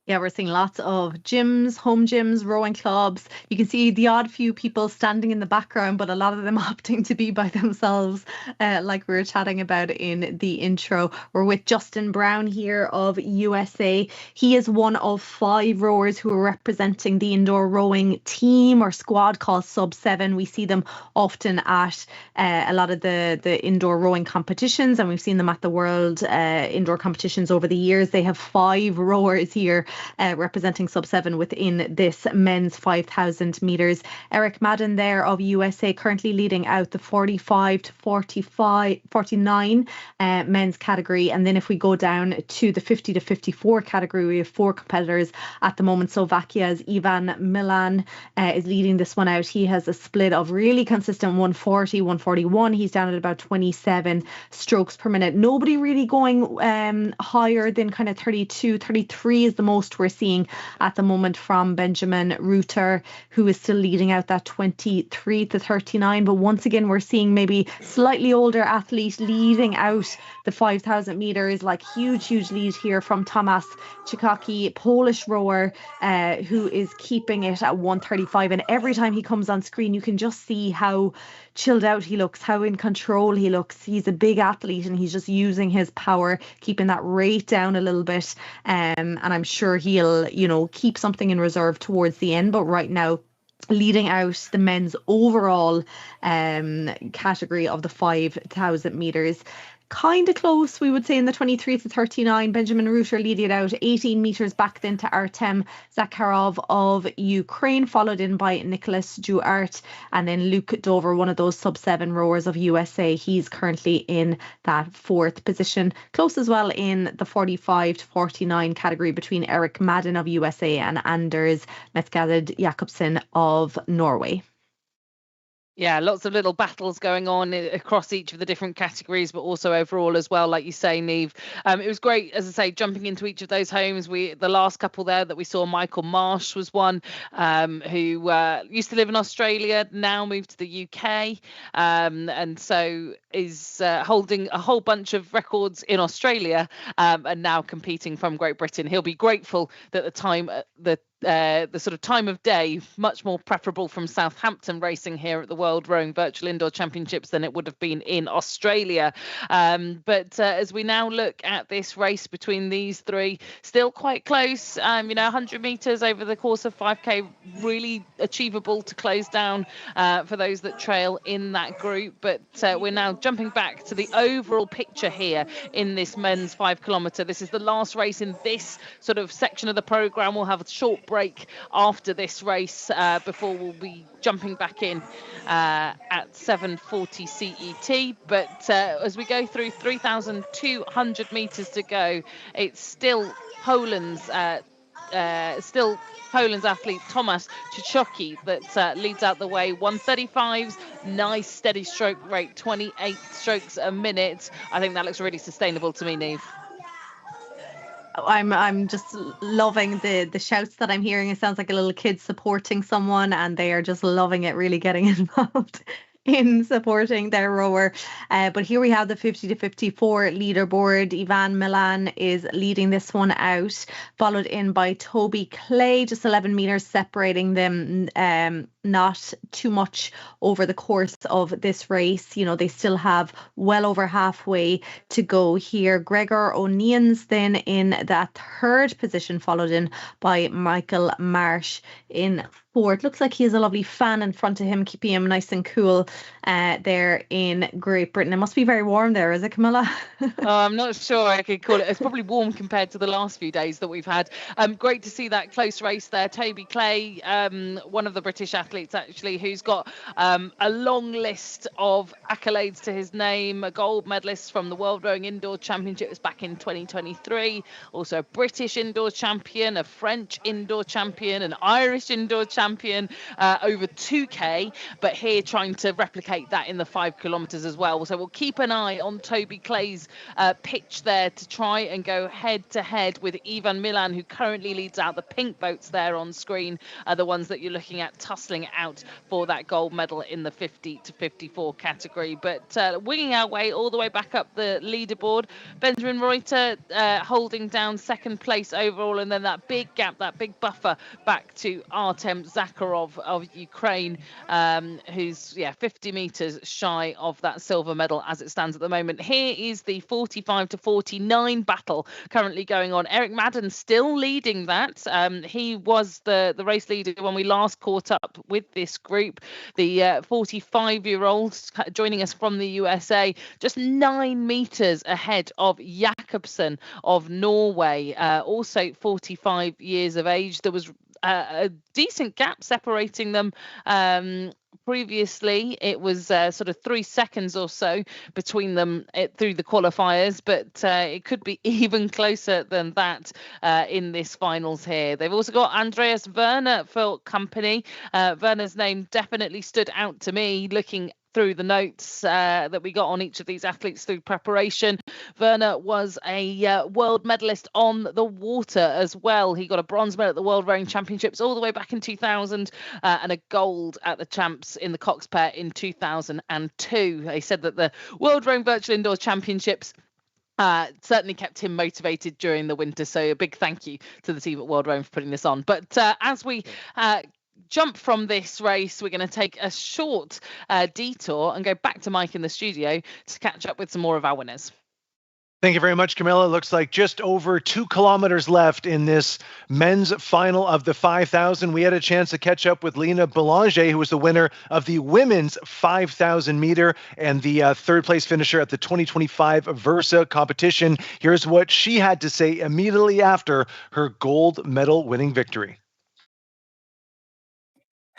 Yeah, we're seeing lots of gyms, home gyms, rowing clubs. You can see the odd few people standing in the background, but a lot of them opting to be by themselves, like we were chatting about in the intro. We're with Justin Brown here of USA. He is one of 5 rowers who are representing the indoor rowing team or squad called Sub-7. We see them often at a lot of the indoor rowing competitions, and we've seen them at the World Indoor competitions over the years. They have 5 rowers here representing Sub-7 within this men's 5,000 meters. Eric Madden there of USA currently leading out the 45 to 49 men's category. And then if we go down to the 50 to 54 category, we have 4 competitors at the moment. Slovakia's Ivan Milan is leading this one out. He has a split of really consistent 140, 141. He's down at about 27 strokes per minute. Nobody really going higher than kind of 32, 33 is the most we're seeing at the moment from Benjamin Reuter, who is still leading out that 23 to 39. But once again, we're seeing maybe slightly older athlete leading out the 5,000 meters, like huge lead here from Tomasz Cicioki, Polish rower, who is keeping it at 135. And every time he comes on screen, you can just see how chilled out he looks, how in control he looks. He's a big athlete and he's just using his power, keeping that rate down a little bit. And I'm sure he'll, keep something in reserve towards the end. But right now, leading out the men's overall category of the 5,000 meters. Kind of close, we would say, in the 23 to 39. Benjamin Reuter leading it out 18 meters back then to Artem Zakharov of Ukraine, followed in by Nicholas Duart, and then Luke Dover, one of those Sub-7 rowers of USA. He's currently in that 4th position. Close as well in the 45 to 49 category between Eric Madden of USA and Anders Metsgaard Jakobsen of Norway. Yeah, lots of little battles going on across each of the different categories, but also overall as well, like you say, Niamh. It was great, as I say, jumping into each of those homes. The last couple there that we saw, Michael Marsh was one who used to live in Australia, now moved to the UK, and so is holding a whole bunch of records in Australia and now competing from Great Britain. He'll be grateful that the sort of time of day, much more preferable from Southampton racing here at the World Rowing Virtual Indoor Championships than it would have been in Australia. But as we now look at this race between these 3, still quite close, 100 metres over the course of 5K, really achievable to close down for those that trail in that group. But we're now jumping back to the overall picture here in this men's 5 kilometre. This is the last race in this sort of section of the programme. We'll have a short break after this race before we'll be jumping back in at 7:40 CET. But as we go through 3,200 metres to go, it's still Poland's athlete Tomasz Cicioki that leads out the way. 135s, nice steady stroke rate, 28 strokes a minute. I think that looks really sustainable to me, Niamh. I'm just loving the shouts that I'm hearing. It sounds like a little kid supporting someone, and they are just loving it, really getting involved in supporting their rower. But here we have the 50 to 54 leaderboard. Ivan Milan is leading this one out, followed in by Toby Clay, just 11 meters separating them. Not too much over the course of this race. They still have well over halfway to go here. Gregor O'Neill's then in that 3rd position, followed in by Michael Marsh in sport. Looks like he has a lovely fan in front of him, keeping him nice and cool there in Great Britain. It must be very warm there, is it, Camilla? I'm not sure I could call it. It's probably warm compared to the last few days that we've had. Great to see that close race there. Toby Clay, one of the British athletes actually, who's got a long list of accolades to his name. A gold medalist from the World Rowing Indoor Championships back in 2023. Also a British indoor champion, a French indoor champion, an Irish indoor champion over 2K. But here trying to replicate that in the 5 kilometres as well. So we'll keep an eye on Toby Clay's pitch there to try and go head to head with Ivan Milan, who currently leads out. The pink boats there on screen are the ones that you're looking at tussling out for that gold medal in the 50 to 54 category. But winging our way all the way back up the leaderboard, Benjamin Reuter holding down second place overall, and then that big gap, that big buffer back to Artem Zakharov of Ukraine, who's 50 meters shy of that silver medal as it stands at the moment. Here is the 45 to 49 battle currently going on. Eric Madden still leading that. He was the race leader when we last caught up with this group. The 45-year-old joining us from the USA, just 9 meters ahead of Jakobsen of Norway, also 45 years of age. There was a decent gap separating them. Previously, it was sort of 3 seconds or so between them through the qualifiers, but it could be even closer than that in this finals here. They've also got Andreas Werner for company. Werner's name definitely stood out to me looking through the notes that we got on each of these athletes through preparation. Werner was a world medalist on the water as well. He got a bronze medal at the World Rowing Championships all the way back in 2000 and a gold at the Champs in the Cox Pair in 2002. They said that the World Rowing Virtual Indoor Championships certainly kept him motivated during the winter. So a big thank you to the team at World Rowing for putting this on. But as we jump from this race, we're going to take a short detour and go back to Mike in the studio to catch up with some more of our winners. Thank you very much, Camilla. Looks like just over 2 kilometers left in this men's final of the 5,000. We had a chance to catch up with Lena Boulanger, who was the winner of the women's 5,000 meter and the third place finisher at the 2025 Versa competition. Here's what she had to say immediately after her gold medal winning victory.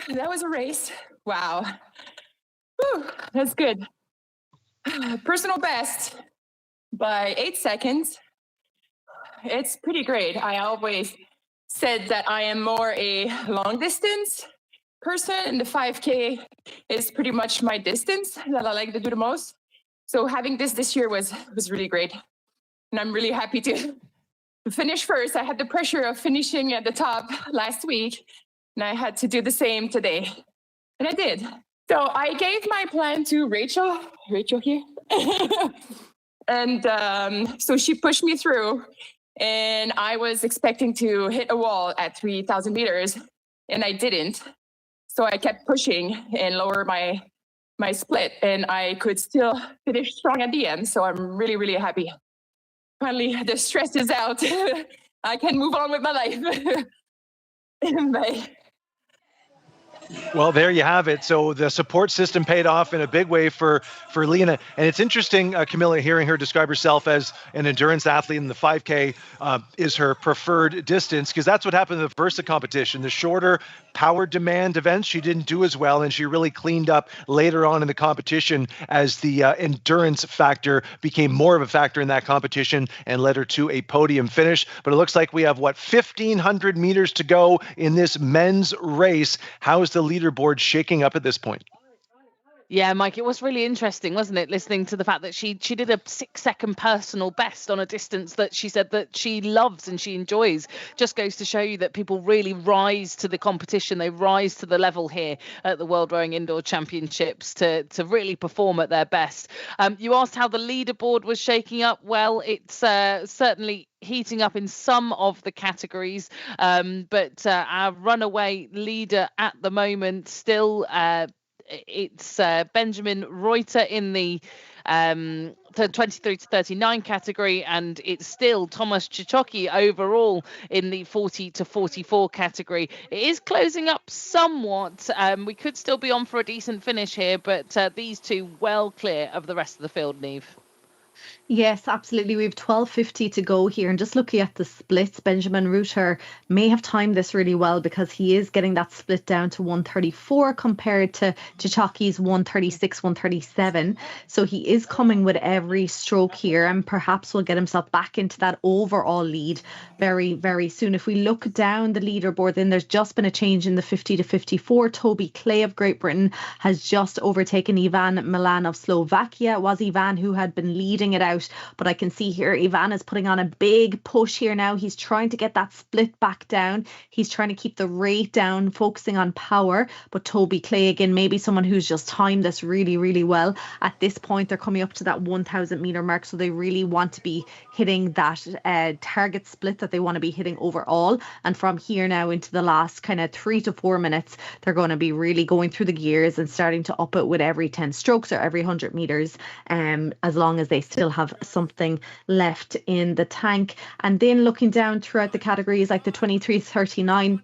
That was a race. Wow. Whew, that's good. Personal best by 8 seconds. It's pretty great. I always said that I am more a long distance person, and the 5K is pretty much my distance that I like to do the most. So having this year was really great. And I'm really happy to finish first. I had the pressure of finishing at the top last week, and I had to do the same today. And I did. So I gave my plan to Rachel here. And so she pushed me through, and I was expecting to hit a wall at 3,000 meters, and I didn't. So I kept pushing and lower my split, and I could still finish strong at the end. So I'm really, really happy. Finally, the stress is out. I can move on with my life. Bye. Well, there you have it. So the support system paid off in a big way for Lena. And it's interesting, Camilla, hearing her describe herself as an endurance athlete, and the 5K is her preferred distance, because that's what happened in the Versa competition. The shorter power demand events, she didn't do as well, and she really cleaned up later on in the competition as the endurance factor became more of a factor in that competition and led her to a podium finish. But it looks like we have, 1,500 meters to go in this men's race. How's the leaderboard shaking up at this point? Yeah, Mike, it was really interesting, wasn't it? Listening to the fact that she did a 6-second personal best on a distance that she said that she loves and she enjoys. Just goes to show you that people really rise to the competition. They rise to the level here at the World Rowing Indoor Championships to really perform at their best. You asked how the leaderboard was shaking up. Well, it's certainly heating up in some of the categories, but our runaway leader at the moment still it's Benjamin Reuter in the 23 to 39 category, and it's still Tomasz Cicocki overall in the 40 to 44 category. It is closing up somewhat. We could still be on for a decent finish here, but these two well clear of the rest of the field, Niamh. Yes, absolutely. We have 12:50 to go here. And just looking at the splits, Benjamin Reuter may have timed this really well because he is getting that split down to 134 compared to Cicocki's 136, 137. So he is coming with every stroke here and perhaps will get himself back into that overall lead very, very soon. If we look down the leaderboard, then there's just been a change in the 50 to 54. Toby Clay of Great Britain has just overtaken Ivan Milan of Slovakia. It was Ivan who had been leading it out, but I can see here Ivan is putting on a big push here now. He's trying to get that split back down. He's trying to keep the rate down, focusing on power. But Toby Clay, again, maybe someone who's just timed this really, really well. At this point, they're coming up to that 1,000 meter mark, so they really want to be hitting that target split that they want to be hitting overall. And from here now into the last kind of 3 to 4 minutes, they're going to be really going through the gears and starting to up it with every 10 strokes or every 100 meters, as long as they still have something left in the tank. And then looking down throughout the categories, like the 23:39,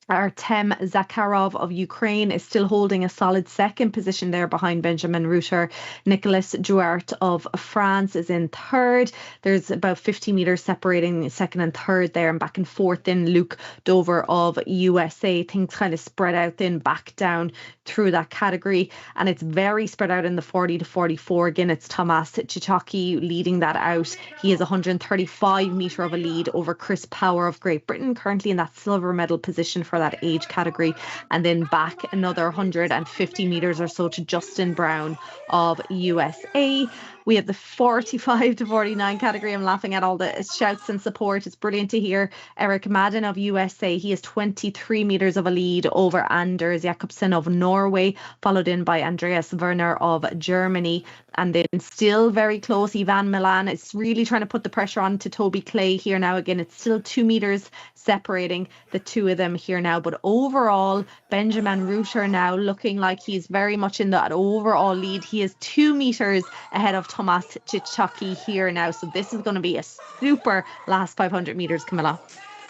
Artem Zakharov of Ukraine is still holding a solid second position there behind Benjamin Reuter. Nicolas Duarte of France is in third. There's about 50 meters separating second and third there, and back and forth. Then Luke Dover of USA. Things kind of spread out then back down through that category, and it's very spread out in the 40 to 44. Again, it's Tomasz Cicocki leading that out. He is 135 meter of a lead over Chris Power of Great Britain, currently in that silver medal position for that age category. And then back another 150 meters or so to Justin Brown of USA. We have the 45 to 49 category. I'm laughing at all the shouts and support. It's brilliant to hear. Eric Madden of USA, he is 23 meters of a lead over Anders Jakobsen of Norway, followed in by Andreas Werner of Germany. And then still very close, Ivan Milan is really trying to put the pressure on to Toby Clay here now. Again, it's still 2 meters separating the two of them here now. But overall, Benjamin Reuter now looking like he's very much in that overall lead. He is 2 meters ahead of Tomasz Cicocki here now. So this is going to be a super last 500 meters, Camilla.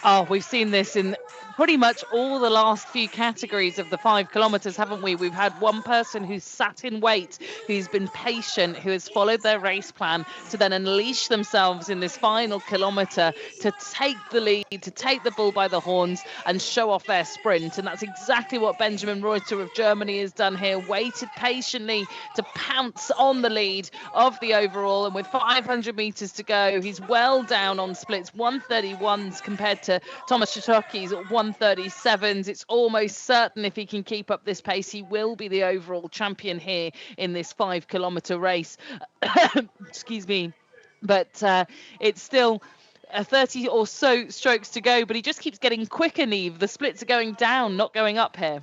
Oh, we've seen this in pretty much all the last few categories of the 5 kilometers, haven't we? We've had one person who's sat in wait, who's been patient, who has followed their race plan to then unleash themselves in this final kilometer to take the lead, to take the bull by the horns and show off their sprint. And that's exactly what Benjamin Reuter of Germany has done here, waited patiently to pounce on the lead of the overall. And with 500 meters to go, he's well down on splits, 131s compared to Tomasz Cicocki's 137s. It's almost certain if he can keep up this pace, he will be the overall champion here in this 5 kilometer race. Excuse me. But it's still 30 or so strokes to go, but he just keeps getting quicker, Niamh. The splits are going down, not going up here.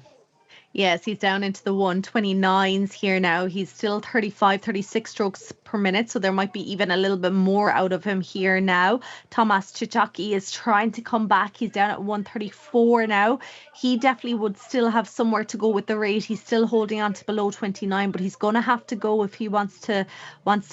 Yes, he's down into the 129s here now. He's still 35, 36 strokes per minute, so there might be even a little bit more out of him here now. Tomasz Cicocki is trying to come back. He's down at 134 now. He definitely would still have somewhere to go with the rate. He's still holding on to below 29, but he's going to have to go if he wants to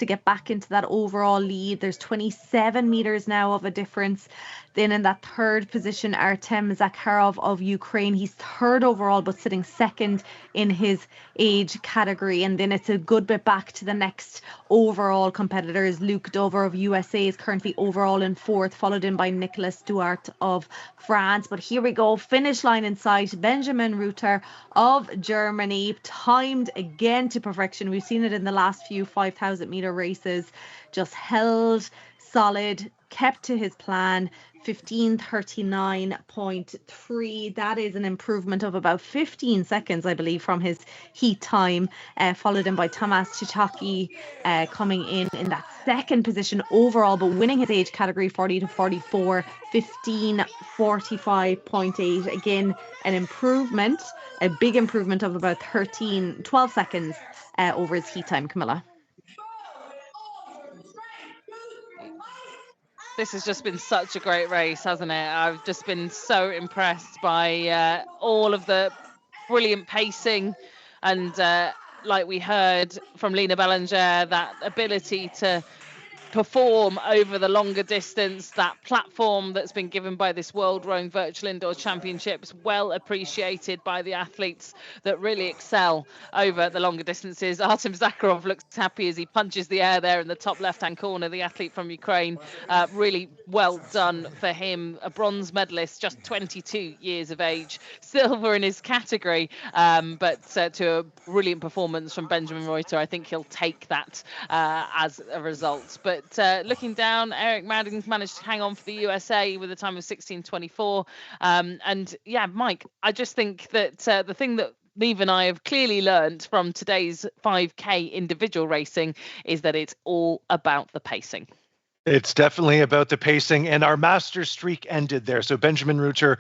get back into that overall lead. There's 27 meters now of a difference. Then in that third position, Artem Zakharov of Ukraine. He's third overall, but sitting second in his age category. And then it's a good bit back to the next overall competitors. Luke Dover of USA is currently overall in fourth, followed in by Nicolas Duarte of France. But here we go, finish line in sight. Benjamin Reuter of Germany, timed again to perfection. We've seen it in the last few 5,000 meter races. Just held solid, kept to his plan. 15:39.3. That is an improvement of about 15 seconds, I believe, from his heat time, followed in by Tomasz Cicocki coming in that second position overall, but winning his age category 40 to 44, 15:45.8. Again, an improvement, a big improvement of about 12 seconds over his heat time, Camilla. This has just been such a great race, hasn't it? I've just been so impressed by all of the brilliant pacing And like we heard from Lena Bellinger, that ability to perform over the longer distance, that platform that's been given by this World Rowing Virtual Indoor Championships, well appreciated by the athletes that really excel over the longer distances. Artem Zakharov looks happy as he punches the air there in the top left-hand corner, the athlete from Ukraine. Really well done for him, a bronze medalist, just 22 years of age, silver in his category, but to a brilliant performance from Benjamin Reuter. I think he'll take that as a result. But looking down, Eric Madden's managed to hang on for the USA with a time of 16:24. And yeah, Mike, I just think that the thing that Neve and I have clearly learned from today's 5K individual racing is that it's all about the pacing. It's definitely about the pacing, and our master streak ended there. So Benjamin Reuter,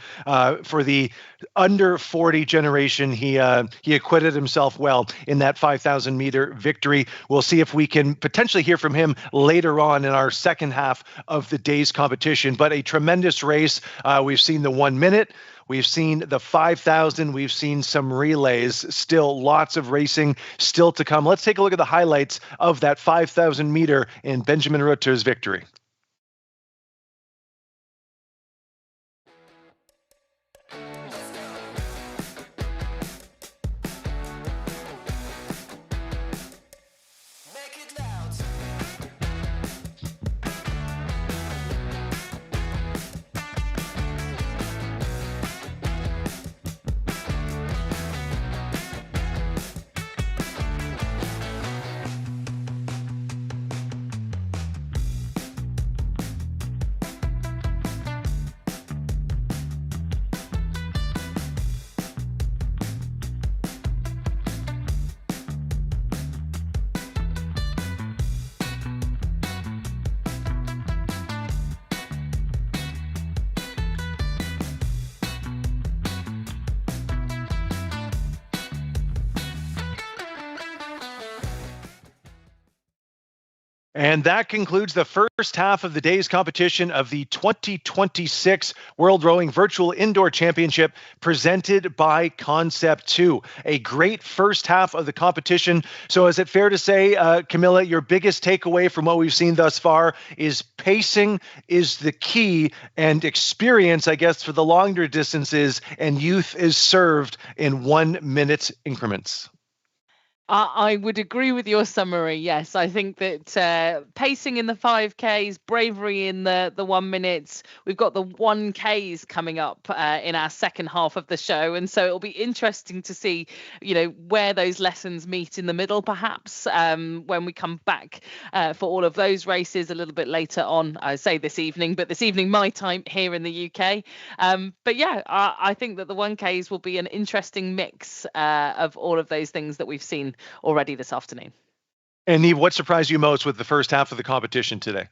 for the under 40 generation, he acquitted himself well in that 5,000 meter victory. We'll see if we can potentially hear from him later on in our second half of the day's competition. But a tremendous race. We've seen the 1 minute. We've seen the 5,000. We've seen some relays. Still lots of racing still to come. Let's take a look at the highlights of that 5,000 meter in Benjamin Reuter's victory. And that concludes the first half of the day's competition of the 2026 World Rowing Virtual Indoor Championship presented by Concept2. A great first half of the competition. So is it fair to say, Camilla, your biggest takeaway from what we've seen thus far is pacing is the key, and experience, I guess, for the longer distances, and youth is served in 1 minute increments? I would agree with your summary. Yes, I think that pacing in the 5Ks, bravery in the 1 minutes. We've got the 1Ks coming up in our second half of the show, and so it'll be interesting to see, where those lessons meet in the middle, perhaps when we come back for all of those races a little bit later on. I say this evening, but this evening my time here in the UK. But yeah, I think that the 1Ks will be an interesting mix of all of those things that we've seen already this afternoon. And Neve, what surprised you most with the first half of the competition today?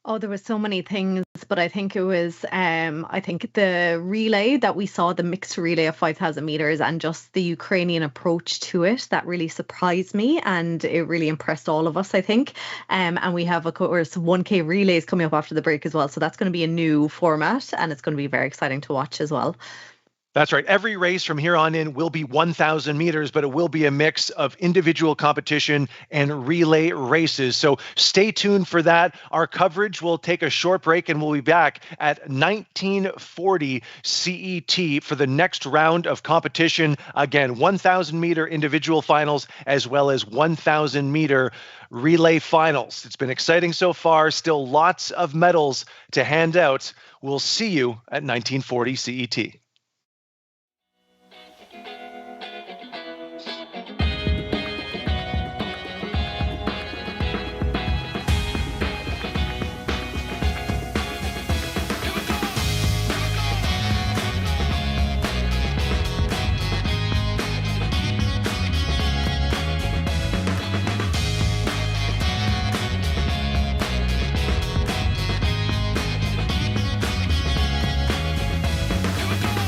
Oh, there were so many things, but I think it was, the relay that we saw, the mixed relay of 5,000 meters, and just the Ukrainian approach to it, that really surprised me, and it really impressed all of us, I think. And we have, of course, 1K relays coming up after the break as well. So that's going to be a new format, and it's going to be very exciting to watch as well. That's right. Every race from here on in will be 1,000 meters, but it will be a mix of individual competition and relay races. So stay tuned for that. Our coverage will take a short break, and we'll be back at 1940 CET for the next round of competition. Again, 1,000 meter individual finals, as well as 1,000 meter relay finals. It's been exciting so far. Still lots of medals to hand out. We'll see you at 1940 CET. Here we go.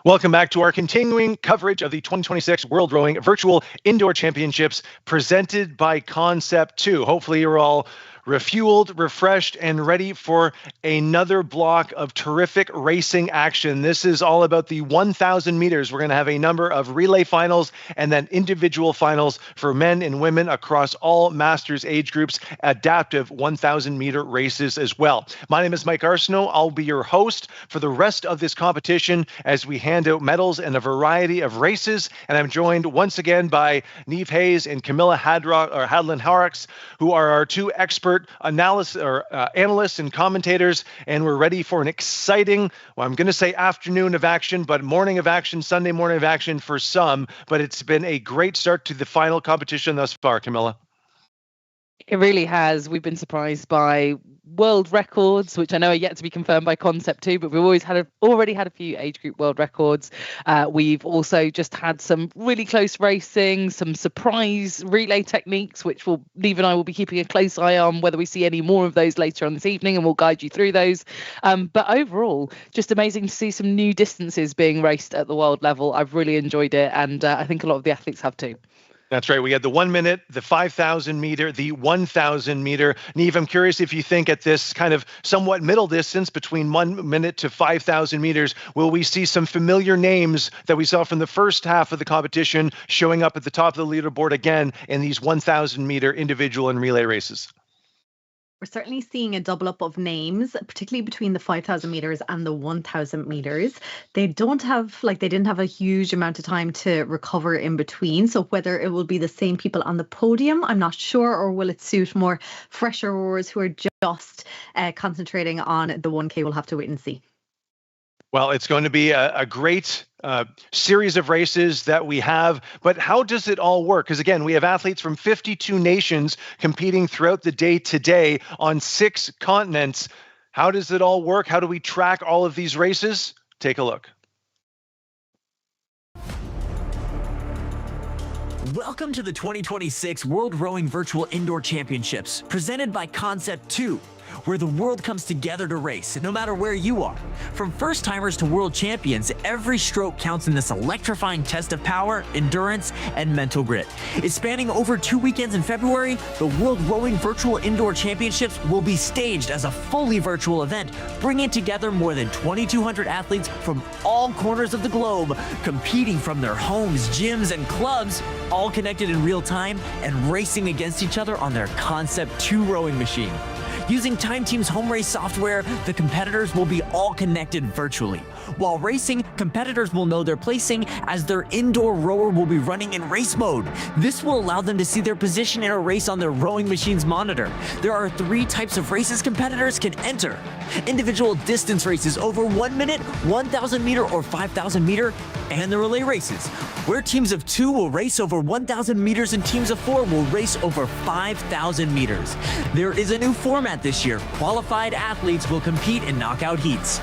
Welcome back to our continuing coverage of the 2026 World Rowing Virtual Indoor Championships presented by Concept2. Hopefully you're all refueled, refreshed, and ready for another block of terrific racing action. This is all about the 1,000 meters. We're going to have a number of relay finals and then individual finals for men and women across all masters age groups, adaptive 1,000 meter races as well. My name is Mike Arsenault. I'll be your host for the rest of this competition as we hand out medals in a variety of races. And I'm joined once again by Neve Hayes and Camilla Hadlin-Horrocks, who are our two expert analysts and commentators, and we're ready for an exciting, well, I'm going to say afternoon of action, but morning of action, Sunday morning of action for some, but it's been a great start to the final competition thus far, Camilla. It really has. We've been surprised by world records, which I know are yet to be confirmed by Concept2, but we've already had a few age group world records. We've also just had some really close racing, some surprise relay techniques, which Neve and I will be keeping a close eye on whether we see any more of those later on this evening, and we'll guide you through those. But overall, just amazing to see some new distances being raced at the world level. I've really enjoyed it, and I think a lot of the athletes have too. That's right. We had the 1 minute, the 5,000 meter, the 1,000 meter. Neve, I'm curious if you think at this kind of somewhat middle distance between 1 minute to 5,000 meters, will we see some familiar names that we saw from the first half of the competition showing up at the top of the leaderboard again in these 1,000 meter individual and relay races? We're certainly seeing a double up of names, particularly between the 5,000 meters and the 1,000 meters. They didn't have a huge amount of time to recover in between. So whether it will be the same people on the podium, I'm not sure, or will it suit more fresher rowers who are just concentrating on the 1K? We'll have to wait and see. Well, it's going to be a great series of races that we have, but how does it all work? Because again, we have athletes from 52 nations competing throughout the day today on 6 continents. How does it all work? How do we track all of these races? Take a look. Welcome to the 2026 World Rowing Virtual Indoor Championships, presented by Concept2, where the world comes together to race, no matter where you are. From first-timers to world champions, every stroke counts in this electrifying test of power, endurance, and mental grit. It's spanning over 2 weekends in February. The World Rowing Virtual Indoor Championships will be staged as a fully virtual event, bringing together more than 2,200 athletes from all corners of the globe, competing from their homes, gyms, and clubs, all connected in real time and racing against each other on their Concept2 rowing machine. Using Time Team's home race software, the competitors will be all connected virtually. While racing, competitors will know their placing as their indoor rower will be running in race mode. This will allow them to see their position in a race on their rowing machine's monitor. There are 3 types of races competitors can enter: individual distance races over 1 minute, 1,000 meter or 5,000 meter, and the relay races, where teams of 2 will race over 1,000 meters and teams of 4 will race over 5,000 meters. There is a new format this year. Qualified athletes will compete in knockout heats.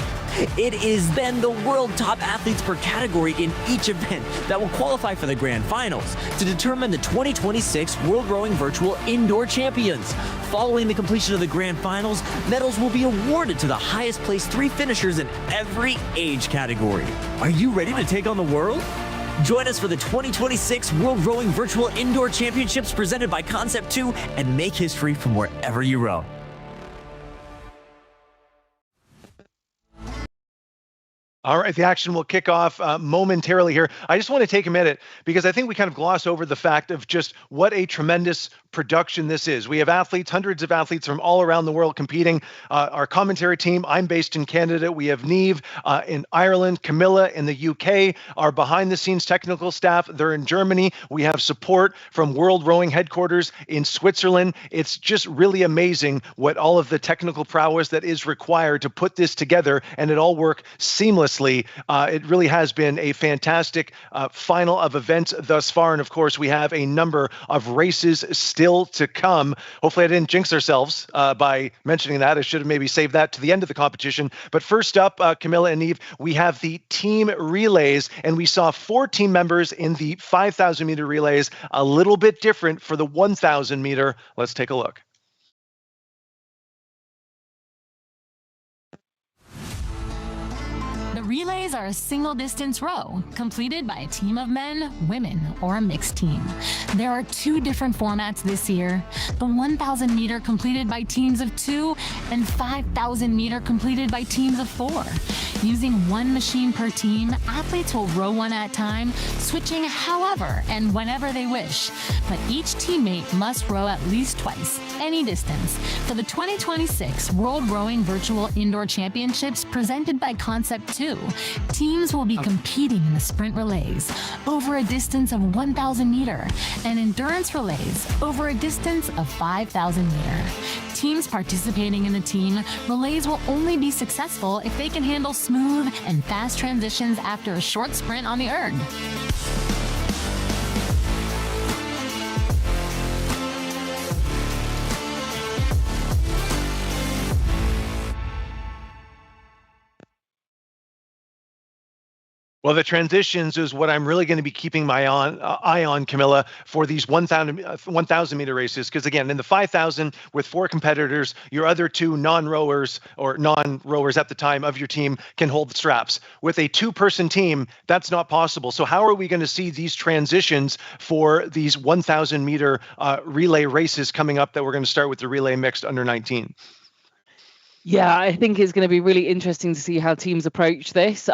It is then the world top athletes per category in each event that will qualify for the grand finals to determine the 2026 World Rowing Virtual Indoor Champions. Following the completion of the grand finals, medals will be awarded to the highest placed 3 finishers in every age category. Are you ready to take on the world? Join us for the 2026 World Rowing Virtual Indoor Championships presented by Concept2 and make history from wherever you row. All right, the action will kick off momentarily here. I just want to take a minute because I think we kind of gloss over the fact of just what a tremendous production this is. We have athletes, hundreds of athletes from all around the world competing. Our commentary team, I'm based in Canada. We have Neve in Ireland, Camilla in the UK. Our behind-the-scenes technical staff, they're in Germany. We have support from World Rowing headquarters in Switzerland. It's just really amazing what all of the technical prowess that is required to put this together and it all work seamlessly. It really has been a fantastic final of events thus far. And of course, we have a number of races still to come. Hopefully I didn't jinx ourselves by mentioning that. I should have maybe saved that to the end of the competition. But first up, Camilla and Neve, we have the team relays, and we saw 4 team members in the 5,000 meter relays, a little bit different for the 1,000 meter. Let's take a look. The relay Relays are a single distance row completed by a team of men, women, or a mixed team. There are 2 different formats this year. The 1,000 meter completed by teams of 2 and 5,000 meter completed by teams of 4. Using 1 machine per team, athletes will row one at a time, switching however and whenever they wish. But each teammate must row at least twice, any distance, for the 2026 World Rowing Virtual Indoor Championships presented by Concept2. Teams will be competing in the sprint relays over a distance of 1,000 meter and endurance relays over a distance of 5,000 meter. Teams participating in the team relays will only be successful if they can handle smooth and fast transitions after a short sprint on the erg. Well, the transitions is what I'm really going to be keeping my eye on, Camilla, for these 1,000 meter races. Because again, in the 5,000 with 4 competitors, your other 2 non-rowers or non-rowers at the time of your team can hold the straps. With a 2-person team, that's not possible. So how are we going to see these transitions for these 1,000 meter relay races coming up that we're going to start with the relay mixed under 19? Yeah, I think it's going to be really interesting to see how teams approach this.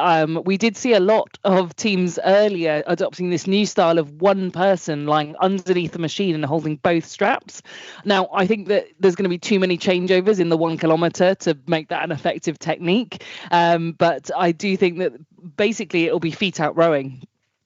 We did see a lot of teams earlier adopting this new style of 1 person lying underneath the machine and holding both straps. Now, I think that there's going to be too many changeovers in the 1 kilometer to make that an effective technique. But I do think that basically it'll be feet out rowing.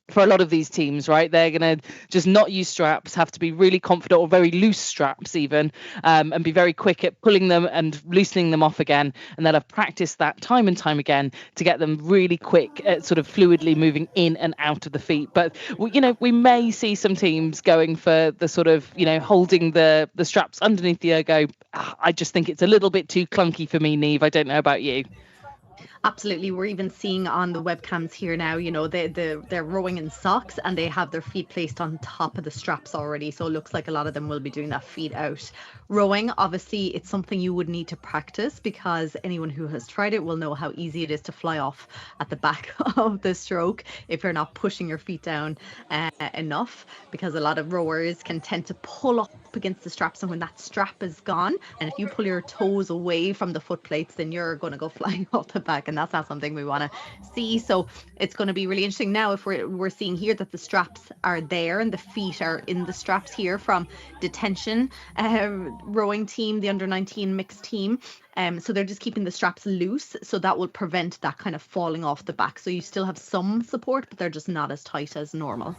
For a lot of these teams, right, they're going to just not use straps, have to be really confident or very loose straps even, and be very quick at pulling them and loosening them off again. And they'll have practiced that time and time again to get them really quick at sort of fluidly moving in and out of the feet. But, we may see some teams going for the sort of, holding the straps underneath the ergo. I just think it's a little bit too clunky for me, Neve. I don't know about you. Absolutely. We're even seeing on the webcams here now, they're rowing in socks and they have their feet placed on top of the straps already. So it looks like a lot of them will be doing that feet out rowing. Obviously, it's something you would need to practice because anyone who has tried it will know how easy it is to fly off at the back of the stroke if you're not pushing your feet down enough, because a lot of rowers can tend to pull up against the straps, and when that strap is gone and if you pull your toes away from the foot plates, then you're going to go flying off the back, and that's not something we want to see. So it's going to be really interesting now if we're seeing here that the straps are there and the feet are in the straps here from detention rowing team, the under 19 mixed team. So they're just keeping the straps loose, so that will prevent that kind of falling off the back. So you still have some support, but they're just not as tight as normal.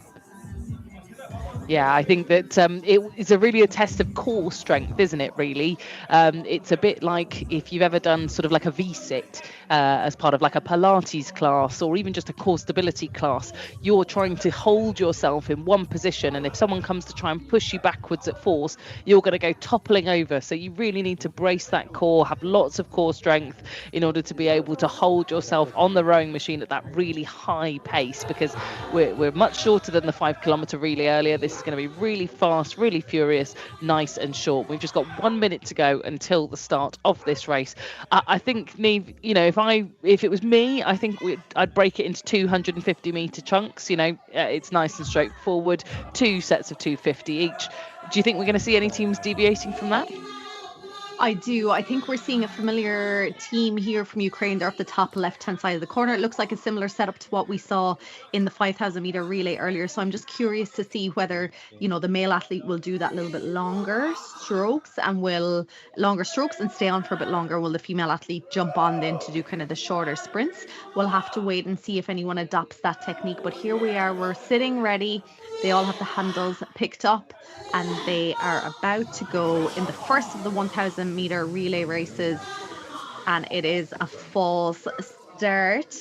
Yeah, I think that it's really a test of core strength, isn't it, really? It's a bit like if you've ever done sort of like a V-sit as part of like a Pilates class or even just a core stability class. You're trying to hold yourself in one position, and if someone comes to try and push you backwards at force, you're going to go toppling over. So you really need to brace that core, have lots of core strength in order to be able to hold yourself on the rowing machine at that really high pace, because we're much shorter than the 5 kilometer relay earlier. This is going to be really fast, really furious, nice and short. We've just got 1 minute to go until the start of this race. I think, Neve, if it was me, I think I'd break it into 250 meter chunks. It's nice and straightforward, 2 sets of 250 each. Do you think we're going to see any teams deviating from that? I do. I think we're seeing a familiar team here from Ukraine. They're up the top left-hand side of the corner. It looks like a similar setup to what we saw in the 5,000 meter relay earlier. So I'm just curious to see whether, the male athlete will do that little bit longer strokes and stay on for a bit longer. Will the female athlete jump on then to do kind of the shorter sprints? We'll have to wait and see if anyone adopts that technique. But here we are. We're sitting ready. They all have the handles picked up, and they are about to go in the first of the 1,000 meter relay races, and it is a false start.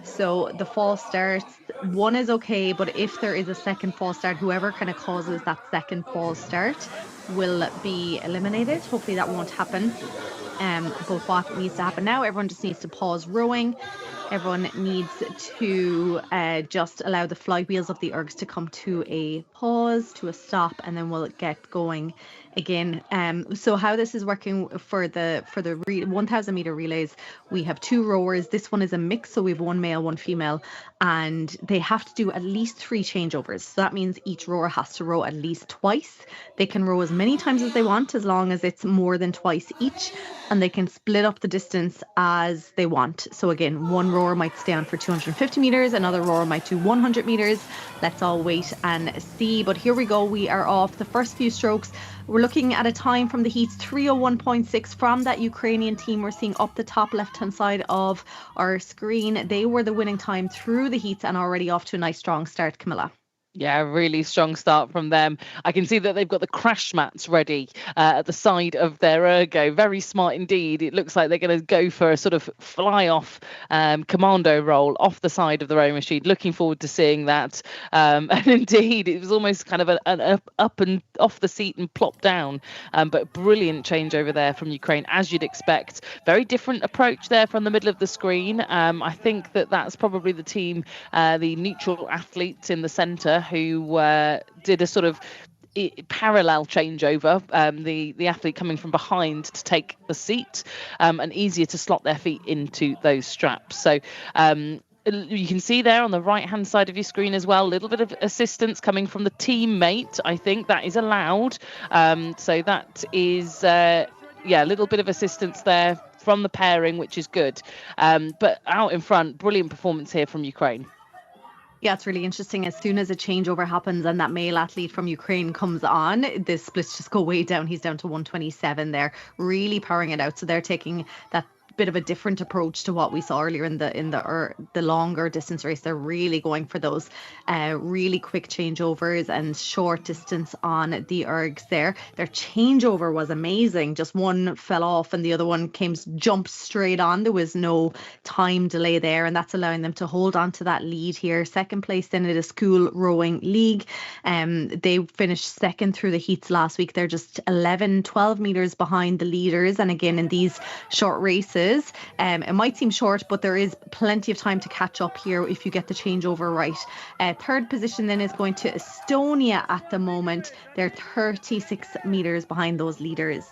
So the false starts, one is okay, but if there is a second false start, whoever kind of causes that second false start will be eliminated. Hopefully that won't happen. But what needs to happen now, everyone just needs to pause rowing. Everyone needs to just allow the flywheels of the ergs to come to a pause, to a stop, and then we'll get going again. So how this is working for the 1,000 meter relays, we have 2 rowers. This one is a mix, so we have 1 male, 1 female, and they have to do at least 3 changeovers. So that means each rower has to row at least twice. They can row as many times as they want, as long as it's more than twice each, and they can split up the distance as they want. So again, one rower might stay on for 250 meters, another rower might do 100 meters. Let's all wait and see. But here we go. We are off the first few strokes. We're looking at a time from the heats, 3:01.6 from that Ukrainian team we're seeing up the top left-hand side of our screen. They were the winning time through the heats and already off to a nice strong start, Camilla. Yeah, really strong start from them. I can see that they've got the crash mats ready at the side of their ergo. Very smart indeed. It looks like they're going to go for a sort of fly-off commando roll off the side of the rowing machine. Looking forward to seeing that. And indeed, it was almost kind of an up and off the seat and plop down. But brilliant changeover there from Ukraine, as you'd expect. Very different approach there from the middle of the screen. I think that's probably the team, the neutral athletes in the centre, who did a sort of parallel changeover, the athlete coming from behind to take the seat, and easier to slot their feet into those straps. So you can see there on the right hand side of your screen as well, a little bit of assistance coming from the teammate. I think that is allowed. So that is a little bit of assistance there from the pairing, which is good. But out in front, brilliant performance here from Ukraine. Yeah, it's really interesting. As soon as a changeover happens and that male athlete from Ukraine comes on, the splits just go way down. He's down to 127 there, really powering it out. So they're taking that bit of a different approach to what we saw earlier in the longer distance race. They're really going for those really quick changeovers and short distance on the ergs there. Their changeover was amazing. Just one fell off and the other one jumped straight on. There was no time delay there, and that's allowing them to hold on to that lead here. Second place then in the school rowing league. They finished second through the heats last week. They're just 12 meters behind the leaders, and again in these short races, it might seem short, but there is plenty of time to catch up here if you get the changeover right. Third position then is going to Estonia at the moment. They're 36 meters behind those leaders.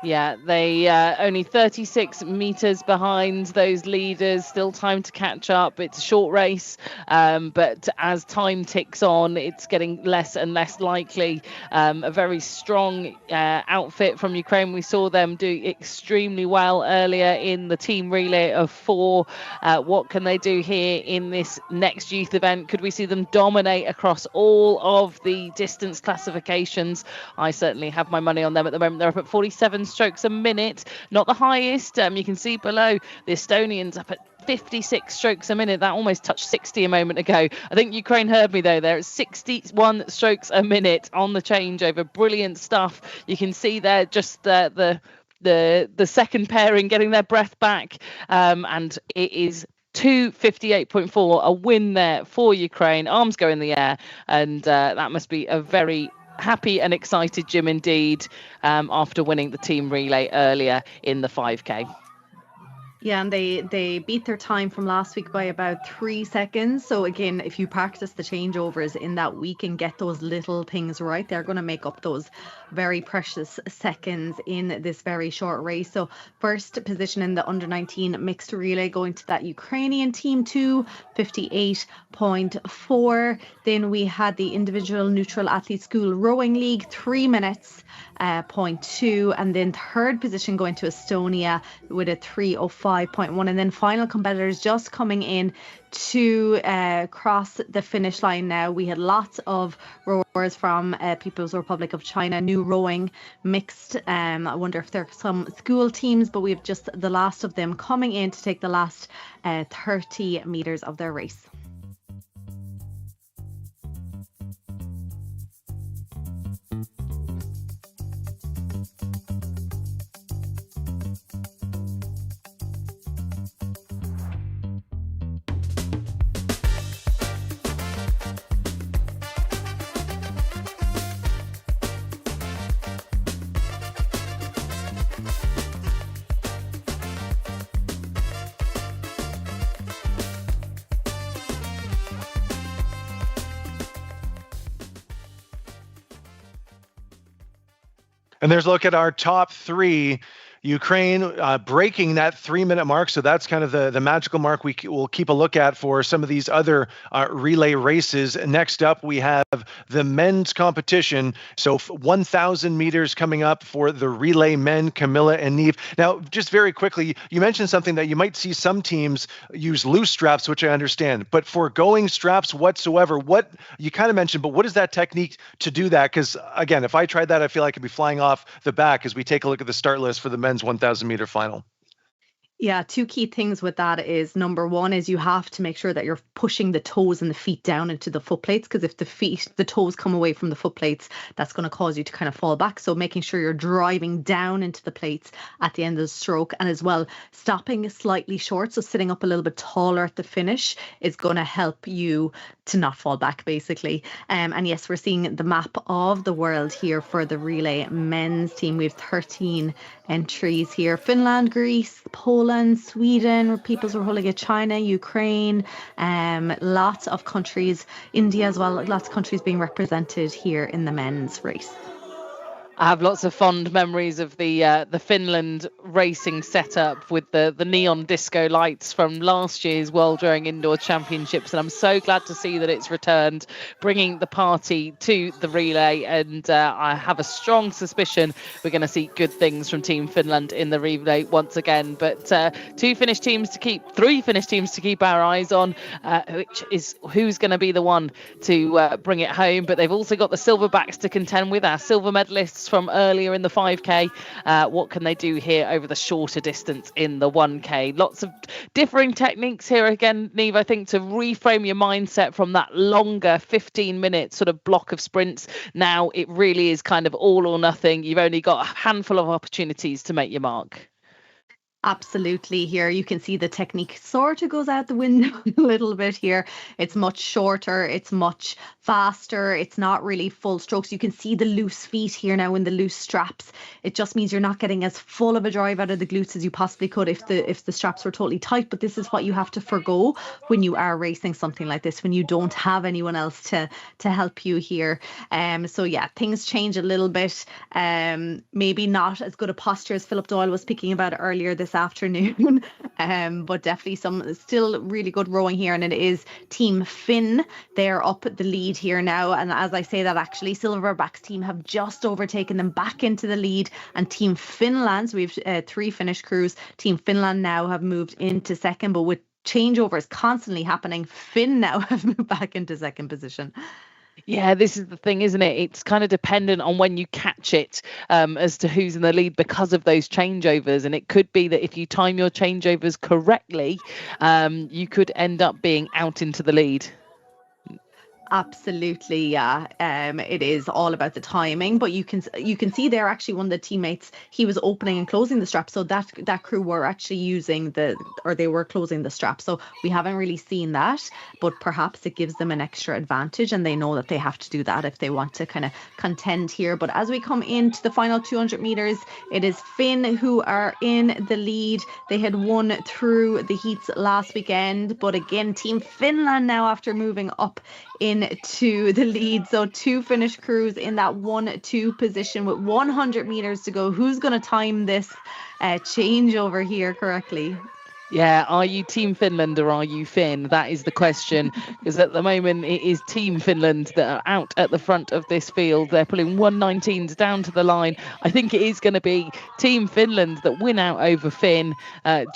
Yeah, they only 36 meters behind those leaders. Still time to catch up. It's a short race, but as time ticks on, it's getting less and less likely. A very strong outfit from Ukraine. We saw them do extremely well earlier in the team relay of 4. What can they do here in this next youth event? Could we see them dominate across all of the distance classifications? I certainly have my money on them at the moment. They're up at 47 strokes a minute, not the highest. You can see below the Estonians up at 56 strokes a minute. That almost touched 60 a moment ago. I think Ukraine heard me though. They're at 61 strokes a minute on the changeover. Brilliant stuff. You can see there just the second pairing getting their breath back, and it is 2:58.4, a win there for Ukraine. Arms go in the air, and that must be a very happy and excited Jim indeed, after winning the team relay earlier in the 5K. Yeah, and they beat their time from last week by about 3 seconds. So again, if you practice the changeovers in that week and get those little things right, they're going to make up those very precious seconds in this very short race. So first position in the under 19 mixed relay going to that Ukrainian team, 2:58.4. Then we had the individual neutral athlete school rowing league, 3 minutes. 0.2, and then third position going to Estonia with a 3:05.1, and then final competitors just coming in to cross the finish line now. We had lots of rowers from People's Republic of China, new rowing mixed. I wonder if there are some school teams, but we have just the last of them coming in to take the last 30 meters of their race. And there's a look at our top three. Ukraine breaking that 3-minute mark. So that's kind of the magical mark we will keep a look at for some of these other relay races. Next up, we have the men's competition. So 1,000 meters coming up for the relay men, Camilla and Neve. Now, just very quickly, you mentioned something that you might see some teams use loose straps, which I understand, but for going straps whatsoever, what you kind of mentioned, but what is that technique to do that? Because again, if I tried that, I feel like I'd be flying off the back as we take a look at the start list for the men's 1,000 meter final. Yeah, two key things with that is number one is you have to make sure that you're pushing the toes and the feet down into the foot plates, because if the toes come away from the foot plates, that's going to cause you to kind of fall back. So making sure you're driving down into the plates at the end of the stroke, and as well stopping slightly short, so sitting up a little bit taller at the finish is going to help you to not fall back basically. And yes, we're seeing the map of the world here for the relay men's team. We have 13 entries here: Finland, Greece, Poland, Sweden, People's Republic of China, Ukraine, lots of countries, India as well, lots of countries being represented here in the men's race. I have lots of fond memories of the Finland racing setup with the neon disco lights from last year's World Rowing Indoor Championships, and I'm so glad to see that it's returned, bringing the party to the relay. And I have a strong suspicion we're going to see good things from Team Finland in the relay once again. But three Finnish teams to keep our eyes on, which is who's going to be the one to bring it home. But they've also got the silverbacks to contend with, our silver medalists from earlier in the 5K. What can they do here over the shorter distance in the 1K? Lots of differing techniques here again, Neve, I think, to reframe your mindset from that longer 15-minute sort of block of sprints. Now it really is kind of all or nothing. You've only got a handful of opportunities to make your mark. Absolutely. Here you can see the technique sort of goes out the window a little bit here. It's much shorter, it's much faster, it's not really full strokes. You can see the loose feet here now in the loose straps. It just means you're not getting as full of a drive out of the glutes as you possibly could if the straps were totally tight. But this is what you have to forgo when you are racing something like this, when you don't have anyone else to help you here. So yeah, things change a little bit. Maybe not as good a posture as Philip Doyle was speaking about earlier this afternoon, but definitely some still really good rowing here. And it is Team Finn, they're up the lead here now, and as I say that, actually Silverback's team have just overtaken them back into the lead, and Team Finland, so we have 3 Finnish crews, Team Finland now have moved into second, but with changeovers constantly happening, Finn now have moved back into second position. Yeah, this is the thing, isn't it? It's kind of dependent on when you catch it as to who's in the lead because of those changeovers. And it could be that if you time your changeovers correctly, you could end up being out into the lead. Absolutely, yeah. It is all about the timing, but you can see there actually one of the teammates, he was opening and closing the strap, so that crew were actually using they were closing the strap. So we haven't really seen that, but perhaps it gives them an extra advantage, and they know that they have to do that if they want to kind of contend here. But as we come into the final 200 meters, it is Finn who are in the lead. They had won through the heats last weekend, but again, Team Finland now, after moving up into the lead. So 2 Finnish crews in that 1-2 position with 100 meters to go. Who's going to time this changeover here correctly? Yeah, are you Team Finland or are you Finn? That is the question, because at the moment it is Team Finland that are out at the front of this field. They're pulling 119s down to the line. I think it is going to be Team Finland that win out over Finn,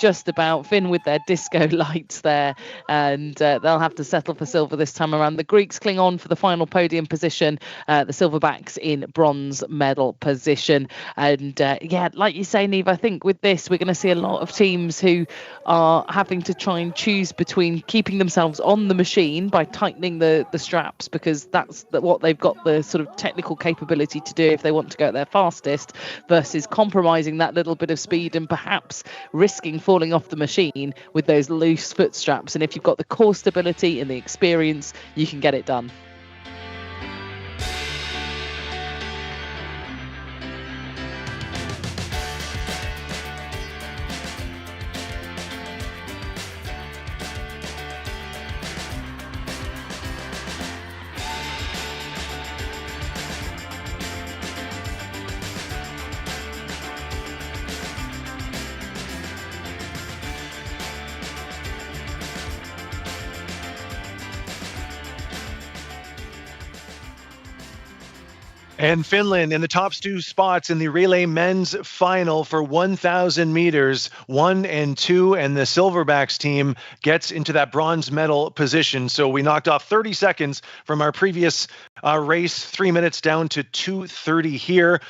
just about. Finn with their disco lights there, and they'll have to settle for silver this time around. The Greeks cling on for the final podium position, the Silverbacks in bronze medal position. And yeah, like you say, Neve, I think with this we're going to see a lot of teams who are having to try and choose between keeping themselves on the machine by tightening the straps, because that's what they've got the sort of technical capability to do if they want to go at their fastest, versus compromising that little bit of speed and perhaps risking falling off the machine with those loose foot straps. And if you've got the core stability and the experience, you can get it done. And Finland in the top two spots in the relay men's final for 1,000 meters, 1 and 2, and the Silverbacks team gets into that bronze medal position. So we knocked off 30 seconds from our previous race, 3 minutes down to 2:30 here.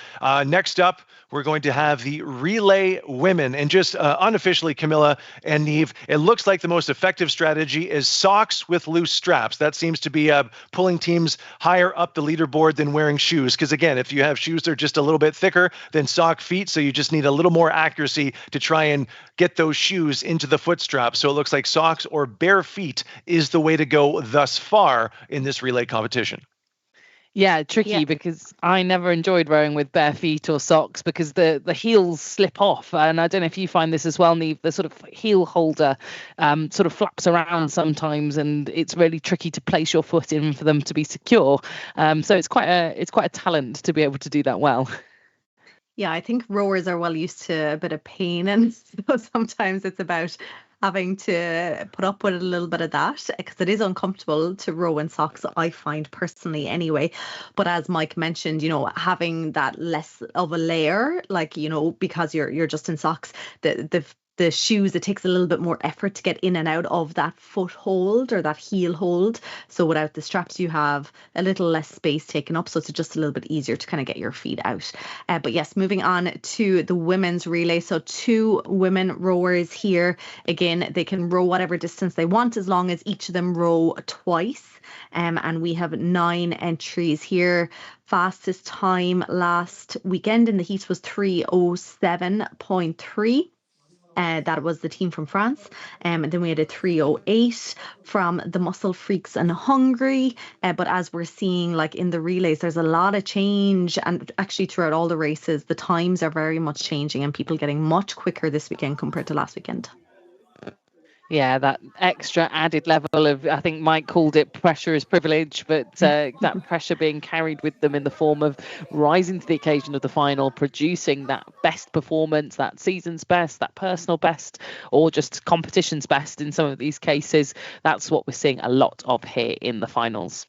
Next up, we're going to have the relay women. And just unofficially, Camilla and Neve, it looks like the most effective strategy is socks with loose straps. That seems to be pulling teams higher up the leaderboard than wearing shoes. Because again, if you have shoes that are just a little bit thicker than sock feet, so you just need a little more accuracy to try and get those shoes into the foot straps. So it looks like socks or bare feet is the way to go thus far in this relay competition. Yeah, tricky because I never enjoyed rowing with bare feet or socks because the heels slip off. And I don't know if you find this as well, Neve, the sort of heel holder sort of flaps around sometimes, and it's really tricky to place your foot in for them to be secure. So it's quite a talent to be able to do that well. Yeah, I think rowers are well used to a bit of pain, and so sometimes it's about having to put up with a little bit of that because it is uncomfortable to row in socks, I find personally anyway. But as Mike mentioned, you know, having that less of a layer, like, you know, because you're just in socks, the shoes, it takes a little bit more effort to get in and out of that foothold or that heel hold. So without the straps, you have a little less space taken up. So it's just a little bit easier to kind of get your feet out. But yes, moving on to the women's relay. So 2 women rowers here. Again, they can row whatever distance they want as long as each of them row twice. And we have 9 entries here. Fastest time last weekend in the heats was 3:07.3. That was the team from France. And then we had a 3:08 from the Muscle Freaks in Hungary. But as we're seeing, like in the relays, there's a lot of change. And actually throughout all the races, the times are very much changing and people getting much quicker this weekend compared to last weekend. Yeah, that extra added level of, I think Mike called it pressure is privilege, but that pressure being carried with them in the form of rising to the occasion of the final, producing that best performance, that season's best, that personal best, or just competition's best in some of these cases. That's what we're seeing a lot of here in the finals.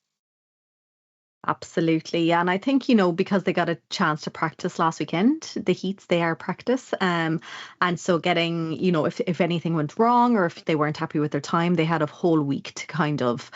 Absolutely. Yeah. And I think, you know, because they got a chance to practice last weekend, the heats, they are practice. And so getting, you know, if anything went wrong or if they weren't happy with their time, they had a whole week to kind of,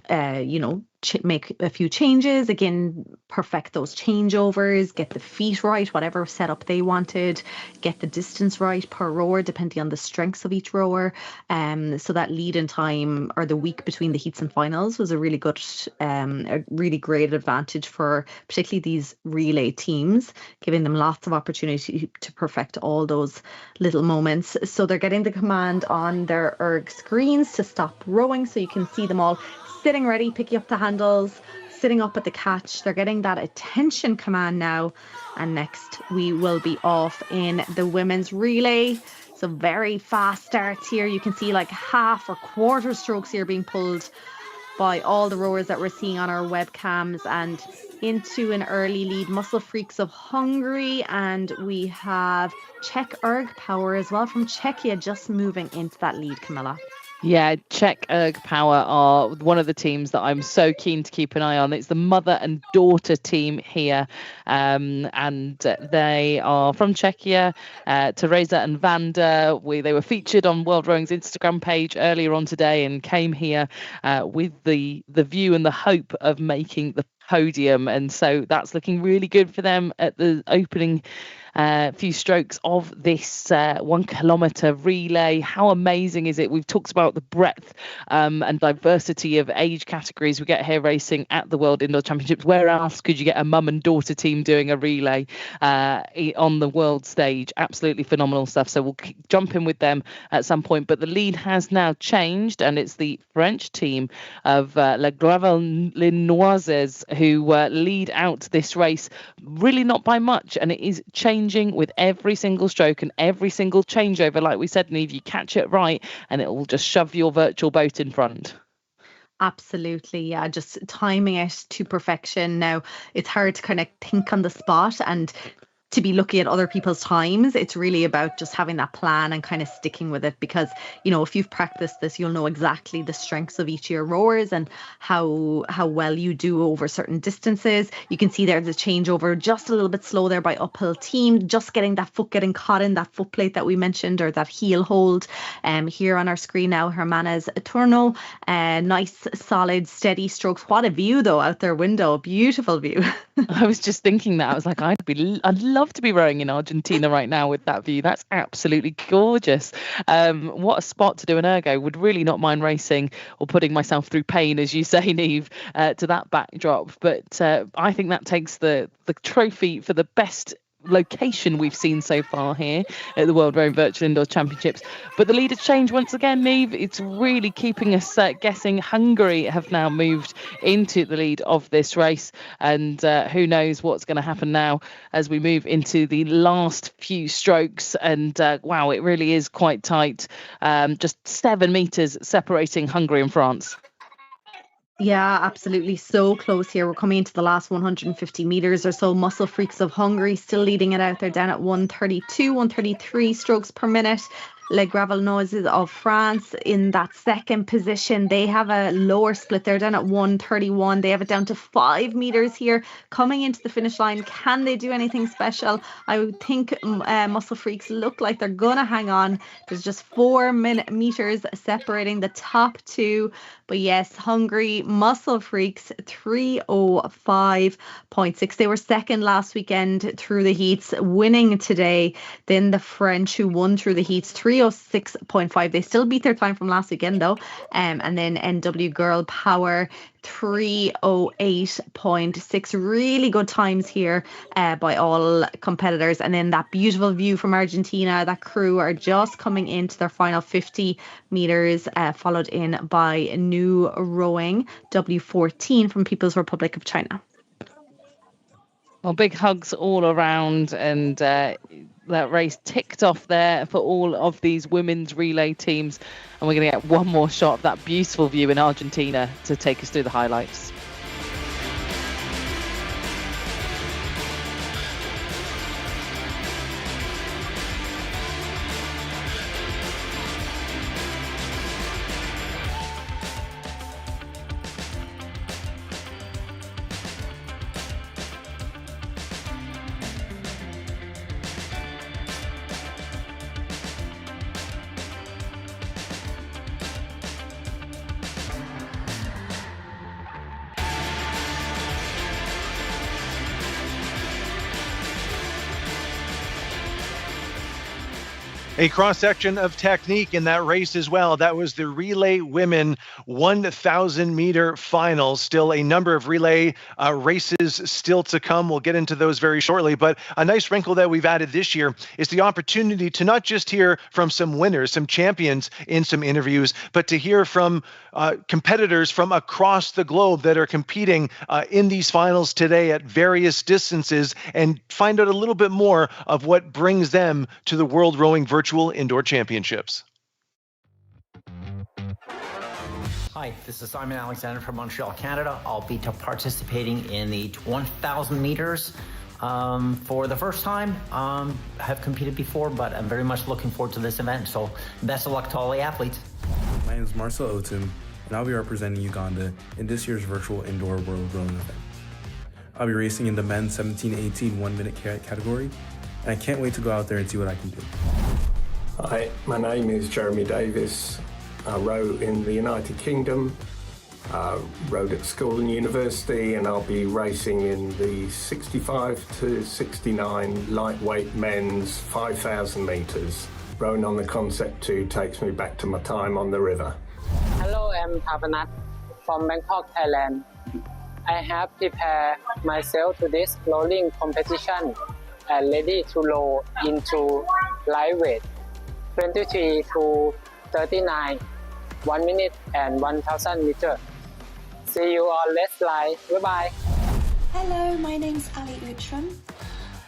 you know, make a few changes, again, perfect those changeovers, get the feet right, whatever setup they wanted, get the distance right per rower, depending on the strengths of each rower. So that lead in time or the week between the heats and finals was a really good, a really great advantage for particularly these relay teams, giving them lots of opportunity to perfect all those little moments. So they're getting the command on their erg screens to stop rowing, so you can see them all sitting ready, picking up the handles, sitting up at the catch. They're getting that attention command now. And next we will be off in the women's relay. So very fast starts here. You can see like half or quarter strokes here being pulled by all the rowers that we're seeing on our webcams, and into an early lead, Muscle Freaks of Hungary, and we have Czech Erg Power as well from Czechia just moving into that lead, Camilla. Yeah, Czech Erg Power are one of the teams that I'm so keen to keep an eye on. It's the mother and daughter team here, and they are from Czechia. Teresa and Vanda, they were featured on World Rowing's Instagram page earlier on today and came here with the view and the hope of making the podium, and so that's looking really good for them at the opening few strokes of this 1 kilometre relay. How amazing is it? We've talked about the breadth and diversity of age categories we get here racing at the World Indoor Championships. Where else could you get a mum and daughter team doing a relay on the world stage? Absolutely phenomenal stuff. So we'll jump in with them at some point. But the lead has now changed, and it's the French team of Les Gravelinoises who lead out this race, really not by much, and it is changing with every single stroke and every single changeover. Like we said, Neve, you catch it right and it will just shove your virtual boat in front. Absolutely, yeah, just timing it to perfection. Now it's hard to kind of think on the spot and to be looking at other people's times. It's really about just having that plan and kind of sticking with it, because, you know, if you've practiced this, you'll know exactly the strengths of each of your rowers and how well you do over certain distances. You can see there's a changeover just a little bit slow there by uphill team, just getting that foot getting caught in that foot plate that we mentioned, or that heel hold. Here on our screen now, Hermana's Turno, nice solid steady strokes. What a view though out their window, beautiful view. I was just thinking that. I was like, I'd love to be rowing in Argentina right now with that view. That's absolutely gorgeous. What a spot to do an ergo. Would really not mind racing or putting myself through pain, as you say, Niamh, to that backdrop. But I think that takes the trophy for the best location we've seen so far here at the World Rowing Virtual Indoor Championships. But the leaders change once again, Niamh. It's really keeping us guessing. Hungary have now moved into the lead of this race, and who knows what's going to happen now as we move into the last few strokes. And wow, it really is quite tight. Just 7 meters separating Hungary and France. Yeah, absolutely. So close here. We're coming into the last 150 meters or so. Muscle Freaks of Hungary still leading it out. They're down at 132, 133 strokes per minute. Les Gravelnoises of France in that second position. They have a lower split. They're down at 131. They have it down to 5 meters here coming into the finish line. Can they do anything special? I would think Muscle Freaks look like they're going to hang on. There's just 4 meters separating the top two. But yes, Hungary, Muscle Freaks, 3:05.6. They were second last weekend through the heats, winning today. Then the French, who won through the heats, 3:06.5. They still beat their time from last weekend though. And then NW Girl Power, 3:08.6. Really good times here by all competitors. And then that beautiful view from Argentina. That crew are just coming into their final 50 meters, followed in by New Rowing W14 from People's Republic of China. Well, big hugs all around, and that race ticked off there for all of these women's relay teams. And we're going to get one more shot of that beautiful view in Argentina to take us through the highlights. A cross-section of technique in that race as well. That was the relay women 1,000 meter final. Still a number of relay races still to come. We'll get into those very shortly. But a nice wrinkle that we've added this year is the opportunity to not just hear from some winners, some champions in some interviews, but to hear from competitors from across the globe that are competing in these finals today at various distances, and find out a little bit more of what brings them to the World Rowing Virtual Indoor Championships. Hi, this is Simon Alexander from Montreal, Canada. I'll be participating in the 1,000 meters for the first time. I have competed before, but I'm very much looking forward to this event. So best of luck to all the athletes. My name is Marcel Otum, and I'll be representing Uganda in this year's virtual indoor world rowing event. I'll be racing in the men's 17-18 1-minute category, and I can't wait to go out there and see what I can do. Hi, my name is Jeremy Davis. I row in the United Kingdom, rowed at school and university, and I'll be racing in the 65 to 69 lightweight men's 5,000 meters. Rowing on the Concept2 takes me back to my time on the river. Hello, I'm Pavanat from Bangkok, Thailand. I have prepared myself to this rowing competition and ready to row into lightweight 23 to 39, 1 minute and 1,000 meters. See you on Let's Fly. Bye-bye. Hello, my name's Ali Utram.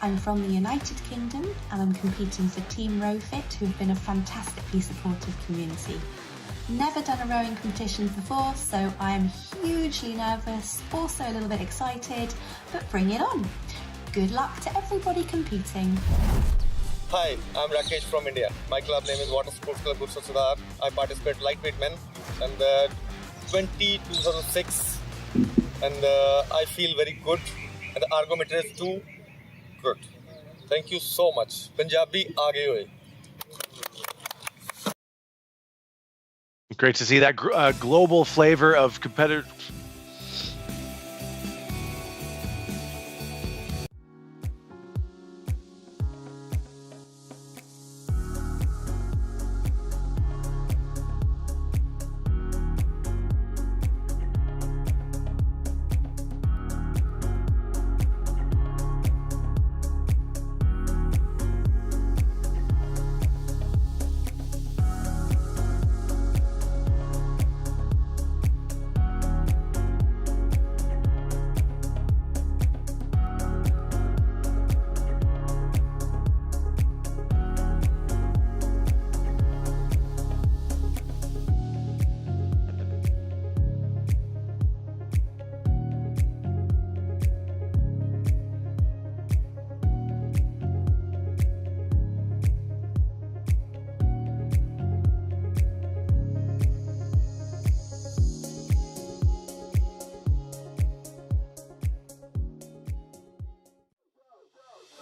I'm from the United Kingdom and I'm competing for Team RowFit, who've been a fantastically supportive community. Never done a rowing competition before, so I am hugely nervous, also a little bit excited, but bring it on. Good luck to everybody competing. Hi, I'm Rakesh from India. My club name is Water Sports Club Bursa Sudhar. I participate lightweight men and 2006 and I feel very good and the ergometer is too good. Thank you so much. Punjabi aage hoye. Great to see that global flavor of competitive.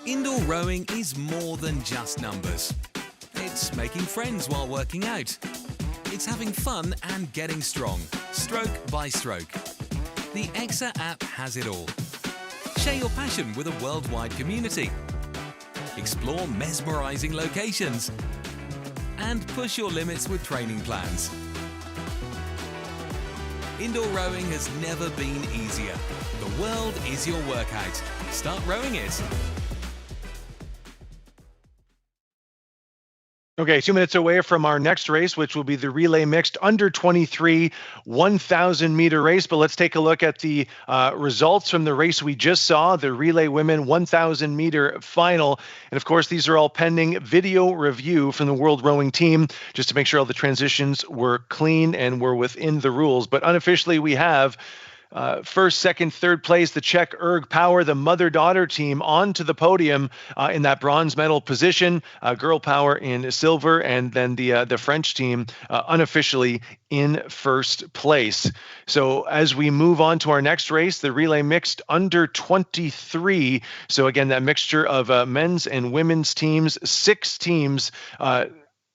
Indoor rowing is more than just numbers. It's making friends while working out. It's having fun and getting strong, stroke by stroke. The EXA app has it all. Share your passion with a worldwide community. Explore mesmerizing locations. And push your limits with training plans. Indoor rowing has never been easier. The world is your workout. Start rowing it. Okay, 2 minutes away from our next race, which will be the relay mixed under 23 1,000 meter race. But let's take a look at the results from the race we just saw, the relay women 1,000 meter final. And of course, these are all pending video review from the World Rowing Team, just to make sure all the transitions were clean and were within the rules. But unofficially, we have first, second, third place, the Czech Erg Power, the mother-daughter team, onto the podium in that bronze medal position. Girl Power in silver, and then the French team unofficially in first place. So as we move on to our next race, the relay mixed under 23. So again, that mixture of men's and women's teams, 6 teams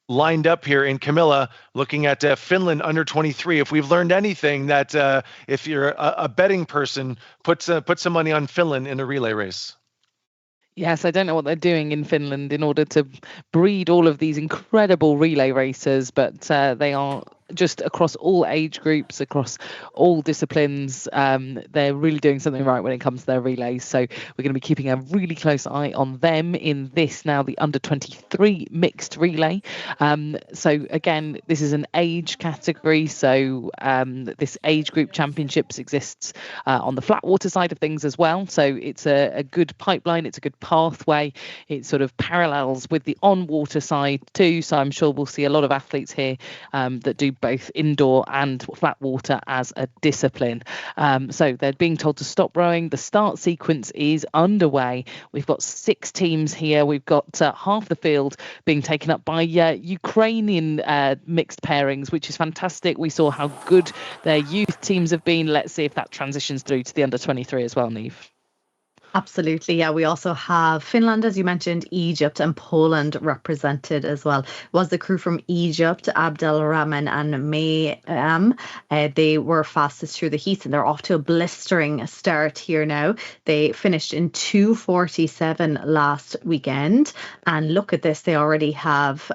lined up here in Camilla, looking at Finland under 23. If we've learned anything, that if you're a betting person, put some money on Finland in a relay race. Yes, I don't know what they're doing in Finland in order to breed all of these incredible relay racers, but they are just across all age groups, across all disciplines. They're really doing something right when it comes to their relays. So we're going to be keeping a really close eye on them in this now, the under 23 mixed relay. So again, this is an age category. So this age group championships exists on the flat water side of things as well. So it's a good pipeline. It's a good pathway. It sort of parallels with the on water side too. So I'm sure we'll see a lot of athletes here that do both indoor and flat water as a discipline. So they're being told to stop rowing. The start sequence is underway. We've got 6 teams here. We've got half the field being taken up by Ukrainian mixed pairings, which is fantastic. We saw how good their youth teams have been. Let's see if that transitions through to the under 23 as well, Niamh. Absolutely. Yeah, we also have Finland, as you mentioned, Egypt and Poland represented as well. It was the crew from Egypt, Abdelrahman and Mayam. They were fastest through the heats and they're off to a blistering start here now. They finished in 2:47 last weekend. And look at this, they already have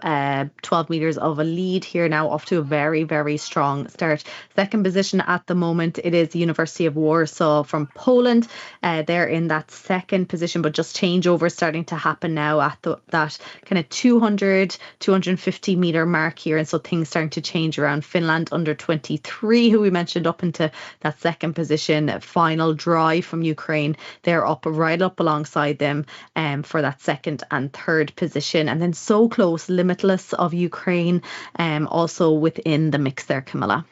12 metres of a lead here now, off to a very, very strong start. Second position at the moment, it is the University of Warsaw from Poland. They're in that second position, but just changeover starting to happen now at that kind of 250 meter mark here, and so things starting to change around. Finland under 23, who we mentioned up into that second position, final drive from Ukraine, they're right up alongside them for that second and third position, and then so close, Limitless of Ukraine also within the mix there, Camilla.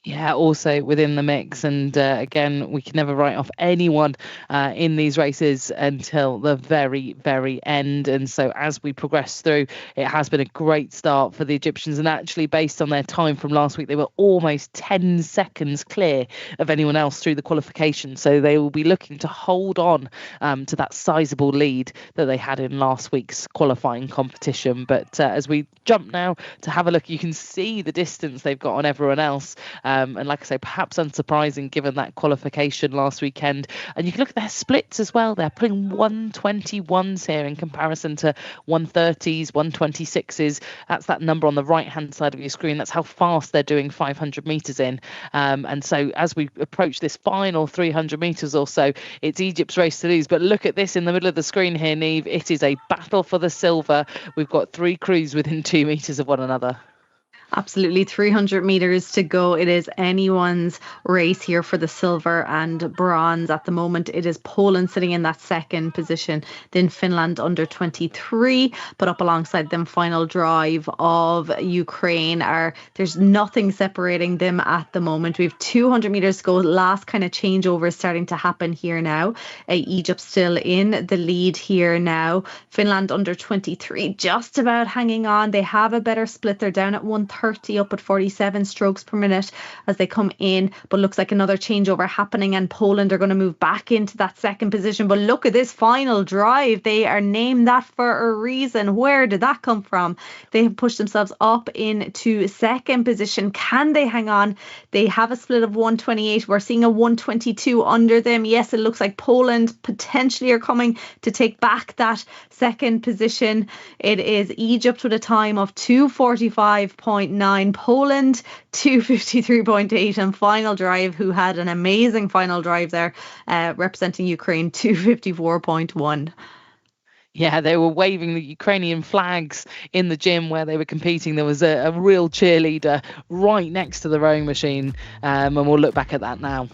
Yeah, also within the mix. And again, we can never write off anyone in these races until the very, very end. And so as we progress through, it has been a great start for the Egyptians. And actually, based on their time from last week, they were almost 10 seconds clear of anyone else through the qualification. So they will be looking to hold on to that sizable lead that they had in last week's qualifying competition. But as we jump now to have a look, you can see the distance they've got on everyone else. And like I say, perhaps unsurprising given that qualification last weekend. And you can look at their splits as well. They're putting 121s here in comparison to 130s, 126s. That's that number on the right-hand side of your screen. That's how fast they're doing 500 metres in. And so as we approach this final 300 metres or so, it's Egypt's race to lose. But look at this in the middle of the screen here, Niamh. It is a battle for the silver. We've got 3 crews within 2 metres of one another. Absolutely, 300 meters to go. It is anyone's race here for the silver and bronze. At the moment, it is Poland sitting in that second position, then Finland under 23, but up alongside them, final drive of Ukraine. There's nothing separating them at the moment. We have 200 meters to go. Last kind of changeover is starting to happen here now. Egypt still in the lead here now. Finland under 23, just about hanging on. They have a better split. They're down at 130, up at 47 strokes per minute as they come in, but looks like another changeover happening, and Poland are going to move back into that second position. But look at this final drive. They are named that for a reason. Where did that come from? They have pushed themselves up into second position. Can they hang on? They have a split of 128. We're seeing a 122 under them. Yes, it looks like Poland potentially are coming to take back that second position. It is Egypt with a time of 2:45.9, Poland 2:53.8, and Final Drive, who had an amazing final drive there, representing Ukraine, 2:54.1. Yeah, they were waving the Ukrainian flags in the gym where they were competing. There was a real cheerleader right next to the rowing machine, and we'll look back at that now.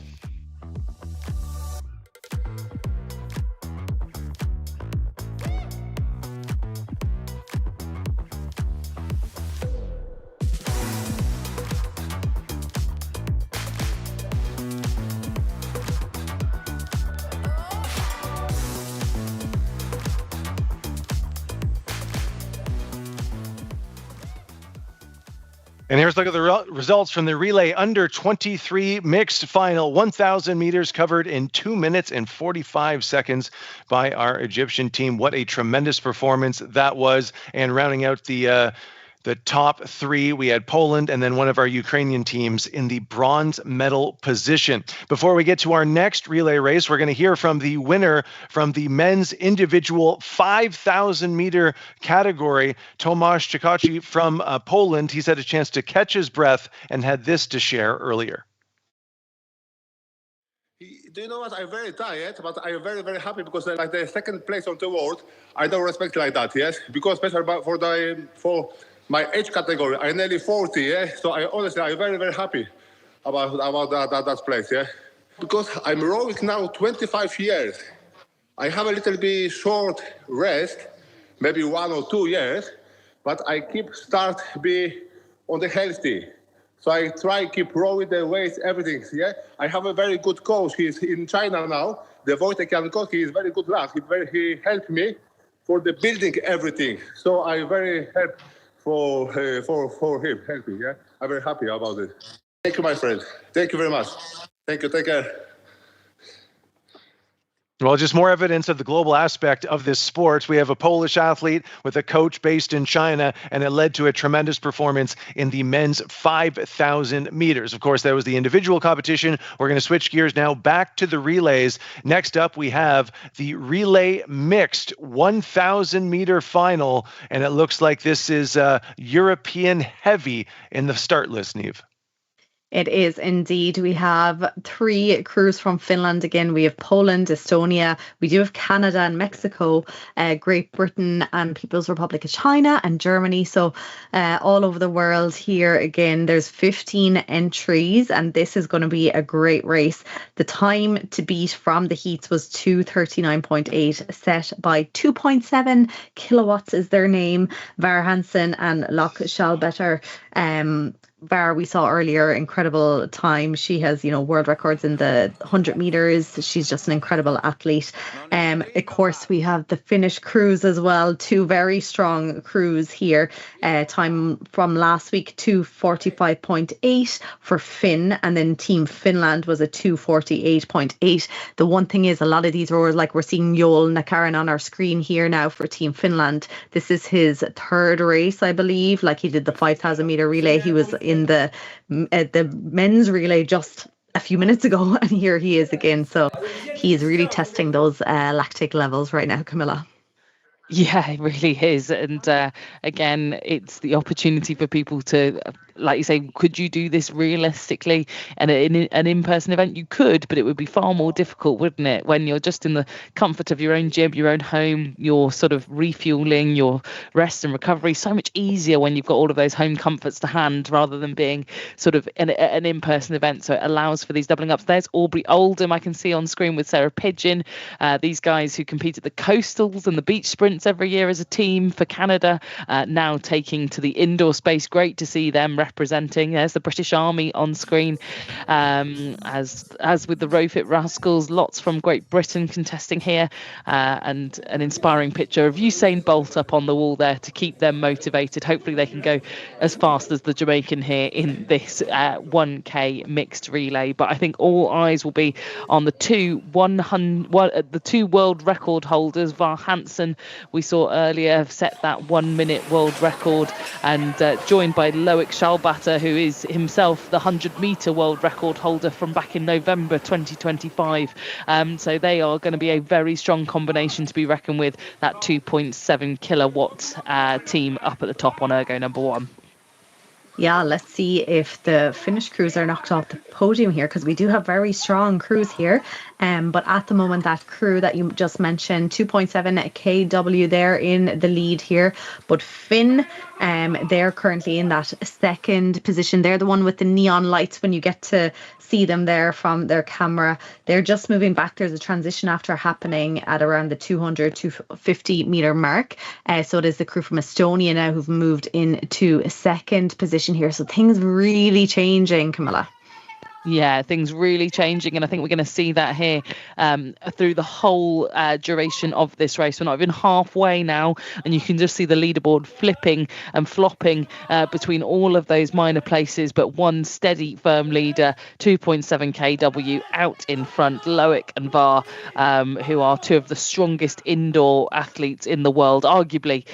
And here's a look at the results from the relay under 23 mixed final. 1,000 meters covered in 2 minutes and 45 seconds by our Egyptian team. What a tremendous performance that was. And rounding out the top 3, we had Poland and then one of our Ukrainian teams in the bronze medal position. Before we get to our next relay race, we're going to hear from the winner from the men's individual 5,000 meter category, Tomasz Czekaczy from Poland. He's had a chance to catch his breath and had this to share earlier. Do you know what? I'm very tired, but I'm very, very happy because like the second place on the world, I don't respect like that, yes? Because especially for my age category, I'm nearly 40, yeah? So I'm very, very happy about that place, yeah? Because I'm rowing now 25 years. I have a little bit short rest, maybe 1 or 2 years, but I start be on the healthy. So I try keep rowing the weights, everything, yeah? I have a very good coach. He's in China now. The Wojtek coach, he is very good lad. He helped me for the building everything. So I very happy for him helping, yeah? I'm very happy about it. Thank you, my friend. Thank you very much. Thank you. Take care. Well, just more evidence of the global aspect of this sport. We have a Polish athlete with a coach based in China, and it led to a tremendous performance in the men's 5,000 meters. Of course, that was the individual competition. We're going to switch gears now back to the relays. Next up, we have the relay mixed 1,000 meter final, and it looks like this is European heavy in the start list, Niamh. It is indeed. We have 3 crews from Finland again. We have Poland, Estonia. We do have Canada and Mexico, Great Britain and People's Republic of China and Germany. So all over the world here again, there's 15 entries, and this is going to be a great race. The time to beat from the heats was 2:39.8, set by 2.7 kilowatts is their name. Var Hansen and Locke Schalbetter Var, we saw earlier, incredible time. She has, world records in the 100 meters. She's just an incredible athlete. Of course, we have the Finnish crews as well. Two very strong crews here. Time from last week, 2:45.8 for Finn, and then Team Finland was a 2:48.8. The one thing is, a lot of these rowers, like we're seeing Joel Nakarin on our screen here now for Team Finland. This is his third race, I believe. Like, he did the 5,000 meter relay. He was in the men's relay just a few minutes ago, and here he is again. So he is really testing those lactic levels right now, Camilla. Yeah, it really is. And again, it's the opportunity for people to, like you say, could you do this realistically? And in an in-person event, you could, but it would be far more difficult, wouldn't it? When you're just in the comfort of your own gym, your own home, you're sort of refueling, your rest and recovery. So much easier when you've got all of those home comforts to hand, rather than being sort of an in-person event. So it allows for these doubling ups. There's Aubrey Oldham, I can see on screen, with Sarah Pidgeon. These guys who compete at the coastals and the beach sprints every year as a team for Canada, now taking to the indoor space. Great to see them representing. There's the British Army on screen, as with the Rowfit Rascals, lots from Great Britain contesting here, and an inspiring picture of Usain Bolt up on the wall there to keep them motivated. Hopefully they can go as fast as the Jamaican here in this 1K mixed relay. But I think all eyes will be on the two world record holders. Var Hansen, we saw earlier, set that 1 minute world record, and joined by Loic Schalbatter, who is himself the 100-meter world record holder from back in November 2025. So they are going to be a very strong combination to be reckoned with, that 2.7 kilowatt team up at the top on ergo number 1. Yeah, let's see if the Finnish crews are knocked off the podium here, because we do have very strong crews here. But at the moment, that crew that you just mentioned, 2.7 kW, they're in the lead here. But Finn, they're currently in that second position. They're the one with the neon lights when you get to see them there from their camera. They're just moving back. There's a transition after happening at around the 200 to 50 meter mark. So it is the crew from Estonia now who've moved into second position here. So things really changing, Camilla. Yeah, things really changing, and I think we're going to see that here through the whole duration of this race. We're not even halfway now, and you can just see the leaderboard flipping and flopping between all of those minor places, but one steady, firm leader, 2.7 kW out in front, Loic and Var, who are two of the strongest indoor athletes in the world, arguably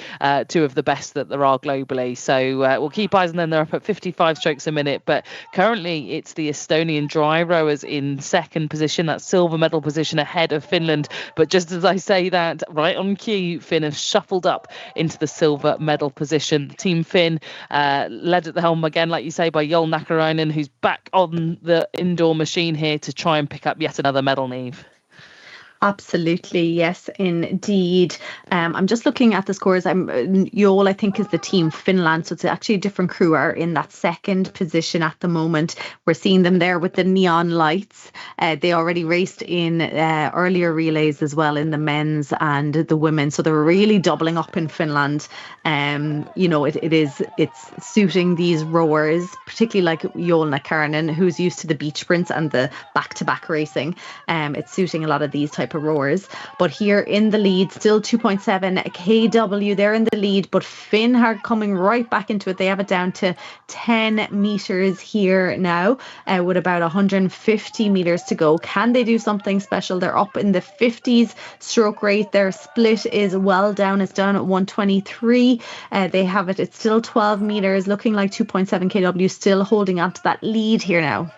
two of the best that there are globally. So we'll keep eyes on them. They're up at 55 strokes a minute, but currently it's the Estonian dry rowers in second position, that silver medal position ahead of Finland. But just as I say that, right on cue, Finn has shuffled up into the silver medal position. Team Finn led at the helm again, like you say, by Joel Nakarainen, who's back on the indoor machine here to try and pick up yet another medal, Niamh. Absolutely, yes, indeed. I'm just looking at the scores. Joel, I think, is the team Finland, so it's actually a different crew are in that second position at the moment. We're seeing them there with the neon lights. They already raced in earlier relays as well, in the men's and the women, so they're really doubling up in Finland. It's suiting these rowers, particularly like Joel Nakarin, who's used to the beach sprints and the back-to-back racing. It's suiting a lot of these type of rowers. But here in the lead, still 2.7 kW, they're in the lead, but Finn are coming right back into it. They have it down to 10 meters here now, with about 150 meters to go. Can they do something special? They're up in the 50s stroke rate. Their split is well down. It's down at 123. They have it. It's still 12 meters, looking like 2.7 kW, still holding on to that lead here now.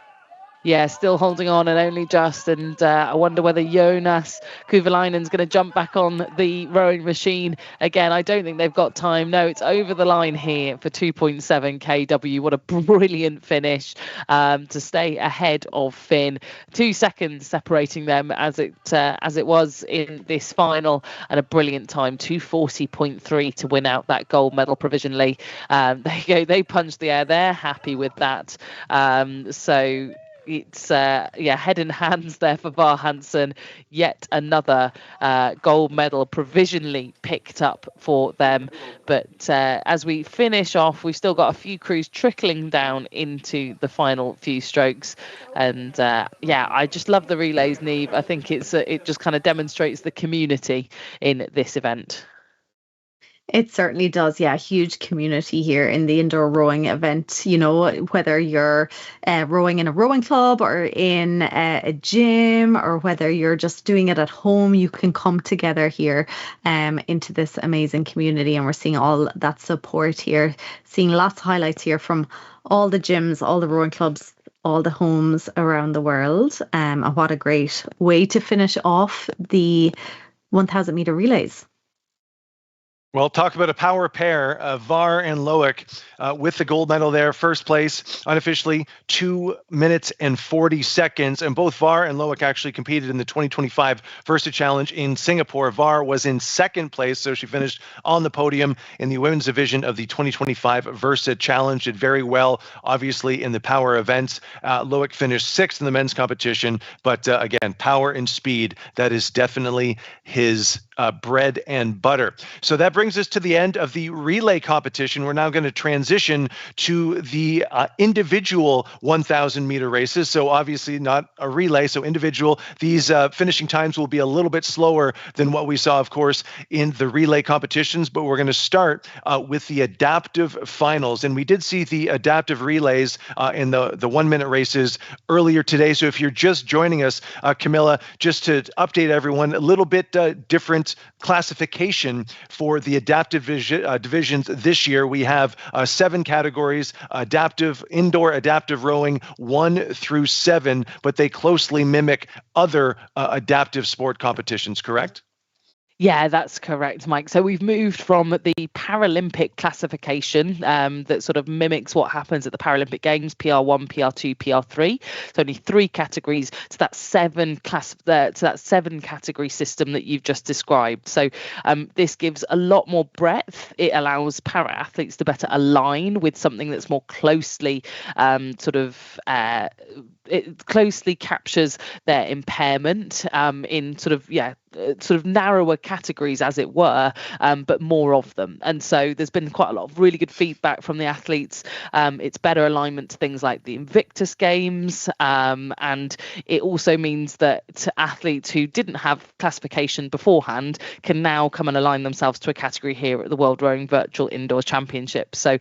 Yeah, still holding on, and only just. And I wonder whether Jonas Kuvalainen's going to jump back on the rowing machine again. I don't think they've got time. No, it's over the line here for 2.7 kW. What a brilliant finish to stay ahead of Finn. 2 seconds separating them as it was in this final, and a brilliant time, 2:40.3 to win out that gold medal provisionally. There you go. They punched the air. They're happy with that. So it's head in hands there for Var Hansen. Yet another gold medal provisionally picked up for them. But as we finish off, we've still got a few crews trickling down into the final few strokes. And I just love the relays, Neve. I think it just kind of demonstrates the community in this event. It certainly does. Yeah, huge community here in the indoor rowing event. You know, whether you're rowing in a rowing club or in a gym, or whether you're just doing it at home, you can come together here into this amazing community. And we're seeing all that support here, seeing lots of highlights here from all the gyms, all the rowing clubs, all the homes around the world. And what a great way to finish off the 1,000 meter relays. Well, talk about a power pair, Var and Loic with the gold medal there. First place, unofficially, 2 minutes and 40 seconds. And both Var and Loic actually competed in the 2025 Versa Challenge in Singapore. Var was in second place, so she finished on the podium in the women's division of the 2025 Versa Challenge. Did very well, obviously, in the power events. Loic finished sixth in the men's competition. But again, power and speed, that is definitely his bread and butter. So that brings us to the end of the relay competition. We're now going to transition to the individual 1,000 meter races. So obviously not a relay, so individual. These finishing times will be a little bit slower than what we saw, of course, in the relay competitions, but we're going to start with the adaptive finals. And we did see the adaptive relays in the 1 minute races earlier today. So if you're just joining us, Camilla, just to update everyone, a little bit different classification for the adaptive divisions this year. We have 7 categories: indoor adaptive rowing 1 through 7, but they closely mimic other adaptive sport competitions, correct? Yeah, that's correct, Mike. So we've moved from the Paralympic classification that sort of mimics what happens at the Paralympic Games, PR1, PR2, PR3. So only 3 categories to that 7 category system that you've just described. So this gives a lot more breadth. It allows para athletes to better align with something that's more closely it closely captures their impairment in sort of narrower categories, as it were, but more of them. And so there's been quite a lot of really good feedback from the athletes. It's better alignment to things like the Invictus Games, and it also means that athletes who didn't have classification beforehand can now come and align themselves to a category here at the World Rowing Virtual Indoor Championships. So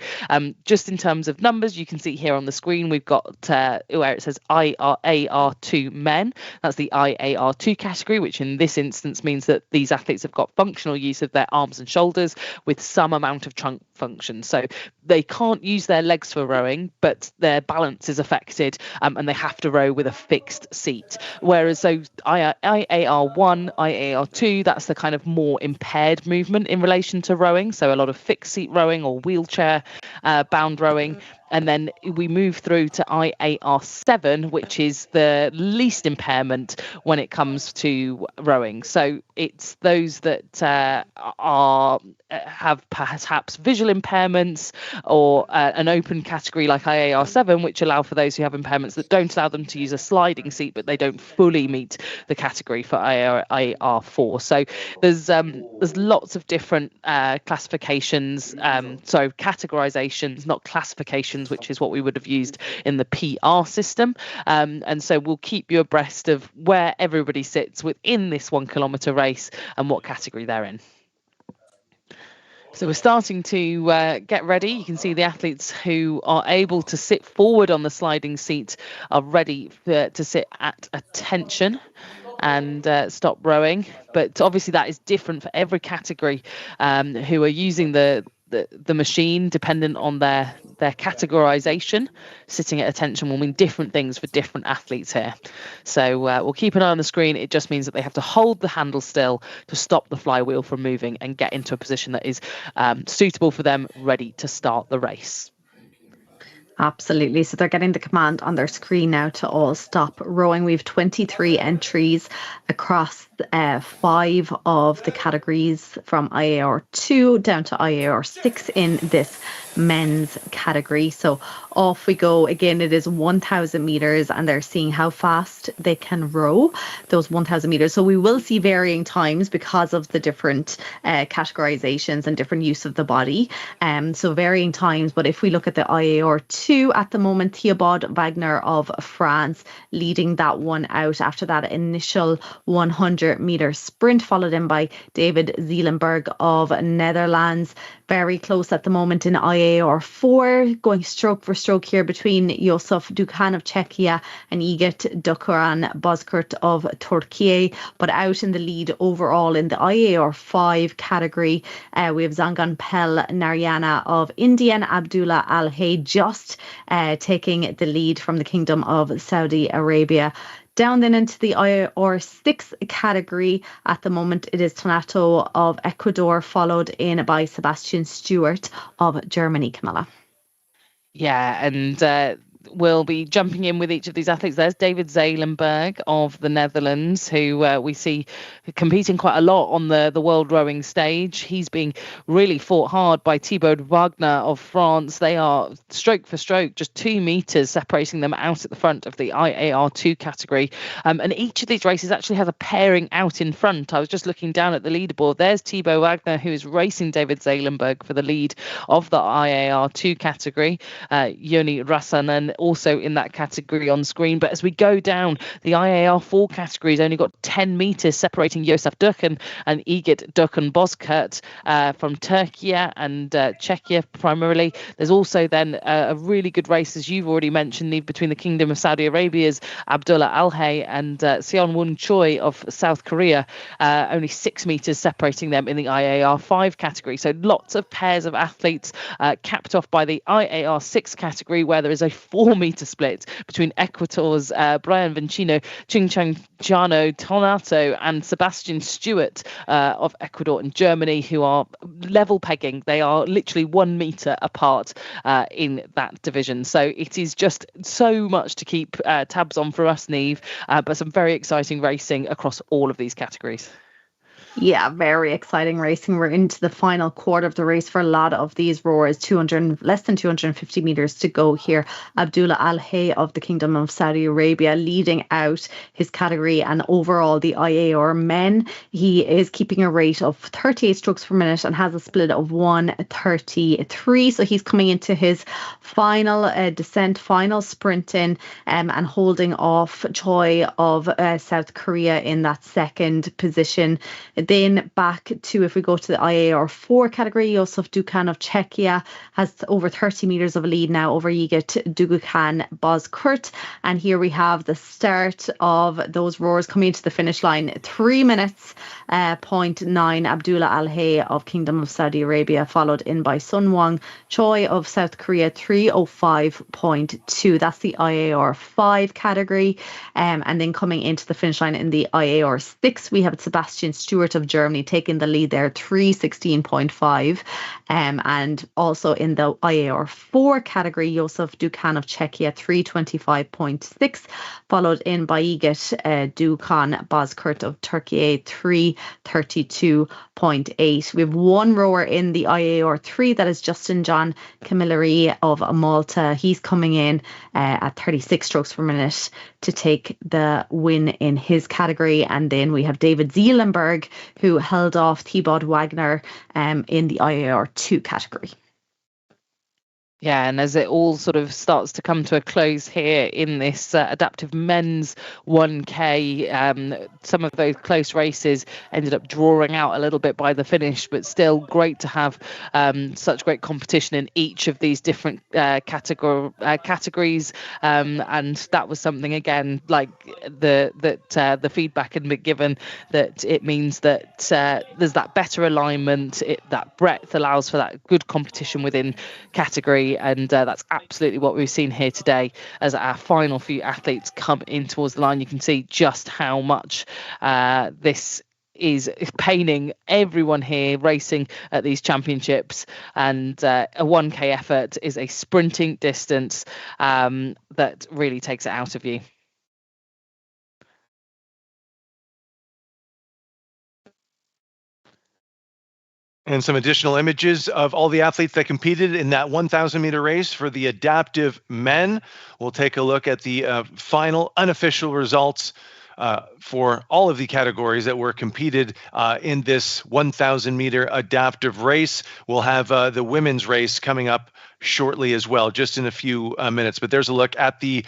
just in terms of numbers, you can see here on the screen, we've got where it says IAR2 men. That's the IAR2 category, which in this instance means that these athletes have got functional use of their arms and shoulders with some amount of trunk function. So they can't use their legs for rowing, but their balance is affected, and they have to row with a fixed seat. Whereas IAR1, IAR2, that's the kind of more impaired movement in relation to rowing. So a lot of fixed seat rowing or wheelchair bound rowing. And then we move through to IAR7, which is the least impairment when it comes to rowing. So it's those that have perhaps visual impairments, or an open category like IAR7, which allow for those who have impairments that don't allow them to use a sliding seat, but they don't fully meet the category for IAR4. So there's lots of different classifications, categorizations, not classifications, which is what we would have used in the PR system. And so we'll keep you abreast of where everybody sits within this 1 kilometre race and what category they're in. So we're starting to get ready. You can see the athletes who are able to sit forward on the sliding seat are ready to sit at attention and stop rowing. But obviously that is different for every category who are using the machine, dependent on their categorization. Sitting at attention will mean different things for different athletes here. So we'll keep an eye on the screen. It just means that they have to hold the handle still to stop the flywheel from moving and get into a position that is suitable for them, ready to start the race. Absolutely. So they're getting the command on their screen now to all stop rowing. We've 23 entries across 5 of the categories from IAR 2 down to IAR 6 in this men's category. So off we go. Again, it is 1,000 meters and they're seeing how fast they can row those 1,000 meters. So we will see varying times because of the different categorizations and different use of the body. So varying times. But if we look at the IAR 2 at the moment, Thibaut Wagner of France leading that one out after that initial 100-meter sprint, followed in by David Zeelenberg of Netherlands. Very close at the moment in IAR 4, going stroke for stroke here between Yusuf Dukan of Czechia and Igit Dukaran Bozkurt of Turkey. But out in the lead overall in the IAR 5 category, we have Zangan Pel Naryana of India and Abdullah Al-Hay just taking the lead from the Kingdom of Saudi Arabia. Down then into the IAR 6 category at the moment, it is Tonato of Ecuador, followed in by Sebastian Stewart of Germany, Camilla. Yeah, and we'll be jumping in with each of these athletes. There's David Zeelenberg of the Netherlands, who we see competing quite a lot on the world rowing stage. He's being really fought hard by Thibaut Wagner of France. They are stroke for stroke, just 2 meters separating them out at the front of the IAR 2 category. And each of these races actually has a pairing out in front. I was just looking down at the leaderboard. There's Thibaut Wagner, who is racing David Zeelenberg for the lead of the IAR 2 category. Yoni Rasanen also in that category on screen. But as we go down, the IAR 4 category has only got 10 meters separating Yosef Dukan and Igit Dukan Bozkurt from Turkey and Czechia primarily. There's also then a really good race, as you've already mentioned, between the Kingdom of Saudi Arabia's Abdullah Al-Hay and Seon Woon Choi of South Korea. Only 6 meters separating them in the IAR 5 category. So lots of pairs of athletes capped off by the IAR 6 category, where there is a 4-meter split between Ecuador's Brian Vincino, Chingchang Tonato and Sebastian Stewart of Ecuador and Germany, who are level pegging. They are literally 1 meter apart in that division. So it is just so much to keep tabs on for us, Niamh, but some very exciting racing across all of these categories. Yeah, very exciting racing. We're into the final quarter of the race for a lot of these rowers. Less than 250 meters to go here. Abdullah Al-Hay of the Kingdom of Saudi Arabia leading out his category, and overall the IAR men, he is keeping a rate of 38 strokes per minute and has a split of 1:33. So he's coming into his final descent, final sprinting, and holding off Choi of South Korea in that second position. Then back to, if we go to the IAR 4 category, Yosef Dukan of Czechia has over 30 meters of a lead now over Igit Dukan Bozkurt. And here we have the start of those rowers coming into the finish line. 3 minutes, 0.9, Abdullah Al-Hay of Kingdom of Saudi Arabia, followed in by Sunwon Choi of South Korea, 3:05.2. That's the IAR 5 category. And then coming into the finish line in the IAR 6, we have Sebastian Stewart of Germany taking the lead there, 3:16.5. And also in the IAR 4 category, Yosef Dukan of Czechia, 3:25.6, followed in by Igit Dukan Bozkurt of Turkey, 3:32.8. We have one rower in the IAR 3, that is Justin John Camilleri of Malta. He's coming in at 36 strokes per minute to take the win in his category. And then we have David Zeelenberg, who held off Thibaut Wagner in the IAR 2 category. Yeah, and as it all sort of starts to come to a close here in this adaptive men's 1K, some of those close races ended up drawing out a little bit by the finish, but still great to have such great competition in each of these different categories. And that was something, again, like the feedback had been given, that it means that there's that better alignment, that breadth allows for that good competition within category. And that's absolutely what we've seen here today as our final few athletes come in towards the line. You can see just how much this is paining everyone here racing at these championships. And a 1K effort is a sprinting distance that really takes it out of you. And some additional images of all the athletes that competed in that 1,000 meter race for the adaptive men. We'll take a look at the final unofficial results for all of the categories that were competed in this 1,000 meter adaptive race. We'll have the women's race coming up shortly as well, just in a few minutes. But there's a look at the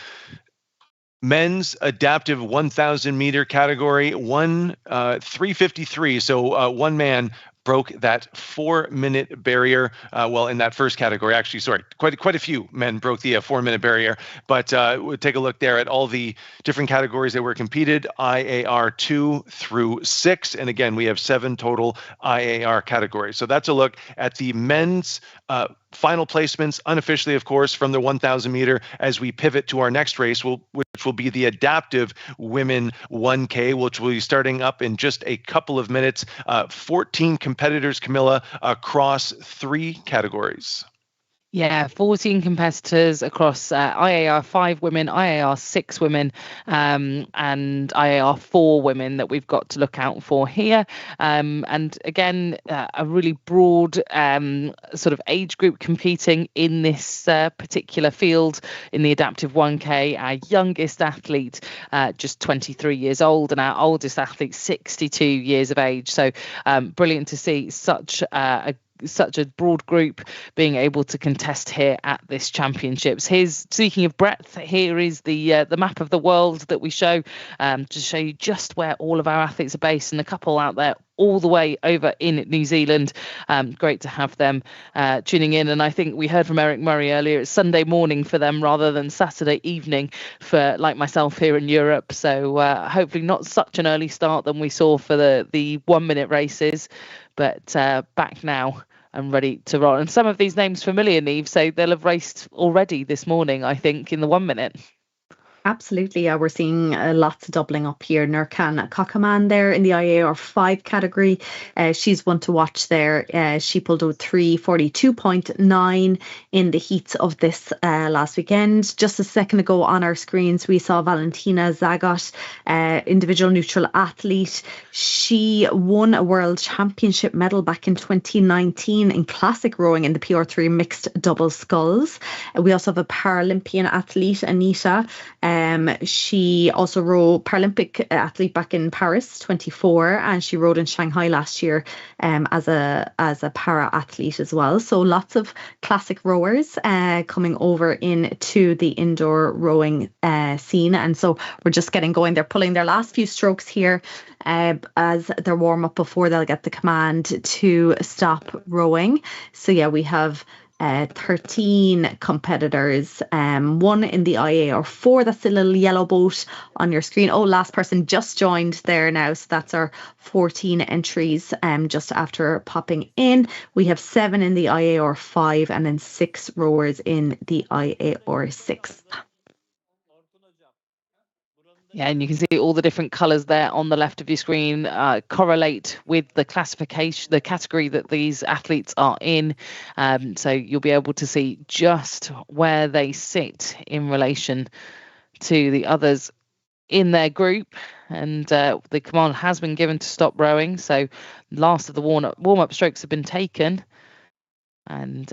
men's adaptive 1,000 meter category, 3:53. So one man broke that 4-minute barrier. Well, in that first category, actually, sorry, quite a few men broke the 4-minute barrier. But we'll take a look there at all the different categories that were competed, IAR 2 through 6. And again, we have 7 total IAR categories. So that's a look at the men's final placements, unofficially, of course, from the 1,000 meter, as we pivot to our next race, which will be the adaptive women 1K, which will be starting up in just a couple of minutes. 14 competitors, Camilla, across 3 categories. Yeah, 14 competitors across IAR 5 women, IAR 6 women, and IAR 4 women that we've got to look out for here. And again, a really broad sort of age group competing in this particular field in the adaptive 1K. Our youngest athlete, just 23 years old, and our oldest athlete, 62 years of age. So brilliant to see such a broad group being able to contest here at this championships. Speaking of breadth, here is the map of the world that we show to show you just where all of our athletes are based, and a couple out there all the way over in New Zealand. Great to have them tuning in. And I think we heard from Eric Murray earlier, it's Sunday morning for them rather than Saturday evening for like myself here in Europe. So hopefully not such an early start than we saw for the 1-minute races, but back now and ready to roll. And some of these names familiar, Neve, so they'll have raced already this morning, I think, in the 1 minute. Absolutely, yeah, we're seeing lots of doubling up here. Nurkan Kakaman there in the IAR 5 category. She's one to watch there. She pulled out 3:42.9 in the heats of this last weekend. Just a second ago on our screens, we saw Valentina Zagot, individual neutral athlete. She won a world championship medal back in 2019 in classic rowing in the PR3 mixed double sculls. We also have a Paralympian athlete, Anita. She also rowed Paralympic athlete back in Paris 24, and she rowed in Shanghai last year as a para athlete as well. So lots of classic rowers coming over into the indoor rowing scene, and so we're just getting going. They're pulling their last few strokes here as their warm up before they'll get the command to stop rowing. So yeah, we have 13 competitors, one in the IAR 4, that's the little yellow boat on your screen. Oh, last person just joined there now, so that's our 14 entries just after popping in. We have 7 in the IAR 5 and then 6 rowers in the IAR 6. Yeah, and you can see all the different colours there on the left of your screen correlate with the classification, the category that these athletes are in. So you'll be able to see just where they sit in relation to the others in their group. And the command has been given to stop rowing. So last of the warm-up strokes have been taken. And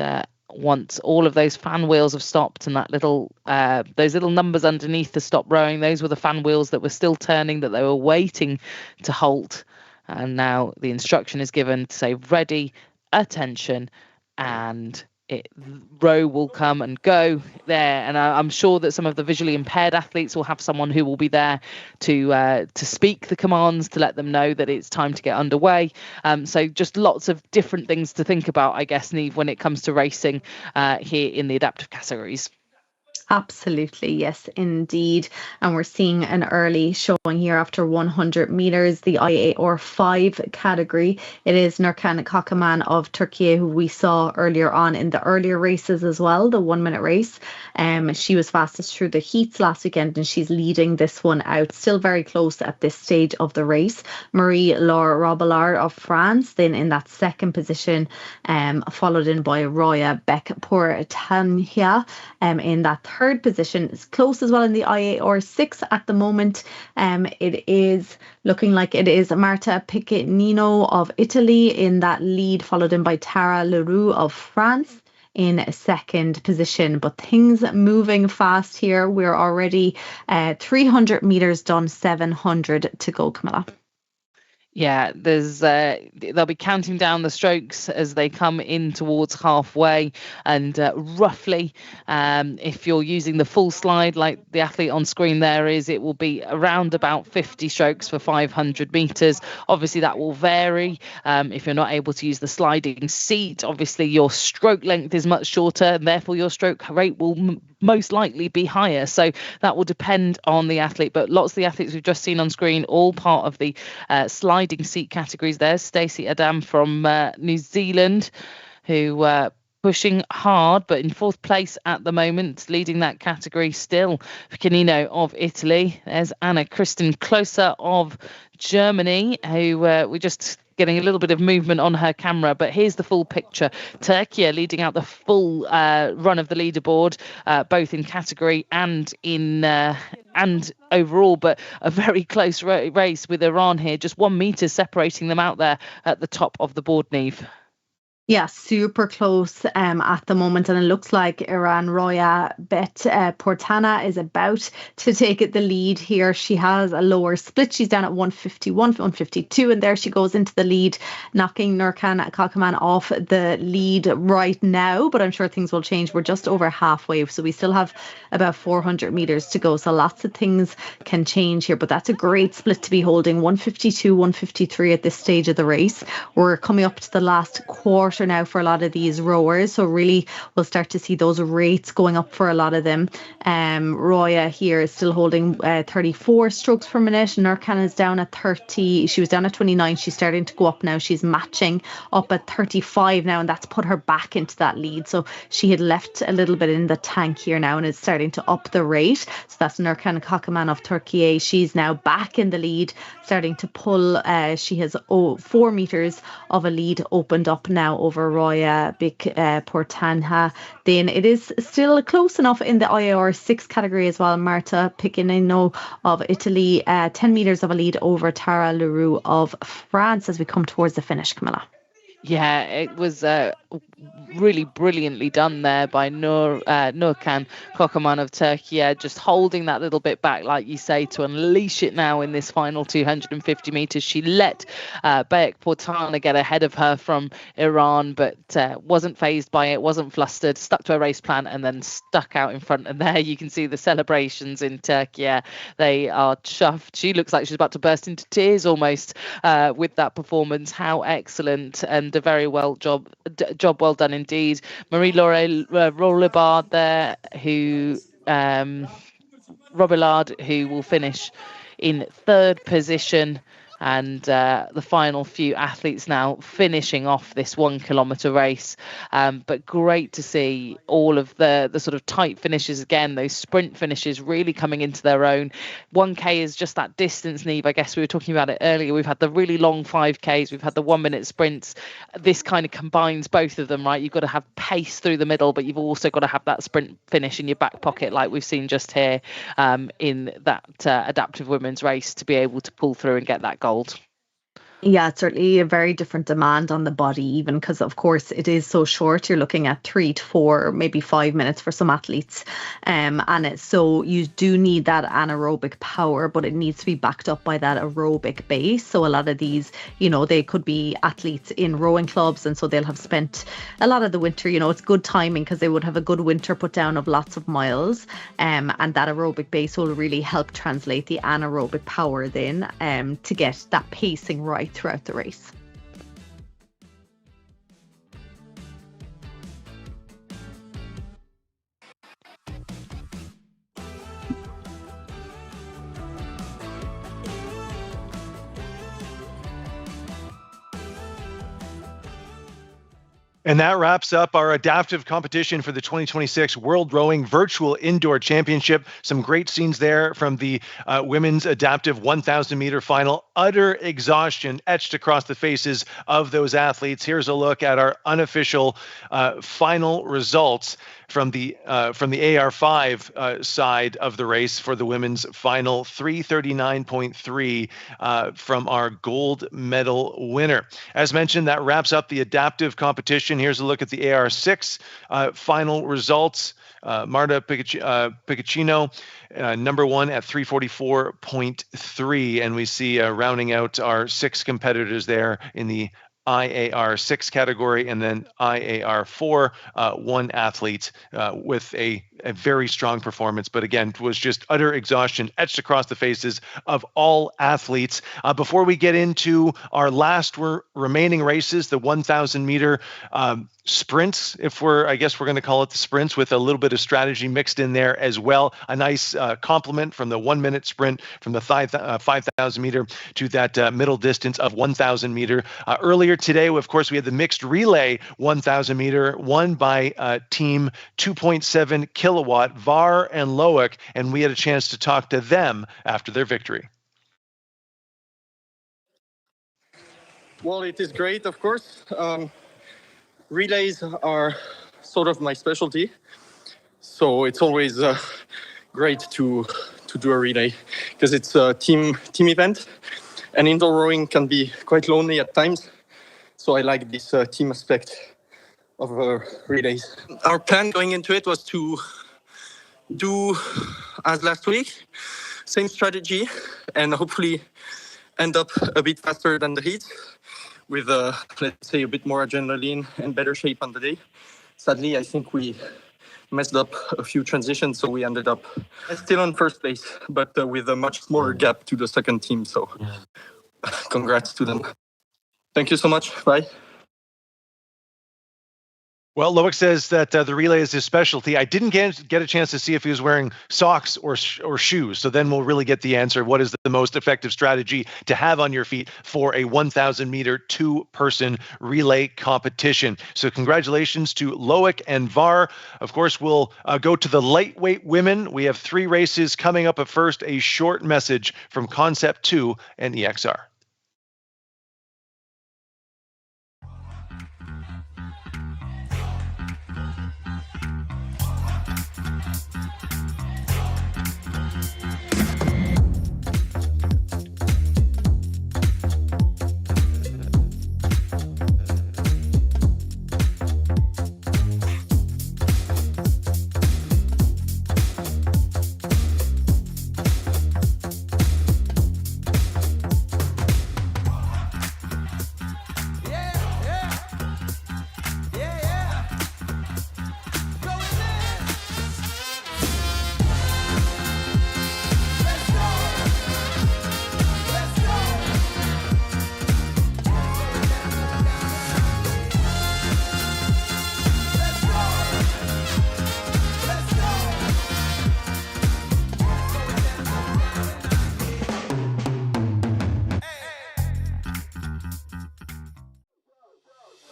once all of those fan wheels have stopped and that those little numbers underneath the stop rowing, those were the fan wheels that were still turning, that they were waiting to halt. And now the instruction is given to say ready, attention, and row will come and go there. And I'm sure that some of the visually impaired athletes will have someone who will be there to speak the commands, to let them know that it's time to get underway. So just lots of different things to think about, I guess, Neve, when it comes to racing here in the adaptive categories. Absolutely, yes, indeed. And we're seeing an early showing here after 100 meters, the IAR 5 category. It is Nurkan Kakaman of Turkey, who we saw earlier on in the earlier races as well, the 1 minute race. She was fastest through the heats last weekend, and she's leading this one out. Still very close at this stage of the race. Marie-Laure Robillard of France, then in that second position, followed in by Roya Beck-Portania in that third position. It's close as well in the IAR 6 at the moment. It is looking like it is Marta Piccinino of Italy in that lead, followed in by Tara Leroux of France in second position. But things moving fast here. We're already 300 meters done, 700 to go, Camilla. Yeah, they'll be counting down the strokes as they come in towards halfway, and roughly, if you're using the full slide like the athlete on screen there is, it will be around about 50 strokes for 500 meters. Obviously, that will vary if you're not able to use the sliding seat. Obviously, your stroke length is much shorter, and therefore your stroke rate will most likely be higher. So that will depend on the athlete. But lots of the athletes we've just seen on screen, all part of the sliding seat categories. There's Stacey Adam from New Zealand, who pushing hard, but in fourth place at the moment, leading that category still. Piccinino of Italy. There's Anna Kristen Closer of Germany, who we're just getting a little bit of movement on her camera, but here's the full picture. Turkey leading out the full run of the leaderboard, both in category and in and overall, but a very close race with Iran here, just 1 meter separating them out there at the top of the board, Niamh. Yeah, super close at the moment, and it looks like Iran Roya Portana is about to take the lead here. She has a lower split. She's down at 151, 152, and there she goes into the lead, knocking Nurkan Kakaman off the lead right now, but I'm sure things will change. We're just over halfway, so we still have about 400 meters to go, so lots of things can change here, but that's a great split to be holding. 152, 153 at this stage of the race. We're coming up to the last quarter now for a lot of these rowers, so really we'll start to see those rates going up for a lot of them. Roya here is still holding 34 strokes per minute. Nurkan is down at 30. She was down at 29. She's starting to go up now. She's matching up at 35 now, and that's put her back into that lead. So she had left a little bit in the tank here now, and it's starting to up the rate. So that's Nurkan Kakaman of Turkey. She's now back in the lead, starting to pull. She has 4 meters of a lead opened up now over Roya Portana. Then it is still close enough in the IAR 6 category as well. Marta Piccinino of Italy, 10 meters of a lead over Tara Leroux of France as we come towards the finish, Camilla. Yeah, it was really brilliantly done there by Nurkan Kakaman of Turkey, just holding that little bit back, like you say, to unleash it now in this final 250 meters. She let Beck Portana get ahead of her from Iran, but wasn't phased by it, wasn't flustered, stuck to a race plan, and then stuck out in front. And there you can see the celebrations in Turkey. They are chuffed. She looks like she's about to burst into tears almost with that performance. How excellent, and a very job well done indeed. Marie-Laure Robillard there, who Robillard, who will finish in third position. And the final few athletes now finishing off this 1 kilometre race. But great to see all of the sort of tight finishes again, those sprint finishes really coming into their own. 1K is just that distance, Niamh. I guess we were talking about it earlier. We've had the really long 5Ks, we've had the 1 minute sprints. This kind of combines both of them, right? You've got to have pace through the middle, but you've also got to have that sprint finish in your back pocket, like we've seen just here in that adaptive women's race, to be able to pull through and get that gold. Yeah, it's certainly a very different demand on the body, even because, of course, it is so short. You're looking at 3 to 4, maybe 5 minutes for some athletes. And so you do need that anaerobic power, but it needs to be backed up by that aerobic base. So a lot of these, they could be athletes in rowing clubs, and so they'll have spent a lot of the winter, it's good timing because they would have a good winter put down of lots of miles. And that aerobic base will really help translate the anaerobic power then to get that pacing right throughout the race. And that wraps up our adaptive competition for the 2026 World Rowing Virtual Indoor Championship. Some great scenes there from the women's adaptive 1,000 meter final. Utter exhaustion etched across the faces of those athletes. Here's a look at our unofficial final results from the AR5 side of the race for the women's final. 339.3 from our gold medal winner. As mentioned, that wraps up the adaptive competition. Here's a look at the AR6 final results. Marta Piccino, number one at 344.3. And we see rounding out our 6 competitors there in the IAR6 category, and then IAR4, one athlete with a very strong performance, but again, it was just utter exhaustion etched across the faces of all athletes. Before we get into our last remaining races, the 1,000 meter sprints, I guess we're going to call it the sprints, with a little bit of strategy mixed in there as well. A nice complement from the 1 minute sprint from the 5,000 meter to that middle distance of 1,000 meter. Earlier today, of course, we had the mixed relay 1,000 meter won by team 2.7 kilowatt, VAR and Loic, and we had a chance to talk to them after their victory. Well, it is great, of course. Relays are sort of my specialty, so it's always great to do a relay because it's a team event, and indoor rowing can be quite lonely at times. So I like this team aspect of relays. Our plan going into it was to do as last week, same strategy, and hopefully end up a bit faster than the heat with, let's say, a bit more adrenaline and better shape on the day. Sadly, I think we messed up a few transitions, so we ended up still on first place, but with a much smaller gap to the second team. So congrats to them. Thank you so much. Bye. Well, Loic says that the relay is his specialty. I didn't get a chance to see if he was wearing socks or shoes. So then we'll really get the answer. What is the most effective strategy to have on your feet for a 1,000 meter 2-person relay competition? So congratulations to Loic and VAR. Of course, we'll go to the lightweight women. We have 3 races coming up. But first, a short message from Concept2 and EXR.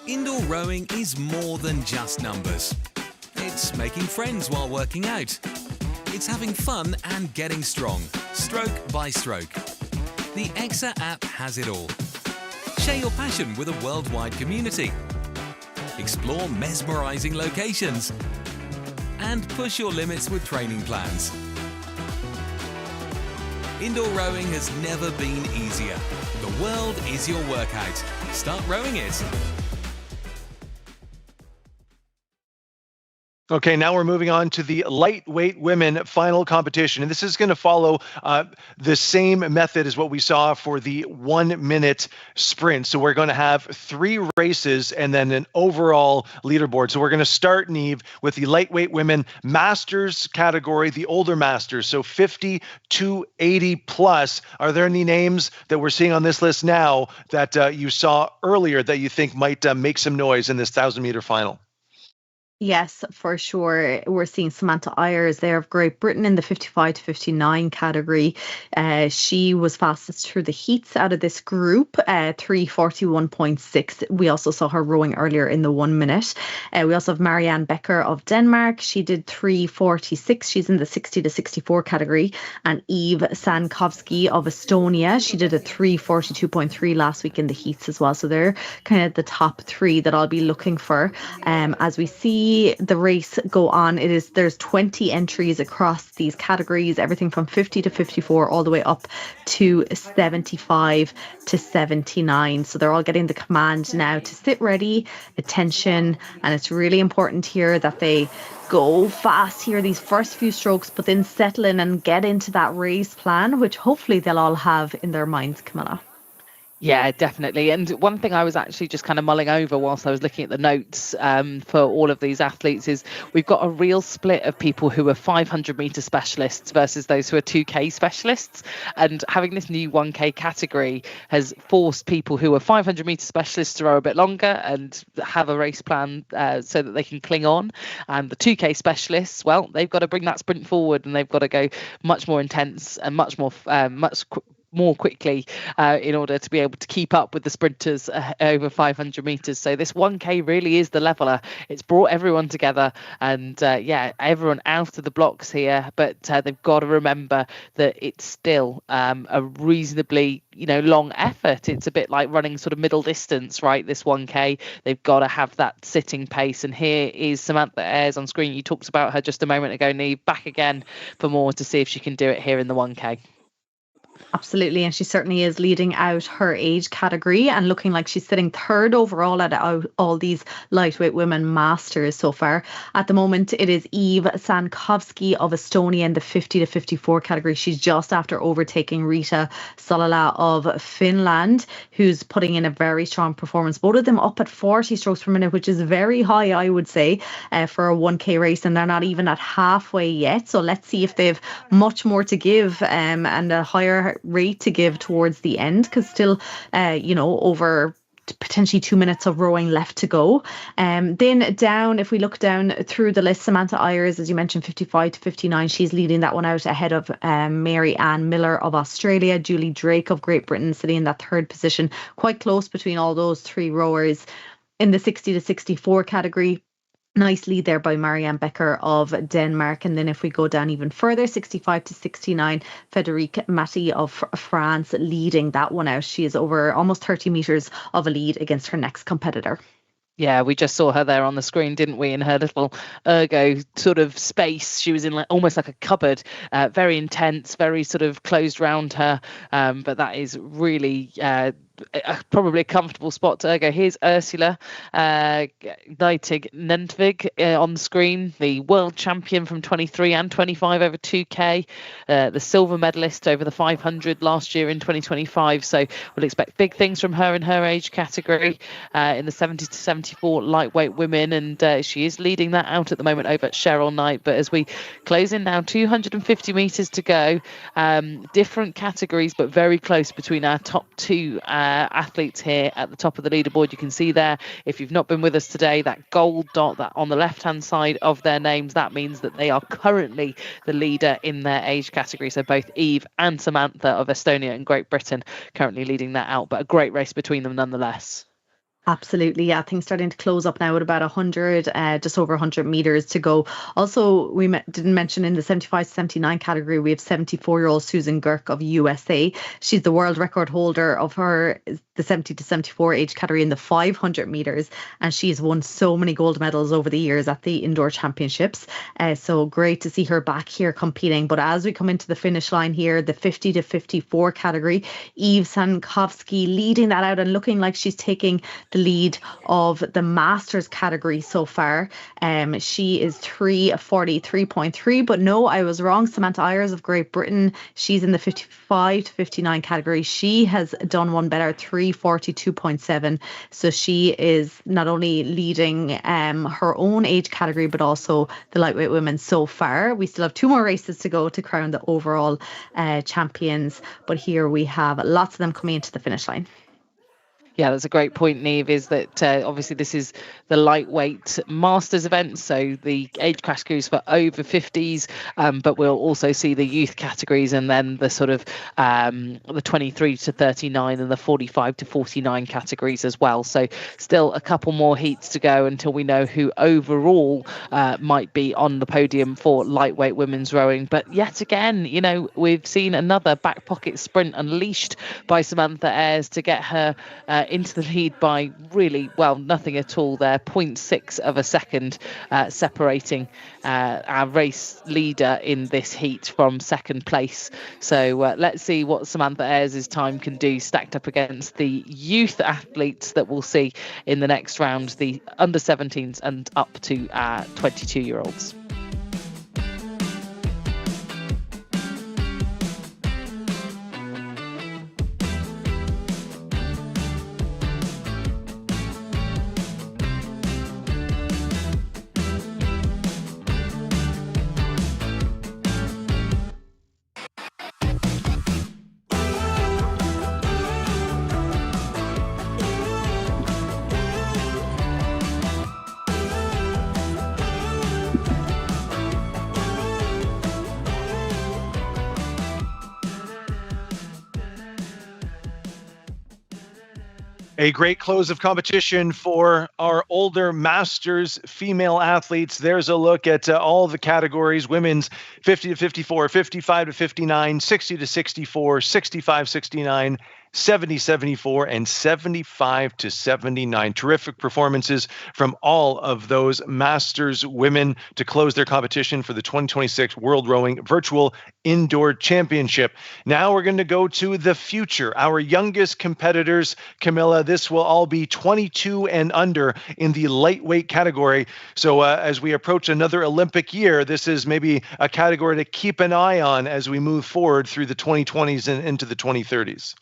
Indoor rowing is more than just numbers. It's making friends while working out. It's having fun and getting strong, stroke by stroke. The EXA app has it all. Share your passion with a worldwide community. Explore mesmerizing locations. And push your limits with training plans. Indoor rowing has never been easier. The world is your workout. Start rowing it. Okay, now we're moving on to the lightweight women final competition. And this is going to follow the same method as what we saw for the 1 minute sprint. So we're going to have 3 races and then an overall leaderboard. So we're going to start, Niamh, with the lightweight women masters category, the older masters. So 50 to 80 plus. Are there any names that we're seeing on this list now that you saw earlier that you think might make some noise in this 1,000 meter final? Yes, for sure. We're seeing Samantha Ayres there of Great Britain in the 55 to 59 category. She was fastest through the heats out of this group, 3:41.6. We also saw her rowing earlier in the 1 minute. We also have Marianne Becker of Denmark. She did 3:46. She's in the 60 to 64 category. And Eve Sankovsky of Estonia. She did a 3:42.3 last week in the heats as well. So they're kind of the top three that I'll be looking for as we see the race go on. There's 20 entries across these categories, everything from 50 to 54 all the way up to 75 to 79. So they're all getting the command now to sit ready, attention, and it's really important here that they go fast here these first few strokes, but then settle in and get into that race plan, which hopefully they'll all have in their minds, Camilla. Yeah, definitely. And one thing I was actually just kind of mulling over whilst I was looking at the notes for all of these athletes is we've got a real split of people who are 500 meter specialists versus those who are 2K specialists. And having this new 1K category has forced people who are 500 meter specialists to row a bit longer and have a race plan so that they can cling on. And the 2K specialists, well, they've got to bring that sprint forward and they've got to go much more intense and much more quickly in order to be able to keep up with the sprinters over 500 meters. So this 1K really is the leveler. It's brought everyone together and everyone out of the blocks here, but they've got to remember that it's still a reasonably long effort. It's a bit like running sort of middle distance, right? This 1K, they've got to have that sitting pace. And here is Samantha Ayres on screen. You talked about her just a moment ago, Neve, back again for more to see if she can do it here in the 1K. Absolutely, and she certainly is leading out her age category and looking like she's sitting third overall at all these lightweight women masters so far. At the moment, it is Eve Sankovsky of Estonia in the 50 to 54 category. She's just after overtaking Rita Solala of Finland, who's putting in a very strong performance. Both of them up at 40 strokes per minute, which is very high, I would say, for a 1K race, and they're not even at halfway yet. So let's see if they've much more to give and a higher rate to give towards the end, because still over potentially 2 minutes of rowing left to go. Then down, if we look down through the list, Samantha Ayres, as you mentioned, 55 to 59, she's leading that one out ahead of Mary Ann Miller of Australia, Julie Drake of Great Britain sitting in that third position, quite close between all those three rowers. In the 60 to 64 category, nice lead there by Marianne Becker of Denmark. And then if we go down even further, 65 to 69, Frédérique Matty of France leading that one out. She is over almost 30 metres of a lead against her next competitor. Yeah, we just saw her there on the screen, didn't we? In her little ergo sort of space. She was in almost like a cupboard, very intense, very sort of closed round her. But that is really probably a comfortable spot to ergo. Here's Ursula Neitig Nentvig on the screen, the world champion from 23 and 25 over 2K, the silver medalist over the 500 last year in 2025. So we'll expect big things from her in her age category in the 70 to 74 lightweight women. And she is leading that out at the moment over at Cheryl Knight. But as we close in now, 250 metres to go, different categories, but very close between our top two athletes here at the top of the leaderboard. You can see there, if you've not been with us today, that gold dot that on the left hand side of their names, that means that they are currently the leader in their age category. So both Eve and Samantha of Estonia and Great Britain currently leading that out, but a great race between them nonetheless. Absolutely, yeah. Things starting to close up now at about 100, just over 100 metres to go. Also, we didn't mention in the 75-79 category, we have 74-year-old Susan Girk of USA. She's the world record holder of the 70 to 74 age category in the 500 metres, and she's won so many gold medals over the years at the indoor championships. So great to see her back here competing. But as we come into the finish line here, the 50 to 54 category, Eve Sankovsky leading that out and looking like she's taking the lead of the masters category so far. She is 3:43.3, but no, I was wrong. Samantha Ayres of Great Britain, she's in the 55 to 59 category. She has done one better, 3:42.7. So she is not only leading her own age category, but also the lightweight women so far. We still have 2 more races to go to crown the overall champions, but here we have lots of them coming into the finish line. Yeah, that's a great point, Neve, is that obviously this is the lightweight masters event, so the age categories for over 50s, but we'll also see the youth categories and then the sort of the 23 to 39 and the 45 to 49 categories as well. So still a couple more heats to go until we know who overall might be on the podium for lightweight women's rowing. But yet again, you know, we've seen another back pocket sprint unleashed by Samantha Ayres to get her into the lead by really, well, nothing at all there. 0.6 of a second separating our race leader in this heat from second place. So let's see what Samantha Ayres' time can do stacked up against the youth athletes that we'll see in the next round, the under 17s and up to 22-year-olds. A great close of competition for our older masters female athletes. There's a look at all the categories: women's 50 to 54, 55 to 59, 60 to 64, 65, 69, 70, 74, and 75 to 79. Terrific performances from all of those masters women to close their competition for the 2026 World Rowing Virtual Indoor Championship. Now we're going to go to the future. Our youngest competitors, Camilla, this will all be 22 and under in the lightweight category. So as we approach another Olympic year, this is maybe a category to keep an eye on as we move forward through the 2020s and into the 2030s.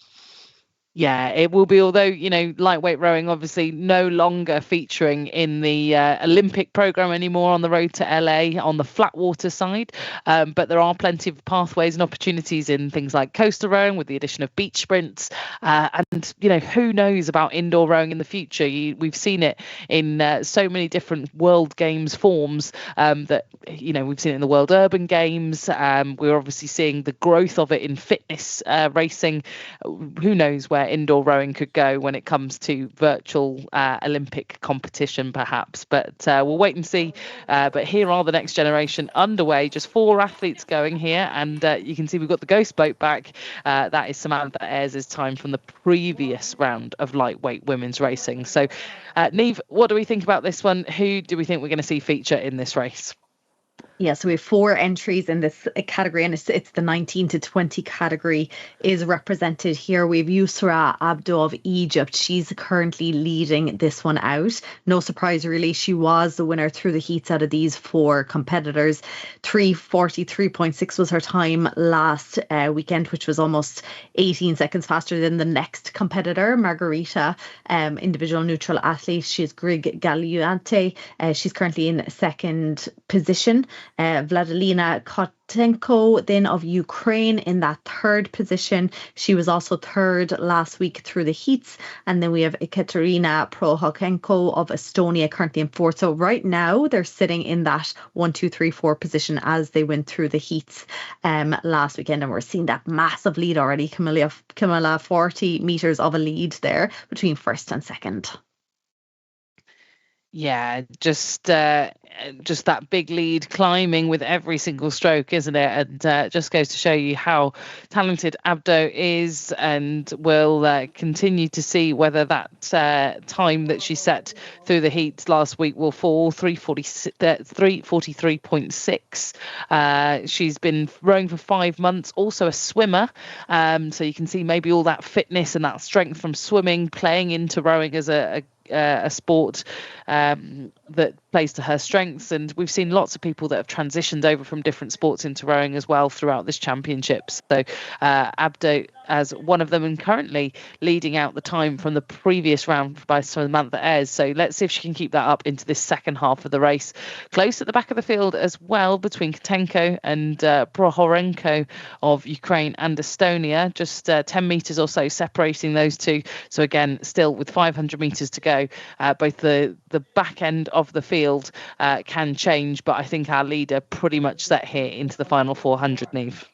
Yeah, it will be, although, you know, lightweight rowing obviously no longer featuring in the Olympic program anymore on the road to LA on the flat water side. But there are plenty of pathways and opportunities in things like coastal rowing with the addition of beach sprints. And, you know, who knows about indoor rowing in the future? We've seen it in so many different World Games forms that, you know, we've seen it in the World Urban Games. We're obviously seeing the growth of it in fitness racing. Who knows where indoor rowing could go when it comes to virtual Olympic competition, perhaps. But we'll wait and see. But here are the next generation underway. Just 4 athletes going here. And you can see we've got the ghost boat back. That is Samantha Ayres' time from the previous round of lightweight women's racing. So, Neve, what do we think about this one? Who do we think we're going to see feature in this race? Yeah, so we have 4 entries in this category, and it's the 19 to 20 category is represented here. We have Yusra Abdo of Egypt. She's currently leading this one out. No surprise, really. She was the winner through the heats out of these 4 competitors. 3:43.6 was her time last weekend, which was almost 18 seconds faster than the next competitor, Margarita, individual neutral athlete. She's Grig Galiante. She's currently in second position. Vladilina Kotenko then of Ukraine in that third position. She was also third last week through the heats. And then we have Ekaterina Prohokenko of Estonia currently in fourth. So right now they're sitting in that 1, 2, 3, 4 position as they went through the heats last weekend. And we're seeing that massive lead already. Camilla 40 meters of a lead there between first and second. Yeah, just that big lead climbing with every single stroke, isn't it? And just goes to show you how talented Abdo is, and we'll continue to see whether that time that she set through the heats last week will fall. 3:43.6. She's been rowing for 5 months, also a swimmer. So you can see maybe all that fitness and that strength from swimming playing into rowing as a sport that plays to her strengths, and we've seen lots of people that have transitioned over from different sports into rowing as well throughout this championships. So Abdo as one of them, and currently leading out the time from the previous round by Samantha Ayres. So let's see if she can keep that up into this second half of the race. Close at the back of the field as well between Katenko and Prohorenko of Ukraine and Estonia, just 10 metres or so separating those two. So again, still with 500 metres to go, both the back end of the field can change, but I think our leader pretty much set here into the final 400, Neve.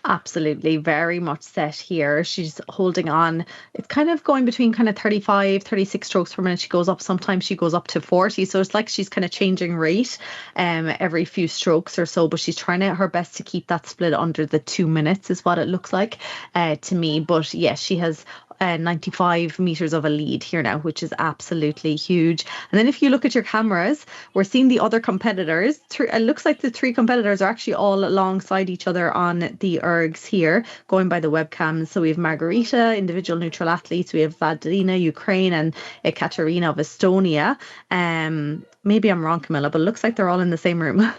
Absolutely, very much set here. She's holding on. It's kind of going between kind of 35, 36 strokes per minute. She goes up, sometimes she goes up to 40. So it's like she's kind of changing rate every few strokes or so, but she's trying her best to keep that split under the 2 minutes is what it looks like to me. But yes, she has 95 meters of a lead here now, which is absolutely huge. And then if you look at your cameras, we're seeing the other competitors. It looks like the three competitors are actually all alongside each other on the ergs here, going by the webcams. So we have Margarita, individual neutral athletes. We have Vadina, Ukraine, and Ekaterina of Estonia. Maybe I'm wrong, Camilla, but it looks like they're all in the same room.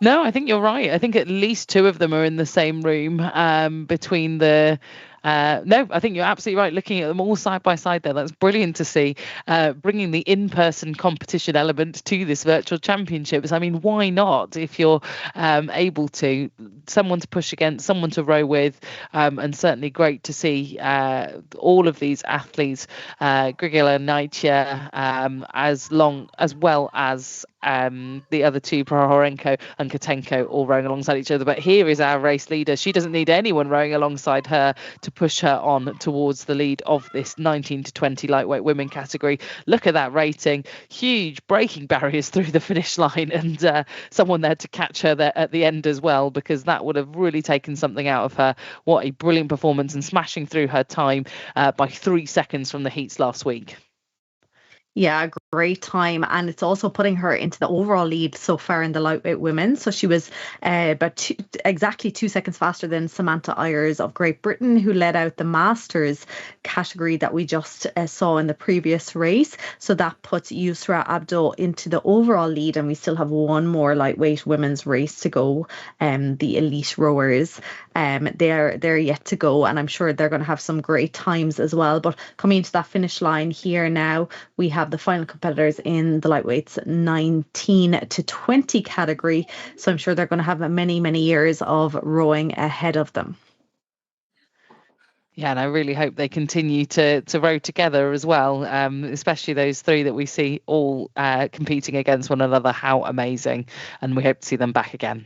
No, I think you're right. I think at least two of them are in the same room between the... no, I think you're absolutely right. Looking at them all side by side there, that's brilliant to see. Bringing the in-person competition element to this virtual championships. I mean, why not? If you're able to, someone to push against, someone to row with, and certainly great to see all of these athletes, Grigila, Naitya, as well as the other two, Prohorenko and Katenko, all rowing alongside each other. But here is our race leader. She doesn't need anyone rowing alongside her to push her on towards the lead of this 19 to 20 lightweight women category. Look at that rating. Huge breaking barriers through the finish line, and someone there to catch her there at the end as well, because that would have really taken something out of her. What a brilliant performance, and smashing through her time by 3 seconds from the heats last week. Yeah, great time. And it's also putting her into the overall lead so far in the lightweight women. So she was exactly 2 seconds faster than Samantha Ayres of Great Britain, who led out the Masters category that we just saw in the previous race. So that puts Yusra Abdo into the overall lead. And we still have one more lightweight women's race to go. The elite rowers, they're yet to go. And I'm sure they're going to have some great times as well. But coming into that finish line here now, we have the final competitors in the lightweights 19 to 20 category. So I'm sure they're going to have many, many years of rowing ahead of them. Yeah, and I really hope they continue to row together as well, especially those three that we see all competing against one another. How amazing. And we hope to see them back again.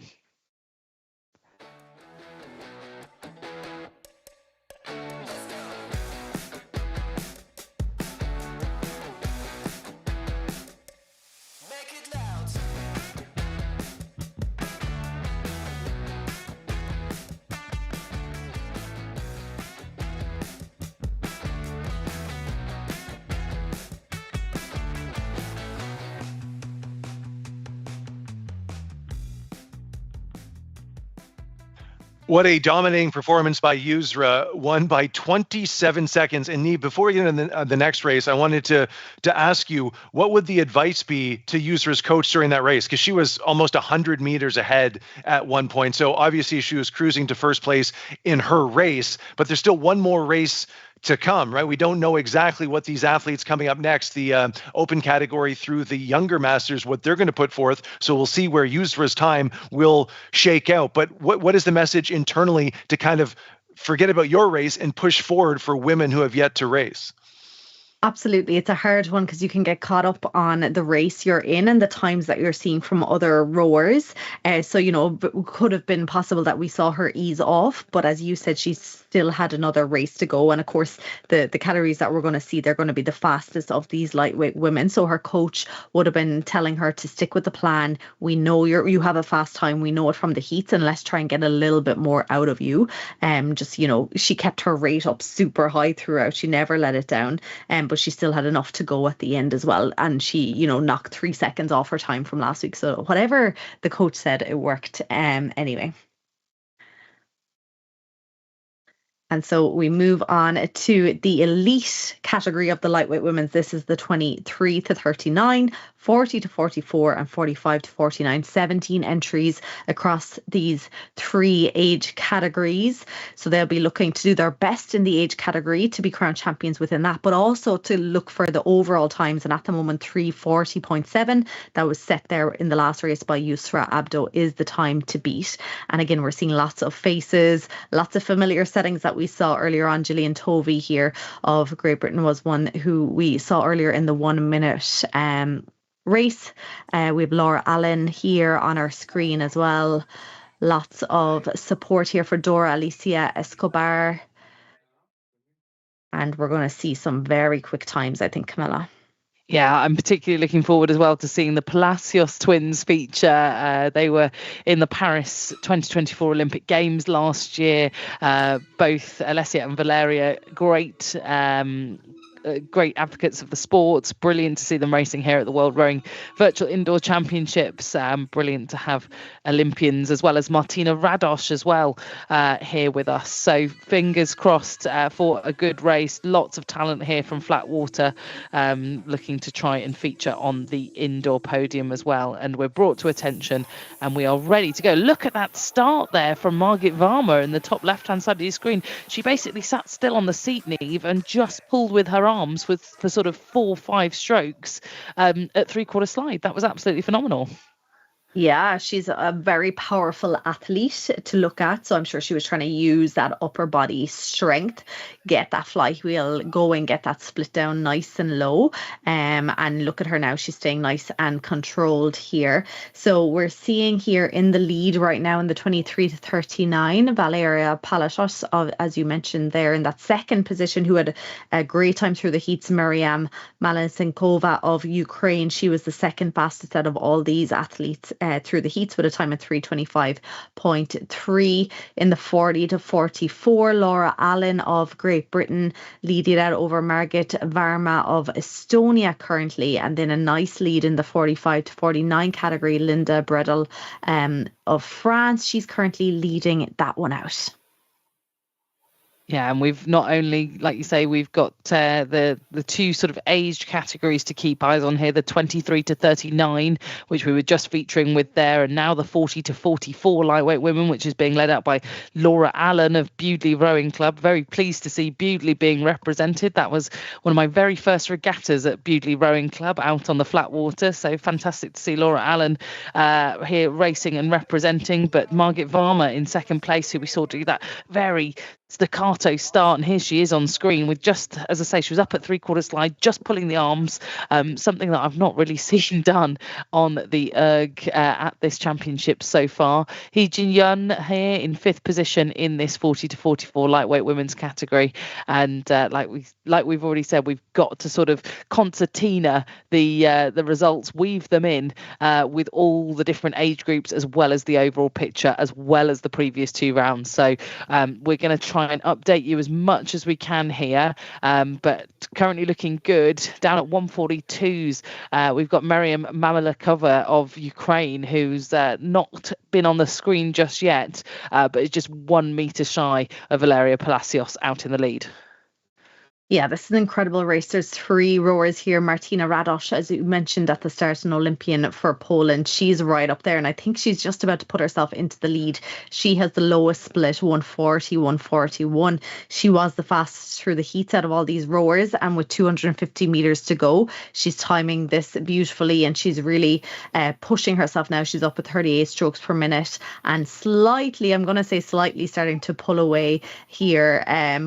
What a dominating performance by Yusra, won by 27 seconds. And Neve, before we get into the next race, I wanted to ask you, what would the advice be to Yusra's coach during that race? Because she was almost 100 meters ahead at one point. So obviously she was cruising to first place in her race, but there's still one more race to come, right? We don't know exactly what these athletes coming up next, the open category through the younger masters, what they're going to put forth. So we'll see where Yusra's time will shake out. But what is the message internally to kind of forget about your race and push forward for women who have yet to race? Absolutely. It's a hard one because you can get caught up on the race you're in and the times that you're seeing from other rowers. So, it could have been possible that we saw her ease off. But as you said, she still had another race to go. And of course, the categories that we're going to see, they're going to be the fastest of these lightweight women. So her coach would have been telling her to stick with the plan. We know you have a fast time. We know it from the heats, and let's try and get a little bit more out of you. She kept her rate up super high throughout. She never let it down. But she still had enough to go at the end as well. And she, knocked 3 seconds off her time from last week. So whatever the coach said, it worked anyway. And so we move on to the elite category of the lightweight women's. This is the 23 to 39, 40 to 44, and 45 to 49. 17 entries across these 3 age categories. So they'll be looking to do their best in the age category to be crowned champions within that, but also to look for the overall times. And at the moment, 3:40.7 that was set there in the last race by Yusra Abdo is the time to beat. And again, we're seeing lots of faces, lots of familiar settings that we saw earlier on. Gillian Tovey here of Great Britain was one who we saw earlier in the 1 minute race. We have Laura Allen here on our screen as well. Lots of support here for Dora Alicia Escobar. And we're going to see some very quick times, I think, Camilla. Yeah, I'm particularly looking forward as well to seeing the Palacios twins feature. They were in the Paris 2024 Olympic Games last year. Both Alessia and Valeria, great advocates of the sport. Brilliant to see them racing here at the World Rowing Virtual Indoor Championships. Brilliant to have Olympians as well as Martina Radosh as well here with us. So fingers crossed for a good race. Lots of talent here from Flatwater, looking to try and feature on the indoor podium as well. And we're brought to attention and we are ready to go. Look at that start there from Margit Varma in the top left-hand side of your screen. She basically sat still on the seat, Niamh, and just pulled with her arms for sort of 4-5 strokes at 3/4 slide. That was absolutely phenomenal. Yeah, she's a very powerful athlete to look at. So I'm sure she was trying to use that upper body strength, get that flywheel going, get that split down nice and low. And look at her now. She's staying nice and controlled here. So we're seeing here in the lead right now in the 23 to 39, Valeria Palacios, as you mentioned there in that second position, who had a great time through the heats. Miriam Malasenkova of Ukraine. She was the second fastest out of all these athletes through the heats with a time of 3:25.3. In the 40 to 44, Laura Allen of Great Britain leading out over Margit Varma of Estonia currently, and then a nice lead in the 45 to 49 category. Linda Bredel of France, she's currently leading that one out. Yeah, and we've not only, like you say, we've got the two sort of aged categories to keep eyes on here, the 23 to 39, which we were just featuring with there, and now the 40 to 44 lightweight women, which is being led out by Laura Allen of Bewdley Rowing Club. Very pleased to see Bewdley being represented. That was one of my very first regattas at Bewdley Rowing Club out on the flat water, so fantastic to see Laura Allen here racing and representing. But Margit Varma in second place, who we saw do that very staccato start, and here she is on screen with, just as I say, she was up at 3/4 slide, just pulling the arms, something that I've not really seen done on the erg at this championship so far. Hee Jin Yun here in 5th position in this 40 to 44 lightweight women's category, and like we've already said, we've got to sort of concertina the results, weave them in with all the different age groups as well as the overall picture as well as the previous 2 rounds. So we're going to try and update you as much as we can here, but currently looking good. Down at 142s, we've got Miriam Mamalakova of Ukraine, who's not been on the screen just yet, but is just 1 meter shy of Valeria Palacios out in the lead. Yeah, this is an incredible race. There's 3 rowers here. Martina Radosh, as you mentioned at the start, an Olympian for Poland. She's right up there, and I think she's just about to put herself into the lead. She has the lowest split, 140, 141. She was the fastest through the heats out of all these rowers, and with 250 meters to go, she's timing this beautifully, and she's really pushing herself now. She's up at 38 strokes per minute, and slightly, I'm going to say slightly, starting to pull away here.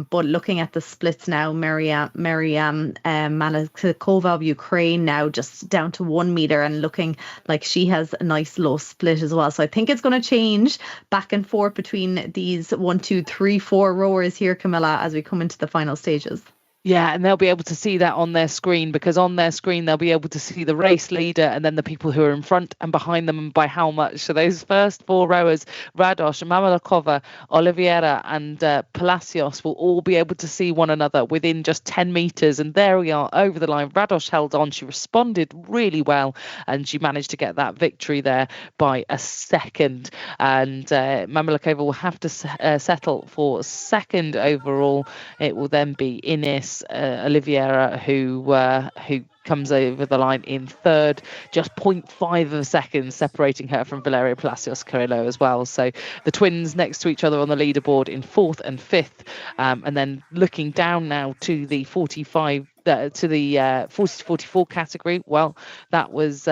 But looking at the splits now, Miriam Malasikova of Ukraine now just down to 1 meter and looking like she has a nice low split as well. So I think it's going to change back and forth between these 1, 2, 3, 4 rowers here, Camilla, as we come into the final stages. Yeah, and they'll be able to see that on their screen, because on their screen they'll be able to see the race leader and then the people who are in front and behind them and by how much. So those first four rowers, Radosh, Mamalakova, Oliveira and Palacios, will all be able to see one another within just 10 metres. And there we are over the line. Radosh held on. She responded really well and she managed to get that victory there by a second. And Mamalakova will have to settle for second overall. It will then be Ines Oliveira who comes over the line in third, just 0.5 of a second separating her from Valeria Palacios Carrillo as well. So the twins next to each other on the leaderboard in fourth and fifth, and then looking down now to the 45 to the 40 to 44 category. Well, that was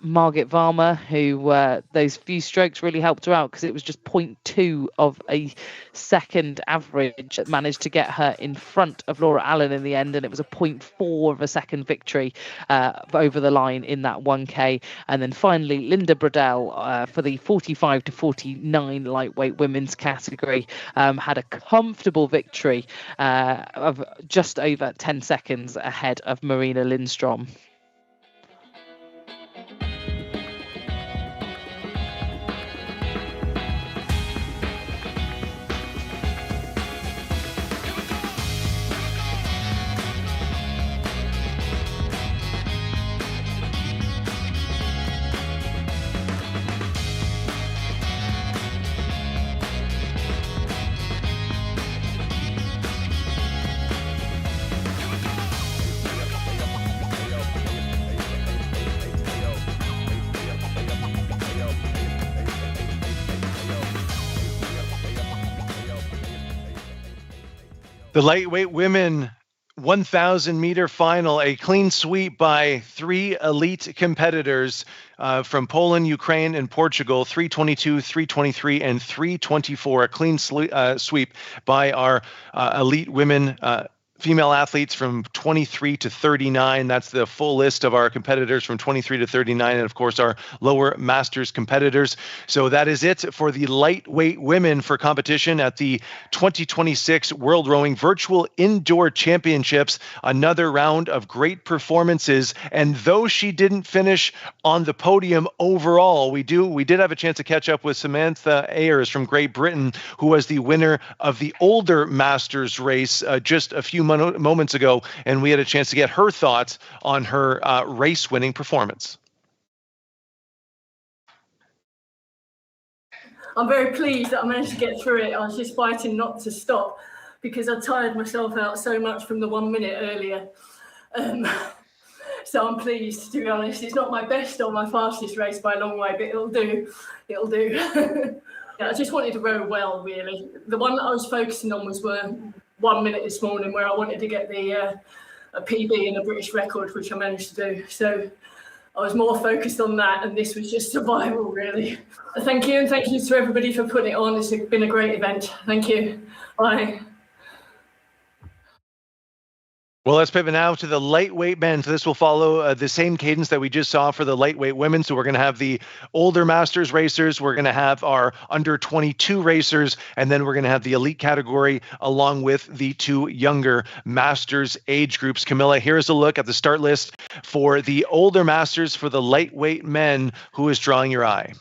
Margit Varma, who those few strokes really helped her out, because it was just 0.2 of a second average that managed to get her in front of Laura Allen in the end, and it was a 0.4 of a second victory over the line in that 1K. And then finally Linda Bradell for the 45 to 49 lightweight women's category had a comfortable victory of just over 10 seconds ahead of Marina Lindstrom. The lightweight women 1,000 meter final, a clean sweep by three elite competitors from Poland, Ukraine, and Portugal, 322, 323, and 324. A clean sweep by our elite women female athletes from 23 to 39. That's the full list of our competitors from 23 to 39, and of course our lower masters competitors. So that is it for the lightweight women for competition at the 2026 World Rowing Virtual Indoor Championships. Another round of great performances, and though she didn't finish on the podium overall, we did have a chance to catch up with Samantha Ayers from Great Britain, who was the winner of the older masters race just a few moments ago, and we had a chance to get her thoughts on her race-winning performance. I'm very pleased that I managed to get through it. I was just fighting not to stop because I tired myself out so much from the 1 minute earlier. So I'm pleased, to be honest. It's not my best or my fastest race by a long way, but it'll do. It'll do. Yeah, I just wanted to row well, really. The one that I was focusing on was 1 minute this morning, where I wanted to get a PB and a British record, which I managed to do. So I was more focused on that, and this was just survival, really. Thank you, and thank you to everybody for putting it on. It's been a great event. Thank you. Bye. Well, let's pivot now to the lightweight men. So this will follow the same cadence that we just saw for the lightweight women. So we're going to have the older masters racers. We're going to have our under 22 racers. And then we're going to have the elite category along with the two younger masters age groups. Camilla, here's a look at the start list for the older masters for the lightweight men. Who is drawing your eye?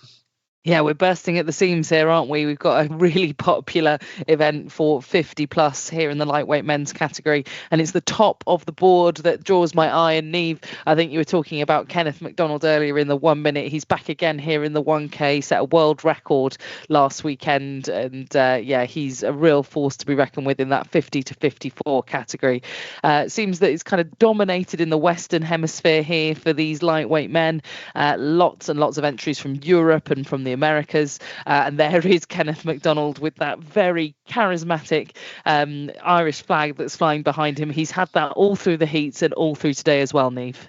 Yeah, we're bursting at the seams here, aren't we? We've got a really popular event for 50 plus here in the lightweight men's category, and it's the top of the board that draws my eye. And Neve, I think you were talking about Kenneth MacDonald earlier in the 1 minute. He's back again here in the 1K, set a world record last weekend, and yeah, he's a real force to be reckoned with in that 50 to 54 category. It seems that it's kind of dominated in the Western Hemisphere here for these lightweight men. Lots and lots of entries from Europe and from the Americas, and there is Kenneth MacDonald with that very charismatic Irish flag that's flying behind him. He's had that all through the heats and all through today as well, Neve.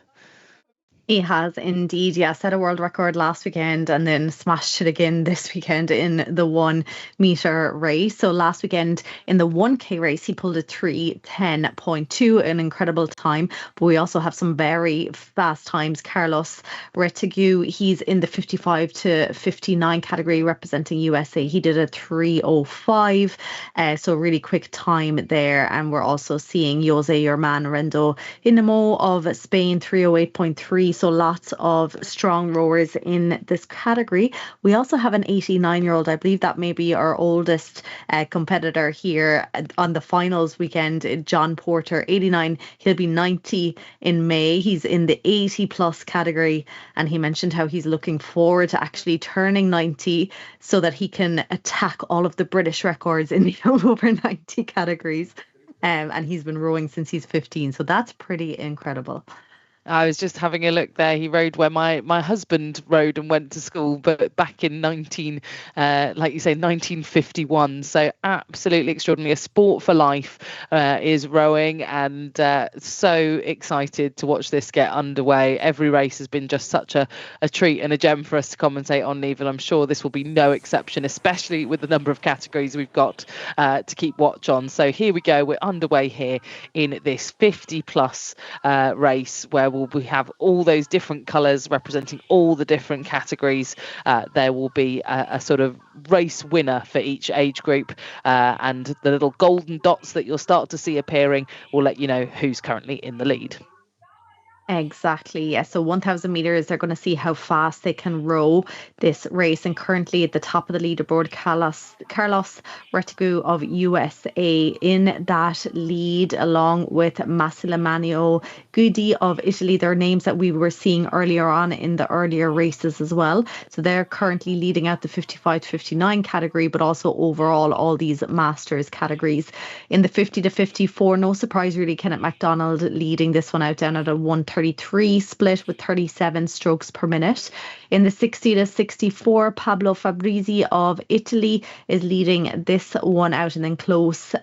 He has indeed, yeah, set a world record last weekend and then smashed it again this weekend in the 1 meter race. So last weekend in the 1K race, he pulled a 3:10.2, an incredible time. But we also have some very fast times. Carlos Retegu, he's in the 55 to 59 category representing USA. He did a 3:05, so really quick time there. And we're also seeing Jose Yerman Rendo Inamo of Spain, 3:08.3. So lots of strong rowers in this category. We also have an 89-year-old, I believe that may be our oldest competitor here on the finals weekend, John Porter, 89. He'll be 90 in May. He's in the 80 plus category, and he mentioned how he's looking forward to actually turning 90 so that he can attack all of the British records in the over 90 categories. And he's been rowing since he's 15, so that's pretty incredible. I was just having a look there. He rowed where my husband rowed and went to school, but back in 1951. So absolutely extraordinary. A sport for life is rowing, and so excited to watch this get underway. Every race has been just such a treat and a gem for us to commentate on, Neve, and I'm sure this will be no exception, especially with the number of categories we've got to keep watch on. So here we go. We're underway here in this 50 plus race where we have all those different colours representing all the different categories. There will be a sort of race winner for each age group, and the little golden dots that you'll start to see appearing will let you know who's currently in the lead. Exactly, yes. So 1,000 meters, they're going to see how fast they can row this race. And currently at the top of the leaderboard, Carlos Retegu of USA in that lead, along with Massimiliano Guidi of Italy. They're names that we were seeing earlier on in the earlier races as well. So they're currently leading out the 55 to 59 category, but also overall all these masters categories. In the 50 to 54, no surprise really, Kenneth MacDonald leading this one out down at a 1:33 split with 37 strokes per minute. In the 60 to 64, Pablo Fabrizi of Italy is leading this one out, and then close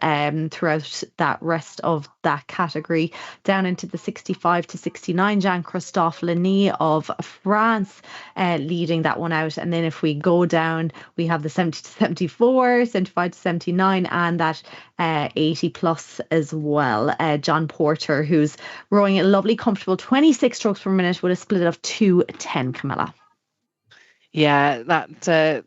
throughout that rest of that category. Down into the 65 to 69, Jean-Christophe Lenny of France leading that one out. And then if we go down, we have the 70 to 74, 75 to 79, and that 80 plus as well. John Porter, who's rowing a lovely, comfortable 26 strokes per minute with a split of 2:10, Camilla. Yeah, that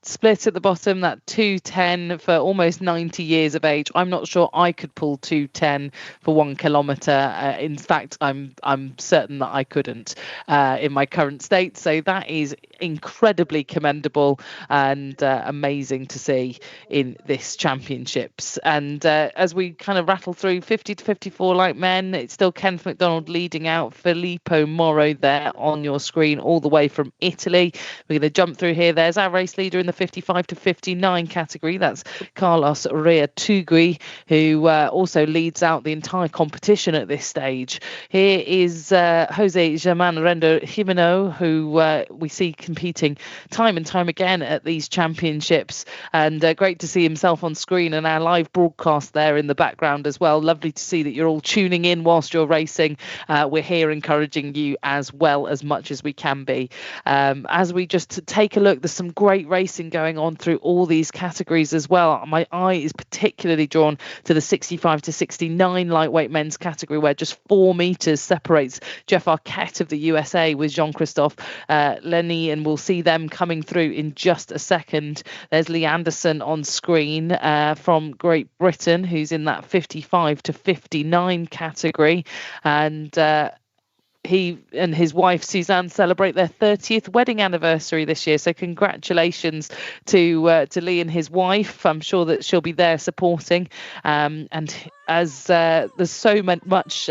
split at the bottom, that 2:10 for almost 90 years of age. I'm not sure I could pull 2:10 for 1 kilometre. In fact, I'm certain that I couldn't in my current state. So that is incredibly commendable and amazing to see in this championships. And as we kind of rattle through 50 to 54 like men, it's still Kenneth MacDonald leading out. Filippo Moro there on your screen all the way from Italy. We're going to jump through here. There's our race leader in the 55 to 59 category. That's Carlos Retegu, who also leads out the entire competition at this stage. Here is Jose German Rendo Jimeno, who we see competing time and time again at these championships, and great to see himself on screen and our live broadcast there in the background as well. Lovely to see that you're all tuning in whilst you're racing. We're here encouraging you as well as much as we can be. As we just take a look, there's some great racing going on through all these categories as well. My eye is particularly drawn to the 65 to 69 lightweight men's category, where just 4 meters separates Jeff Arquette of the USA with Jean-Christophe Lenny, and we'll see them coming through in just a second. There's Lee Anderson on screen from Great Britain, who's in that 55 to 59 category, and he and his wife Suzanne celebrate their 30th wedding anniversary this year. So congratulations to Lee and his wife. I'm sure that she'll be there supporting. And as there's so much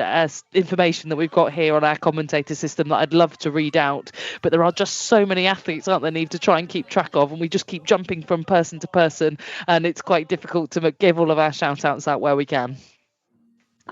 information that we've got here on our commentator system that I'd love to read out, but there are just so many athletes, aren't there, Neve, to try and keep track of, and we just keep jumping from person to person, and it's quite difficult to give all of our shout outs out where we can.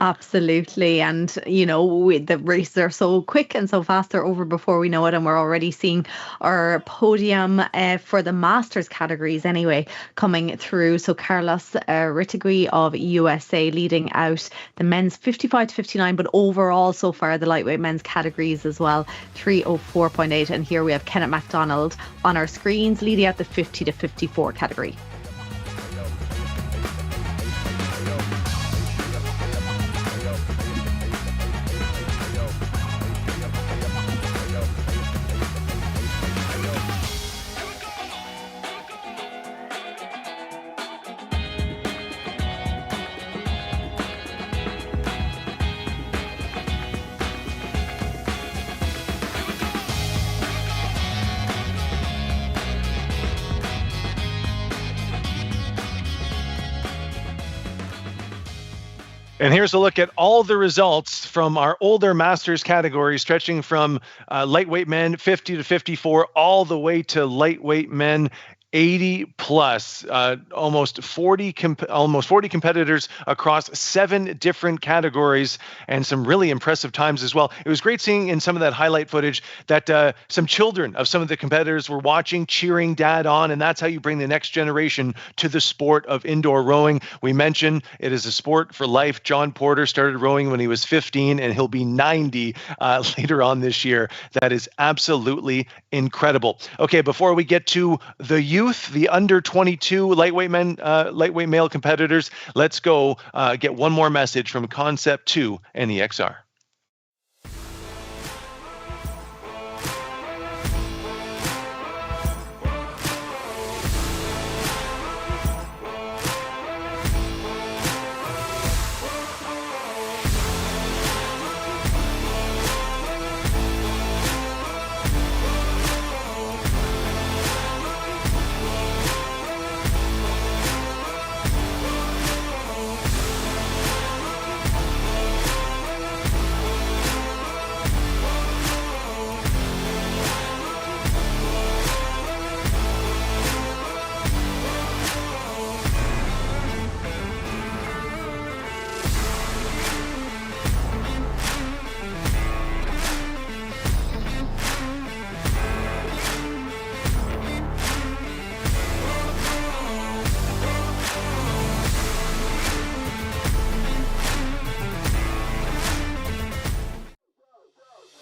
Absolutely. And, the races are so quick and so fast, they're over before we know it. And we're already seeing our podium for the Masters categories anyway coming through. So Carlos Ritigui of USA leading out the men's 55 to 59, but overall so far the lightweight men's categories as well, 304.8. And here we have Kenneth MacDonald on our screens leading out the 50 to 54 category. And here's a look at all the results from our older Masters category, stretching from lightweight men 50 to 54 all the way to lightweight men 80 plus, almost 40 competitors across 7 different categories, and some really impressive times as well. It was great seeing in some of that highlight footage that some children of some of the competitors were watching, cheering dad on, and that's how you bring the next generation to the sport of indoor rowing. We mentioned it is a sport for life. John Porter started rowing when he was 15, and he'll be 90 later on this year. That is absolutely incredible. Okay, before we get to the youth, the under 22 lightweight male competitors, let's go get one more message from Concept2 and the XR.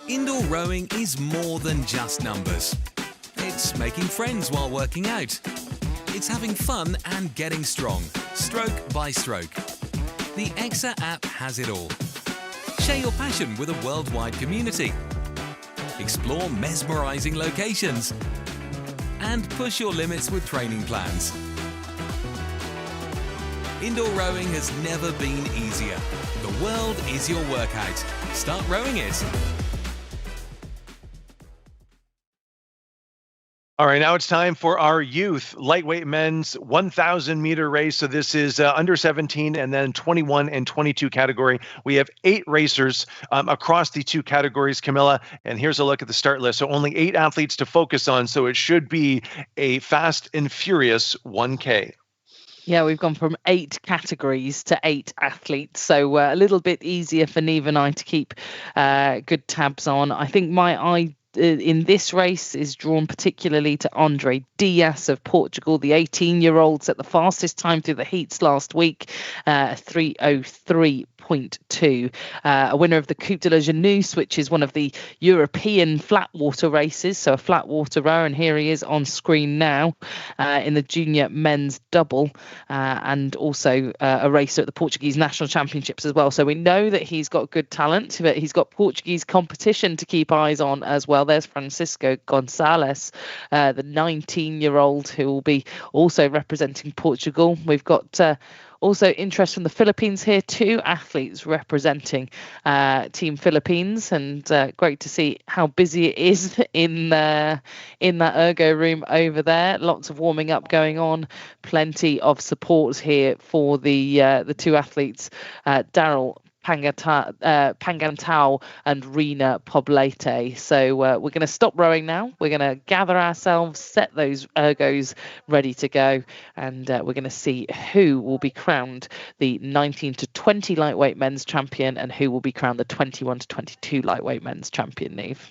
Indoor rowing is more than just numbers. It's making friends while working out. It's having fun and getting strong, stroke by stroke. The EXA app has it all. Share your passion with a worldwide community. Explore mesmerizing locations. And push your limits with training plans. Indoor rowing has never been easier. The world is your workout. Start rowing it. All right, now it's time for our youth lightweight men's 1,000 meter race. So this is under 17 and then 21 and 22 category. We have 8 racers across the 2 categories, Camilla. And here's a look at the start list. So only 8 athletes to focus on. So it should be a fast and furious 1K. Yeah, we've gone from 8 categories to 8 athletes. So a little bit easier for Neve and I to keep good tabs on. I think my eye in this race is drawn particularly to Andre Dias of Portugal. The 18-year-old set the fastest time through the heats last week, 3:03.2. A winner of the Coupe de la Jeunesse, which is one of the European flat water races, so a flat water rower, and here he is on screen now in the junior men's double, and also a racer at the Portuguese national championships as well. So we know that he's got good talent, but he's got Portuguese competition to keep eyes on as well. There's Francisco Gonçalves, the 19-year-old, who will be also representing Portugal. We've got also interest from the Philippines here, 2 athletes representing Team Philippines, and great to see how busy it is in that ergo room over there. Lots of warming up going on, plenty of support here for the 2 athletes. Daryl Pangantao and Rina Poblete. So we're going to stop rowing now. We're going to gather ourselves, set those ergos ready to go, and we're going to see who will be crowned the 19 to 20 lightweight men's champion and who will be crowned the 21 to 22 lightweight men's champion, Neve.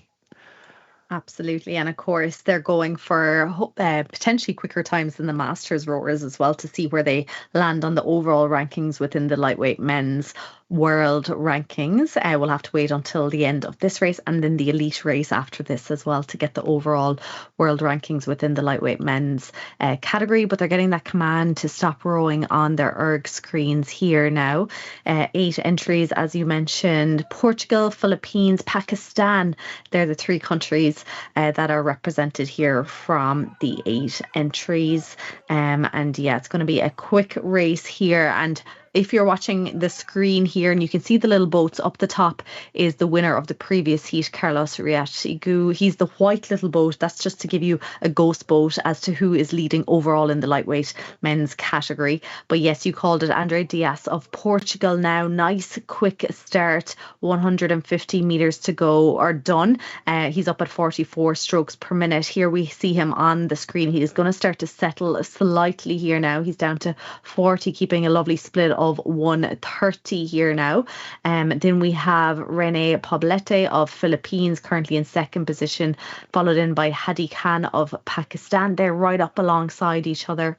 Absolutely. And of course, they're going for potentially quicker times than the Masters rowers as well to see where they land on the overall rankings within the lightweight men's world rankings. We'll have to wait until the end of this race and then the elite race after this as well to get the overall world rankings within the lightweight men's category. But they're getting that command to stop rowing on their erg screens here now. 8 entries, as you mentioned: Portugal, Philippines, Pakistan. They're the 3 countries that are represented here from the 8 entries. And yeah, it's going to be a quick race here. And if you're watching the screen here and you can see the little boats up the top is the winner of the previous heat, Carlos Riatigu. He's the white little boat. That's just to give you a ghost boat as to who is leading overall in the lightweight men's category. But yes, you called it, Andre Dias of Portugal now. Nice quick start, 150 meters to go or done. He's up at 44 strokes per minute. Here we see him on the screen. He is going to start to settle slightly here now. He's down to 40, keeping a lovely split of 130 here now. Then we have Rene Poblete of Philippines, currently in second position, followed in by Hadi Khan of Pakistan. They're right up alongside each other.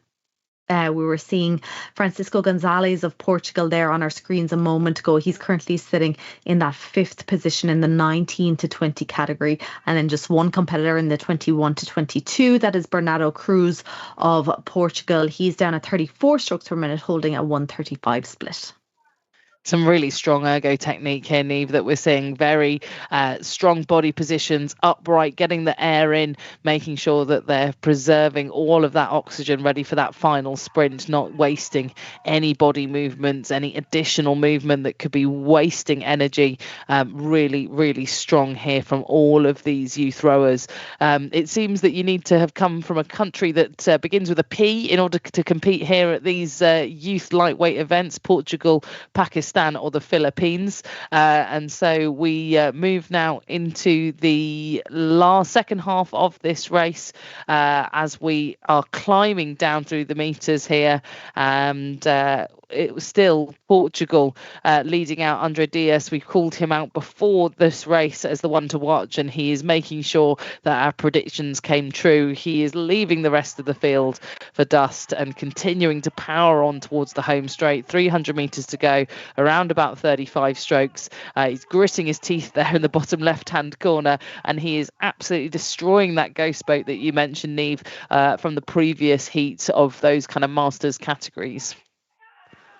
We were seeing Francisco Gonzalez of Portugal there on our screens a moment ago. He's currently sitting in that 5th position in the 19 to 20 category. And then just one competitor in the 21 to 22. That is Bernardo Cruz of Portugal. He's down at 34 strokes per minute, holding a 135 split. Some really strong ergo technique here, Neve, that we're seeing. Very strong body positions, upright, getting the air in, making sure that they're preserving all of that oxygen ready for that final sprint, not wasting any body movements, any additional movement that could be wasting energy. Really, really strong here from all of these youth rowers. It seems that you need to have come from a country that begins with a P in order to compete here at these youth lightweight events: Portugal, Pakistan, or the Philippines. And so we move now into the second half of this race as we are climbing down through the meters here. And it was still Portugal leading out Andre Dias. We called him out before this race as the one to watch, and he is making sure that our predictions came true. He is leaving the rest of the field for dust and continuing to power on towards the home straight. 300 meters to go, around about 35 strokes. He's gritting his teeth there in the bottom left-hand corner, and he is absolutely destroying that ghost boat that you mentioned, Neve, from the previous heats of those kind of masters categories.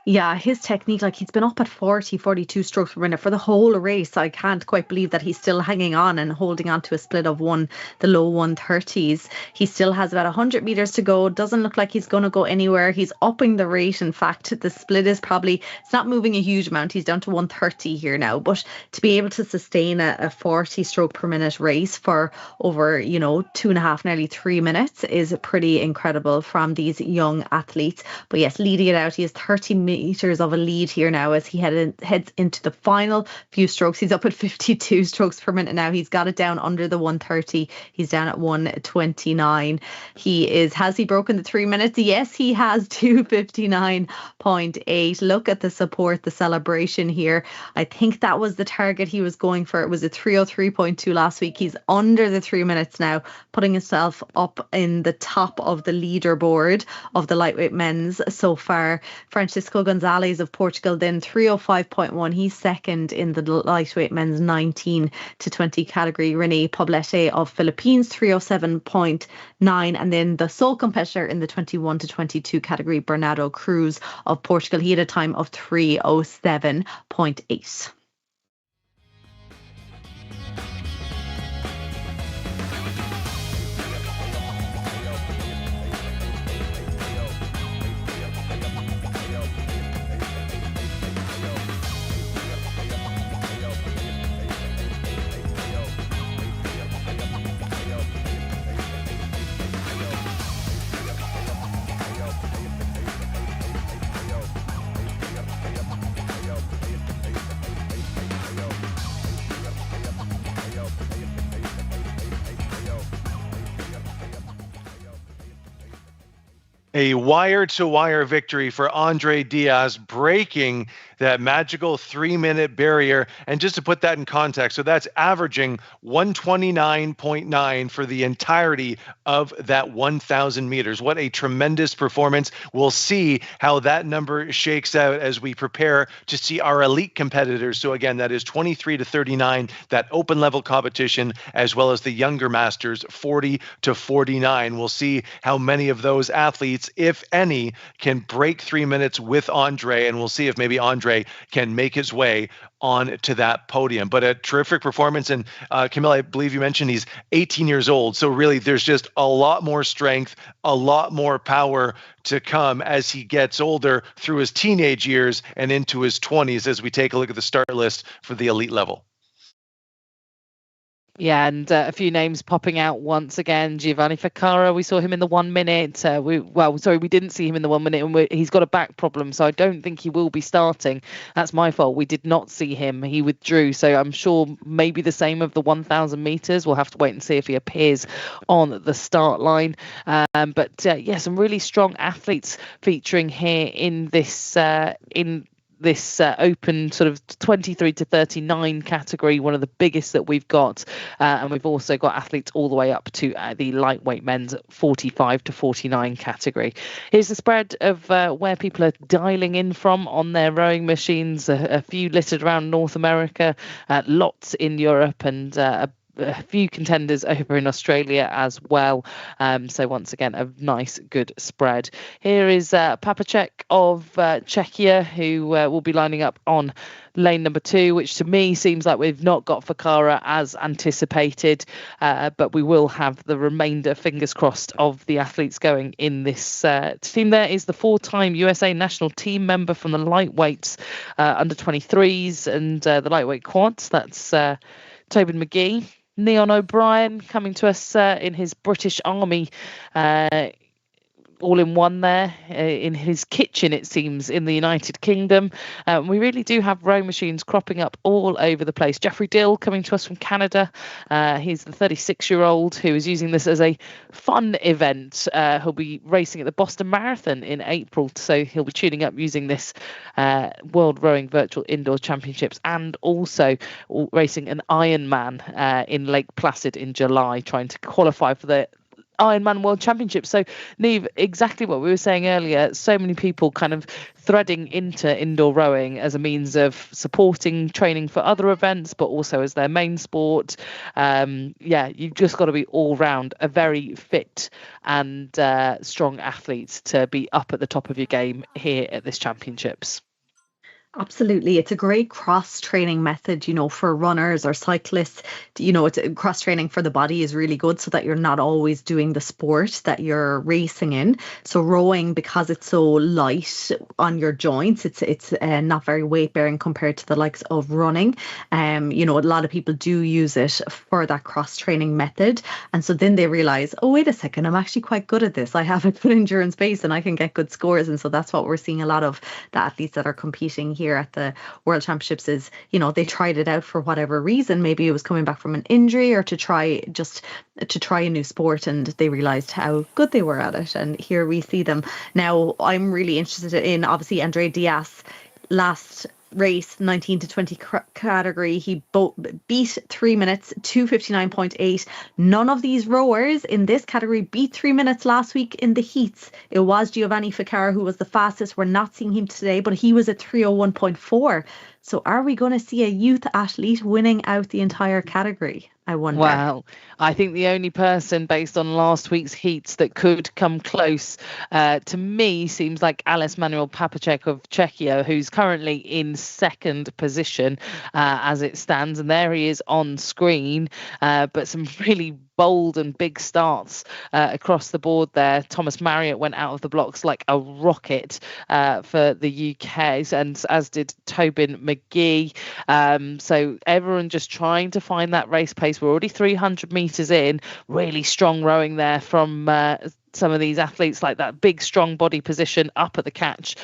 Yeah, his technique, like he's been up at 40, 42 strokes per minute for the whole race. I can't quite believe that he's still hanging on and holding on to a split of the low 130s. He still has about 100 meters to go. Doesn't look like he's going to go anywhere. He's upping the rate. In fact, the split is it's not moving a huge amount. He's down to 130 here now. But to be able to sustain a 40 stroke per minute race for over, 2.5, nearly 3 minutes is pretty incredible from these young athletes. But yes, leading it out, he has 30 meters of a lead here now as he heads into the final few strokes. He's up at 52 strokes per minute now. He's got it down under the 130. He's down at 129. Has he broken the 3 minutes? Yes, he has. 259.8. Look at the support, the celebration here. I think that was the target he was going for. It was a 303.2 last week. He's under the 3 minutes now, putting himself up in the top of the leaderboard of the lightweight men's so far. Francisco Gonzalez of Portugal then 305.1. He's second in the lightweight men's 19 to 20 category. Rene Poblete of Philippines 307.9, and then the sole competitor in the 21 to 22 category, Bernardo Cruz of Portugal. He had a time of 307.8. A wire-to-wire victory for Andre Diaz, breaking that magical 3-minute barrier. And just to put that in context, so that's averaging 129.9 for the entirety of that 1,000 meters. What a tremendous performance. We'll see how that number shakes out as we prepare to see our elite competitors. So again, that is 23 to 39, that open level competition, as well as the younger masters, 40 to 49. We'll see how many of those athletes, if any, can break 3 minutes with Andre, and we'll see if maybe Andre can make his way on to that podium. But a terrific performance. And Camille, I believe you mentioned he's 18 years old. So really, there's just a lot more strength, a lot more power to come as he gets older through his teenage years and into his 20s as we take a look at the start list for the elite level. Yeah, and a few names popping out once again. Giovanni Ficarra, we saw him in the 1 minute. We didn't see him in the 1 minute, and he's got a back problem, so I don't think he will be starting. That's my fault. We did not see him. He withdrew, so I'm sure maybe the same of the 1,000 meters. We'll have to wait and see if he appears on the start line. But some really strong athletes featuring here in this open sort of 23 to 39 category, one of the biggest that we've got. And we've also got athletes all the way up to the lightweight men's 45 to 49 category. Here's the spread of where people are dialing in from on their rowing machines. A few littered around North America, lots in Europe, and a few contenders over in Australia as well. So once again, a nice, good spread. Here is Papacek of Czechia, who will be lining up on lane number 2, which to me seems like we've not got Ficarra as anticipated, but we will have the remainder, fingers crossed, of the athletes going in this team. There is the 4-time USA national team member from the lightweights, under 23s, and the lightweight quads. That's Tobin McGee. Neon O'Brien coming to us in his British Army all-in-one there in his kitchen, it seems, in the United Kingdom. We really do have rowing machines cropping up all over the place. Jeffrey Dill coming to us from Canada. He's the 36-year-old who is using this as a fun event. He'll be racing at the Boston Marathon in April, so he'll be tuning up using this World Rowing Virtual Indoor Championships, and also racing an Ironman in Lake Placid in July, trying to qualify for the Ironman World Championship. So, Niamh, exactly what we were saying earlier, so many people kind of threading into indoor rowing as a means of supporting training for other events, but also as their main sport. You've just got to be all round a very fit and strong athlete to be up at the top of your game here at this championships. Absolutely. It's a great cross-training method, for runners or cyclists. It's cross-training for the body is really good so that you're not always doing the sport that you're racing in. So rowing, because it's so light on your joints, it's not very weight-bearing compared to the likes of running. A lot of people do use it for that cross-training method. And so then they realize, oh, wait a second, I'm actually quite good at this. I have a good endurance base and I can get good scores. And so that's what we're seeing a lot of the athletes that are competing here at the World Championships is, they tried it out for whatever reason. Maybe it was coming back from an injury or to try a new sport, and they realized how good they were at it. And here we see them. Now, I'm really interested in, obviously, Andre Diaz. Last race, 19 to 20 category, he beat 3 minutes, 2:59.8. None of these rowers in this category beat 3 minutes last week in the heats. It was Giovanni Ficarra who was the fastest. We're not seeing him today, but he was at 3:01.4. So are we going to see a youth athlete winning out the entire category? I wonder. Well, I think the only person based on last week's heats that could come close to me seems like Ales Manuel Papacek of Czechia, who's currently in second position as it stands. And there he is on screen. But some really bold and big starts across the board there. Thomas Marriott went out of the blocks like a rocket for the UK, and as did Tobin McGee. So everyone just trying to find that race pace. We're already 300 metres in. Really strong rowing there from some of these athletes, like that big strong body position up at the catch,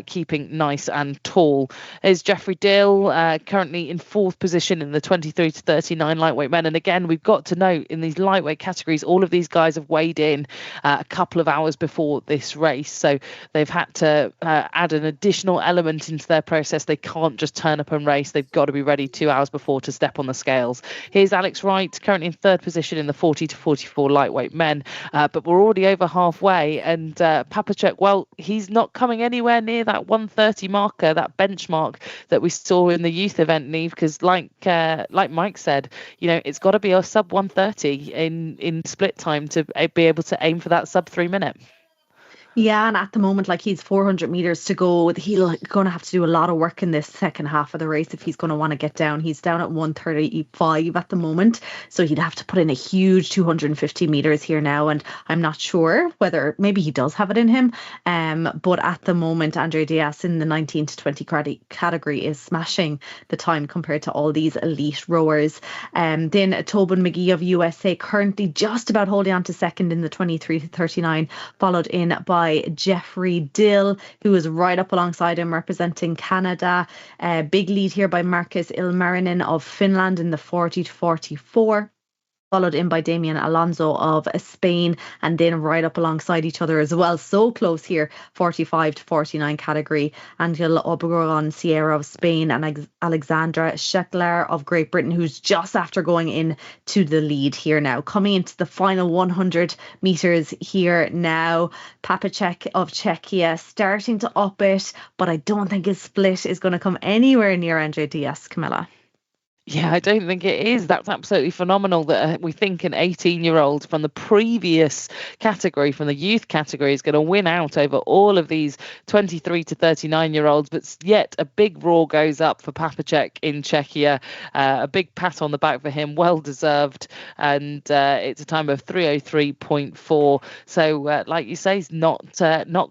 keeping nice and tall. Is Jeffrey Dill currently in 4th position in the 23 to 39 lightweight men. And again, we've got to note in these lightweight categories, all of these guys have weighed in a couple of hours before this race, so they've had to add an additional element into their process. They can't just turn up and race. They've got to be ready 2 hours before to step on the scales. Here's Alex Wright, currently in 3rd position in the 40 to 44 lightweight men, but we're already over halfway, and Papacek, well, he's not coming anywhere near that 130 marker, that benchmark that we saw in the youth event, Neve, because like Mike said, you know, it's got to be a sub 130 in split time to be able to aim for that sub 3 minute. Yeah, and at the moment, like, he's 400 meters to go. He's going to have to do a lot of work in this second half of the race if he's going to want to get down. He's down at 135 at the moment, so he'd have to put in a huge 250 meters here now. And I'm not sure whether maybe he does have it in him. But at the moment, Andre Diaz in the 19 to 20 category is smashing the time compared to all these elite rowers. Then Tobin McGee of USA currently just about holding on to second in the 23 to 39, followed in by Jeffrey Dill, who is right up alongside him representing Canada. Big lead here by Marcus Ilmarinen of Finland in the 40 to 44. Followed in by Damian Alonso of Spain, and then right up alongside each other as well. So close here, 45 to 49 category. Angel Obregon Sierra of Spain and Alexandra Schekler of Great Britain, who's just after going in to the lead here now. Coming into the final 100 metres here now. Papacek of Czechia starting to up it, but I don't think his split is going to come anywhere near Andre Diaz, Camilla. Yeah, I don't think it is. That's absolutely phenomenal that we think an 18-year-old from the previous category, from the youth category, is going to win out over all of these 23 to 39-year-olds. But yet a big roar goes up for Papacek in Czechia. A big pat on the back for him, well deserved. And it's a time of 3:03.4. So, like you say, he's not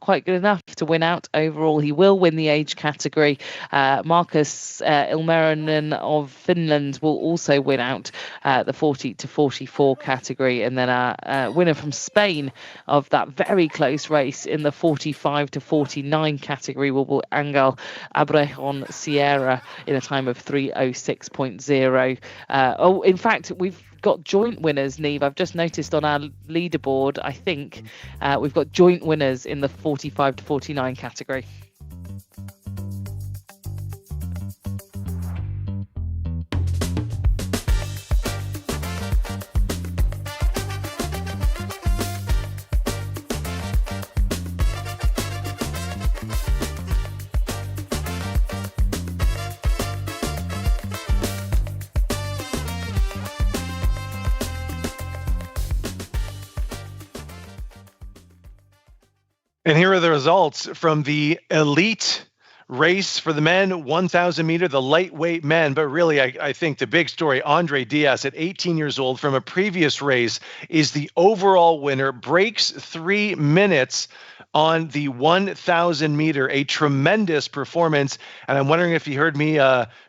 quite good enough to win out overall. He will win the age category. Marcus Ilmarinen of Finland will also win out the 40 to 44 category, and then a winner from Spain of that very close race in the 45 to 49 category will be Angel Obregon Sierra in a time of 3:06.0. In fact, we've got joint winners, Neve. I've just noticed on our leaderboard, I think we've got joint winners in the 45 to 49 category. And here are the results from the elite race for the men, 1,000 meter, the lightweight men. But really, I think the big story, Andre Diaz at 18 years old from a previous race is the overall winner, breaks 3 minutes on the 1,000 meter, a tremendous performance. And I'm wondering if you heard me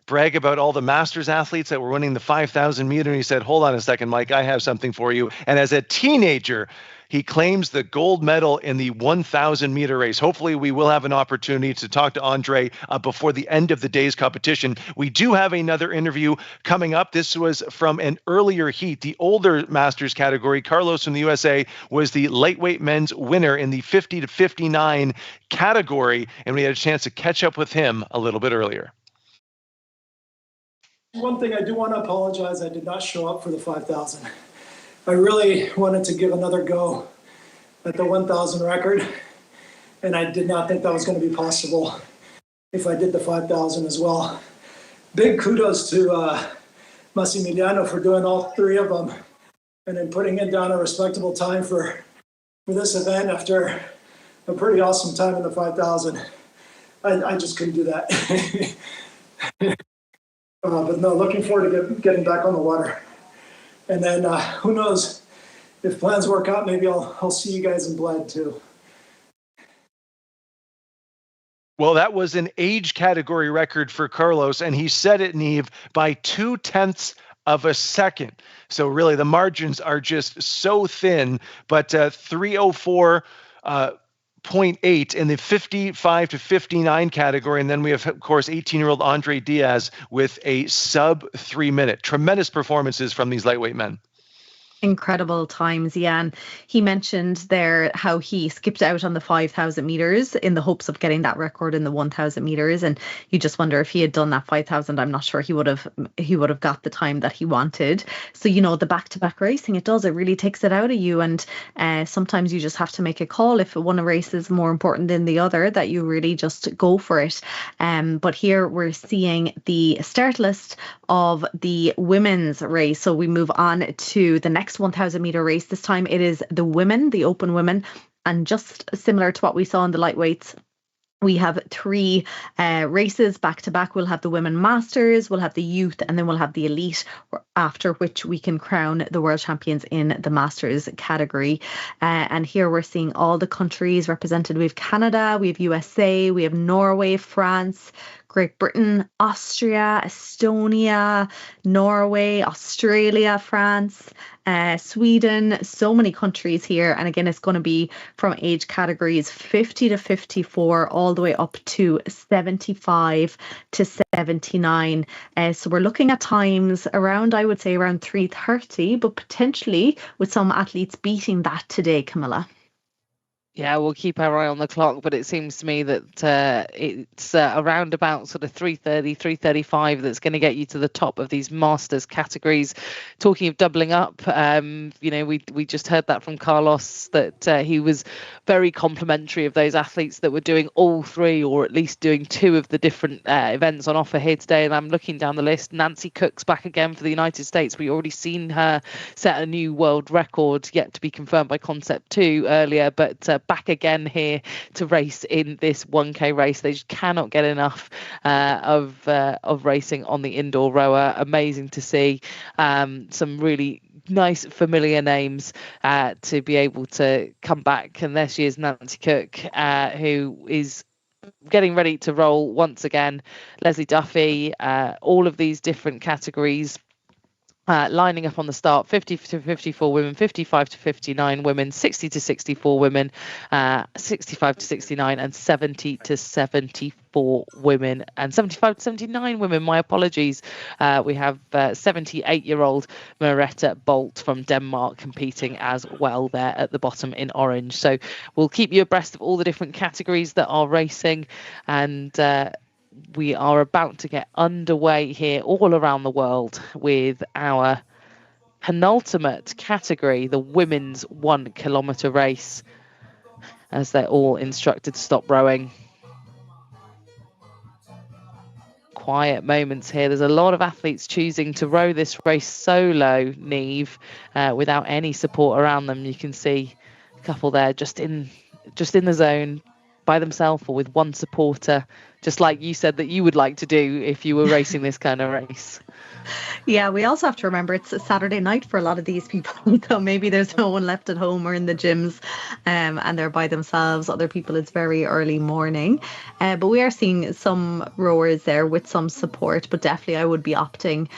brag about all the Masters athletes that were winning the 5,000 meter. And he said, hold on a second, Mike, I have something for you. And as a teenager, he claims the gold medal in the 1,000 meter race. Hopefully we will have an opportunity to talk to Andre before the end of the day's competition. We do have another interview coming up. This was from an earlier heat, the older Masters category. Carlos from the USA was the lightweight men's winner in the 50 to 59 category, and we had a chance to catch up with him a little bit earlier. One thing I do want to apologize, I did not show up for the 5,000. I really wanted to give another go at the 1,000 record, and I did not think that was going to be possible if I did the 5,000 as well. Big kudos to Massimiliano for doing all 3 of them and then putting it down a respectable time for this event after a pretty awesome time in the 5,000. I just couldn't do that. But no, looking forward to getting back on the water. And then who knows, if plans work out, maybe I'll see you guys in Bled too. Well, that was an age category record for Carlos, and he set it, Neve, by 0.2 of a second. So really the margins are just so thin, but 304.8 in the 55 to 59 category. And then we have, of course, 18-year-old Andre Diaz with a sub 3 minute. Tremendous performances from these lightweight men. Incredible times, yeah. And he mentioned there how he skipped out on the 5,000 meters in the hopes of getting that record in the 1,000 meters. And you just wonder if he had done that 5,000, I'm not sure he would have got the time that he wanted. So, you know, the back-to-back racing, it really takes it out of you. And sometimes you just have to make a call if one race is more important than the other, that you really just go for it. But here we're seeing the start list of the women's race. So we move on to the next 1,000 meter race. This time it is the women, the open women, and just similar to what we saw in the lightweights, we have 3 races back to back. We'll have the women masters, we'll have the youth, and then we'll have the elite, after which we can crown the world champions in the masters category. And here we're seeing all the countries represented. We have Canada, we have USA, we have Norway, France, Great Britain, Austria, Estonia, Norway, Australia, France, Sweden, so many countries here. And again, it's going to be from age categories 50 to 54 all the way up to 75 to 79. So we're looking at times around, I would say around 3:30, but potentially with some athletes beating that today, Camilla. Yeah, we'll keep our eye on the clock, but it seems to me that it's around about sort of 3:30, 3:35 that's going to get you to the top of these masters categories. Talking of doubling up, you know, we just heard that from Carlos, that he was very complimentary of those athletes that were doing all 3, or at least doing 2 of the different events on offer here today. And I'm looking down the list. Nancy Cook's back again for the United States. We already seen her set a new world record, yet to be confirmed by Concept2 earlier, but back again here to race in this 1K race. They just cannot get enough of racing on the indoor rower. Amazing to see some really nice familiar names to be able to come back. And there she is, Nancy Cook, who is getting ready to roll once again. Leslie Duffy, all of these different categories lining up on the start. 50 to 54 women, 55 to 59 women, 60 to 64 women, 65 to 69, and 70 to 74 women, and 75 to 79 women. My apologies. We have 78-year-old Merete Bolt from Denmark competing as well there at the bottom in orange. So we'll keep you abreast of all the different categories that are racing, and we are about to get underway here all around the world with our penultimate category, the women's 1 kilometre race, as they're all instructed to stop rowing. Quiet moments here. There's a lot of athletes choosing to row this race solo, Neve, without any support around them. You can see a couple there just in the zone by themselves or with one supporter, just like you said that you would like to do if you were racing this kind of race. Yeah, we also have to remember it's a Saturday night for a lot of these people, so maybe there's no one left at home or in the gyms, and they're by themselves. Other people, it's very early morning, but we are seeing some rowers there with some support, but definitely I would be opting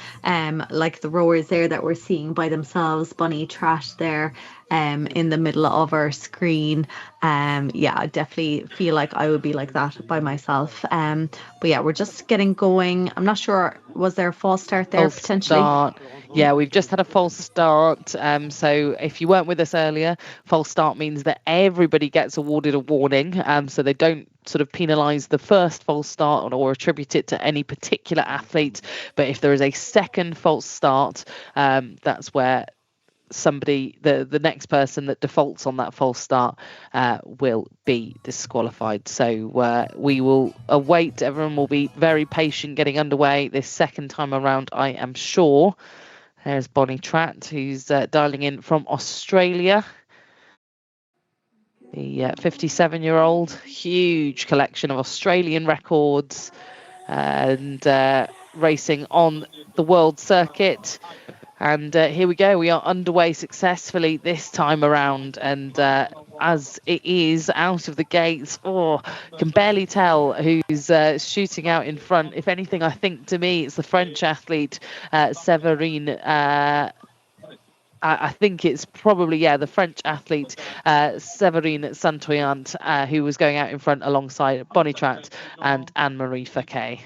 like the rowers there that we're seeing by themselves, Bunny Trash there in the middle of our screen. Yeah, I definitely feel like I would be like that by myself. But yeah, we're just getting going. I'm not sure, was there a false start there potentially? Start. Yeah, we've just had a false start. So if you weren't with us earlier, false start means that everybody gets awarded a warning. So they don't sort of penalise the first false start or attribute it to any particular athlete. But if there is a second false start, that's where somebody, the next person that defaults on that false start will be disqualified. So we will await. Everyone will be very patient getting underway this second time around, I am sure. There's Bonnie Tratt, who's dialing in from Australia. The 57-year-old, huge collection of Australian records and racing on the world circuit. And here we go. We are underway successfully this time around. And as it is out of the gates. Oh, can barely tell who's shooting out in front. If anything, I think to me it's the French athlete Séverine. I think it's probably, the French athlete Séverine Santoyant, who was going out in front alongside Bonnie Trat and Anne-Marie Fouquet.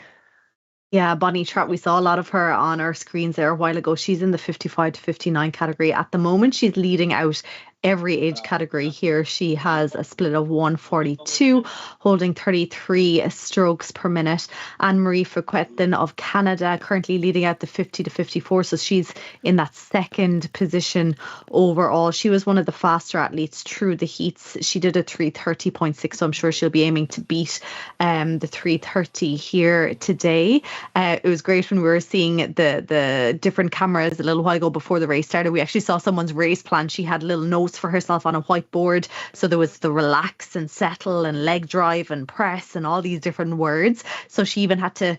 Yeah, Bonnie Trat, we saw a lot of her on our screens there a while ago. She's in the 55 to 59 category. At the moment, she's leading out every age category here. She has a split of 142, holding 33 strokes per minute. Anne-Marie Fouquet then of Canada, currently leading out the 50 to 54. So she's in that second position overall. She was one of the faster athletes through the heats. She did a 3:30.6, so I'm sure she'll be aiming to beat the 3:30 here today. It was great when we were seeing the different cameras a little while ago before the race started. We actually saw someone's race plan. She had little notes for herself on a whiteboard. So there was the relax and settle and leg drive and press and all these different words. So she even had to,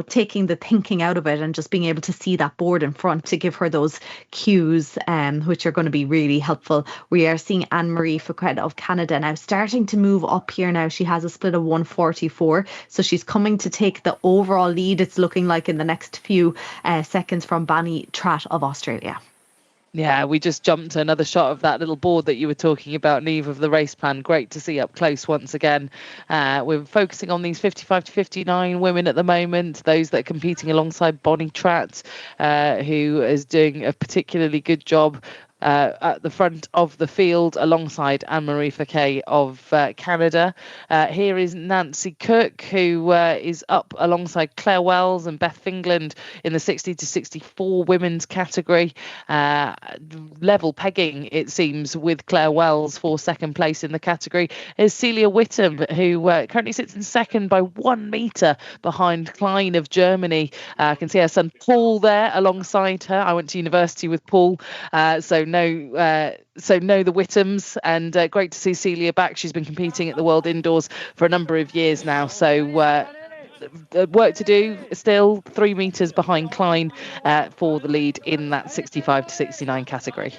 taking the thinking out of it and just being able to see that board in front to give her those cues, which are going to be really helpful. We are seeing Anne-Marie Fouquet of Canada now starting to move up here now. She has a split of 144. So she's coming to take the overall lead, it's looking like, in the next few seconds from Bonnie Trat of Australia. Yeah, we just jumped to another shot of that little board that you were talking about, Niamh, of the race plan. Great to see up close once again. We're focusing on these 55 to 59 women at the moment, those that are competing alongside Bonnie Trat, who is doing a particularly good job at the front of the field alongside Anne-Marie Fouquet of Canada. Here is Nancy Cook, who is up alongside Claire Wells and Beth Fingland in the 60 to 64 women's category. Level pegging, it seems, with Claire Wells for second place in the category is Celia Whittam, who currently sits in second by 1 metre behind Klein of Germany. I can see her son Paul there alongside her. I went to university with Paul, so know the Whittams, and great to see Celia back. She's been competing at the World Indoors for a number of years now, so work to do still. 3 metres behind Klein for the lead in that 65 to 69 category.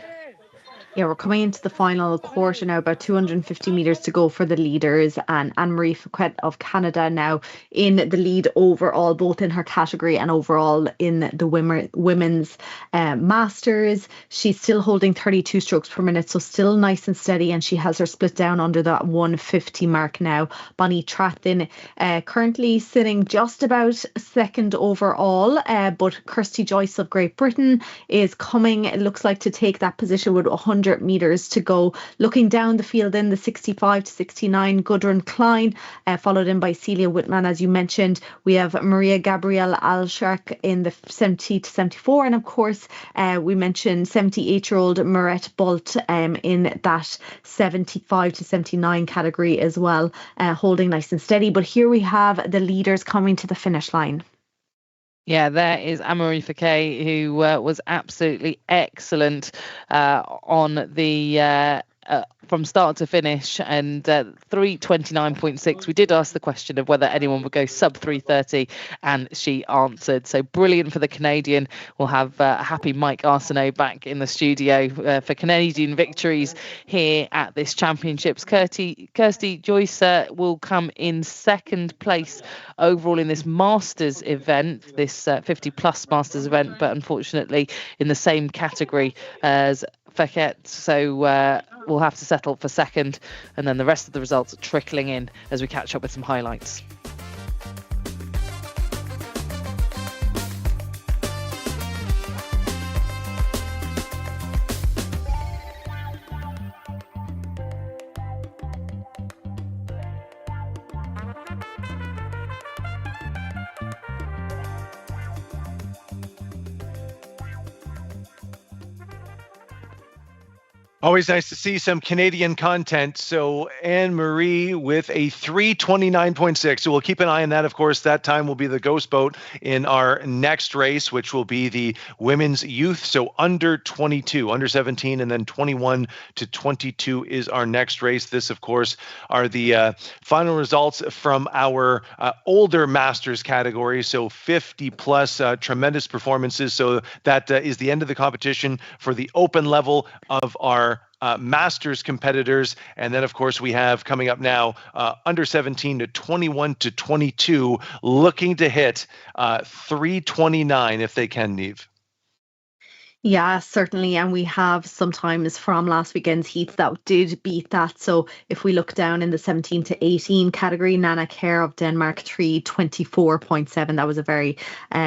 Yeah, we're coming into the final quarter now, about 250 metres to go for the leaders, and Anne-Marie Fouquet of Canada now in the lead overall, both in her category and overall in the women's masters. She's still holding 32 strokes per minute, so still nice and steady, and she has her split down under that 150 mark now. Bonnie Trat then currently sitting just about second overall, but Kirsty Joyce of Great Britain is coming, it looks like, to take that position with 100 metres to go. Looking down the field in the 65 to 69, Gudrun Klein, followed in by Celia Whitman, as you mentioned. We have Maria Gabrielle Alshark in the 70 to 74, and of course we mentioned 78-year-old Marette Bolt in that 75 to 79 category as well, holding nice and steady. But here we have the leaders coming to the finish line. Yeah, there is Anne-Marie Fouquet, who was absolutely excellent on the from start to finish, and 3:29.6. We did ask the question of whether anyone would go sub 3:30, and she answered. So brilliant for the Canadian. We'll have happy Mike Arsenault back in the studio for Canadian victories here at this championships. Kirsty Joyce will come in second place overall in this Masters event, this 50 plus Masters event, but unfortunately in the same category as Fouquet, so we'll have to settle for second, and then the rest of the results are trickling in as we catch up with some highlights. Always nice to see some Canadian content. So Anne-Marie with a 3:29.6. So we'll keep an eye on that. Of course, that time will be the ghost boat in our next race, which will be the women's youth. So under 22, under 17, and then 21 to 22 is our next race. This, of course, are the final results from our older masters category. So 50 plus tremendous performances. So that is the end of the competition for the open level of our Masters competitors. And then, of course, we have coming up now under 17 to 21 to 22 looking to hit 329 if they can, Niamh. Yeah, certainly. And we have sometimes from last weekend's heats that did beat that. So if we look down in the 17 to 18 category, Nana Kerr of Denmark, 324.7. That was a very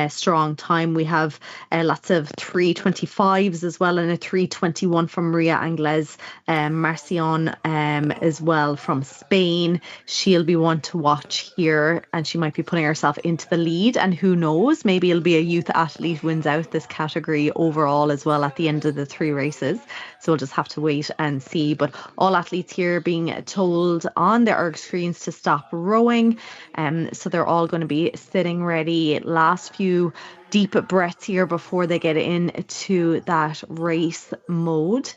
strong time. We have lots of 325s as well, and a 321 from Maria Angles Marcion as well from Spain. She'll be one to watch here, and she might be putting herself into the lead. And who knows, maybe it'll be a youth athlete wins out this category overall as well at the end of the 3 races. So we'll just have to wait and see. But all athletes here being told on their erg screens to stop rowing. So they're all going to be sitting ready. Last few deep breaths here before they get into that race mode.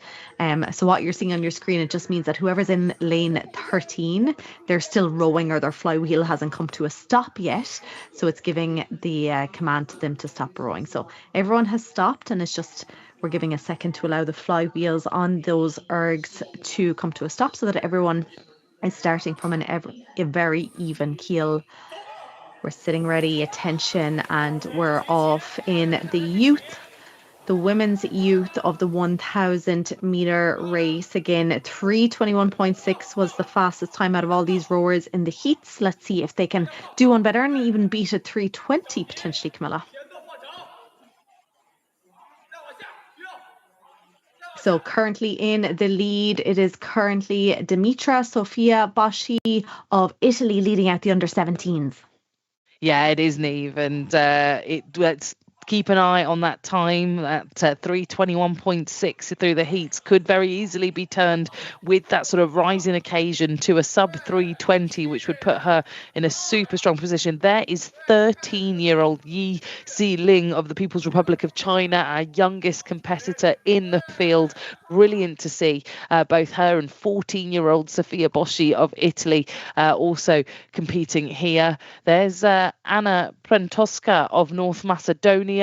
So what you're seeing on your screen, it just means that whoever's in lane 13, they're still rowing, or their flywheel hasn't come to a stop yet. So it's giving the command to them to stop rowing. So everyone has stopped, and it's just we're giving a second to allow the flywheels on those ergs to come to a stop so that everyone is starting from a very even keel. We're sitting ready, attention, and we're off in the youth. The women's youth of the 1,000 meter race. Again, 321.6 was the fastest time out of all these rowers in the heats. Let's see if they can do one better and even beat a 320 potentially, Camilla. So currently in the lead, it is currently Dimitra Sofia Boschi of Italy leading out the under 17s. Yeah, it is, Niamh, and let's keep an eye on that time. That 321.6 through the heats could very easily be turned with that sort of rising occasion to a sub 320, which would put her in a super strong position. There is 13-year-old Yi Xiling of the People's Republic of China, our youngest competitor in the field. Brilliant to see both her and 14-year-old Sofia Boschi of Italy also competing here. There's Anna Prentowska of North Macedonia.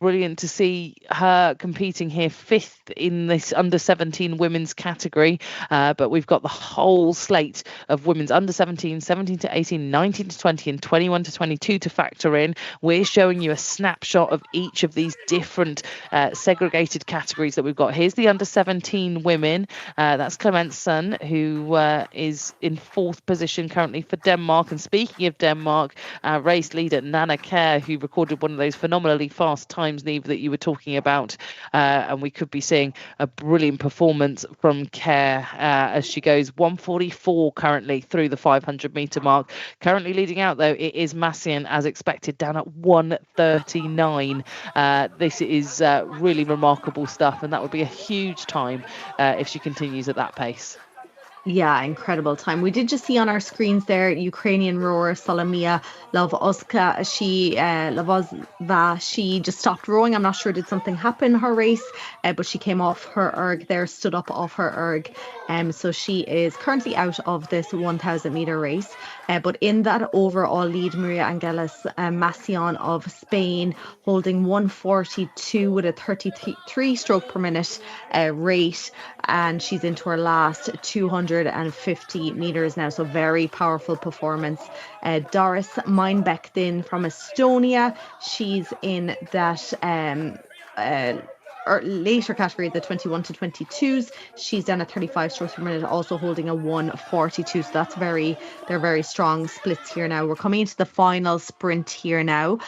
Brilliant to see her competing here, 5th in this under 17 women's category. But we've got the whole slate of women's under 17, 17 to 18, 19 to 20 and 21 to 22 to factor in. We're showing you a snapshot of each of these different segregated categories that we've got. Here's the under 17 women. That's Clementson, who is in 4th position currently for Denmark. And speaking of Denmark, race leader Nana Kerr, who recorded one of those phenomenally fast times, Niamh, that you were talking about, and we could be seeing a brilliant performance from Kerr as she goes 144 currently through the 500 meter mark. Currently leading out though, it is Massian as expected, down at 139. This is really remarkable stuff, and that would be a huge time if she continues at that pace. Yeah, incredible time. We did just see on our screens there Ukrainian rower Solomia Lovozva. She just stopped rowing. I'm not sure did something happen in her race, but she came off her erg there, stood up off her erg. So she is currently out of this 1,000 meter race. But in that overall lead, Maria Angeles Macion of Spain holding 142 with a 33 stroke per minute rate, and she's into her last 250 meters now. So very powerful performance. Doris Meinbeck then from Estonia, she's in that later category, the 21 to 22s. She's down at 35 strokes per minute, also holding a 142. So that's they're very strong splits here now. We're coming into the final sprint here now.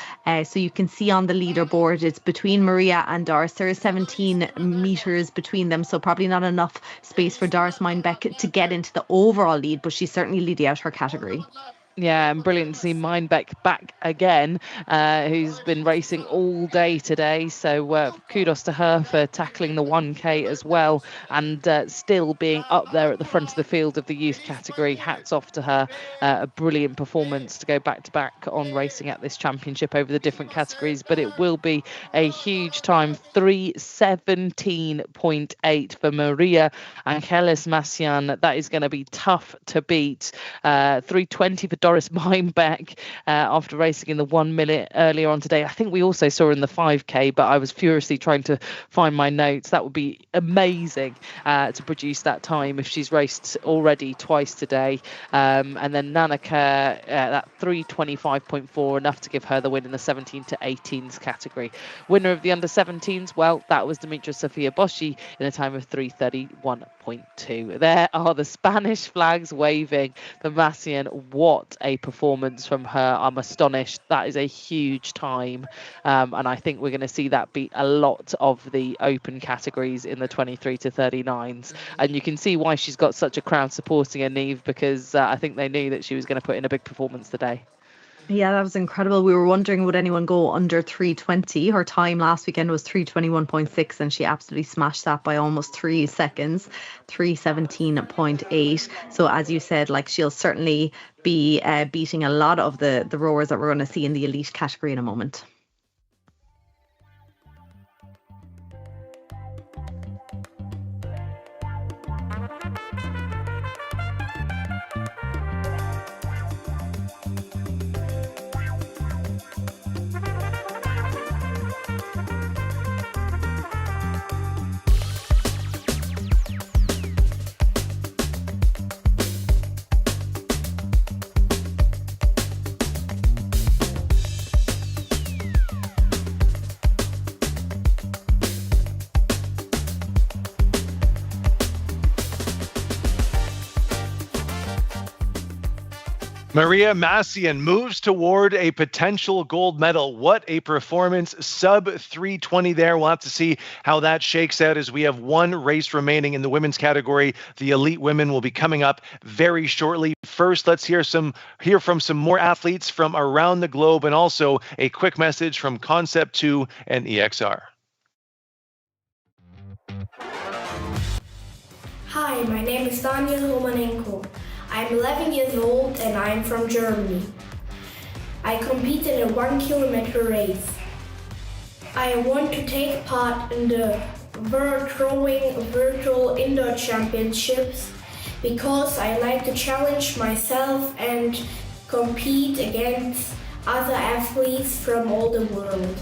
So you can see on the leaderboard, it's between Maria and Doris. There is 17 meters between them, so probably not enough space for Doris Meinbeck to get into the overall lead, but she's certainly leading out her category. Yeah, and brilliant to see Meinbeck back again, who's been racing all day today. So kudos to her for tackling the 1K as well, and still being up there at the front of the field of the youth category. Hats off to her. A brilliant performance to go back to back on racing at this championship over the different categories. But it will be a huge time. 3:17.8 for Maria Angeles Macian. That is going to be tough to beat. 3:20 for Doris Meinbeck after racing in the 1 minute earlier on today. I think we also saw her in the 5K, but I was furiously trying to find my notes. That would be amazing to produce that time if she's raced already twice today. And then Nana Kerr, that 3:25.4, enough to give her the win in the 17 to 18s category. Winner of the under 17s, well, that was Dimitra Sofia Boschi in a time of 3:31.2. There are the Spanish flags waving for Massian. What a performance from her. I'm astonished. That is a huge time. And I think we're going to see that beat a lot of the open categories in the 23 to 39s. And you can see why she's got such a crowd supporting her, Niamh, because I think they knew that she was going to put in a big performance today. Yeah, that was incredible. We were wondering, would anyone go under 3:20? Her time last weekend was 3:21.6, and she absolutely smashed that by almost 3 seconds, 3:17.8. So as you said, like, she'll certainly be beating a lot of the rowers that we're going to see in the elite category in a moment. Maria Massian moves toward a potential gold medal. What a performance. Sub 3:20 there. We'll have to see how that shakes out as we have one race remaining in the women's category. The elite women will be coming up very shortly. First, let's hear from some more athletes from around the globe, and also a quick message from Concept2 and EXR. Hi, my name is Daniel Romanenko. I'm 11 years old and I'm from Germany. I compete in a 1 kilometer race. I want to take part in the World Rowing Virtual Indoor Championships because I like to challenge myself and compete against other athletes from all the world.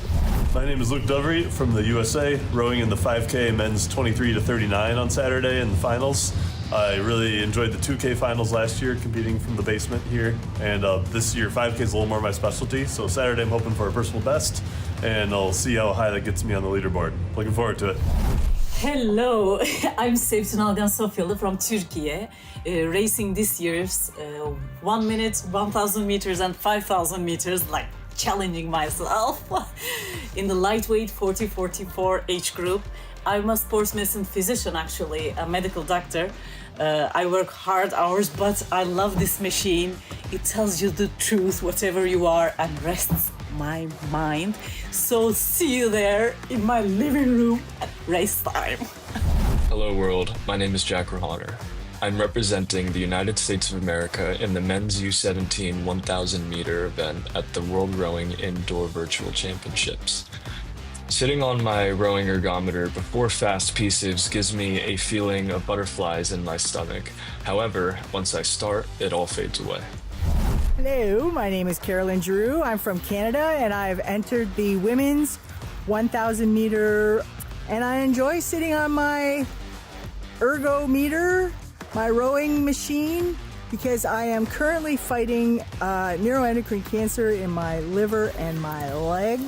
My name is Luke Dovery from the USA, rowing in the 5K men's 23 to 39 on Saturday in the finals. I really enjoyed the 2K finals last year, competing from the basement here. And this year, 5K is a little more my specialty. So Saturday, I'm hoping for a personal best, and I'll see how high that gets me on the leaderboard. Looking forward to it. Hello, I'm Sevtun Algan Sofyalı from Turkey, racing this year's 1 minute, 1,000 meters and 5,000 meters, like challenging myself in the lightweight 40-44 age group. I'm a sports medicine physician, actually, a medical doctor. I work hard hours, but I love this machine. It tells you the truth, whatever you are, and rests my mind. So see you there in my living room at race time. Hello world, my name is Jack Rohanner. I'm representing the United States of America in the men's U17 1,000 meter event at the World Rowing Indoor Virtual Championships. Sitting on my rowing ergometer before fast P-sieves gives me a feeling of butterflies in my stomach. However, once I start, it all fades away. Hello, my name is Carolyn Drew. I'm from Canada and I've entered the women's 1,000 meter, and I enjoy sitting on my ergometer, my rowing machine, because I am currently fighting neuroendocrine cancer in my liver and my leg.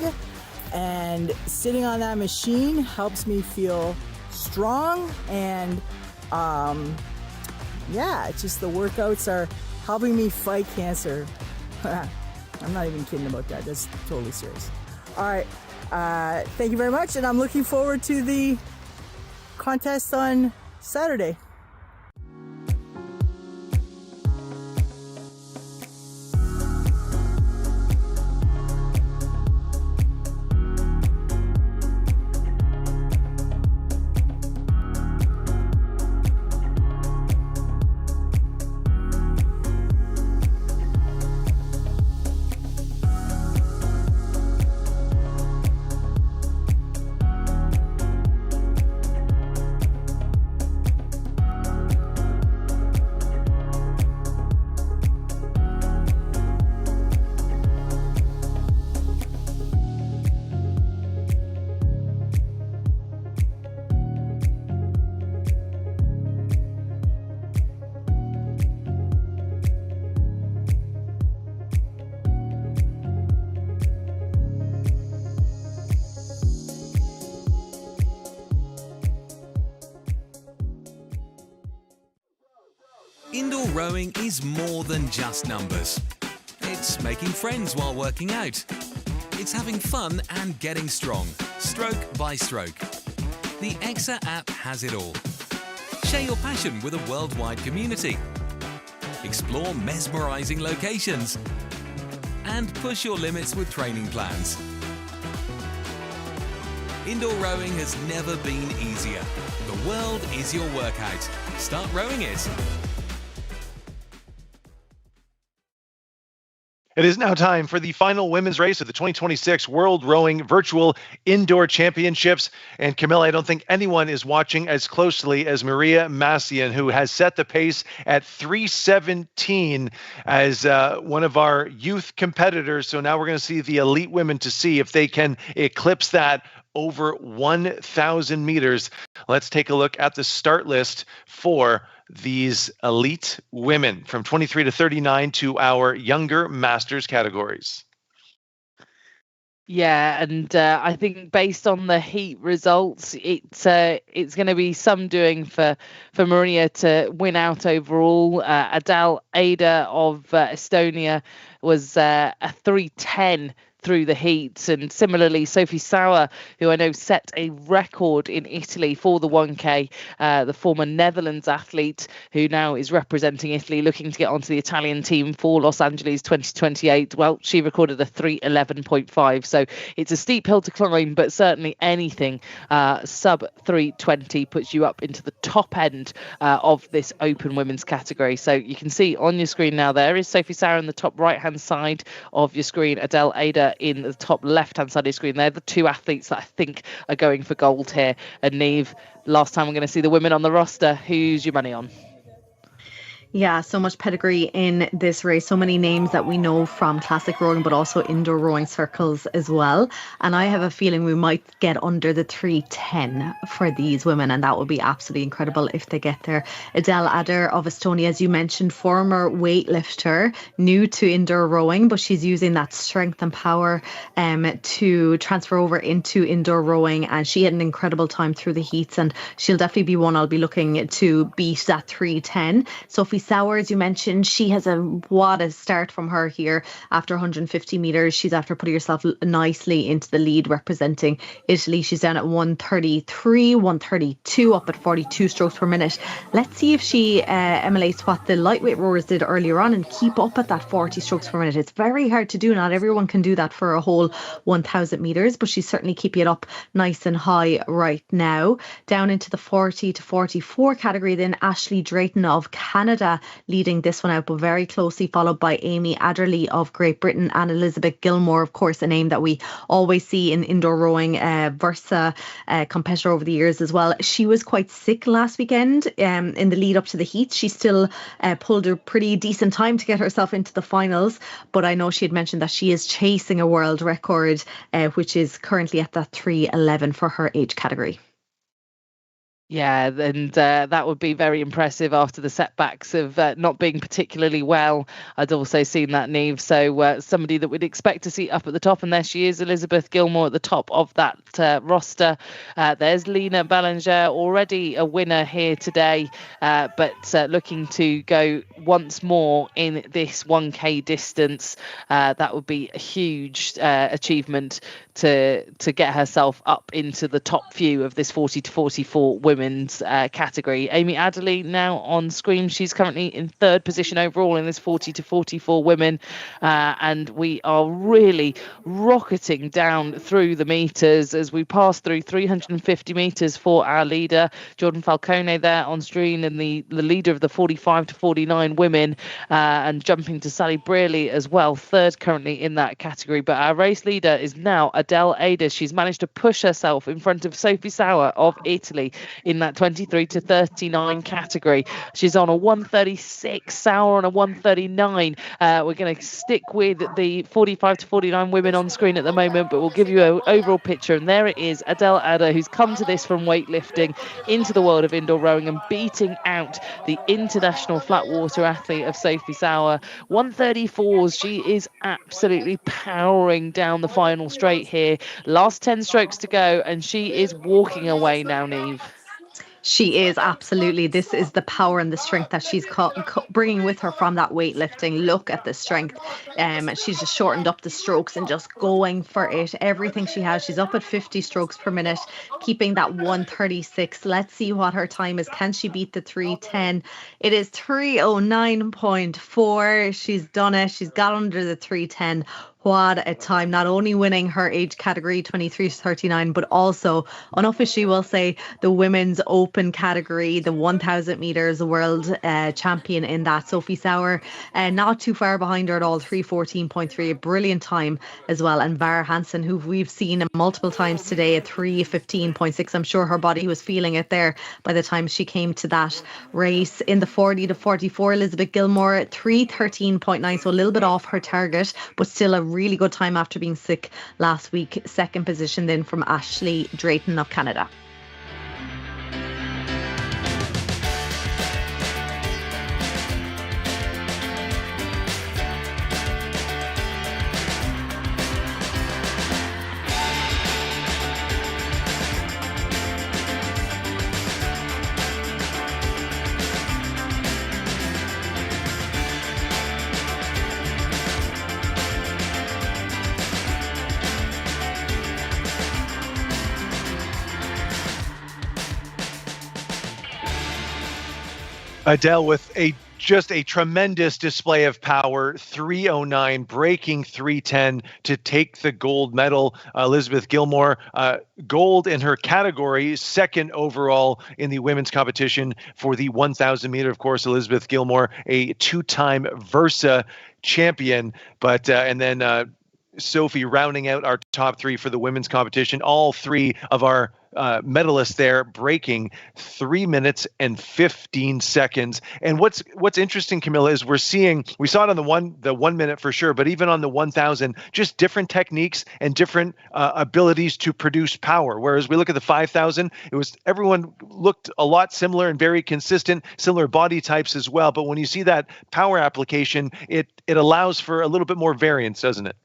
And sitting on that machine helps me feel strong, and yeah, it's just the workouts are helping me fight cancer. I'm not even kidding about that. That's totally serious. All right, thank you very much, and I'm looking forward to the contest on Saturday. Indoor rowing is more than just numbers. It's making friends while working out. It's having fun and getting strong, stroke by stroke. The EXA app has it all. Share your passion with a worldwide community. Explore mesmerizing locations. And push your limits with training plans. Indoor rowing has never been easier. The world is your workout. Start rowing it. It is now time for the final women's race of the 2026 World Rowing Virtual Indoor Championships. And Camilla, I don't think anyone is watching as closely as Maria Massian, who has set the pace at 3:17 as one of our youth competitors. So now we're going to see the elite women to see if they can eclipse that over 1,000 meters. Let's take a look at the start list for these elite women from 23 to 39 to our younger masters categories. Yeah, and I think based on the heat results, it's going to be some doing for Maria to win out overall. Adele Ada of Estonia was a 3:10 through the heats, and similarly Sophie Sauer, who I know set a record in Italy for the 1K, the former Netherlands athlete who now is representing Italy, looking to get onto the Italian team for Los Angeles 2028. Well, she recorded a 3:11.5, so it's a steep hill to climb, but certainly anything sub 3:20 puts you up into the top end of this open women's category. So you can see on your screen now, there is Sophie Sauer in the top right hand side of your screen, Adele Ada in the top left-hand side of your screen. They're the two athletes that I think are going for gold here. And Neve, last time we're going to see the women on the roster, who's your money on? Yeah, so much pedigree in this race. So many names that we know from classic rowing, but also indoor rowing circles as well. And I have a feeling we might get under the 3:10 for these women, and that would be absolutely incredible if they get there. Adele Ada of Estonia, as you mentioned, former weightlifter, new to indoor rowing, but she's using that strength and power to transfer over into indoor rowing. And she had an incredible time through the heats, and she'll definitely be one I'll be looking to beat that 3:10. Sophie Sauer, as you mentioned, she has what a start from her here after 150 meters. She's after putting herself nicely into the lead representing Italy. She's down at 1:33, 1:32, up at 42 strokes per minute. Let's see if she emulates what the lightweight rowers did earlier on and keep up at that 40 strokes per minute. It's very hard to do. Not everyone can do that for a whole 1,000 meters, but she's certainly keeping it up nice and high right now. Down into the 40 to 44 category, then Ashley Drayton of Canada leading this one out, but very closely followed by Amy Adderley of Great Britain and Elizabeth Gilmore, of course, a name that we always see in indoor rowing, Versa competitor over the years as well. She was quite sick last weekend in the lead up to the heats. She still pulled a pretty decent time to get herself into the finals, but I know she had mentioned that she is chasing a world record, which is currently at that 3:11 for her age category. Yeah, and that would be very impressive after the setbacks of not being particularly well. I'd also seen that, Neve. So somebody that we'd expect to see up at the top, and there she is, Elizabeth Gilmore at the top of that roster. There's Lena Ballinger, already a winner here today, but looking to go once more in this 1K distance. That would be a huge achievement to get herself up into the top few of this 40 to 44 women's category. Amy Adderley now on screen. She's currently in third position overall in this 40 to 44 women, and we are really rocketing down through the meters as we pass through 350 meters for our leader Jordan Falcone there on screen, and the leader of the 45 to 49 women, and jumping to Sally Brearley as well, third currently in that category. But our race leader is now Adele Ada. She's managed to push herself in front of Sophie Sauer of Italy in that 23 to 39 category. She's on a 1:36, Sauer on a 1:39. We're going to stick with the 45 to 49 women on screen at the moment, but we'll give you an overall picture. And there it is, Adele Ada, who's come to this from weightlifting into the world of indoor rowing and beating out the international flat water athlete of Sophie Sauer. 1:34s. She is absolutely powering down the final straight here. Last 10 strokes to go, and she is walking away now, Neve. She is, absolutely. This is the power and the strength that she's bringing with her from that weightlifting. Look at the strength. She's just shortened up the strokes and just going for it. Everything she has, she's up at 50 strokes per minute, keeping that 136. Let's see what her time is. Can she beat the 310? It is 309.4. She's done it. She's got under the 310. What a time, not only winning her age category 23 to 39, but also unofficially we'll say the women's open category, the 1000 meters world champion in that. Sophie Sauer, not too far behind her at all, 3:14.3, a brilliant time as well. And Vara Hansen, who we've seen multiple times today at 3:15.6. I'm sure her body was feeling it there by the time she came to that race. In the 40 to 44, Elizabeth Gilmore, 3:13.9, so a little bit off her target, but still a really good time after being sick last week. Second position then from Ashley Drayton of Canada. Adele with just a tremendous display of power, 3:09, breaking 3:10 to take the gold medal. Elizabeth Gilmore, gold in her category, second overall in the women's competition for the 1,000 meter. Of course, Elizabeth Gilmore, a two-time Versa champion, and then Sophie rounding out our top three for the women's competition. All three of our medalists there breaking 3 minutes and 15 seconds. And what's interesting, Camilla, is we saw it on the 1 minute for sure, but even on the 1,000, just different techniques and different abilities to produce power. Whereas we look at the 5,000, everyone looked a lot similar and very consistent, similar body types as well. But when you see that power application, it allows for a little bit more variance, doesn't it?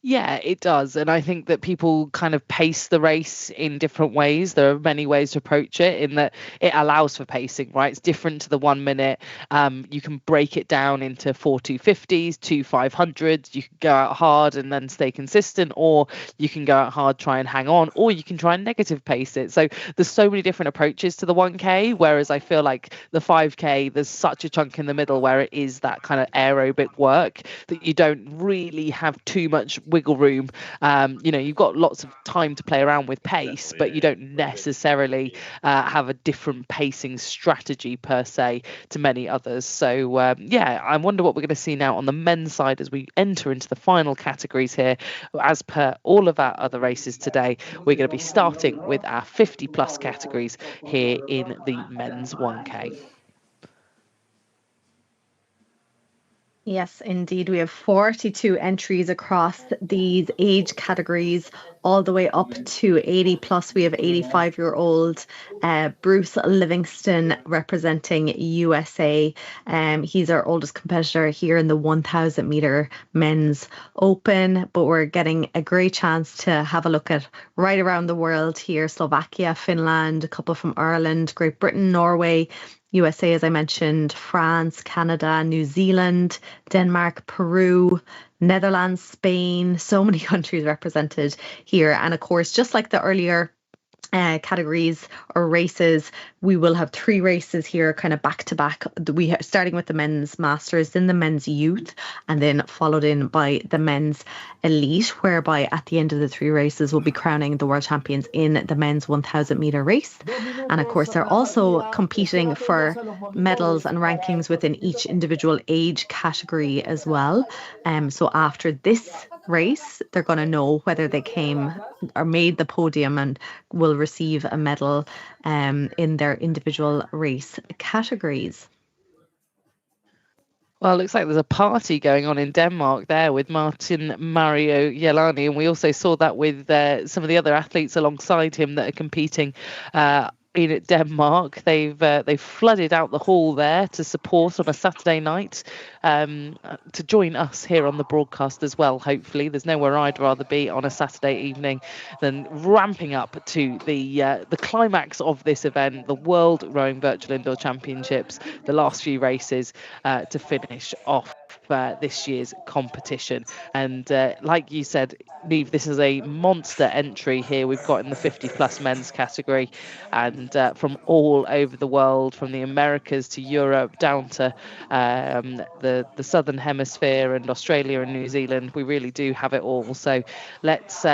Yeah, it does. And I think that people kind of pace the race in different ways. There are many ways to approach it in that it allows for pacing, right? It's different to the 1 minute. You can break it down into 4 250s, 2 500s. You can go out hard and then stay consistent, or you can go out hard, try and hang on, or you can try and negative pace it. So there's so many different approaches to the 1K, whereas I feel like the 5K, there's such a chunk in the middle where it is that kind of aerobic work that you don't really have too much wiggle room. You've got lots of time to play around with pace, but you don't necessarily have a different pacing strategy per se to many others. So I wonder what we're going to see now on the men's side as we enter into the final categories here. As per all of our other races today, we're going to be starting with our 50 plus categories here in the men's 1K. Yes, indeed. We have 42 entries across these age categories, all the way up to 80 plus. We have 85-year-old Bruce Livingston representing USA. He's our oldest competitor here in the 1,000 meter men's open, but we're getting a great chance to have a look at right around the world here. Slovakia, Finland, a couple from Ireland, Great Britain, Norway, USA, as I mentioned, France, Canada, New Zealand, Denmark, Peru, Netherlands, Spain, so many countries represented here. And of course, just like the earlier categories or races, we will have 3 races here kind of back to back. Starting with the men's masters, then the men's youth, and then followed in by the men's elite, whereby at the end of the 3 races we'll be crowning the world champions in the men's 1,000 meter race. And of course, they're also competing for medals and rankings within each individual age category as well. So after this race, they're going to know whether they came or made the podium and will receive a medal in their individual race categories. Well, it looks like there's a party going on in Denmark there with Martin Mario Jelani, and we also saw that with some of the other athletes alongside him that are competing in Denmark. They've flooded out the hall there to support on a Saturday night, to join us here on the broadcast as well. Hopefully, there's nowhere I'd rather be on a Saturday evening than ramping up to the climax of this event, the World Rowing Virtual Indoor Championships, the last few races to finish off this year's competition. And like you said, Niamh, this is a monster entry here we've got in the 50 plus men's category, and from all over the world, from the Americas to Europe down to the southern hemisphere and Australia and New Zealand. We really do have it all. So let's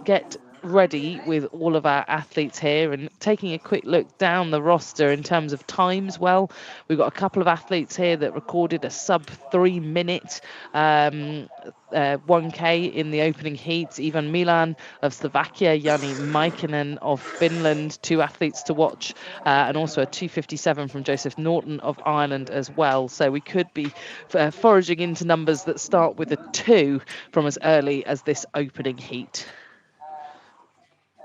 get ready with all of our athletes here, and taking a quick look down the roster in terms of times. Well, we've got a couple of athletes here that recorded a sub 3 minute 1k in the opening heats. Ivan Milan of Slovakia, Jani Maikinen of Finland, 2 athletes to watch, and also a 2:57 from Joseph Norton of Ireland as well. So we could be foraging into numbers that start with a 2 from as early as this opening heat.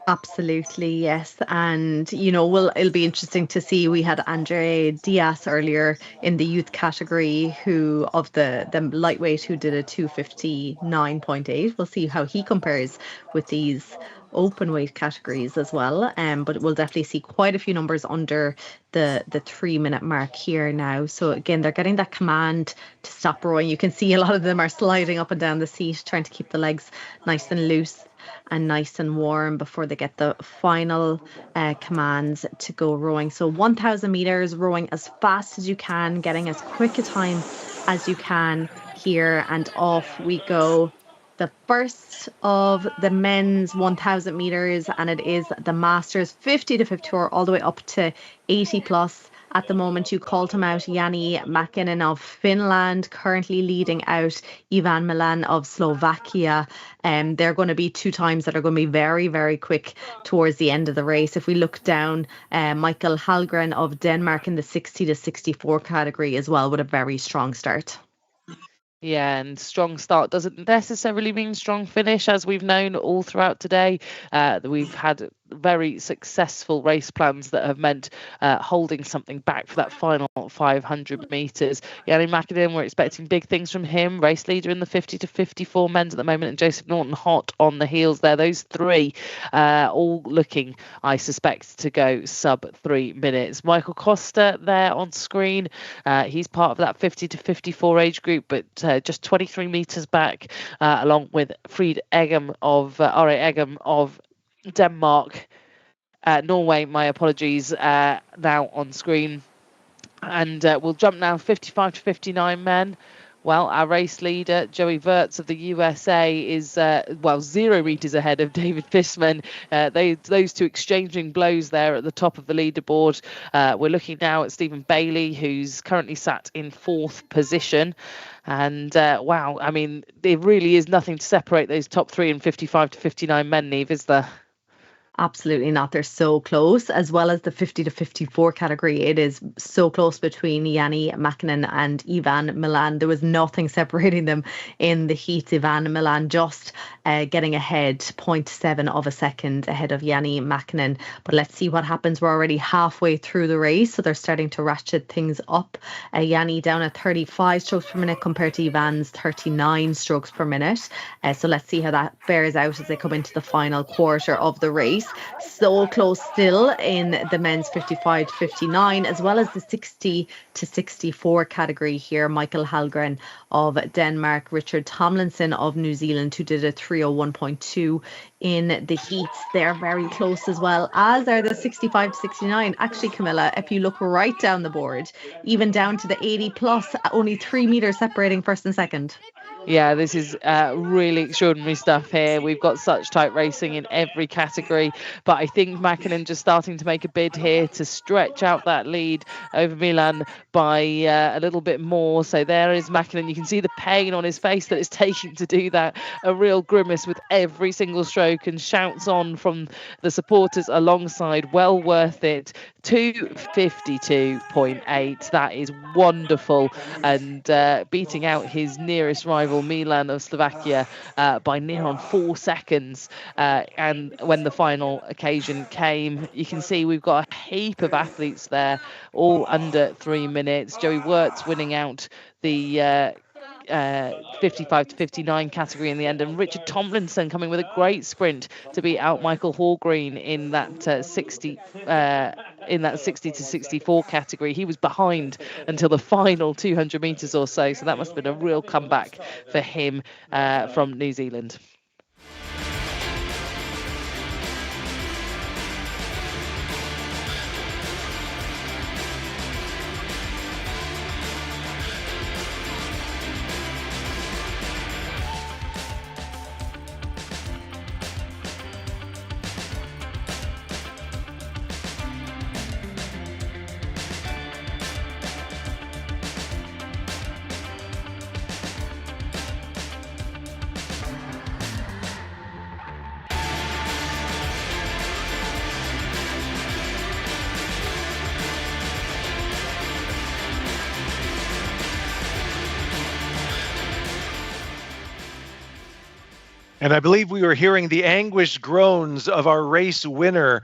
Absolutely, yes. And, it'll be interesting to see. We had Andre Diaz earlier in the youth category, who of the lightweight, who did a 2:59.8. We'll see how he compares with these open weight categories as well. But we'll definitely see quite a few numbers under the 3 minute mark here now. So again, they're getting that command to stop rowing. You can see a lot of them are sliding up and down the seat, trying to keep the legs nice and loose and nice and warm before they get the final commands to go rowing. So 1,000 meters, rowing as fast as you can, getting as quick a time as you can here, and off we go. The first of the men's 1,000 meters, and it is the Masters 50 to 54 all the way up to 80 plus. At the moment, you called him out, Jani Maikinen of Finland, currently leading out Ivan Milan of Slovakia. They're going to be 2 times that are going to be very, very quick towards the end of the race. If we look down, Michael Hallgren of Denmark in the 60 to 64 category as well, with a very strong start. Yeah, and strong start doesn't necessarily mean strong finish, as we've known all throughout today. We've had very successful race plans that have meant holding something back for that final 500 meters. Jani Maikinen, we're expecting big things from him, race leader in the 50 to 54 men's at the moment, and Joseph Norton hot on the heels there. Those 3 all looking, I suspect, to go sub 3 minutes. Michael Costa there on screen, he's part of that 50 to 54 age group, but just 23 meters back, along with Frid Eggum of R.A. Eggum of Denmark, Norway, my apologies, now on screen. And we'll jump now 55 to 59 men. Well, our race leader, Joey Verts of the USA, is 0 meters ahead of David Fishman. Those 2 exchanging blows there at the top of the leaderboard. We're looking now at Stephen Bailey, who's currently sat in 4th position. And wow, I mean, there really is nothing to separate those top 3 in 55 to 59 men, Niamh, is there? Absolutely not. They're so close, as well as the 50 to 54 category. It is so close between Jani Maikinen and Ivan Milan. There was nothing separating them in the heat. Ivan Milan just getting ahead 0.7 of a second ahead of Jani Maikinen. But let's see what happens. We're already halfway through the race, so they're starting to ratchet things up. Jani down at 35 strokes per minute compared to Ivan's 39 strokes per minute. So let's see how that bears out as they come into the final quarter of the race. So close still in the men's 55 to 59, as well as the 60 to 64 category here. Michael Hallgren of Denmark, Richard Tomlinson of New Zealand, who did a 3:01.2 in the heats. They're very close, as well as are the 65 to 69. Actually, Camilla, if you look right down the board, even down to the 80 plus, only 3 meters separating first and second. Yeah, this is really extraordinary stuff here. We've got such tight racing in every category, but I think Maikinen just starting to make a bid here to stretch out that lead over Milan by a little bit more. So there is Maikinen. You can see the pain on his face that it's taking to do that. A real grimace with every single stroke, and shouts on from the supporters alongside. Well worth it. 2:52.8. That is wonderful, and beating out his nearest rival rival Milan of Slovakia by near on 4 seconds. And when the final occasion came, you can see we've got a heap of athletes there, all under 3 minutes. Joey Wirtz winning out the 55 to 59 category in the end, and Richard Tomlinson coming with a great sprint to beat out Michael Hallgreen in that 60 to 64 category. He was behind until the final 200 meters or so that must have been a real comeback for him from New Zealand. And I believe we were hearing the anguished groans of our race winner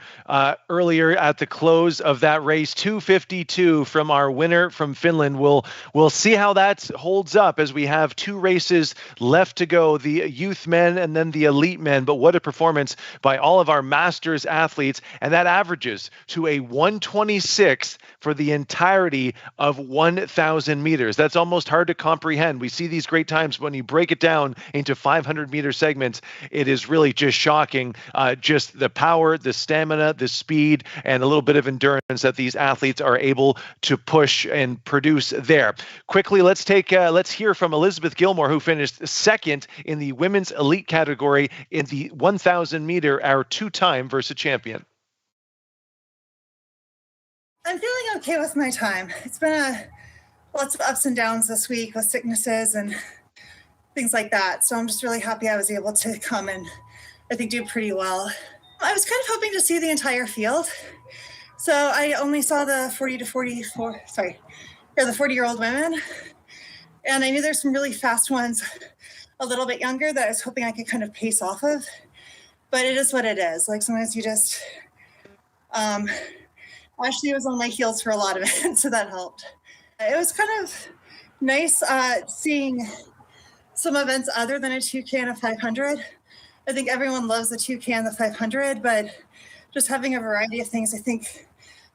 earlier at the close of that race. 2:52 from our winner from Finland. We'll see how that holds up as we have 2 races left to go, the youth men and then the elite men. But what a performance by all of our masters athletes. And that averages to a 1:26 for the entirety of 1,000 meters. That's almost hard to comprehend. We see these great times, but when you break it down into 500-meter segments, it is really just shocking, just the power, the stamina, the speed, and a little bit of endurance that these athletes are able to push and produce there. Quickly, let's hear from Elizabeth Gilmore, who finished second in the women's elite category in the 1,000 meter, our 2-time Versa champion. I'm feeling okay with my time. It's been lots of ups and downs this week with sicknesses and things like that. So I'm just really happy I was able to come and I think do pretty well. I was kind of hoping to see the entire field. So I only saw the 40-year-old women. And I knew there's some really fast ones a little bit younger that I was hoping I could kind of pace off of. But it is what it is. Like sometimes you just, Ashley was on my heels for a lot of it, so that helped. It was kind of nice seeing some events other than a 2K and a 500. I think everyone loves the 2K and the 500, but just having a variety of things,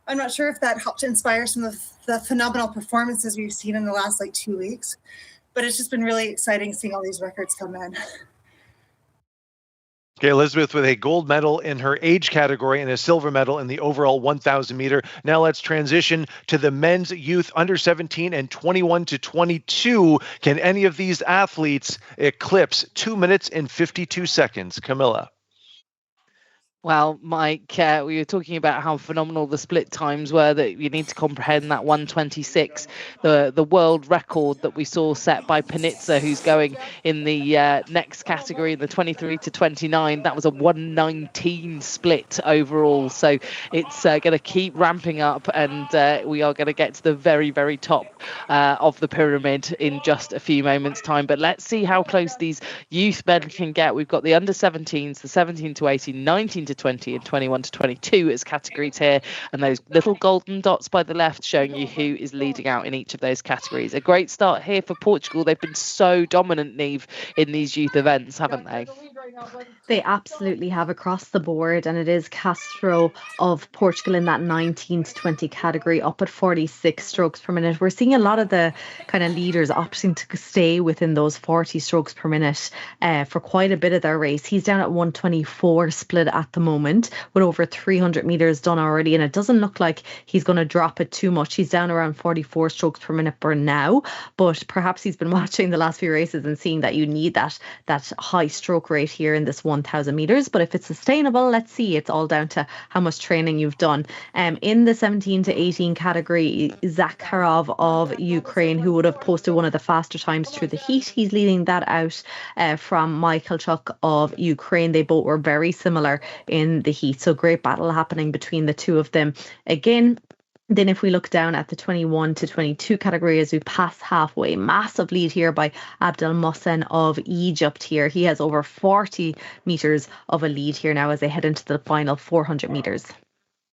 I'm not sure if that helped to inspire some of the phenomenal performances we've seen in the last 2 weeks, but it's just been really exciting seeing all these records come in. Okay, Elizabeth with a gold medal in her age category and a silver medal in the overall 1,000 meter. Now let's transition to the men's youth under 17 and 21 to 22. Can any of these athletes eclipse 2 minutes and 52 seconds? Camilla. Well, Mike, we were talking about how phenomenal the split times were, that you need to comprehend that 1:26, the world record that we saw set by Panizza, who's going in the next category, the 23 to 29. That was a 1:19 split overall. So it's going to keep ramping up, and we are going to get to the very, very top of the pyramid in just a few moments' time. But let's see how close these youth men can get. We've got the under 17s, the 17 to 18, 19 to 20 and 21 to 22 as categories here, and those little golden dots by the left showing you who is leading out in each of those categories. A great start here for Portugal. They've been so dominant, Neve, in these youth events, haven't they? They absolutely have across the board, and it is Castro of Portugal in that 19 to 20 category, up at 46 strokes per minute. We're seeing a lot of the kind of leaders opting to stay within those 40 strokes per minute for quite a bit of their race. He's down at 1:24 split at the moment with over 300 meters done already, and it doesn't look like he's going to drop it too much. He's down around 44 strokes per minute for now, but perhaps he's been watching the last few races and seeing that you need that high stroke rate here in this 1,000 meters. But if it's sustainable, let's see. It's all down to how much training you've done. In the 17 to 18 category, Zakharov of Ukraine, who would have posted one of the faster times through the heat, he's leading that out from Michalchuk of Ukraine. They both were very similar in the heat, so great battle happening between the two of them. Again, Then if we look down at the 21 to 22 category as we pass halfway, massive lead here by Abdel Mohsen of Egypt here. He has over 40 metres of a lead here now as they head into the final 400 metres.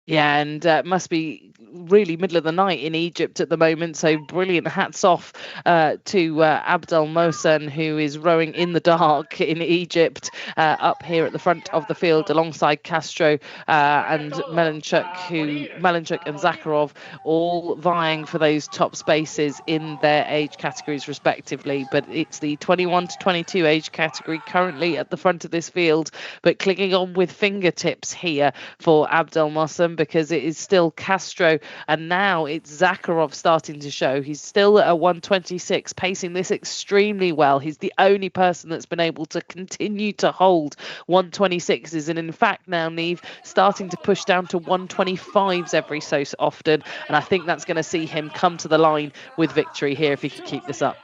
Yeah, and must be really middle of the night in Egypt at the moment. So brilliant. Hats off to Abdel Mohsen, who is rowing in the dark in Egypt, up here at the front of the field alongside Castro and Melanchuk and Zakharov, all vying for those top spaces in their age categories respectively. But it's the 21 to 22 age category currently at the front of this field, but clinging on with fingertips here for Abdel Mohsen, because it is still Castro and now it's Zakharov starting to show. He's still at a 126, pacing this extremely well. He's the only person that's been able to continue to hold 126s, and in fact now, Neve, starting to push down to 125s every so often, and I think that's going to see him come to the line with victory here if he can keep this up.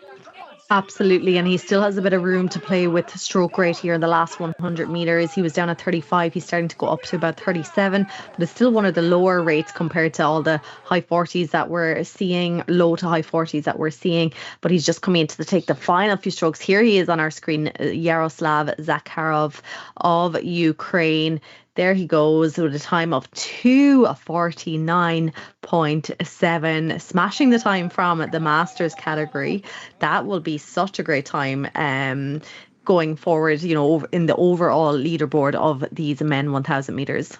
Absolutely, and he still has a bit of room to play with stroke rate here in the last 100 metres. He was down at 35, he's starting to go up to about 37, but it's still one of the lower rates compared to all the high 40s that we're seeing, low to high 40s that we're seeing. But he's just coming in to take the final few strokes. Here he is on our screen, Yaroslav Zakharov of Ukraine. There he goes with a time of 2:49.7, smashing the time from the Masters category. That will be such a great time going forward, you know, in the overall leaderboard of these men 1,000 metres.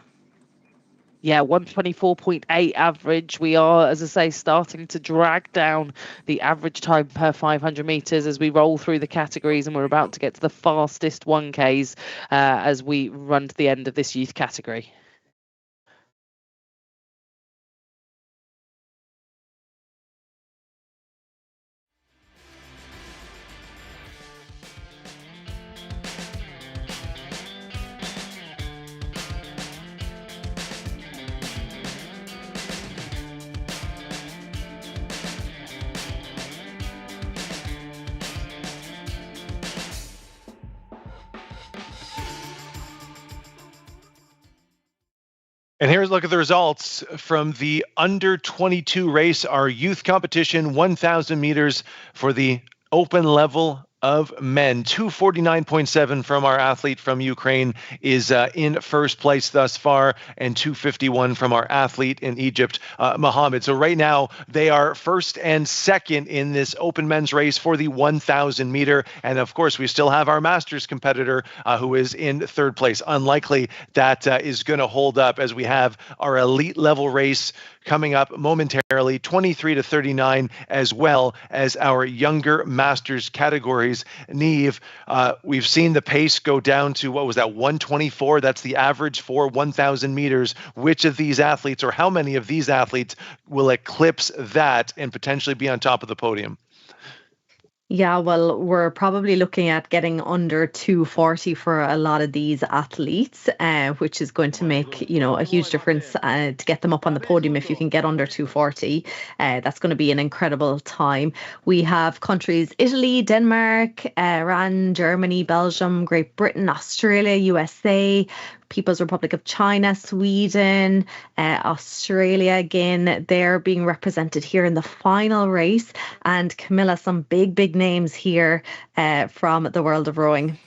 Yeah, 124.8 average. We are, as I say, starting to drag down the average time per 500 metres as we roll through the categories, and we're about to get to the fastest 1Ks as we run to the end of this youth category. And here's a look at the results from the under 22 race, our youth competition, 1,000 meters for the open level of men. 249.7 from our athlete from Ukraine is in first place thus far, and 251 from our athlete in Egypt, Mohammed. So right now they are first and second in this open men's race for the 1,000 meter. And of course, we still have our Masters competitor who is in third place. Unlikely that is going to hold up, as we have our elite level race coming up momentarily, 23 to 39, as well as our younger Masters categories. Neve, we've seen the pace go down to, what was that, 124? That's the average for 1,000 meters. Which of these athletes, or how many of these athletes, will eclipse that and potentially be on top of the podium? Yeah, well, we're probably looking at getting under 240 for a lot of these athletes, which is going to make, you know, a huge difference to get them up on the podium. If you can get under 240, that's going to be an incredible time. We have countries Italy, Denmark, Iran, Germany, Belgium, Great Britain, Australia, USA, People's Republic of China, Sweden, Australia. Again, they're being represented here in the final race. And Camilla, some big names here from the world of rowing.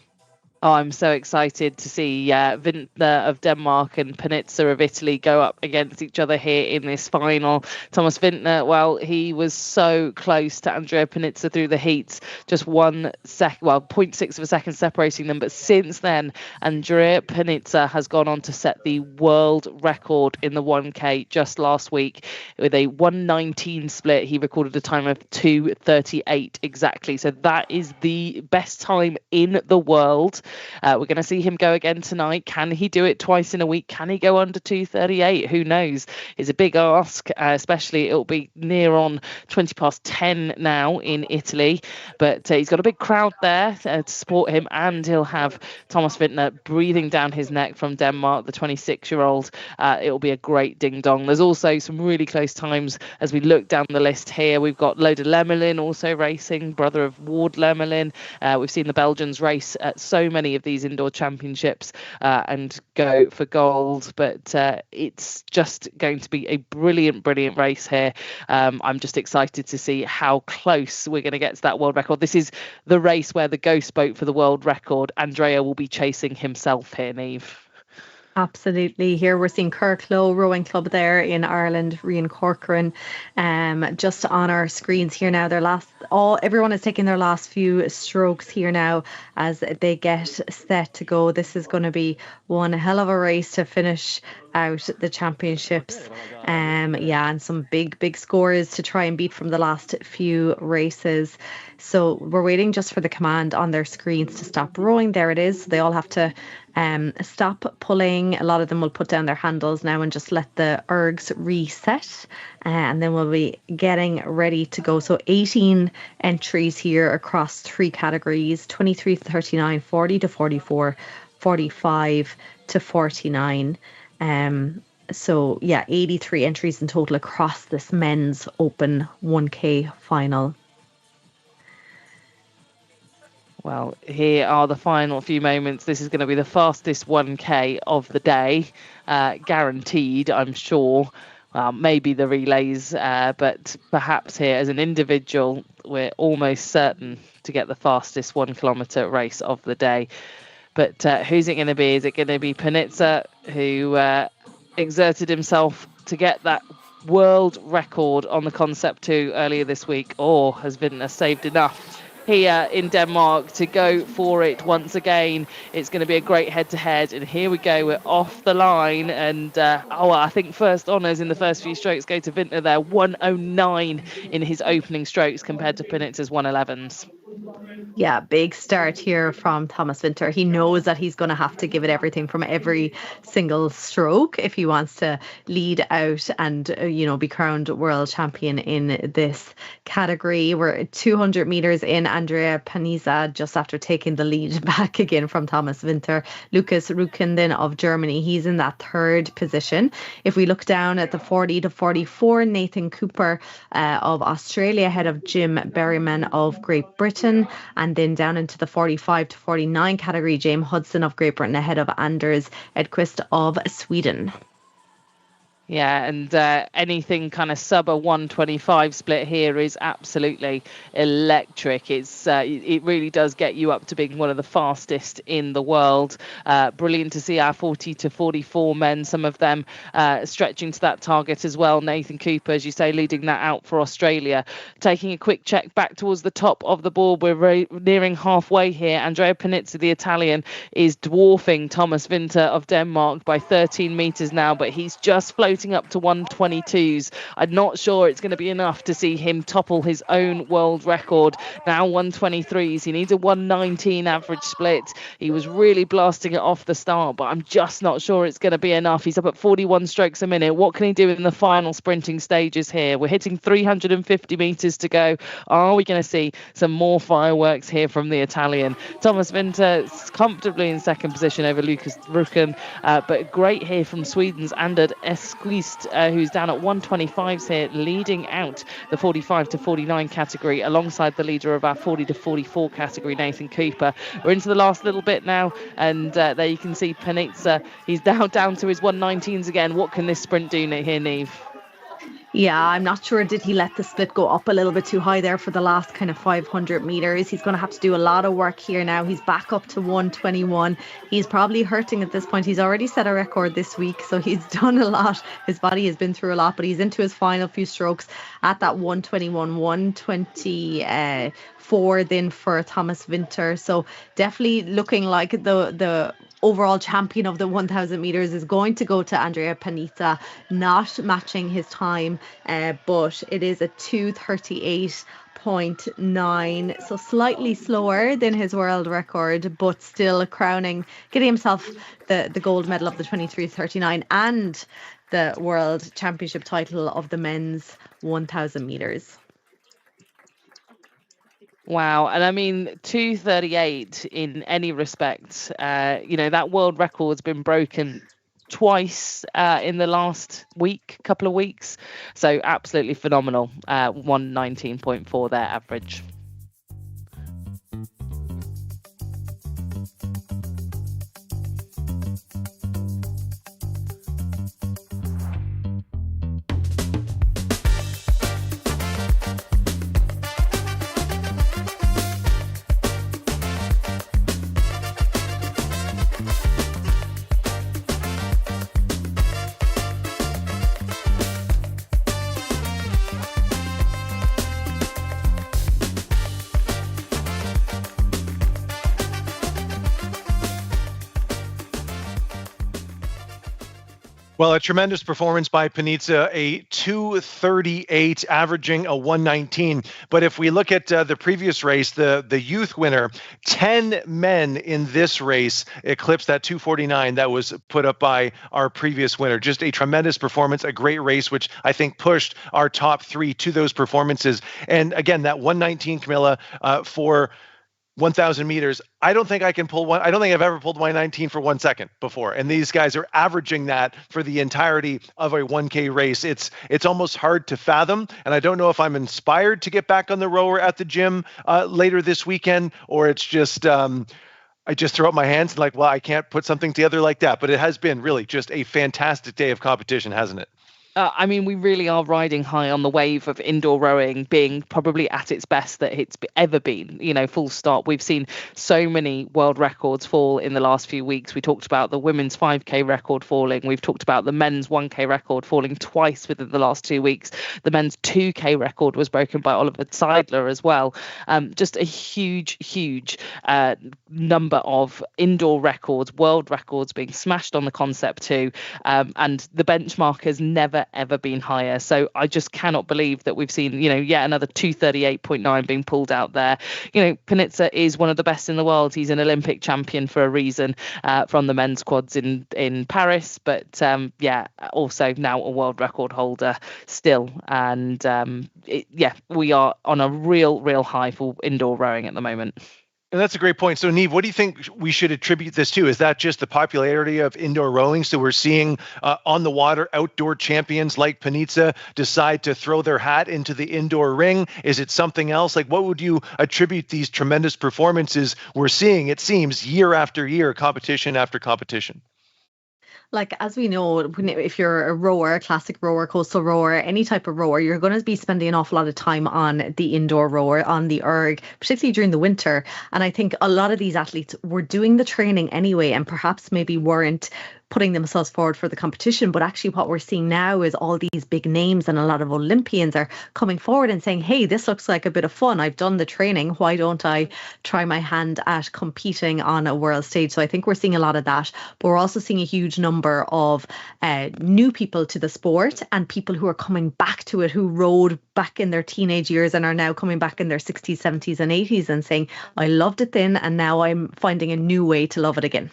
Oh, I'm so excited to see Vintner of Denmark and Panizza of Italy go up against each other here in this final. Thomas Vintner, well, he was so close to Andrea Panizza through the heats, just 0.6 of a second separating them. But since then, Andrea Panizza has gone on to set the world record in the 1K just last week with a 1:19 split. He recorded a time of 2:38 exactly. So that is the best time in the world. We're going to see him go again tonight. Can he do it twice in a week? Can he go under 2:38? Who knows? It's a big ask, especially it'll be near on 20 past 10 now in Italy. But he's got a big crowd there to support him, and he'll have Thomas Vintner breathing down his neck from Denmark, the 26-year-old. It'll be a great ding-dong. There's also some really close times as we look down the list here. We've got Loda Lemelin also racing, brother of Ward Lemelin. We've seen the Belgians race at so many many of these indoor championships and go for gold. But it's just going to be a brilliant race here. I'm just excited to see how close we're going to get to that world record. This is the race where the ghost boat for the world record, Andrea, will be chasing himself here, Niamh. Absolutely. Here we're seeing Kirklow Rowing Club there in Ireland, Rian Corcoran, just on our screens here now. Everyone is taking their last few strokes here now as they get set to go. This is going to be one hell of a race to finish out the championships. And some big scores to try and beat from the last few races. So we're waiting just for the command on their screens to stop rowing. There it is. They all have to stop pulling. A lot of them will put down their handles now and just let the ergs reset, and then we'll be getting ready to go. So 18 entries here across 3 categories: 23 to 39, 40 to 44, 45 to 49. 83 entries in total across this men's open 1K final. Well, here are the final few moments. This is going to be the fastest 1K of the day, guaranteed, I'm sure. Maybe the relays, but perhaps here as an individual, we're almost certain to get the fastest 1 kilometre race of the day. But who's it going to be? Is it going to be Panizza, who exerted himself to get that world record on the Concept2 earlier this week, or has Vintner saved enough here in Denmark to go for it once again? It's going to be a great head-to-head, and here we go, we're off the line, and I think first honours in the first few strokes go to Vintner there. 109 in his opening strokes compared to Panizza's 111s. Yeah, big start here from Thomas Vintner. He knows that he's going to have to give it everything from every single stroke if he wants to lead out and, be crowned world champion in this category. We're 200 metres in. Andrea Panizza just after taking the lead back again from Thomas Vintner. Lucas Rukenden of Germany, he's in that 3rd position. If we look down at the 40 to 44, Nathan Cooper of Australia ahead of Jim Berryman of Great Britain. And then down into the 45 to 49 category, James Hudson of Great Britain ahead of Anders Edqvist of Sweden. Yeah, and anything kind of sub a 125 split here is absolutely electric. It really does get you up to being one of the fastest in the world. Brilliant to see our 40 to 44 men, some of them stretching to that target as well. Nathan Cooper, as you say, leading that out for Australia. Taking a quick check back towards the top of the board, we're nearing halfway here. Andrea Panizza, the Italian, is dwarfing Thomas Vintner of Denmark by 13 metres now, but he's just floating up to 122s. I'm not sure it's going to be enough to see him topple his own world record. Now 123s. He needs a 119 average split. He was really blasting it off the start, but I'm just not sure it's going to be enough. He's up at 41 strokes a minute. What can he do in the final sprinting stages here? We're hitting 350 metres to go. Are we going to see some more fireworks here from the Italian? Thomas Vintner comfortably in 2nd position over Lucas Rucken, but great here from Sweden's Anders Edqvist, who's down at 125s here, leading out the 45 to 49 category alongside the leader of our 40 to 44 category, Nathan Cooper. We're into the last little bit now, and there you can see Panizza. He's now down to his 119s again. What can this sprint do here, Niamh? Yeah, I'm not sure. Did he let the split go up a little bit too high there for the last kind of 500 metres? He's going to have to do a lot of work here now. He's back up to 121. He's probably hurting at this point. He's already set a record this week, so he's done a lot. His body has been through a lot, but he's into his final few strokes at that 121, 124 then for Thomas Vintner. So definitely looking like the overall champion of the 1,000 metres is going to go to Andrea Panizza, not matching his time, but it is a 2:38.9, so slightly slower than his world record, but still getting himself the gold medal of the 23:39 and the world championship title of the men's 1,000 metres. Wow. And I mean, 2:38 in any respect, that world record's been broken twice in the last couple of weeks. So absolutely phenomenal. 119.4 their average. Well, a tremendous performance by Panizza, a 2:38, averaging a 1:19. But if we look at the previous race, the youth winner, 10 men in this race eclipsed that 2:49 that was put up by our previous winner. Just a tremendous performance, a great race, which I think pushed our top three to those performances. And again, that 1:19, Camilla, for 1,000 meters. I don't think I can pull one. I don't think I've ever pulled 1:19 for 1 second before. And these guys are averaging that for the entirety of a 1K race. It's almost hard to fathom. And I don't know if I'm inspired to get back on the rower at the gym later this weekend, or it's just, I just throw up my hands and like, well, I can't put something together like that. But it has been really just a fantastic day of competition, hasn't it? I mean, we really are riding high on the wave of indoor rowing being probably at its best that it's ever been, full stop. We've seen so many world records fall in the last few weeks. We talked about the women's 5K record falling. We've talked about the men's 1K record falling twice within the last 2 weeks. The men's 2K record was broken by Oliver Seidler as well. Just a huge number of indoor records, world records being smashed on the Concept2. And the benchmark has never ever been higher. So I just cannot believe that we've seen, yet another 2:38.9 being pulled out there. Panizza is one of the best in the world. He's an Olympic champion for a reason from the men's quads in Paris, but also now a world record holder still. And we are on a real high for indoor rowing at the moment. And that's a great point. So, Niamh, what do you think we should attribute this to? Is that just the popularity of indoor rowing? So we're seeing on the water outdoor champions like Panizza decide to throw their hat into the indoor ring? Is it something else? Like, what would you attribute these tremendous performances we're seeing, it seems, year after year, competition after competition? Like, as we know, if you're a rower, classic rower, coastal rower, any type of rower, you're going to be spending an awful lot of time on the indoor rower, on the erg, particularly during the winter. And I think a lot of these athletes were doing the training anyway, and perhaps maybe weren't putting themselves forward for the competition. But actually what we're seeing now is all these big names and a lot of Olympians are coming forward and saying, hey, this looks like a bit of fun. I've done the training. Why don't I try my hand at competing on a world stage? So I think we're seeing a lot of that. But we're also seeing a huge number of new people to the sport and people who are coming back to it, who rode back in their teenage years and are now coming back in their 60s, 70s and 80s and saying, I loved it then, and now I'm finding a new way to love it again.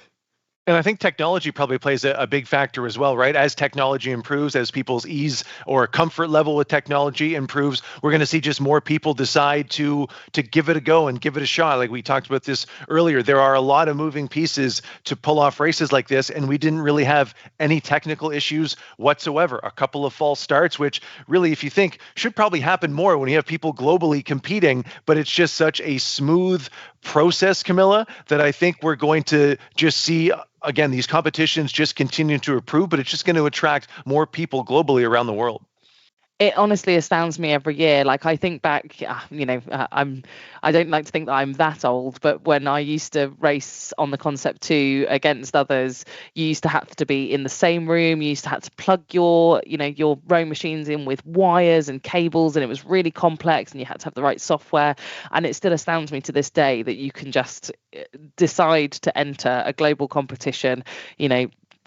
And I think technology probably plays a big factor as well, right? As technology improves, as people's ease or comfort level with technology improves, we're going to see just more people decide to give it a go and give it a shot. Like we talked about this earlier, there are a lot of moving pieces to pull off races like this, and we didn't really have any technical issues whatsoever. A couple of false starts, which really, if you think, should probably happen more when you have people globally competing, but it's just such a smooth process, Camilla, that I think we're going to just see, again, these competitions just continue to improve, but it's just going to attract more people globally around the world. It honestly astounds me every year. Like, I think back, I don't like to think that I'm that old, but when I used to race on the Concept2 against others, you used to have to be in the same room. You used to have to plug your rowing machines in with wires and cables, and it was really complex, and you had to have the right software. And it still astounds me to this day that you can just decide to enter a global competition,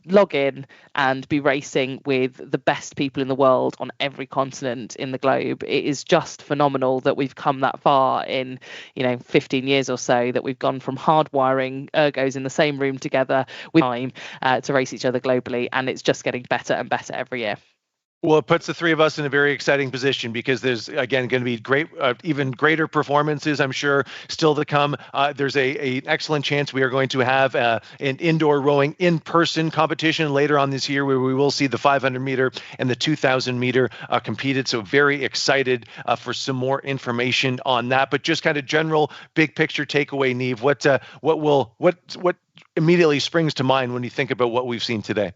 log in and be racing with the best people in the world on every continent in the globe. It is just phenomenal that we've come that far in 15 years or so, that we've gone from hardwiring ergos in the same room together with time to race each other globally, and it's just getting better and better every year. Well, it puts the three of us in a very exciting position because there's, again, going to be great, even greater performances, I'm sure, still to come. There's an excellent chance we are going to have an indoor rowing in-person competition later on this year where we will see the 500 meter and the 2,000 meter competed. So very excited for some more information on that. But just kind of general big picture takeaway, Niamh, what immediately springs to mind when you think about what we've seen today?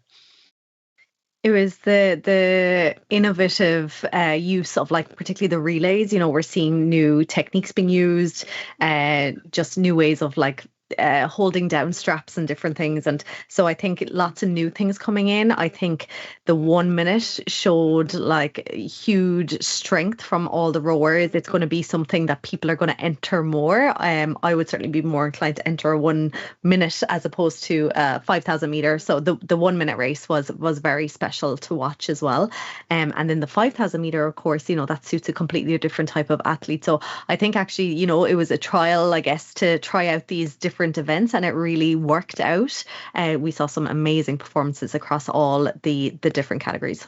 It was the innovative use of, like, particularly the relays. We're seeing new techniques being used, just new ways of, like, holding down straps and different things. And so I think lots of new things coming in. I think the 1 minute showed like huge strength from all the rowers. It's going to be something that people are going to enter more. I would certainly be more inclined to enter a 1 minute as opposed to 5,000 meter. So the 1 minute race was very special to watch as well. And then the 5,000 meter, of course, you know, that suits a completely different type of athlete. So I think actually, you know, it was a trial, I guess, to try out these different events, and it really worked out. We saw some amazing performances across all the different categories.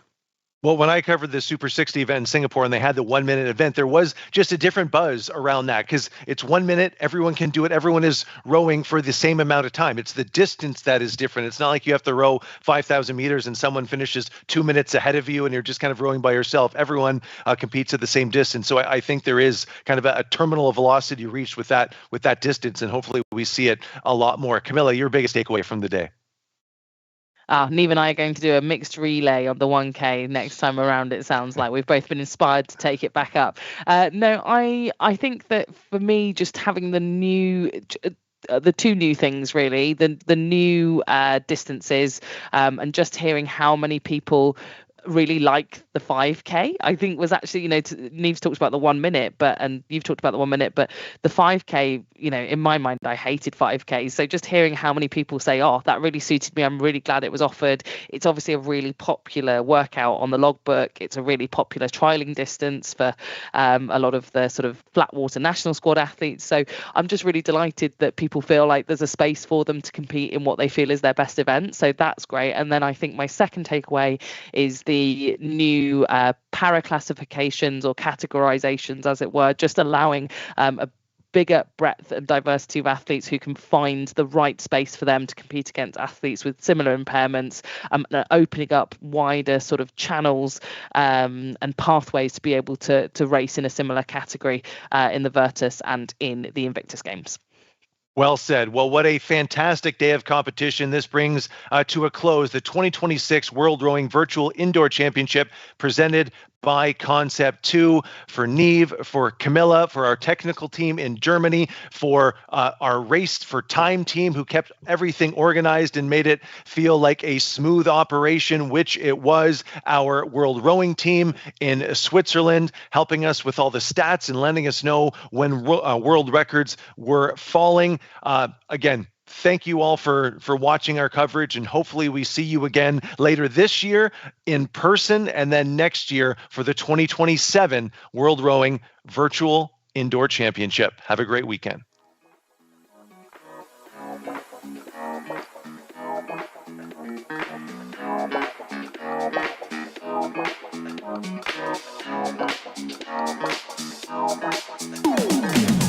Well, when I covered the Super 60 event in Singapore and they had the 1 minute event, there was just a different buzz around that because it's 1 minute. Everyone can do it. Everyone is rowing for the same amount of time. It's the distance that is different. It's not like you have to row 5,000 meters and someone finishes 2 minutes ahead of you and you're just kind of rowing by yourself. Everyone competes at the same distance. So I think there is kind of a terminal velocity reached with that distance, and hopefully we see it a lot more. Camilla, your biggest takeaway from the day? Neve and I are going to do a mixed relay on the 1K next time around. It sounds like we've both been inspired to take it back up. No, I think that for me, just having the two new things really, the new distances, and just hearing how many people really like the 5K, I think was actually, you know, Neve's talked about the 1 minute, and you've talked about the 1 minute, but the 5K, you know, in my mind, I hated 5K. So just hearing how many people say, oh, that really suited me, I'm really glad it was offered. It's obviously a really popular workout on the logbook. It's a really popular trialing distance for a lot of the sort of flat water national squad athletes. So I'm just really delighted that people feel like there's a space for them to compete in what they feel is their best event. So that's great. And then I think my second takeaway is the new para classifications or categorizations, as it were, just allowing a bigger breadth and diversity of athletes who can find the right space for them to compete against athletes with similar impairments, opening up wider sort of channels and pathways to be able to race in a similar category in the Virtus and in the Invictus Games. Well said. Well, what a fantastic day of competition. This brings to a close the 2026 World Rowing Virtual Indoor Championship presented by Concept2. For Neve, for Camilla, for our technical team in Germany, for our Race for Time team who kept everything organized and made it feel like a smooth operation, which it was, our World Rowing team in Switzerland, helping us with all the stats and letting us know when world records were falling. Again, thank you all for watching our coverage, and hopefully we see you again later this year in person and then next year for the 2027 World Rowing Virtual Indoor Championship. Have a great weekend. Thank you.